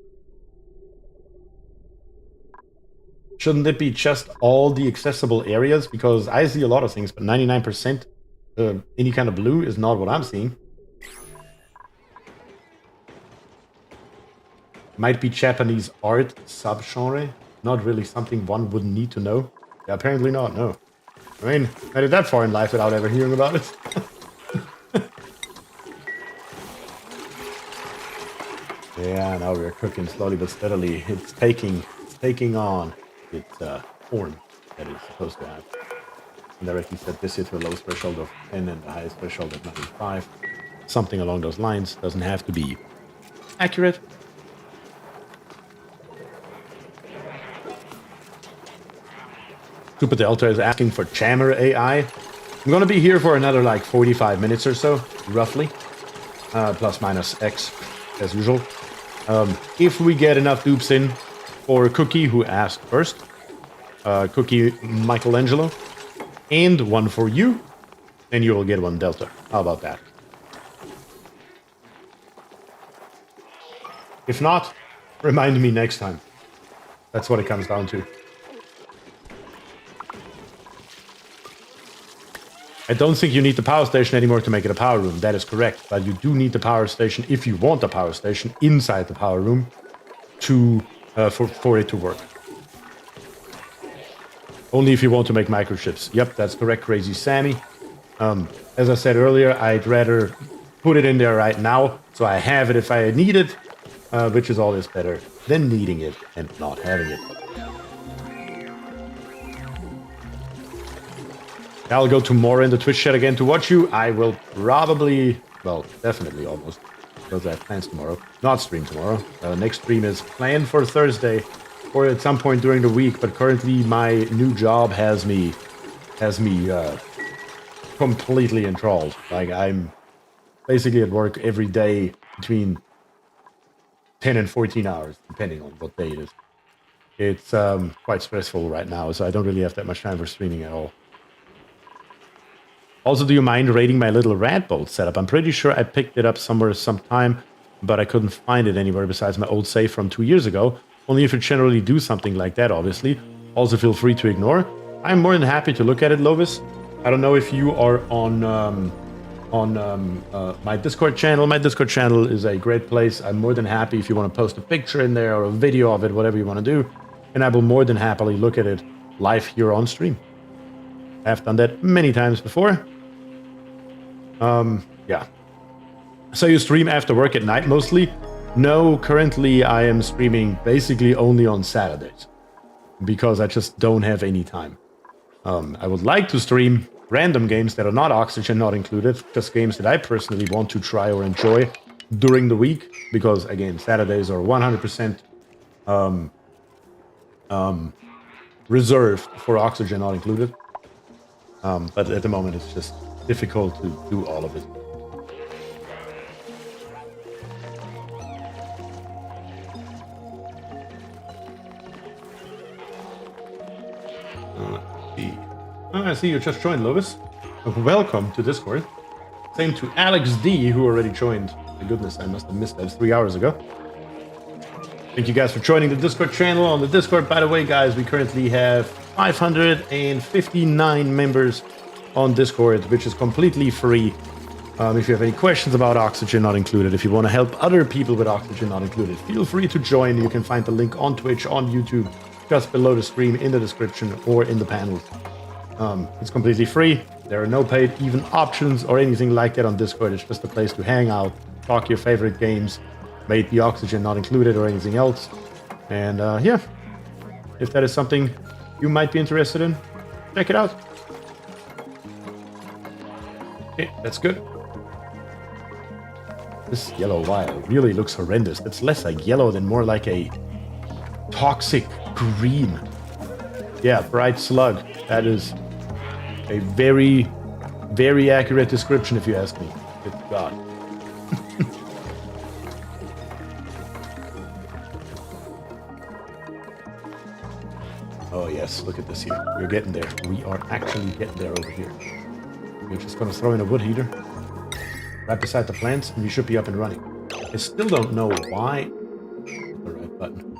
Shouldn't it be just all the accessible areas? Because I see a lot of things, but 99% any kind of blue is not what I'm seeing. Might be Japanese art subgenre. Not really something one would need to know. Yeah, apparently not, no. I mean, I did that far in life without ever hearing about it. Yeah, now we're cooking slowly but steadily. It's taking on its form that it's supposed to have. And directly set this here to a lowest threshold of 10 and the highest threshold of 95. Something along those lines. Doesn't have to be accurate. Super Delta is asking for Jammer AI. I'm gonna be here for another like 45 minutes or so, roughly. Plus minus X, as usual. If we get enough dupes in for Cookie, who asked first, Cookie Michelangelo, and one for you, then you will get one Delta. How about that? If not, remind me next time. That's what it comes down to. I don't think you need the power station anymore to make it a power room. That is correct. But you do need the power station, if you want the power station, inside the power room to for it to work. Only if you want to make microchips. Yep, that's correct, Crazy Sammy. As I said earlier, I'd rather put it in there right now, so I have it if I need it, which is always better than needing it and not having it. I'll go tomorrow in the Twitch chat again to watch you. I will probably, well, definitely almost, because I have plans tomorrow. Not stream tomorrow. Next stream is planned for Thursday or at some point during the week, but currently my new job has me completely enthralled. Like, I'm basically at work every day between 10 and 14 hours, depending on what day it is. It's quite stressful right now, so I don't really have that much time for streaming at all. Also, do you mind rating my little rat boat setup? I'm pretty sure I picked it up somewhere sometime, but I couldn't find it anywhere besides my old save from 2 years ago. Only if you generally do something like that, obviously. Also, feel free to ignore. I'm more than happy to look at it, Lovis. I don't know if you are on my Discord channel. My Discord channel is a great place. I'm more than happy if you want to post a picture in there or a video of it, whatever you want to do. And I will more than happily look at it live here on stream. I've done that many times before. Yeah. So you stream after work at night mostly? No, currently I am streaming basically only on Saturdays. Because I just don't have any time. I would like to stream random games that are not Oxygen not included. Just games that I personally want to try or enjoy during the week. Because, again, Saturdays are 100% reserved for Oxygen not included. But at the moment, it's just difficult to do all of it. Let's see. Oh, I see you just joined, Lovis. Welcome to Discord. Same to Alex D, who already joined. My goodness, I must have missed that 3 hours ago. Thank you guys for joining the Discord channel. On the Discord, by the way, guys, we currently have 559 members on Discord, which is completely free. If you have any questions about Oxygen not included, if you want to help other people with Oxygen not included, feel free to join. You can find the link on Twitch, on YouTube, just below the stream, in the description, or in the panels. It's completely free. There are no paid even options or anything like that on Discord. It's just a place to hang out, talk your favorite games, may it be Oxygen not included or anything else. And yeah, if that is something you might be interested in, check it out. Okay, that's good. This yellow wire really looks horrendous. It's less like yellow than more like a toxic green. Yeah, bright slug. That is a very, very accurate description if you ask me. Good God. Oh yes, look at this here. We're getting there. We are actually getting there over here. We're just gonna throw in a wood heater right beside the plants, and we should be up and running. I still don't know why. The right button.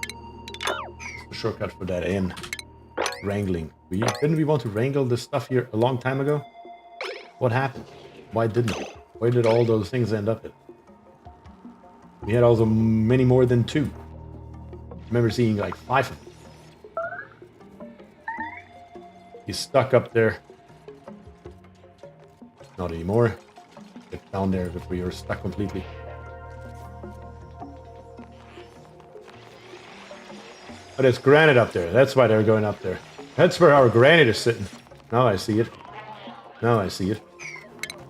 It's the shortcut for that N. Wrangling. Didn't we want to wrangle this stuff here a long time ago? What happened? Why didn't we? Where did all those things end up at? We had also many more than 2. I remember seeing like 5 of them. He's stuck up there. Not anymore. Get down there before you're stuck completely. But it's granite up there. That's why they're going up there. That's where our granite is sitting. Now I see it. Now I see it.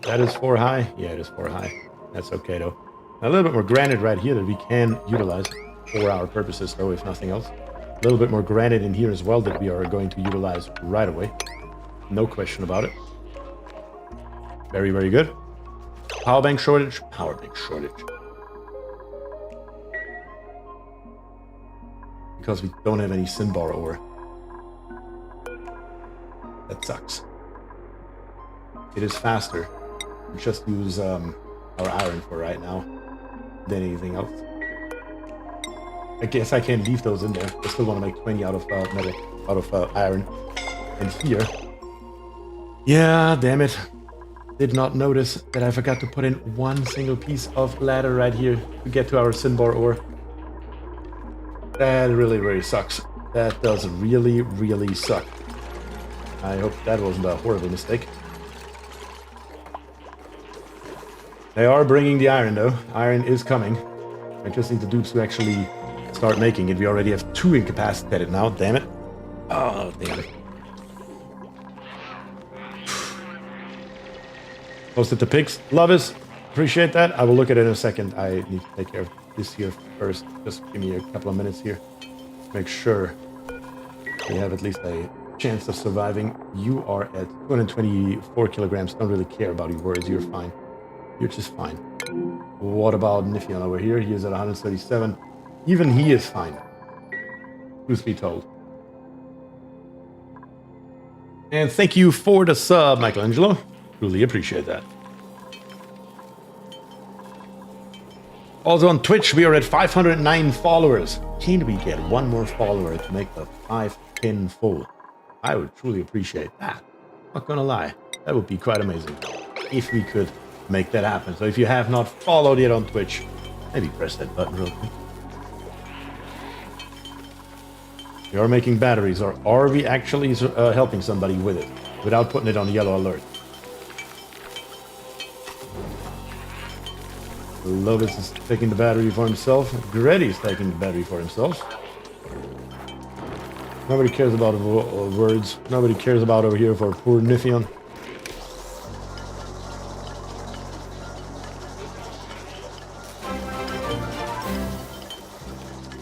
That is 4 high. Yeah, it is 4 high. That's okay though. A little bit more granite right here that we can utilize for our purposes though, if nothing else. A little bit more granite in here as well that we are going to utilize right away. No question about it. Very, very good. Power bank shortage. Power bank shortage. Because we don't have any Sinbar ore. That sucks. It is faster. We just use our iron for right now than anything else. I guess I can leave those in there. I still want to make 20 out of metal, out of iron. And here. Yeah, damn it. Did not notice that I forgot to put in one single piece of ladder right here to get to our Sinbar ore. That really, really sucks. That does really, really suck. I hope that wasn't a horrible mistake. They are bringing the iron, though. Iron is coming. I just need the dupes to actually start making it. We already have 2 incapacitated now. Damn it. Oh, damn it. Posted the pics. Love us. Appreciate that. I will look at it in a second. I need to take care of this here first. Just give me a couple of minutes here. Make sure we have at least a chance of surviving. You are at 224 kilograms. Don't really care about your words. You're fine. You're just fine. What about Niffion over here? He is at 137. Even he is fine. Truth be told. And thank you for the sub, Michelangelo. Truly appreciate that. Also on Twitch, we are at 509 followers. Can we get one more follower to make the 5 pin full? I would truly appreciate that. Not gonna lie. That would be quite amazing if we could make that happen. So if you have not followed yet on Twitch, maybe press that button real quick. We are making batteries, or are we actually helping somebody with it without putting it on yellow alert? Lovis is taking the battery for himself. Gretty is taking the battery for himself. Nobody cares about words. Nobody cares about over here for poor Niffion.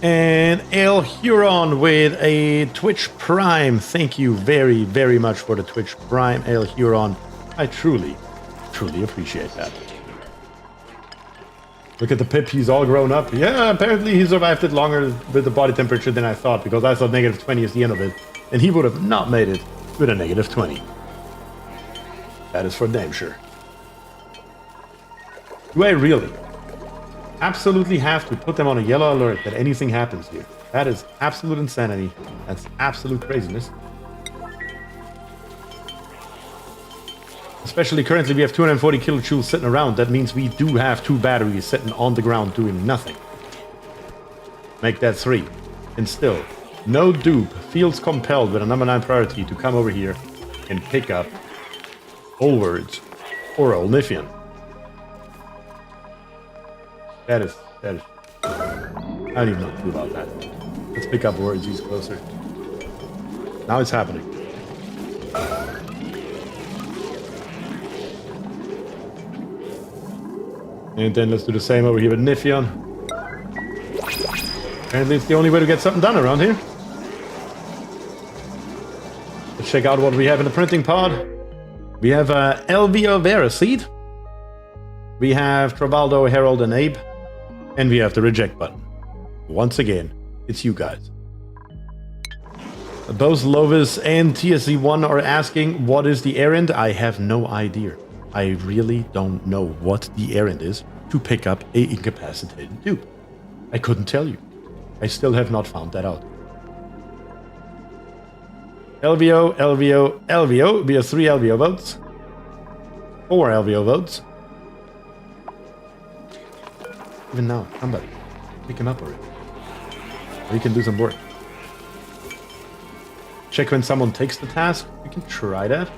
And El Huron with a Twitch Prime. Thank you very, very much for the Twitch Prime, El Huron. I truly, truly appreciate that. Look at the Pip, he's all grown up. Yeah, apparently he survived it longer with the body temperature than I thought, because I thought negative 20 is the end of it. And he would have not made it with a negative 20. That is for damn sure. Do I really absolutely have to put them on a yellow alert that anything happens here? That is absolute insanity. That's absolute craziness. Especially currently we have 240 kilojoules sitting around. That means we do have 2 batteries sitting on the ground doing nothing. Make that 3. And still, no dupe feels compelled with a number 9 priority to come over here and pick up old words or old Niffion. That is, I don't even know what to do about that. Let's pick up words, he's closer. Now it's happening. And then let's do the same over here with Niffion. Apparently it's the only way to get something done around here. Let's check out what we have in the printing pod. We have Elvia Vera Seed. We have Trabaldo, Harold, and Abe. And we have the reject button. Once again, it's you guys. Both Lovis and TSC1 are asking, what is the errand? I have no idea. I really don't know what the errand is to pick up a incapacitated dupe. I couldn't tell you. I still have not found that out. LVO, LVO, LVO. We have 3 LVO votes. 4 LVO votes. Even now, somebody pick him up already. We can do some work. Check when someone takes the task. We can try that.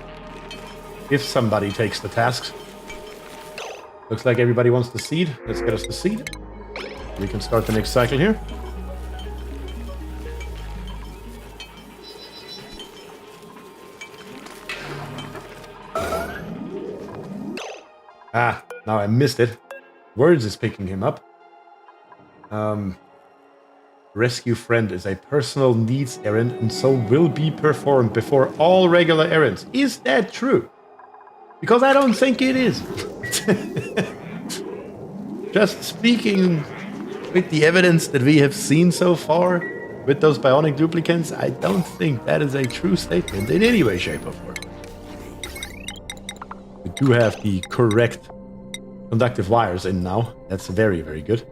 If somebody takes the tasks. Looks like everybody wants the seed. Let's get us the seed. We can start the next cycle here. Ah, now I missed it. Words is picking him up. Rescue friend is a personal needs errand and so will be performed before all regular errands. Is that true? Because I don't think it is. Just speaking with the evidence that we have seen so far with those bionic duplicants, I don't think that is a true statement in any way, shape, or form. We do have the correct conductive wires in now. That's very, very good.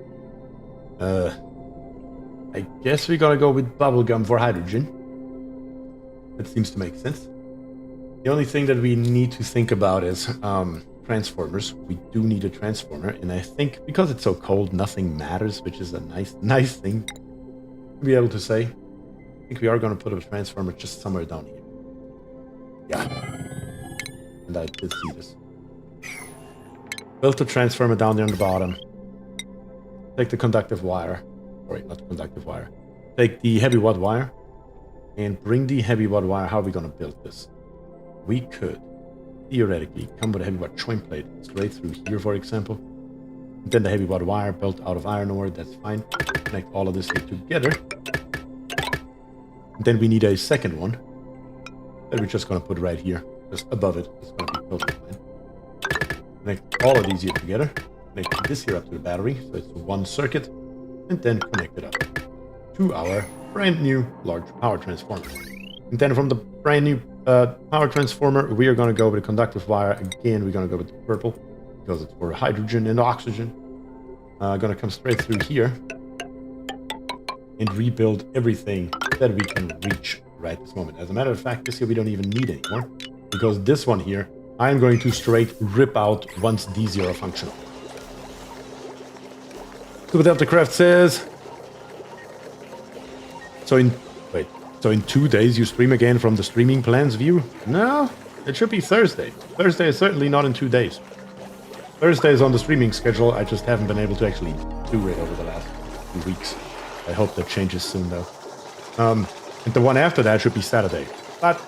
I guess we're gonna go with bubblegum for hydrogen. That seems to make sense. The only thing that we need to think about is transformers. We do need a transformer, and I think because it's so cold, nothing matters, which is a nice thing to be able to say. I think we are gonna put a transformer just somewhere down here. Yeah. And I did see this. Build the transformer down there on the bottom. Take the conductive wire. Sorry, not the conductive wire. Take the heavy watt wire. And bring the heavy watt wire. How are we going to build this? We could, theoretically, come with a heavy watt joint plate straight through here, for example. And then the heavy watt wire built out of iron ore. That's fine. Connect all of this here together. And then we need a second one that we're just going to put right here. Just above it. It's going to be totally fine. Connect all of these here together. Connect this here up to the battery, so it's one circuit, and then connect it up to our brand new large power transformer. And then from the brand new power transformer, we are going to go with a conductive wire. Again, we're going to go with the purple because it's for hydrogen and oxygen. Going to come straight through here and rebuild everything that we can reach right this moment. As a matter of fact, this here we don't even need anymore, because this one here I'm going to straight rip out once these are functional. So what the craft says. So in 2 days you stream again from the streaming plans view? No, it should be Thursday. Thursday is certainly not in 2 days. Thursday is on the streaming schedule. I just haven't been able to actually do it over the last 2 weeks. I hope that changes soon though. And the one after that should be Saturday. But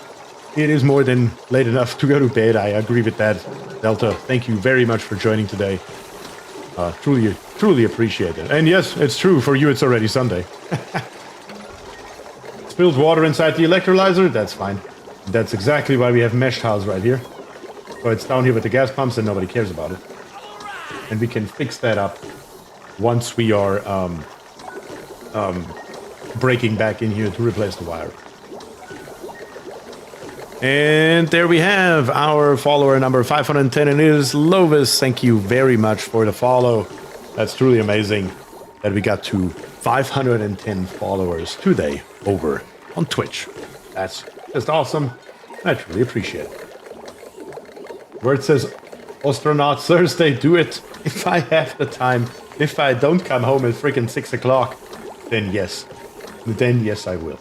it is more than late enough to go to bed. I agree with that. Delta, thank you very much for joining today. Truly appreciate it. And yes, it's true. For you, it's already Sunday. Spilled water inside the electrolyzer? That's fine. That's exactly why we have mesh tiles right here. So it's down here with the gas pumps and nobody cares about it. And we can fix that up once we are breaking back in here to replace the wire. And there we have our follower number 510, and it is Lovis. Thank you very much for the follow. That's truly amazing that we got to 510 followers today over on Twitch. That's just awesome. I truly appreciate it. Where it says Astronaut Thursday, do it if I have the time. If I don't come home at freaking 6 o'clock, then yes. Then yes, I will.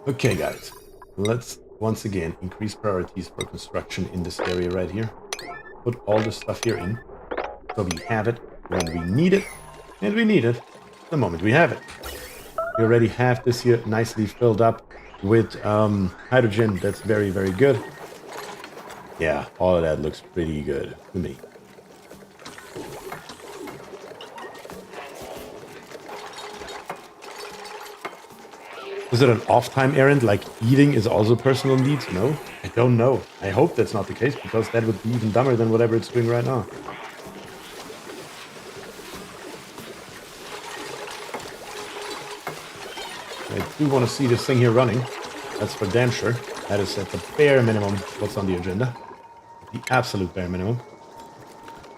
Okay, guys, let's once again increase priorities for construction in this area right here. Put all the stuff here in, so we have it when we need it, and we need it the moment we have it. We already have this here nicely filled up with hydrogen. That's very, very good. Yeah, all of that looks pretty good to me. Is it an off-time errand, like eating is also personal needs? No, I don't know. I hope that's not the case, because that would be even dumber than whatever it's doing right now. I do want to see this thing here running. That's for damn sure. That is at the bare minimum what's on the agenda. The absolute bare minimum.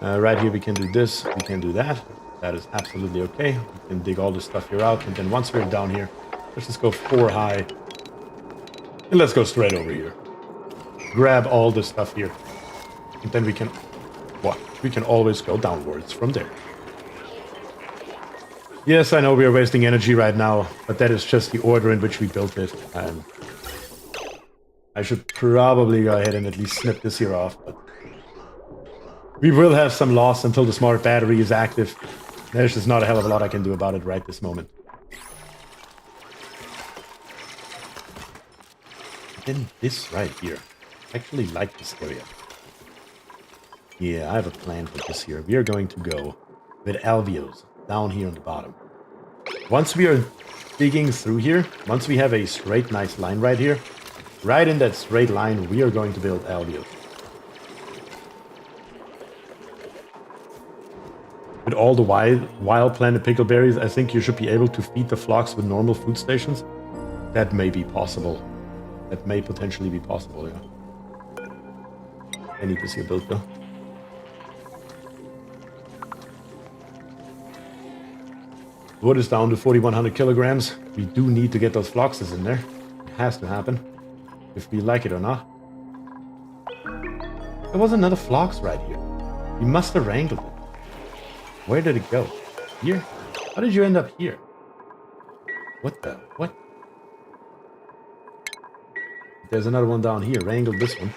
Right here we can do this, we can do that. That is absolutely okay. We can dig all this stuff here out, and then once we're down here, let's just go 4 high. And let's go straight over here. Grab all this stuff here. And then we can... what? We can always go downwards from there. Yes, I know we are wasting energy right now, but that is just the order in which we built it. I should probably go ahead and at least snip this here off, but... we will have some loss until the smart battery is active. There's just not a hell of a lot I can do about it right this moment. Then this right here. I actually like this area. Yeah, I have a plan for this here. We are going to go with alveoles down here on the bottom. Once we are digging through here, once we have a straight nice line right here, right in that straight line, we are going to build alveoles. With all the wild planted pickleberries, I think you should be able to feed the flocks with normal food stations. That may be possible. That may potentially be possible, yeah. I need this here built though. Wood is down to 4,100 kilograms. We do need to get those floxes in there. It has to happen, if we like it or not. There was another flox right here. We must have wrangled it. Where did it go? Here? How did you end up here? What the? What? There's another one down here. Wrangled this one.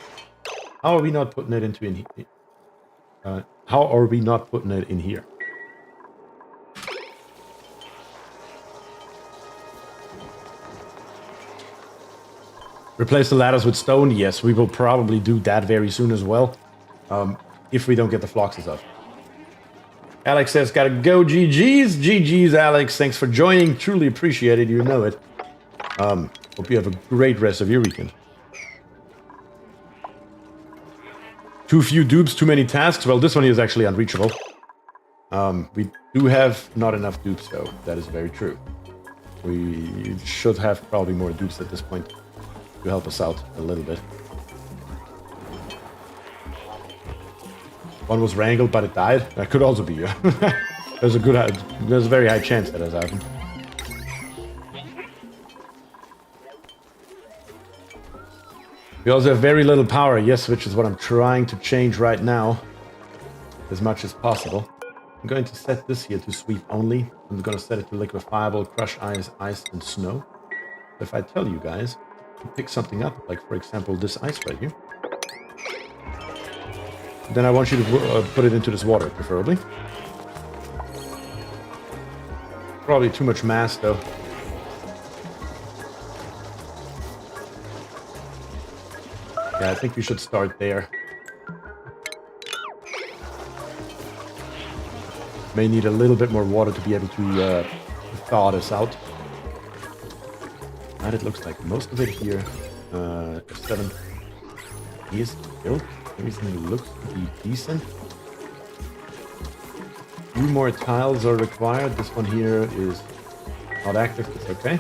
How are we not putting it into in here? How are we not putting it in here? Replace the ladders with stone? Yes, we will probably do that very soon as well. If we don't get the floxes up. Alex says, gotta go, GG's. GG's, Alex. Thanks for joining. Truly appreciate it. You know it. Hope you have a great rest of your weekend. Too few dupes, too many tasks. Well, this one is actually unreachable. We do have not enough dupes, though. That is very true. We should have probably more dupes at this point to help us out a little bit. One was wrangled, but it died. That could also be. There's a very high chance that has happened. We also have very little power, yes, which is what I'm trying to change right now, as much as possible. I'm going to set this here to sweep only. I'm going to set it to liquefiable, crush ice, and snow. If I tell you guys to pick something up, like for example this ice right here, then I want you to put it into this water, preferably. Probably too much mass, though. Yeah, I think we should start there. May need a little bit more water to be able to thaw this out. And it looks like most of it here, 7 is built. Everything looks to be decent. Few more tiles are required. This one here is not active, it's okay.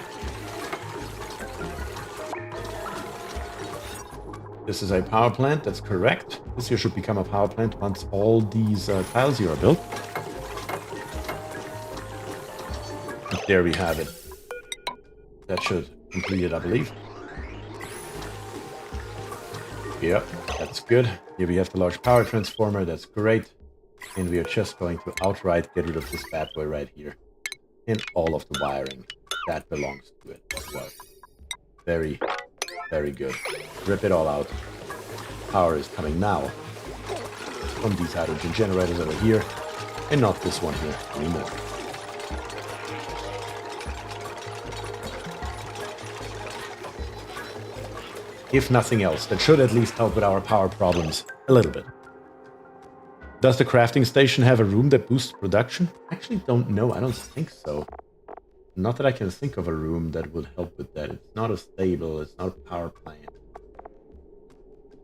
This is a power plant, that's correct. This here should become a power plant once all these tiles here are built. And there we have it. That should complete it, I believe. Yep, that's good. Here we have the large power transformer, that's great. And we are just going to outright get rid of this bad boy right here. And all of the wiring that belongs to it as well. Very, very good. Rip it all out. Power is coming now from these hydrogen generators over here, and not this one here anymore. If nothing else, that should at least help with our power problems a little bit. Does the crafting station have a room that boosts production? I actually don't know. I don't think so. Not that I can think of a room that would help with that. It's not a stable. It's not a power plant.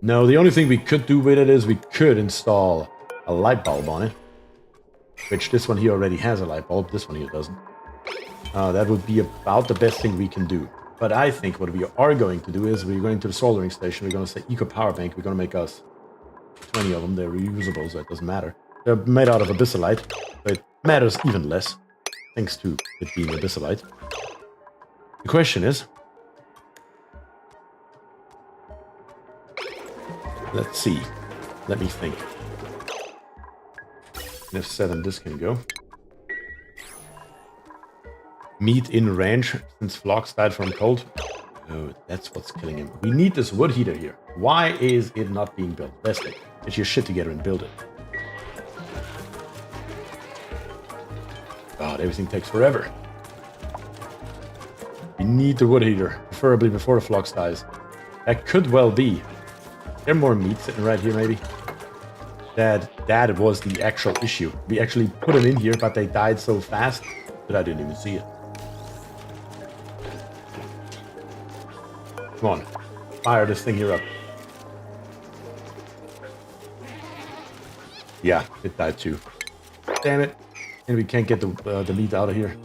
No, the only thing we could do with it is we could install a light bulb on it. Which this one here already has a light bulb. This one here doesn't. That would be about the best thing we can do. But I think what we are going to do is we're going to the soldering station. We're going to say Eco Power Bank. We're going to make us 20 of them. They're reusable, so it doesn't matter. They're made out of abyssalite, but it matters even less, thanks to it being abyssalite. The question is... Let's see. Let me think. F7, this can go. Meat in range, since Phlox died from cold. Oh, that's what's killing him. We need this wood heater here. Why is it not being built? Leslie, get your shit together and build it. God, everything takes forever. We need the wood heater, preferably before the Phlox dies. That could well be. There more meat sitting right here, maybe. That was the actual issue. We actually put them in here, but they died so fast that I didn't even see it. Come on, fire this thing here up. Yeah, it died too. Damn it. And we can't get the meat out of here.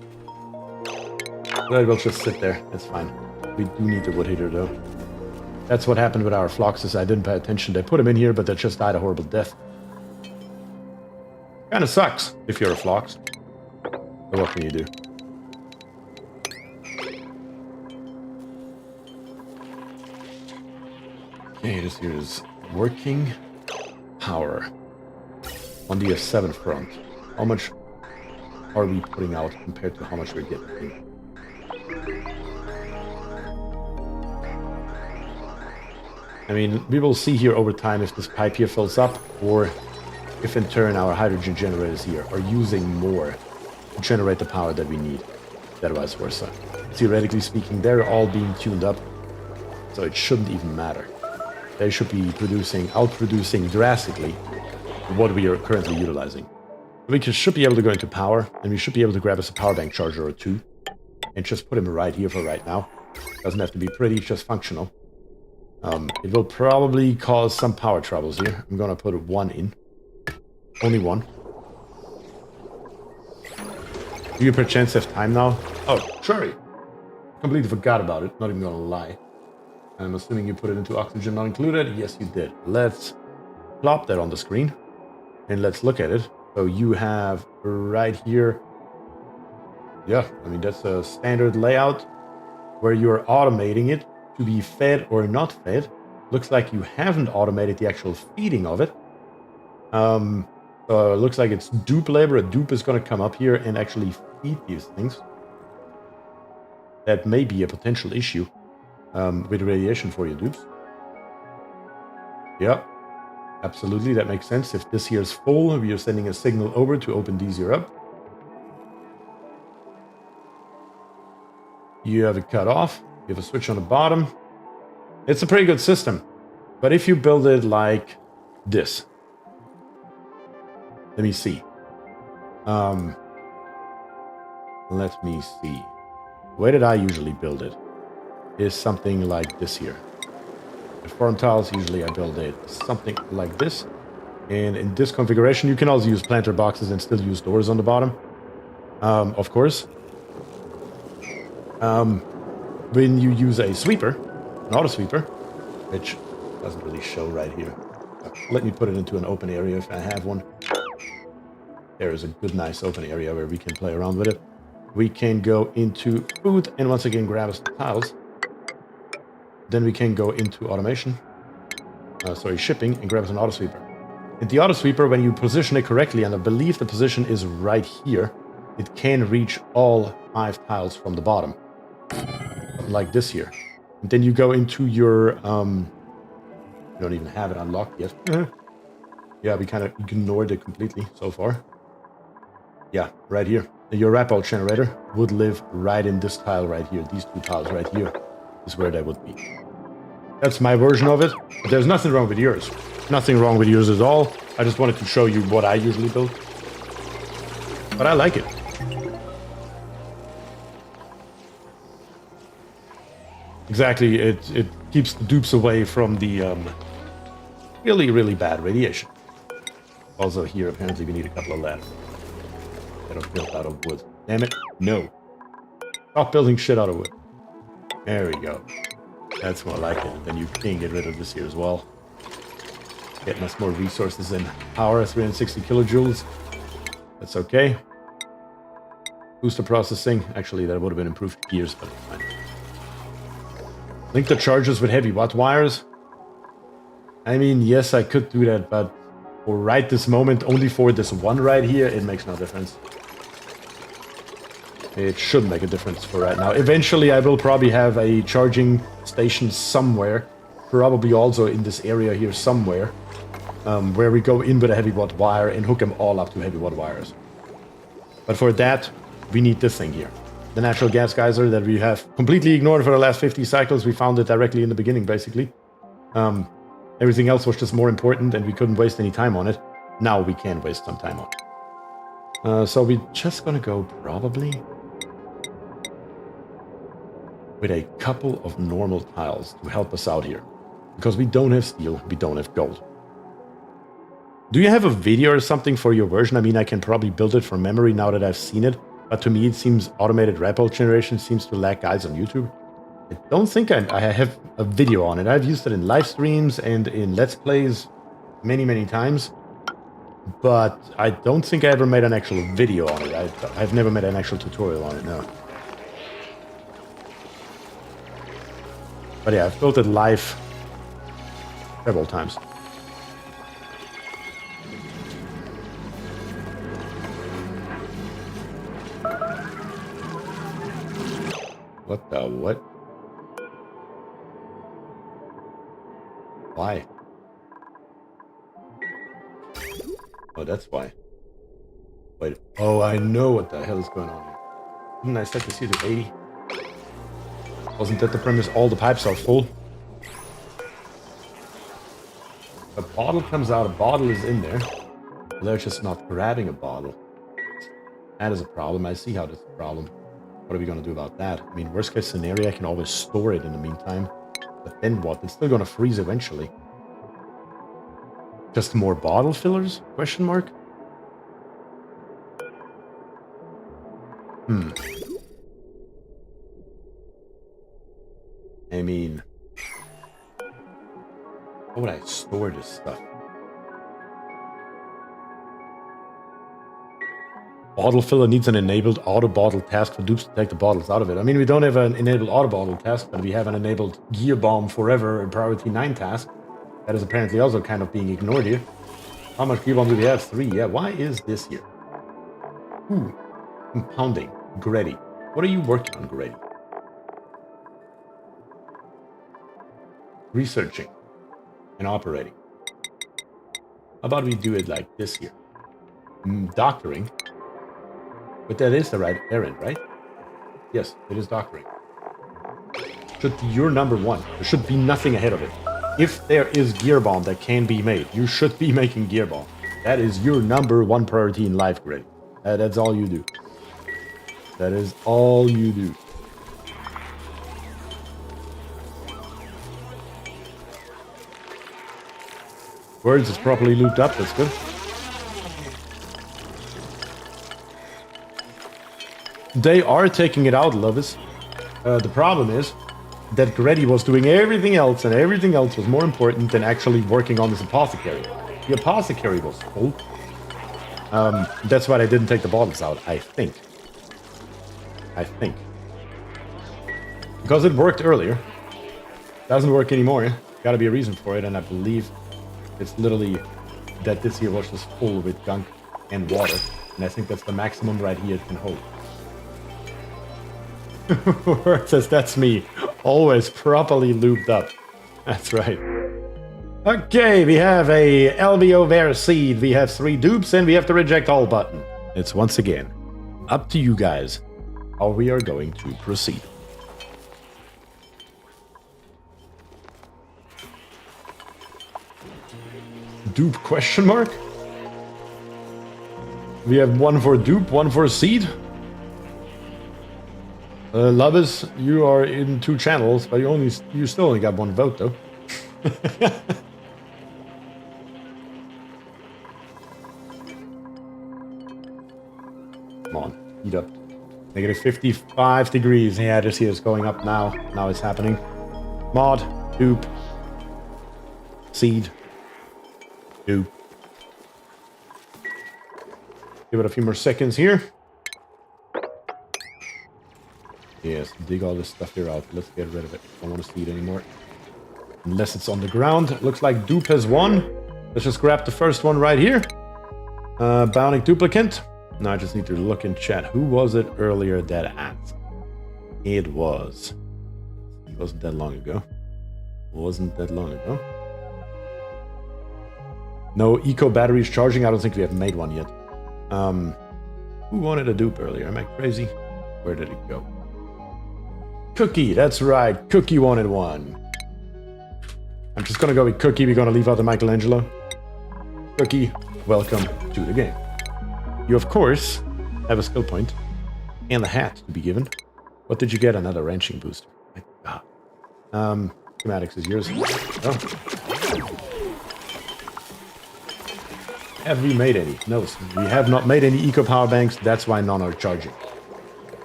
Well, we'll just sit there. That's fine. We do need the wood heater, though. That's what happened with our Phloxes. I didn't pay attention. They put them in here, but they just died a horrible death. Kinda sucks if you're a Phlox. But what can you do? Okay, this here is working power on the F7 front. How much are we putting out compared to how much we're getting? I mean, we will see here over time if this pipe here fills up, or if in turn our hydrogen generators here are using more to generate the power that we need, that vice versa. Theoretically speaking, they're all being tuned up, so it shouldn't even matter. They should be outproducing drastically what we are currently utilizing. We should be able to go into power, and we should be able to grab us a power bank charger or two, and just put him right here for right now. Doesn't have to be pretty, just functional. It will probably cause some power troubles here. I'm gonna put one in. Only one. Do you perchance have time now? Oh, sure. Completely forgot about it. Not even gonna lie. I'm assuming you put it into oxygen not included. Yes, you did. Let's plop that on the screen. And let's look at it. So you have right here. Yeah, I mean, that's a standard layout where you're automating it to be fed or not fed. Looks like you haven't automated the actual feeding of it. So it looks like it's dupe labor. A dupe is going to come up here and actually feed these things. That may be a potential issue with radiation for your dupes. Yeah, absolutely. That makes sense. If this here is full, we are sending a signal over to open these here up. You have it cut off. You have a switch on the bottom. It's a pretty good system. But if you build it like this. Let me see. Let me see. The way that I usually build it is something like this here. With farm tiles, usually I build it something like this. And in this configuration, you can also use planter boxes and still use doors on the bottom. Of course. When you use a sweeper, an auto sweeper, which doesn't really show right here. Let me put it into an open area if I have one. There is a good, nice open area where we can play around with it. We can go into food and once again grab us the tiles. Then we can go into automation. Shipping and grab us an auto sweeper. And the auto sweeper, when you position it correctly, and I believe the position is right here, it can reach all 5 tiles from the bottom. Like this here. And then you go into your you don't even have it unlocked yet. Yeah, we kind of ignored it completely so far. Yeah, right here. Your wrap out generator would live right in this tile right here. These 2 tiles right here is where they would be. That's my version of it. But there's nothing wrong with yours. Nothing wrong with yours at all. I just wanted to show you what I usually build. But I like it. Exactly, it keeps the dupes away from the really, really bad radiation. Also here, apparently we need a couple of ladders that are built out of wood. Damn it, no. Stop building shit out of wood. There we go. That's more like it. Then you can get rid of this here as well. Getting us more resources and power, 360 kilojoules. That's okay. Booster processing. Actually, that would have been improved gears, but fine. Link the chargers with heavy watt wires. I mean, yes, I could do that, but for right this moment, only for this one right here, it makes no difference. It should make a difference for right now. Eventually, I will probably have a charging station somewhere, probably also in this area here somewhere, where we go in with a heavy watt wire and hook them all up to heavy watt wires. But for that, we need this thing here. The natural gas geyser that we have completely ignored for the last 50 cycles. We found it directly in the beginning, basically. Everything else was just more important and we couldn't waste any time on it. Now we can waste some time on it. So we're just gonna go probably with a couple of normal tiles to help us out here. Because we don't have steel, we don't have gold. Do you have a video or something for your version? I mean, I can probably build it from memory now that I've seen it. But to me, it seems automated wrap out generation seems to lack guys on YouTube. I don't think I have a video on it. I've used it in live streams and in Let's Plays many, many times. But I don't think I ever made an actual video on it. I've never made an actual tutorial on it, no. But yeah, I've built it live several times. What the what? Why? Oh, that's why. Wait. Oh, I know what the hell is going on here. Didn't I set this here to 80? Wasn't that the premise? All the pipes are full. A bottle comes out, a bottle is in there. They're just not grabbing a bottle. That is a problem. I see how that's a problem. What are we going to do about that? I mean, worst case scenario, I can always store it in the meantime. But then what? It's still going to freeze eventually. Just more bottle fillers? Question mark? I mean... how would I store this stuff? Bottle filler needs an enabled auto bottle task for dupes to take the bottles out of it. I mean, we don't have an enabled auto bottle task, but we have an enabled gear bomb forever priority 9 task. That is apparently also kind of being ignored here. How much gear bomb do we have? 3. Yeah, why is this here? Compounding. Grady. What are you working on, Grady? Researching. And operating. How about we do it like this here? Doctoring. But that is the right errand, right? Yes, it is doctoring. Should be your number 1. There should be nothing ahead of it. If there is gear bomb that can be made, you should be making gear bomb. That is your number 1 priority in life, Grady. That's all you do. That is all you do. Words is properly looped up, that's good. They are taking it out, Lovis. The problem is that Grady was doing everything else, and everything else was more important than actually working on this apothecary. The apothecary was full. That's why they didn't take the bottles out, I think. Because it worked earlier. Doesn't work anymore. Gotta be a reason for it, and I believe it's literally that this here was just full with gunk and water. And I think that's the maximum right here it can hold. Word says that's me. Always properly looped up. That's right. Okay, we have a LVO Ver seed. We have 3 dupes, and we have the reject all button. It's once again up to you guys how we are going to proceed. Dupe question mark? We have 1 for dupe, 1 for seed. Lovis, you are in 2 channels, but you still only got 1 vote though. Come on, heat up. Negative 55 degrees. Yeah, this here is going up now. Now it's happening. Mod, dupe, seed, dupe. Give it a few more seconds here. Yes, dig all this stuff here out. Let's get rid of it. Don't want to see it anymore. Unless it's on the ground. Looks like dupe has won. Let's just grab the first one right here. Bionic Duplicant. Now I just need to look in chat. Who was it earlier that asked? It was. It wasn't that long ago. No eco batteries charging. I don't think we have made one yet. Who wanted a dupe earlier? Am I crazy? Where did it go? Cookie, that's right. Cookie wanted one. I'm just gonna go with Cookie. We're gonna leave out the Michelangelo. Cookie, welcome to the game. You, of course, have a skill point and a hat to be given. What did you get? Another wrenching booster. My God. Schematics is yours. Oh. Have we made any? No, we have not made any eco power banks. That's why none are charging.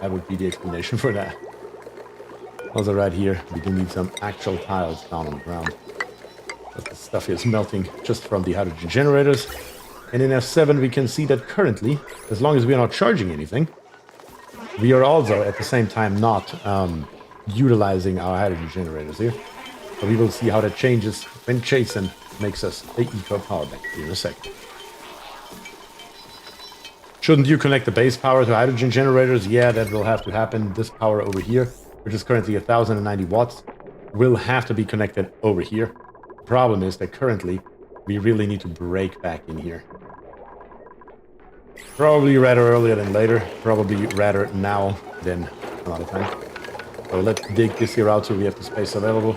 That would be the explanation for that. Also right here, we do need some actual tiles down on the ground. But the stuff is melting just from the hydrogen generators. And in F7 we can see that currently, as long as we are not charging anything, we are also at the same time not utilizing our hydrogen generators here. So we will see how that changes when Jason makes us a eco power bank here in a second. Shouldn't you connect the base power to hydrogen generators? Yeah, that will have to happen. This power over here, which is currently 1090 watts, will have to be connected over here. problem is that currently we really need to break back in here. Probably rather earlier than later. Probably rather now than another time. So let's dig this here out so we have the space available.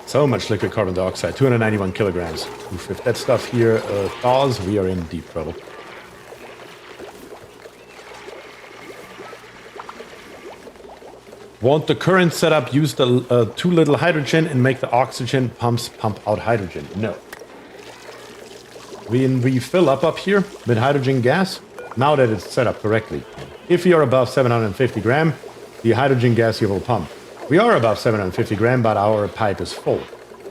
So much liquid carbon dioxide, 291 kilograms. Oof, if that stuff here thaws, we are in deep trouble. Won't the current setup use the too little hydrogen and make the oxygen pumps pump out hydrogen? No. When we fill up here with hydrogen gas, now that it's set up correctly, if you are above 750 gram, the hydrogen gas here will pump. We are above 750 gram, but our pipe is full.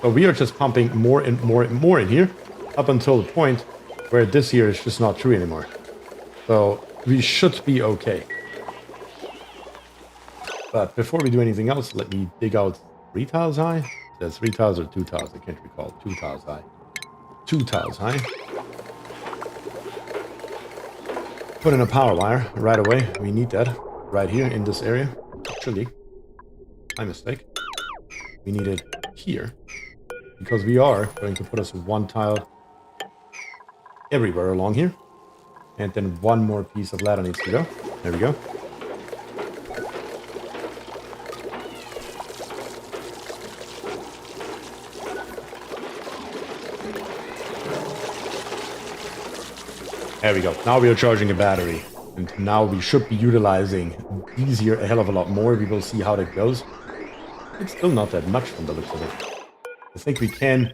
So we are just pumping more and more and more in here up until the point where this here is just not true anymore. So we should be okay. But before we do anything else, let me dig out 3 tiles high. That's 3 tiles or 2 tiles, I can't recall. 2 tiles high. 2 tiles high. Put in a power wire right away. We need that right here in this area. Actually, my mistake. We need it here because we are going to put us 1 tile everywhere along here. And then 1 more piece of ladder needs to go. There we go. There we go. Now we are charging a battery. And now we should be utilizing these here a hell of a lot more. We will see how that goes. It's still not that much from the looks of it. I think we can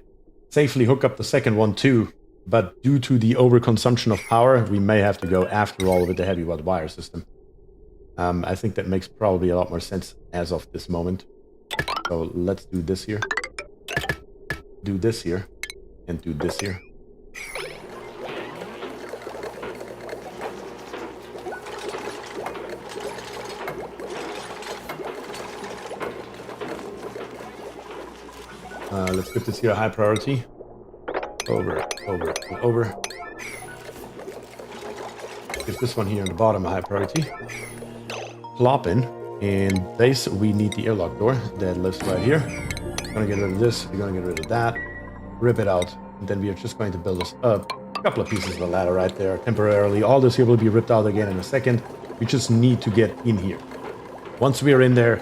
safely hook up the second one too. But due to the overconsumption of power, we may have to go after all with the heavy wire system. I think that makes probably a lot more sense as of this moment. So let's do this here. Do this here. And do this here. Let's give this here a high priority. Over, over, and over. Give this one here on the bottom a high priority. Plop in. And base, we need the airlock door that lives right here. We're gonna get rid of this. We're gonna get rid of that. Rip it out. And then we are just going to build us up a couple of pieces of the ladder right there temporarily. All this here will be ripped out again in a second. We just need to get in here. Once we are in there,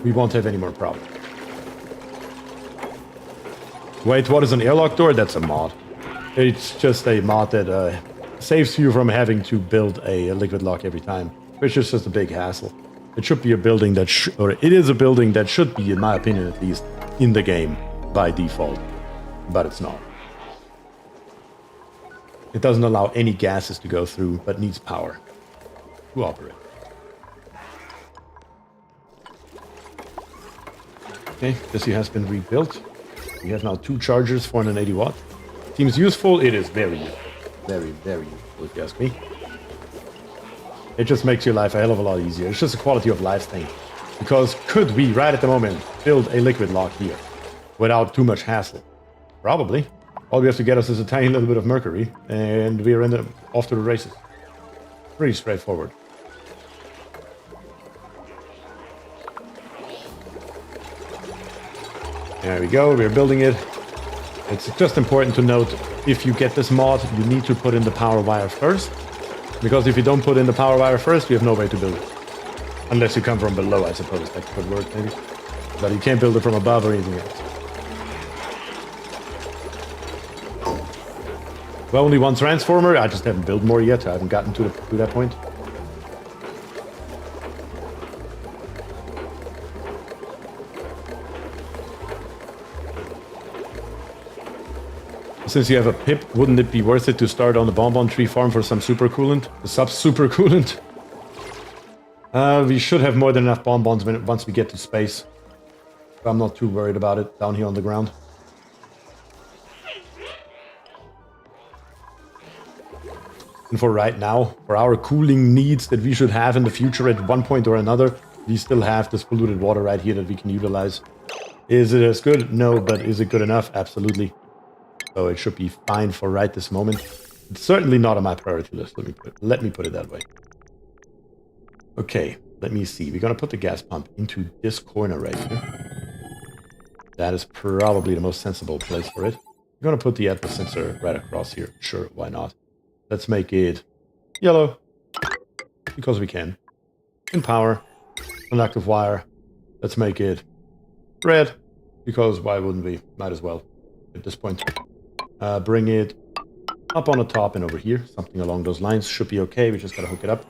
we won't have any more problems. Wait, what is an airlock door? That's a mod. It's just a mod that saves you from having to build a liquid lock every time, which is just a big hassle. It should be a building that or it is a building that should be, in my opinion at least, in the game by default. But it's not. It doesn't allow any gases to go through, but needs power to operate. Okay, this here has been rebuilt. We have now 2 chargers, 480 watt. Seems useful. It is very useful. Very, very useful, if you ask me. It just makes your life a hell of a lot easier. It's just a quality of life thing. Because could we, right at the moment, build a liquid lock here without too much hassle? Probably. All we have to get us is a tiny little bit of mercury, and we are off to the races. Pretty straightforward. There we go, we're building it. It's just important to note, if you get this mod, you need to put in the power wire first. Because if you don't put in the power wire first, you have no way to build it. Unless you come from below, I suppose. That could work, maybe. But you can't build it from above or anything else. Well, only 1 transformer. I just haven't built more yet. I haven't gotten to that point. Since you have a pip, wouldn't it be worth it to start on the bonbon tree farm for some supercoolant? The sub-supercoolant? We should have more than enough bonbons once we get to space. I'm not too worried about it down here on the ground. And for right now, for our cooling needs that we should have in the future at one point or another, we still have this polluted water right here that we can utilize. Is it as good? No, but is it good enough? Absolutely. So it should be fine for right this moment. It's certainly not on my priority list. Let me put it that way. Okay, Let me see. We're going to put the gas pump into this corner right here. That is probably the most sensible place for it. We're going to put the atmos sensor right across here. Sure, why not? Let's make it yellow, because we can. In power, conductive wire. Let's make it red, because why wouldn't we? Might as well at this point. Bring it up on the top and over here. Something along those lines should be okay. We just got to hook it up.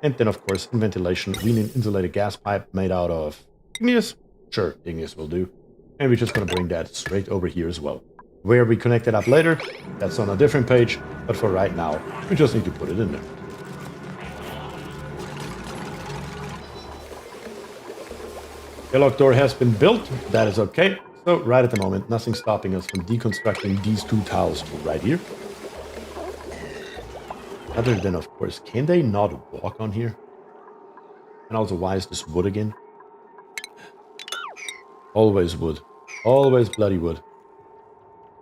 And then, of course, in ventilation, we need an insulated gas pipe made out of igneous. Sure, igneous will do. And we're just going to bring that straight over here as well. Where we connect it up later, that's on a different page. But for right now, we just need to put it in there. Airlock door has been built. That is okay. So right at the moment, nothing's stopping us from deconstructing these two towels right here. Other than, of course, can they not walk on here? And also, why is this wood again? Always wood. Always bloody wood.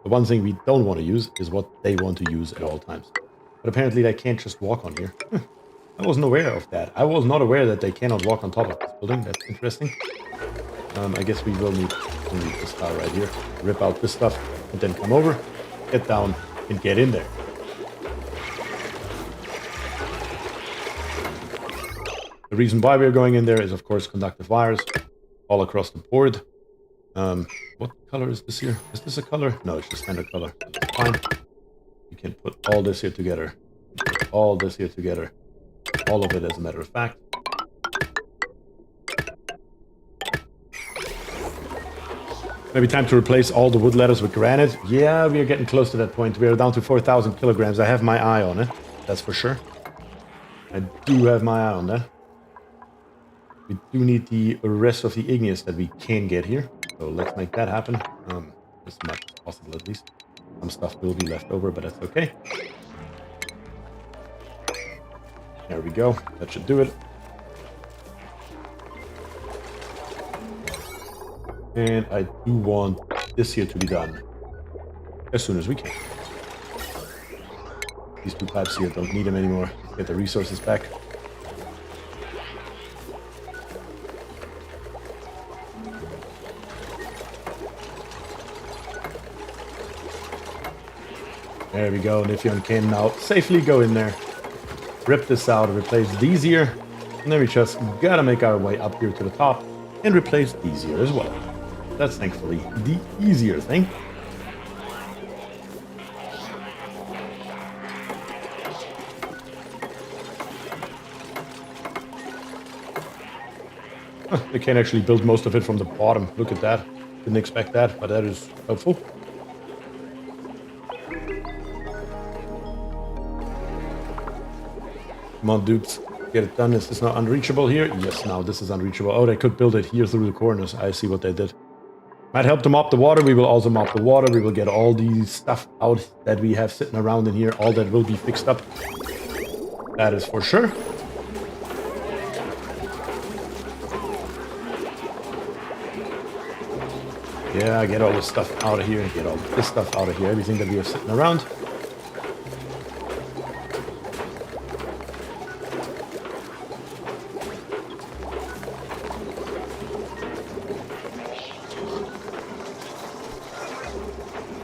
The one thing we don't want to use is what they want to use at all times. But apparently they can't just walk on here. I wasn't aware of that. I was not aware that they cannot walk on top of this building. That's interesting. I guess we will need this tile right here. Rip out this stuff and then come over, get down, and get in there. The reason why we're going in there is, of course, conductive wires all across the board. What color is this here? Is this a color? No, it's just standard color. It's fine. You can put all this here together. All this here together. All of it, as a matter of fact. Maybe time to replace all the wood ladders with granite. Yeah, we are getting close to that point. We are down to 4,000 kilograms. I have my eye on it. That's for sure. I do have my eye on that. We do need the rest of the igneous that we can get here. So let's make that happen. As much as possible, at least. Some stuff will be left over, but that's okay. There we go. That should do it. And I do want this here to be done as soon as we can. These two pipes here, don't need them anymore. Let's get the resources back. There we go. Niffion can now safely go in there, rip this out, replace these here, and then we just gotta make our way up here to the top and replace these here as well. That's thankfully the easier thing. They can actually build most of it from the bottom. Look at that. Didn't expect that, but that is helpful. Come on, dupes. Get it done. Is this not unreachable here? Yes, now this is unreachable. Oh, they could build it here through the corners. I see what they did. Might help to mop the water. We will also mop the water. We will get all the stuff out that we have sitting around in here. All that will be fixed up. That is for sure. Yeah, get all this stuff out of here. Get all this stuff out of here. Everything that we have sitting around.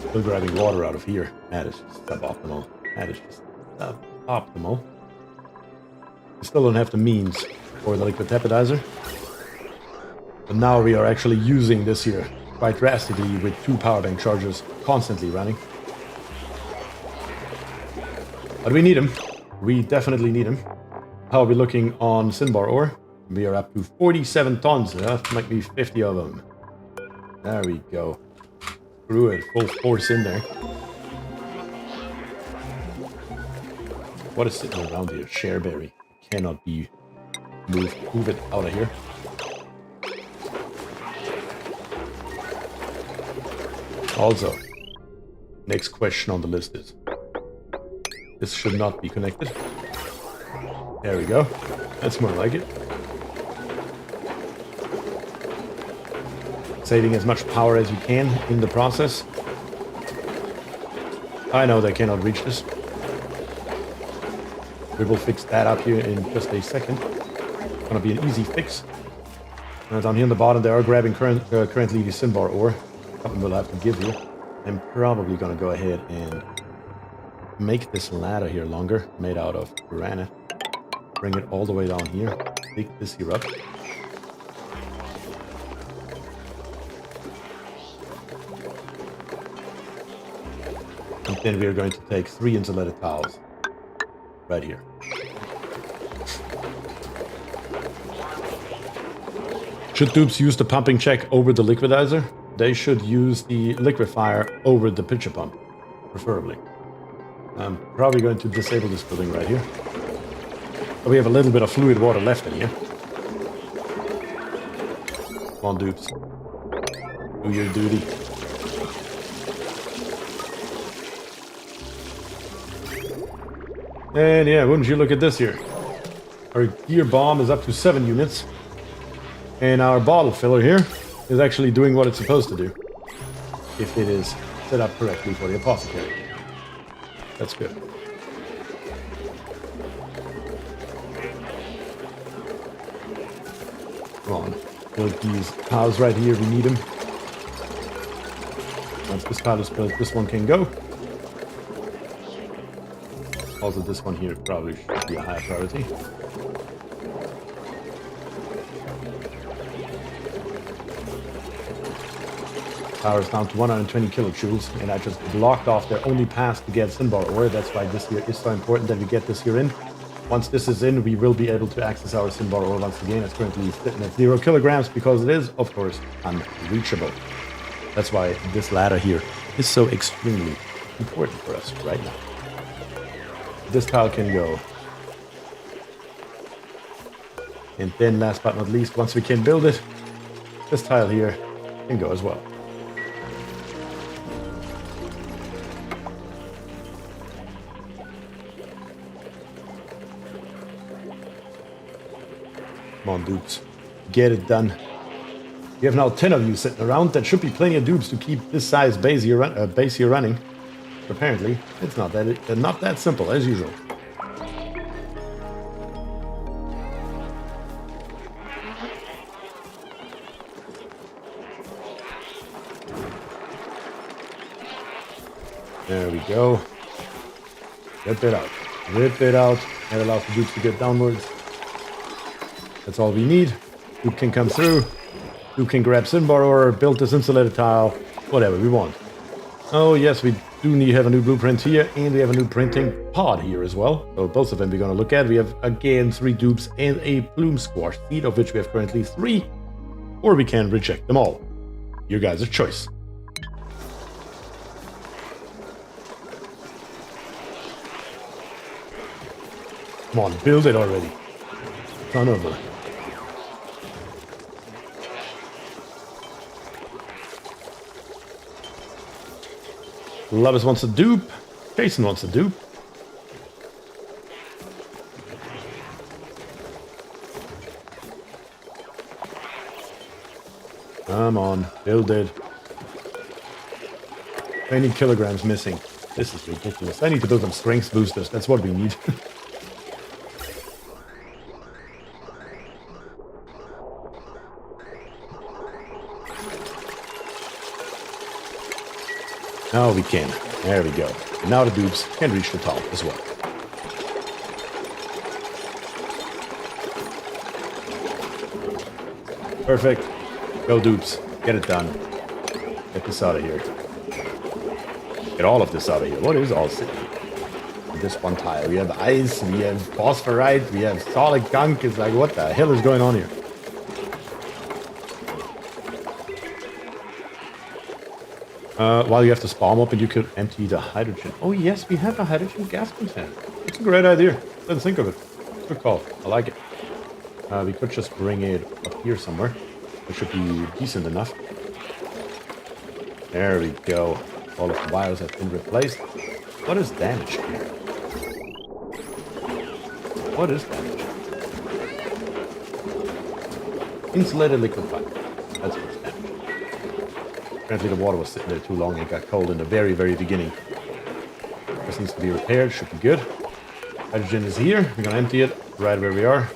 Still grabbing water out of here. That is just suboptimal. That is just suboptimal. We still don't have the means for the liquid tapidizer. But now we are actually using this here quite drastically with 2 power bank chargers constantly running. But we need them. We definitely need them. How are we looking on Cinbar ore? We are up to 47 tons. That might be 50 of them. There we go. Threw it full force in there. What is sitting around here? Shareberry. Cannot be moved. Move it out of here. Also, next question on the list is, this should not be connected. There we go. That's more like it. Saving as much power as you can in the process. I know they cannot reach this. We will fix that up here in just a second. Gonna be an easy fix. Down here on the bottom, they are grabbing currently the Cinnabar ore. Something we'll have to give you. I'm probably gonna go ahead and make this ladder here longer, made out of granite. Bring it all the way down here. Dig this here up. And then we are going to take 3 insulated tiles. Right here. Should dupes use the pumping check over the liquidizer? They should use the liquefier over the pitcher pump, preferably. I'm probably going to disable this building right here. But we have a little bit of fluid water left in here. Come on, dupes. Do your duty. And yeah, wouldn't you look at this here? Our gear bomb is up to 7 units. And our bottle filler here is actually doing what it's supposed to do. If it is set up correctly for the apothecary. That's good. Come on. Build these tiles right here. We need them. Once this tile is built, this one can go. Also, this one here probably should be a high priority. Power is down to 120 kilojoules, and I just blocked off their only path to get Cinnabar ore. That's why this here is so important that we get this here in. Once this is in, we will be able to access our Cinnabar ore once again. It's currently sitting at 0 kilograms because it is, of course, unreachable. That's why this ladder here is so extremely important for us right now. This tile can go. And then last but not least, once we can build it, this tile here can go as well. Come on, dupes. Get it done. We have now 10 of you sitting around. That should be plenty of dupes to keep this size base here running. Apparently, it's not that simple, as usual. There we go. Rip it out. Rip it out. That allows the dupes to get downwards. That's all we need. Dupe can come through. Dupe can grab Cinnabar ore, build this insulated tile, whatever we want. Oh yes, we do need to have a new blueprint here, and we have a new printing pod here as well. So both of them we're going to look at. We have again 3 dupes and a plume squash seed, of which we have currently 3, or we can reject them all. Your guys' choice. Come on, build it already. Turn over. Lovis wants a dupe. Jason wants a dupe. Come on, build it. 20 kilograms missing. This is ridiculous. I need to build some strength boosters. That's what we need. Now we can. There we go. Now the dupes can reach the top as well. Perfect. Go dupes. Get it done. Get this out of here. Get all of this out of here. What is all sitting? This one tile. We have ice, we have phosphorite, we have solid gunk. It's like, what the hell is going on here? While you have the spawn open, you could empty the hydrogen. Oh yes, we have a hydrogen gas container. It's a great idea. Let's think of it. Good call. I like it. We could just bring it up here somewhere. It should be decent enough. There we go. All of the wires have been replaced. What is damaged here? What is damaged? Insulated liquid pipe. That's what's damaged. Apparently the water was sitting there too long. It got cold in the very, very beginning. This needs to be repaired. Should be good. Hydrogen is here. We're going to empty it right where we are.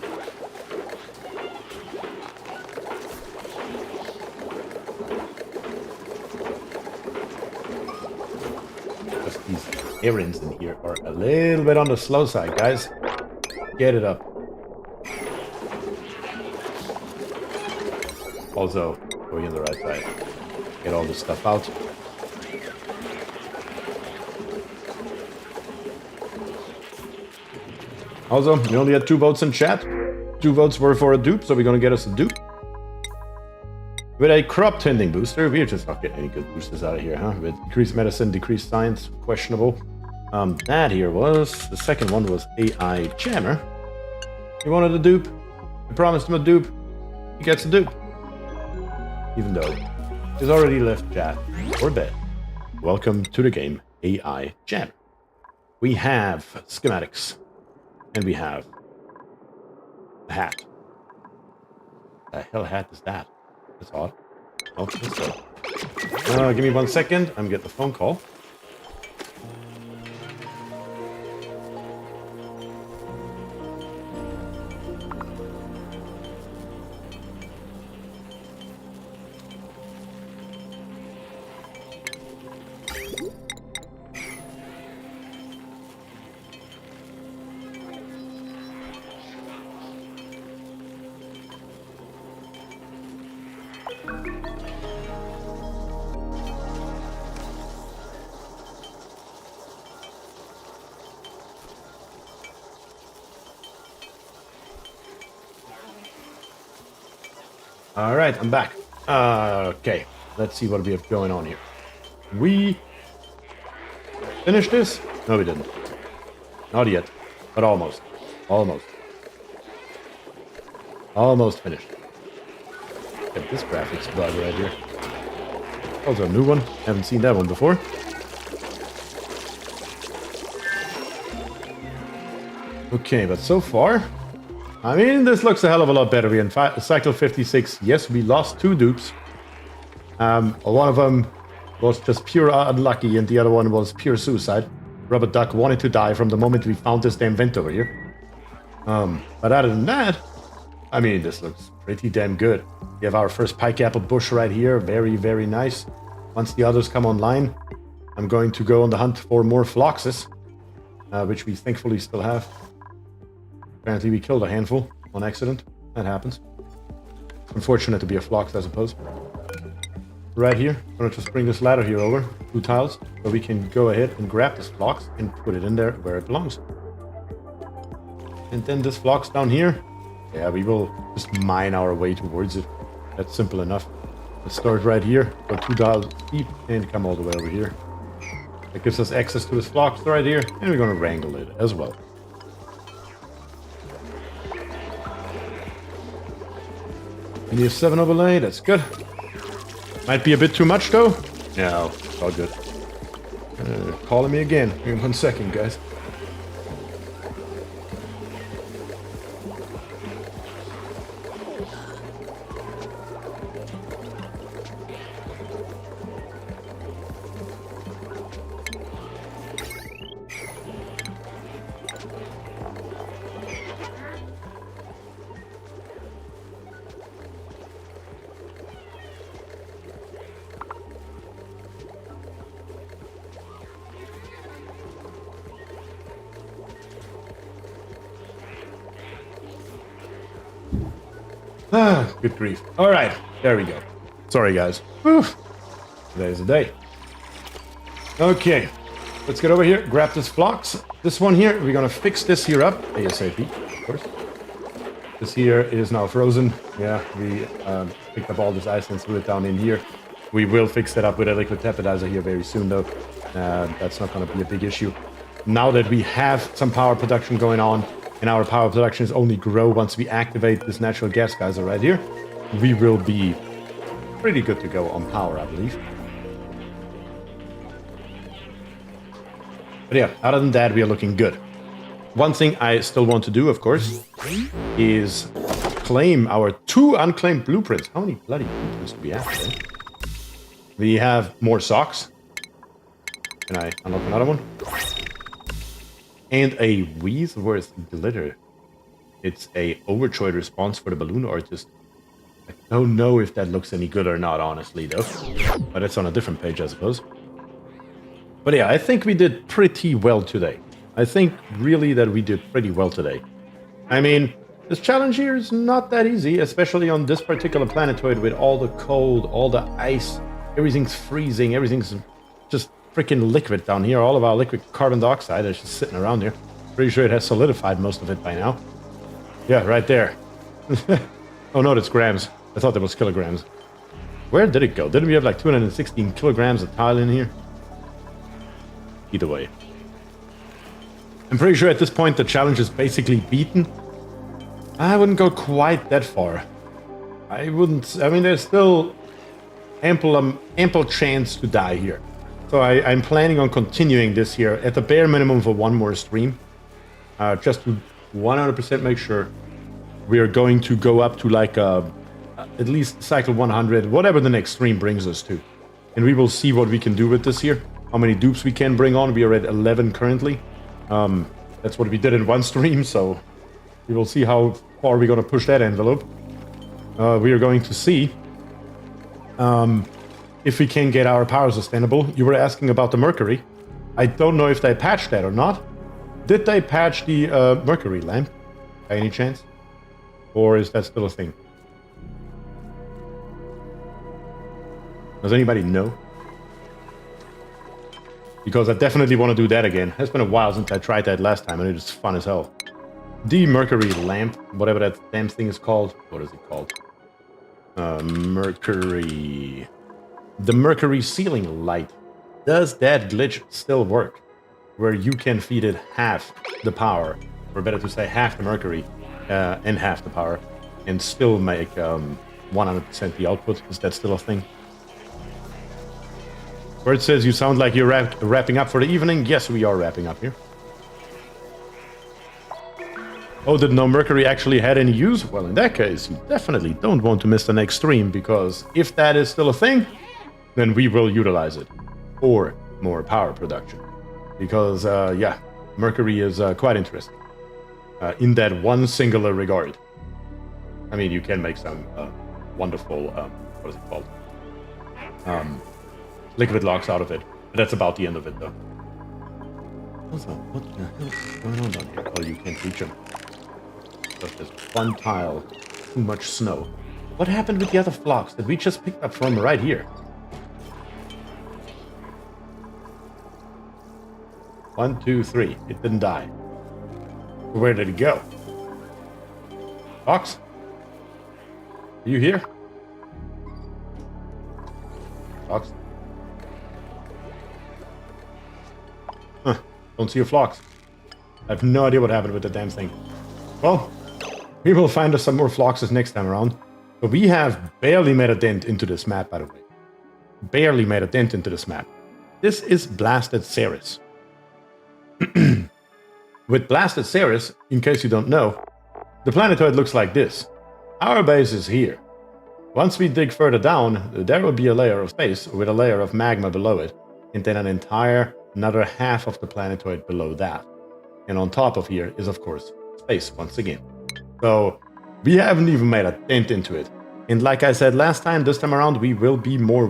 these errands in here are a little bit on the slow side, guys. Get it up. Also, going on the right side. Get all this stuff out. Also, we only had 2 votes in chat. 2 votes were for a dupe, so we're gonna get us a dupe. With a crop tending booster, we're just not getting any good boosters out of here, huh? With decreased medicine, decreased science, questionable. That here was, the second one was AI Jammer. He wanted a dupe. I promised him a dupe. He gets a dupe. Even though he's already left chat or bed. Welcome to the game, AI Jammer. We have schematics. And we have a hat. The hell hat is that? That's odd. Oh, that's so. Give me 1 second. I'm getting a phone call. All right, I'm back. Okay, let's see what we have going on here. We finished this? No, we didn't. Not yet, but almost. Almost. Almost finished. Look at this graphics bug right here. Also a new one. Haven't seen that one before. Okay, but so far, I mean, this looks a hell of a lot better. We're in cycle 56. Yes, we lost 2 dupes. One of them was just pure unlucky, and the other one was pure suicide. Rubber Duck wanted to die from the moment we found this damn vent over here. But other than that, I mean, this looks pretty damn good. We have our first pike apple bush right here. Very, very nice. Once the others come online, I'm going to go on the hunt for more phloxes, which we thankfully still have. Apparently we killed a handful on accident. That happens. Unfortunate to be a phlox, I suppose. Right here, I'm gonna just bring this ladder here over, 2 tiles, so we can go ahead and grab this phlox and put it in there where it belongs. And then this phlox down here, yeah, we will just mine our way towards it. That's simple enough. Let's start right here, go 2 tiles deep, and come all the way over here. That gives us access to this phlox right here, and we're gonna wrangle it as well. And you have 7 overlay, that's good. Might be a bit too much though. No, it's all good. Calling me again. Give me 1 second, guys. Ah, good grief. All right, there we go. Sorry, guys. Whew. Today's the day. Okay, let's get over here, grab this phlox. This one here, we're gonna fix this here up ASAP, of course. This here is now frozen. Yeah, we picked up all this ice and threw it down in here. We will fix that up with a liquid tapidizer here very soon, though. That's not gonna be a big issue. Now that we have some power production going on, and our power production is only grow once we activate this natural gas geyser right here, we will be pretty good to go on power, I believe. But yeah, other than that, we are looking good. One thing I still want to do, of course, is claim our 2 unclaimed blueprints. How many bloody blueprints do we have today? We have more socks. Can I unlock another one? And a Weaseworth glitter. It's a overjoyed response for the balloon artist. I don't know if that looks any good or not, honestly, though. But it's on a different page, I suppose. But yeah, I think we did pretty well today. I think really that we did pretty well today. I mean, this challenge here is not that easy, especially on this particular planetoid with all the cold, all the ice, everything's freezing, everything's just freaking liquid down here. All of our liquid carbon dioxide is just sitting around here. Pretty sure it has solidified most of it by now. Yeah, right there. Oh no, that's grams. I thought that was kilograms. Where did it go? Didn't we have like 216 kilograms of tile in here? Either way. I'm pretty sure at this point the challenge is basically beaten. I wouldn't go quite that far. I wouldn't... I mean, there's still ample chance to die here. So I'm planning on continuing this here at the bare minimum for one more stream. Just to 100% make sure we are going to go up to like at least cycle 100, whatever the next stream brings us to. And we will see what we can do with this here. How many dupes we can bring on. We are at 11 currently. That's what we did in one stream, so we will see how far we're going to push that envelope. We are going to see if we can get our power sustainable. You were asking about the mercury. I don't know if they patched that or not. Did they patch the mercury lamp by any chance? Or is that still a thing? Does anybody know? Because I definitely want to do that again. It's been a while since I tried that last time and it was fun as hell. The mercury lamp, whatever that damn thing is called. What is it called? Mercury... The mercury ceiling light. Does that glitch still work? Where you can feed it half the power, or better to say half the mercury and half the power, and still make 100% the output. Is that still a thing? Where it says you sound like you're wrapping up for the evening. Yes, we are wrapping up here. Oh, did no mercury actually had any use? Well, in that case, you definitely don't want to miss the next stream, because if that is still a thing, then we will utilize it for more power production. Because, yeah, mercury is quite interesting in that one singular regard. I mean, you can make some wonderful, what is it called? Liquid locks out of it. But that's about the end of it, though. Also, what the hell is going on down here? Oh, you can't reach them. Because there's one tile, too much snow. What happened with the other flocks that we just picked up from right here? 1, 2, 3. It didn't die. Where did it go? Fox? Are you here? Fox? Huh. Don't see your flocks. I have no idea what happened with the damn thing. Well, we will find us some more floxes next time around. But we have barely made a dent into this map, by the way. Barely made a dent into this map. This is Blasted Ceres. With Blasted Ceres, in case you don't know, the planetoid looks like this. Our base is here. Once we dig further down, there will be a layer of space with a layer of magma below it, and then another half of the planetoid below that. And on top of here is, of course, space once again. So we haven't even made a dent into it. And like I said last time, this time around we will be more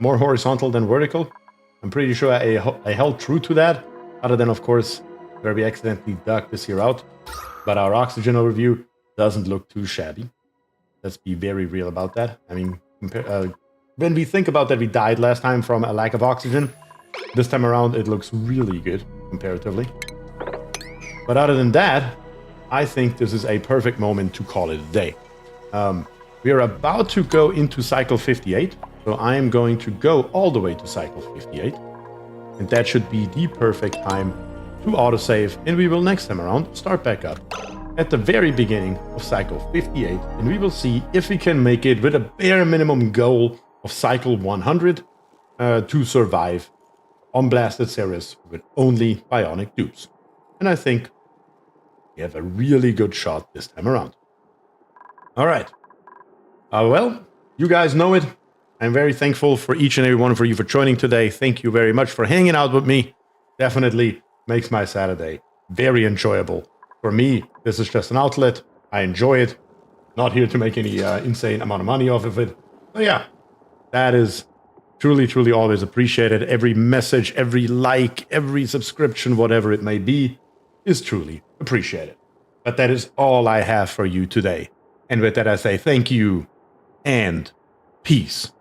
more horizontal than vertical. I'm pretty sure I held true to that, other than, of course, where we accidentally dug this here out. But our oxygen overview doesn't look too shabby. Let's be very real about that. I mean, when we think about that we died last time from a lack of oxygen, this time around it looks really good, comparatively. But other than that, I think this is a perfect moment to call it a day. We are about to go into cycle 58, so I am going to go all the way to cycle 58. And that should be the perfect time to autosave, and we will next time around start back up at the very beginning of cycle 58, and we will see if we can make it with a bare minimum goal of cycle 100 to survive on Blasted Ceres with only bionic dupes. And I think we have a really good shot this time around. Alright. Well, you guys know it. I'm very thankful for each and every one of you for joining today. Thank you very much for hanging out with me. Definitely makes my Saturday very enjoyable. For me, this is just an outlet. I enjoy it. Not here to make any insane amount of money off of it. But yeah, that is Truly, truly always appreciate it. Every message, every like, every subscription, whatever it may be, is truly appreciated. But that is all I have for you today. And with that, I say thank you and peace.